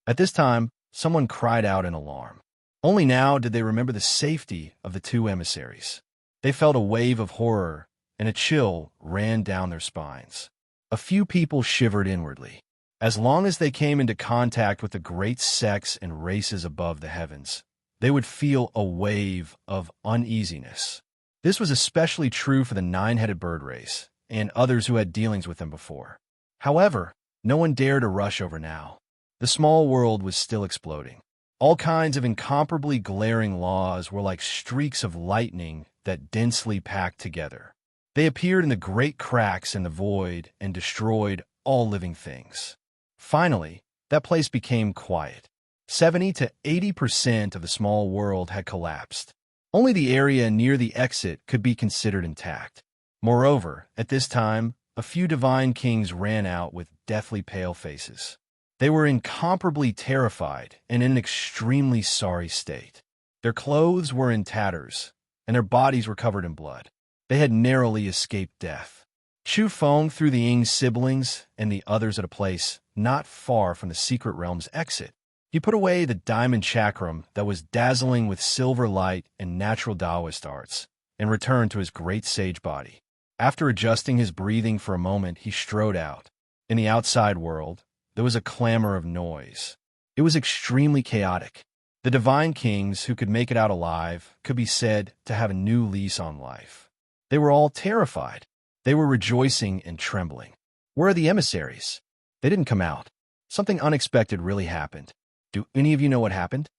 At this time, someone cried out in alarm. Only now did they remember the safety of the two emissaries. They felt a wave of horror, and a chill ran down their spines. A few people shivered inwardly. As long as they came into contact with the great sects and races above the heavens, they would feel a wave of uneasiness. This was especially true for the nine-headed bird race and others who had dealings with them before. However, no one dared to rush over now. The small world was still exploding. All kinds of incomparably glaring laws were like streaks of lightning that densely packed together. They appeared in the great cracks in the void and destroyed all living things. Finally, that place became quiet. 70 to 80% of the small world had collapsed. Only the area near the exit could be considered intact. Moreover, at this time, a few divine kings ran out with deathly pale faces. They were incomparably terrified and in an extremely sorry state. Their clothes were in tatters, and their bodies were covered in blood. They had narrowly escaped death. Chu Feng threw the Ying's siblings and the others at a place not far from the secret realm's exit. He put away the diamond chakram that was dazzling with silver light and natural Taoist arts, and returned to his great sage body. After adjusting his breathing for a moment, he strode out. In the outside world, there was a clamor of noise. It was extremely chaotic. The divine kings who could make it out alive could be said to have a new lease on life. They were all terrified. They were rejoicing and trembling. Where are the emissaries? They didn't come out. Something unexpected really happened. Do any of you know what happened?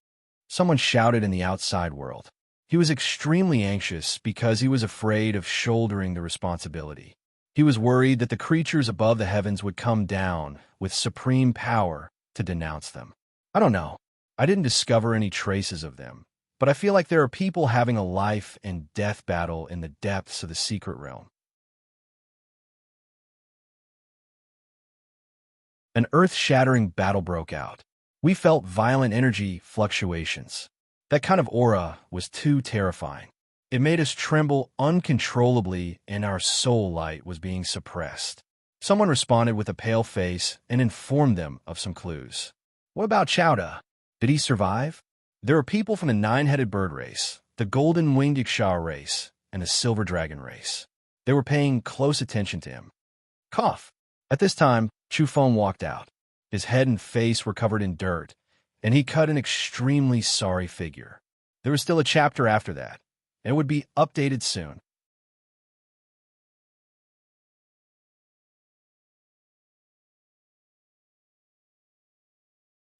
Someone shouted in the outside world. He was extremely anxious because he was afraid of shouldering the responsibility. He was worried that the creatures above the heavens would come down with supreme power to denounce them. I don't know. I didn't discover any traces of them, but I feel like there are people having a life and death battle in the depths of the secret realm. An earth-shattering battle broke out. We felt violent energy fluctuations. That kind of aura was too terrifying. It made us tremble uncontrollably, and our soul light was being suppressed. Someone responded with a pale face and informed them of some clues. What about Chowda? Did he survive? There were people from the nine-headed bird race, the golden-winged Yiksha race, and the silver dragon race. They were paying close attention to him. Cough. At this time, Chu Feng walked out. His head and face were covered in dirt, and he cut an extremely sorry figure. There was still a chapter after that, and it would be updated soon.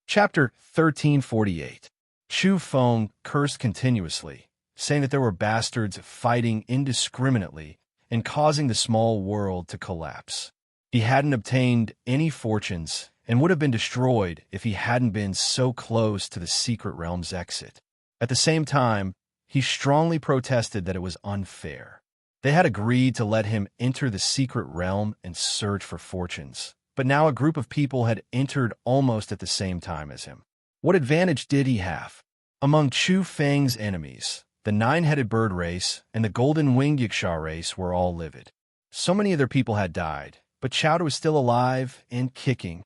Chapter 1348. Chu Feng cursed continuously, saying that there were bastards fighting indiscriminately and causing the small world to collapse. He hadn't obtained any fortunes and would have been destroyed if he hadn't been so close to the secret realm's exit. At the same time, he strongly protested that it was unfair. They had agreed to let him enter the secret realm and search for fortunes, but now a group of people had entered almost at the same time as him. What advantage did he have? Among Chu Feng's enemies, the nine-headed bird race and the golden-winged Yiksha race were all livid. So many of their people had died, but Chowder was still alive and kicking.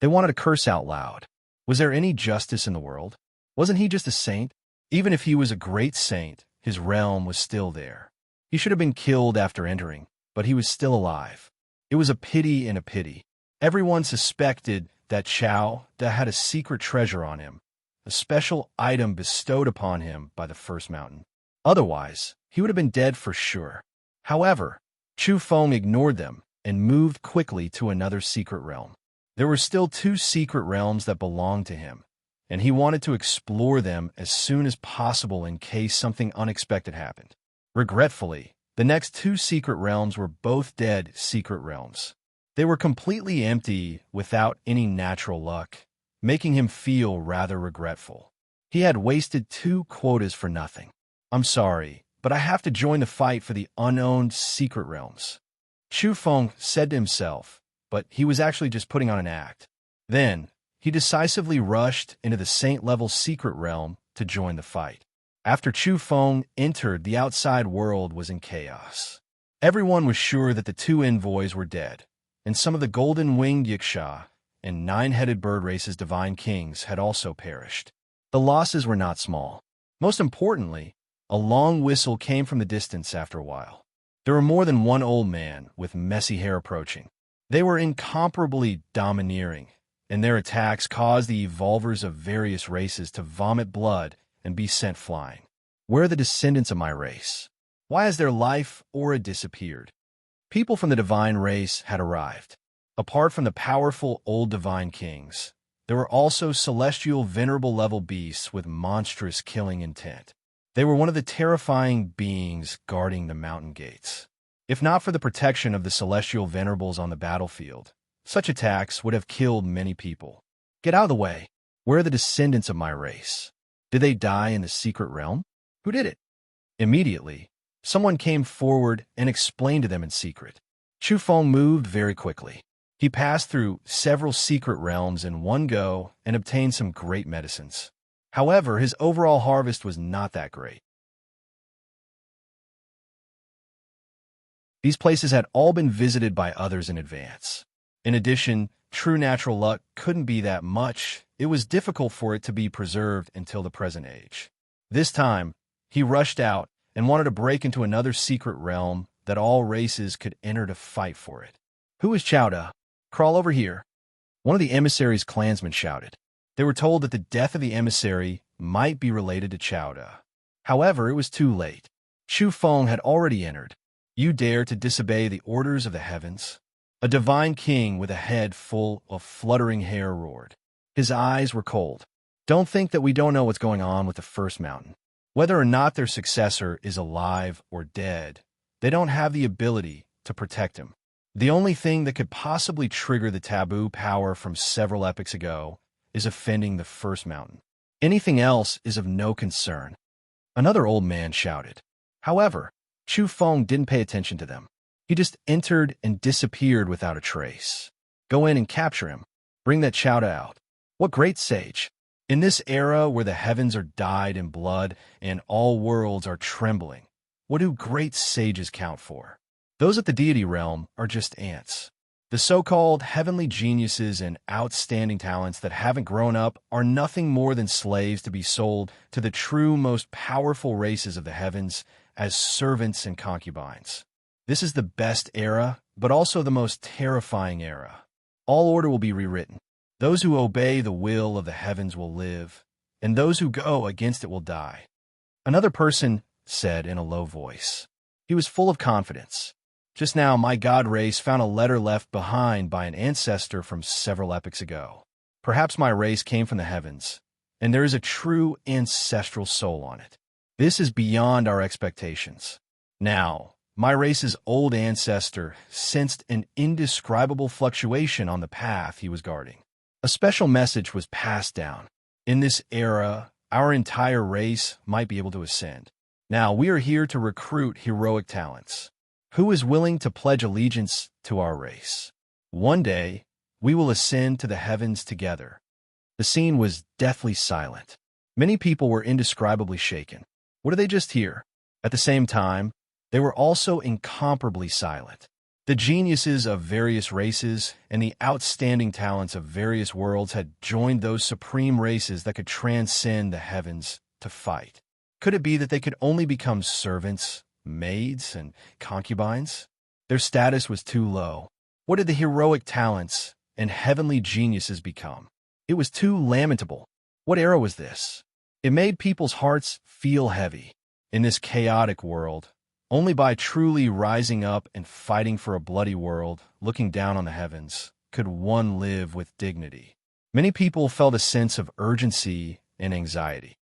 They wanted to curse out loud. Was there any justice in the world? Wasn't he just a saint? Even if he was a great saint, his realm was still there. He should have been killed after entering, but he was still alive. It was a pity and a pity. Everyone suspected that Chowder had a secret treasure on him, a special item bestowed upon him by the first mountain. Otherwise, he would have been dead for sure. However, Chu Feng ignored them and moved quickly to another secret realm. There were still 2 secret realms that belonged to him, and he wanted to explore them as soon as possible in case something unexpected happened. Regretfully, the next 2 secret realms were both dead secret realms. They were completely empty without any natural luck, making him feel rather regretful. He had wasted 2 quotas for nothing. I'm sorry, but I have to join the fight for the unowned secret realms, Chu Feng said to himself, but he was actually just putting on an act. Then, he decisively rushed into the saint-level secret realm to join the fight. After Chu Feng entered, the outside world was in chaos. Everyone was sure that the 2 envoys were dead, and some of the golden-winged Yiksha and 9-headed bird race's divine kings had also perished. The losses were not small. Most importantly, a long whistle came from the distance after a while. There were more than one old man with messy hair approaching. They were incomparably domineering, and their attacks caused the evolvers of various races to vomit blood and be sent flying. Where are the descendants of my race? Why has their life aura disappeared? People from the divine race had arrived. Apart from the powerful old divine kings, there were also celestial venerable level beasts with monstrous killing intent. They were one of the terrifying beings guarding the mountain gates. If not for the protection of the celestial venerables on the battlefield, such attacks would have killed many people. Get out of the way. Where are the descendants of my race? Did they die in the secret realm? Who did it? Immediately, someone came forward and explained to them in secret. Chu Feng moved very quickly. He passed through several secret realms in one go and obtained some great medicines. However, his overall harvest was not that great. These places had all been visited by others in advance. In addition, true natural luck couldn't be that much. It was difficult for it to be preserved until the present age. This time, he rushed out and wanted to break into another secret realm that all races could enter to fight for it. Who is Chowder? Crawl over here. One of the emissary's clansmen shouted. They were told that the death of the emissary might be related to Chowder. However, it was too late. Chu Feng had already entered. You dare to disobey the orders of the heavens? A divine king with a head full of fluttering hair roared. His eyes were cold. Don't think that we don't know what's going on with the first mountain. Whether or not their successor is alive or dead, they don't have the ability to protect him. The only thing that could possibly trigger the taboo power from several epochs ago is offending the first mountain. Anything else is of no concern. Another old man shouted. However, Chu Feng didn't pay attention to them. He just entered and disappeared without a trace. Go in and capture him. Bring that Chowder out. What great sage! In this era where the heavens are dyed in blood and all worlds are trembling, what do great sages count for? Those at the deity realm are just ants. The so-called heavenly geniuses and outstanding talents that haven't grown up are nothing more than slaves to be sold to the true most powerful races of the heavens as servants and concubines. This is the best era, but also the most terrifying era. All order will be rewritten. Those who obey the will of the heavens will live, and those who go against it will die. Another person said in a low voice. He was full of confidence. Just now, my god race found a letter left behind by an ancestor from several epochs ago. Perhaps my race came from the heavens, and there is a true ancestral soul on it. This is beyond our expectations. Now, my race's old ancestor sensed an indescribable fluctuation on the path he was guarding. A special message was passed down. In this era, our entire race might be able to ascend. Now, we are here to recruit heroic talents. Who is willing to pledge allegiance to our race? One day, we will ascend to the heavens together. The scene was deathly silent. Many people were indescribably shaken. What did they just hear? At the same time, they were also incomparably silent. The geniuses of various races and the outstanding talents of various worlds had joined those supreme races that could transcend the heavens to fight. Could it be that they could only become servants, maids, and concubines? Their status was too low. What did the heroic talents and heavenly geniuses become? It was too lamentable. What era was this? It made people's hearts feel heavy. In this chaotic world, only by truly rising up and fighting for a bloody world, looking down on the heavens, could one live with dignity. Many people felt a sense of urgency and anxiety.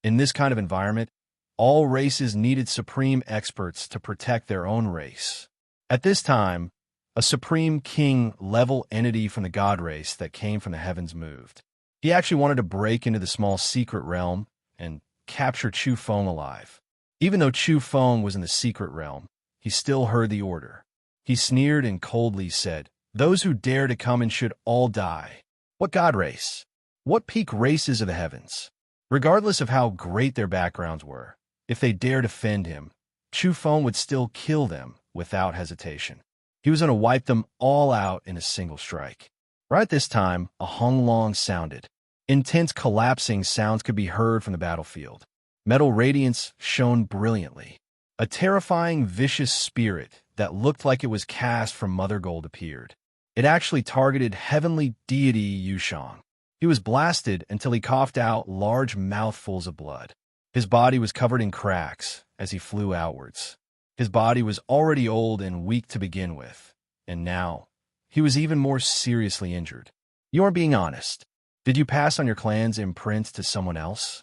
In this kind of environment, all races needed supreme experts to protect their own race. At this time, a supreme king-level entity from the god race that came from the heavens moved. He actually wanted to break into the small secret realm and capture Chu Feng alive. Even though Chu Feng was in the secret realm, he still heard the order. He sneered and coldly said, "Those who dare to come in should all die." What god race? What peak races of the heavens? Regardless of how great their backgrounds were, if they dared offend him, Chu Feng would still kill them without hesitation. He was going to wipe them all out in a single strike. Right at this time, a honglong sounded. Intense collapsing sounds could be heard from the battlefield. Metal radiance shone brilliantly. A terrifying, vicious spirit that looked like it was cast from Mother Gold appeared. It actually targeted heavenly deity Yushang. He was blasted until he coughed out large mouthfuls of blood. His body was covered in cracks as he flew outwards. His body was already old and weak to begin with, and now he was even more seriously injured. You aren't being honest. Did you pass on your clan's imprint to someone else?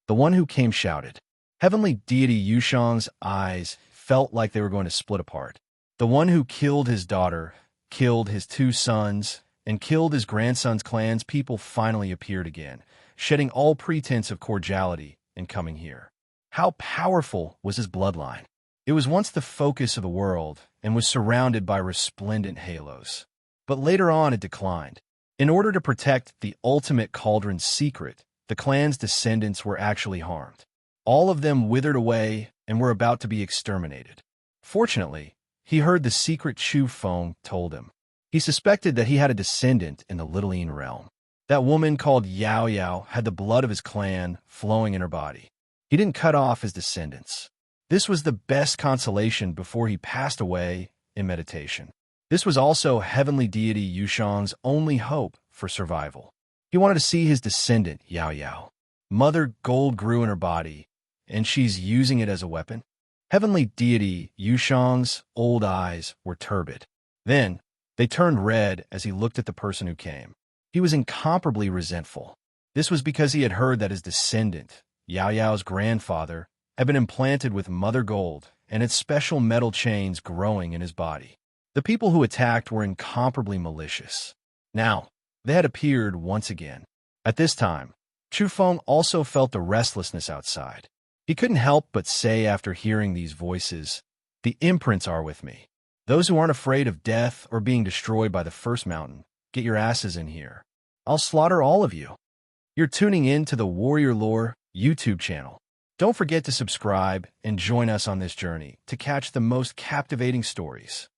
The one who came shouted. Heavenly deity Yushang's eyes felt like they were going to split apart. The one who killed his daughter, killed his 2 sons, and killed his grandson's clan's people finally appeared again, shedding all pretense of cordiality in coming here. How powerful was his bloodline? It was once the focus of the world and was surrounded by resplendent halos. But later on it declined. In order to protect the ultimate cauldron's secret, the clan's descendants were actually harmed. All of them withered away and were about to be exterminated. Fortunately, he heard the secret Chu Feng told him. He suspected that he had a descendant in the Littleine realm. That woman called Yao Yao had the blood of his clan flowing in her body. He didn't cut off his descendants. This was the best consolation before he passed away in meditation. This was also heavenly deity Yushang's only hope for survival. He wanted to see his descendant, Yao Yao. Mother Gold grew in her body, and she's using it as a weapon. Heavenly deity Yushang's old eyes were turbid. Then, they turned red as he looked at the person who came. He was incomparably resentful. This was because he had heard that his descendant, Yao Yao's grandfather, had been implanted with Mother Gold and its special metal chains growing in his body. The people who attacked were incomparably malicious. Now, they had appeared once again. At this time, Chu Feng also felt the restlessness outside. He couldn't help but say after hearing these voices, "The imprints are with me. Those who aren't afraid of death or being destroyed by the first mountain, get your asses in here. I'll slaughter all of you." You're tuning in to the Warrior Lore YouTube channel. Don't forget to subscribe and join us on this journey to catch the most captivating stories.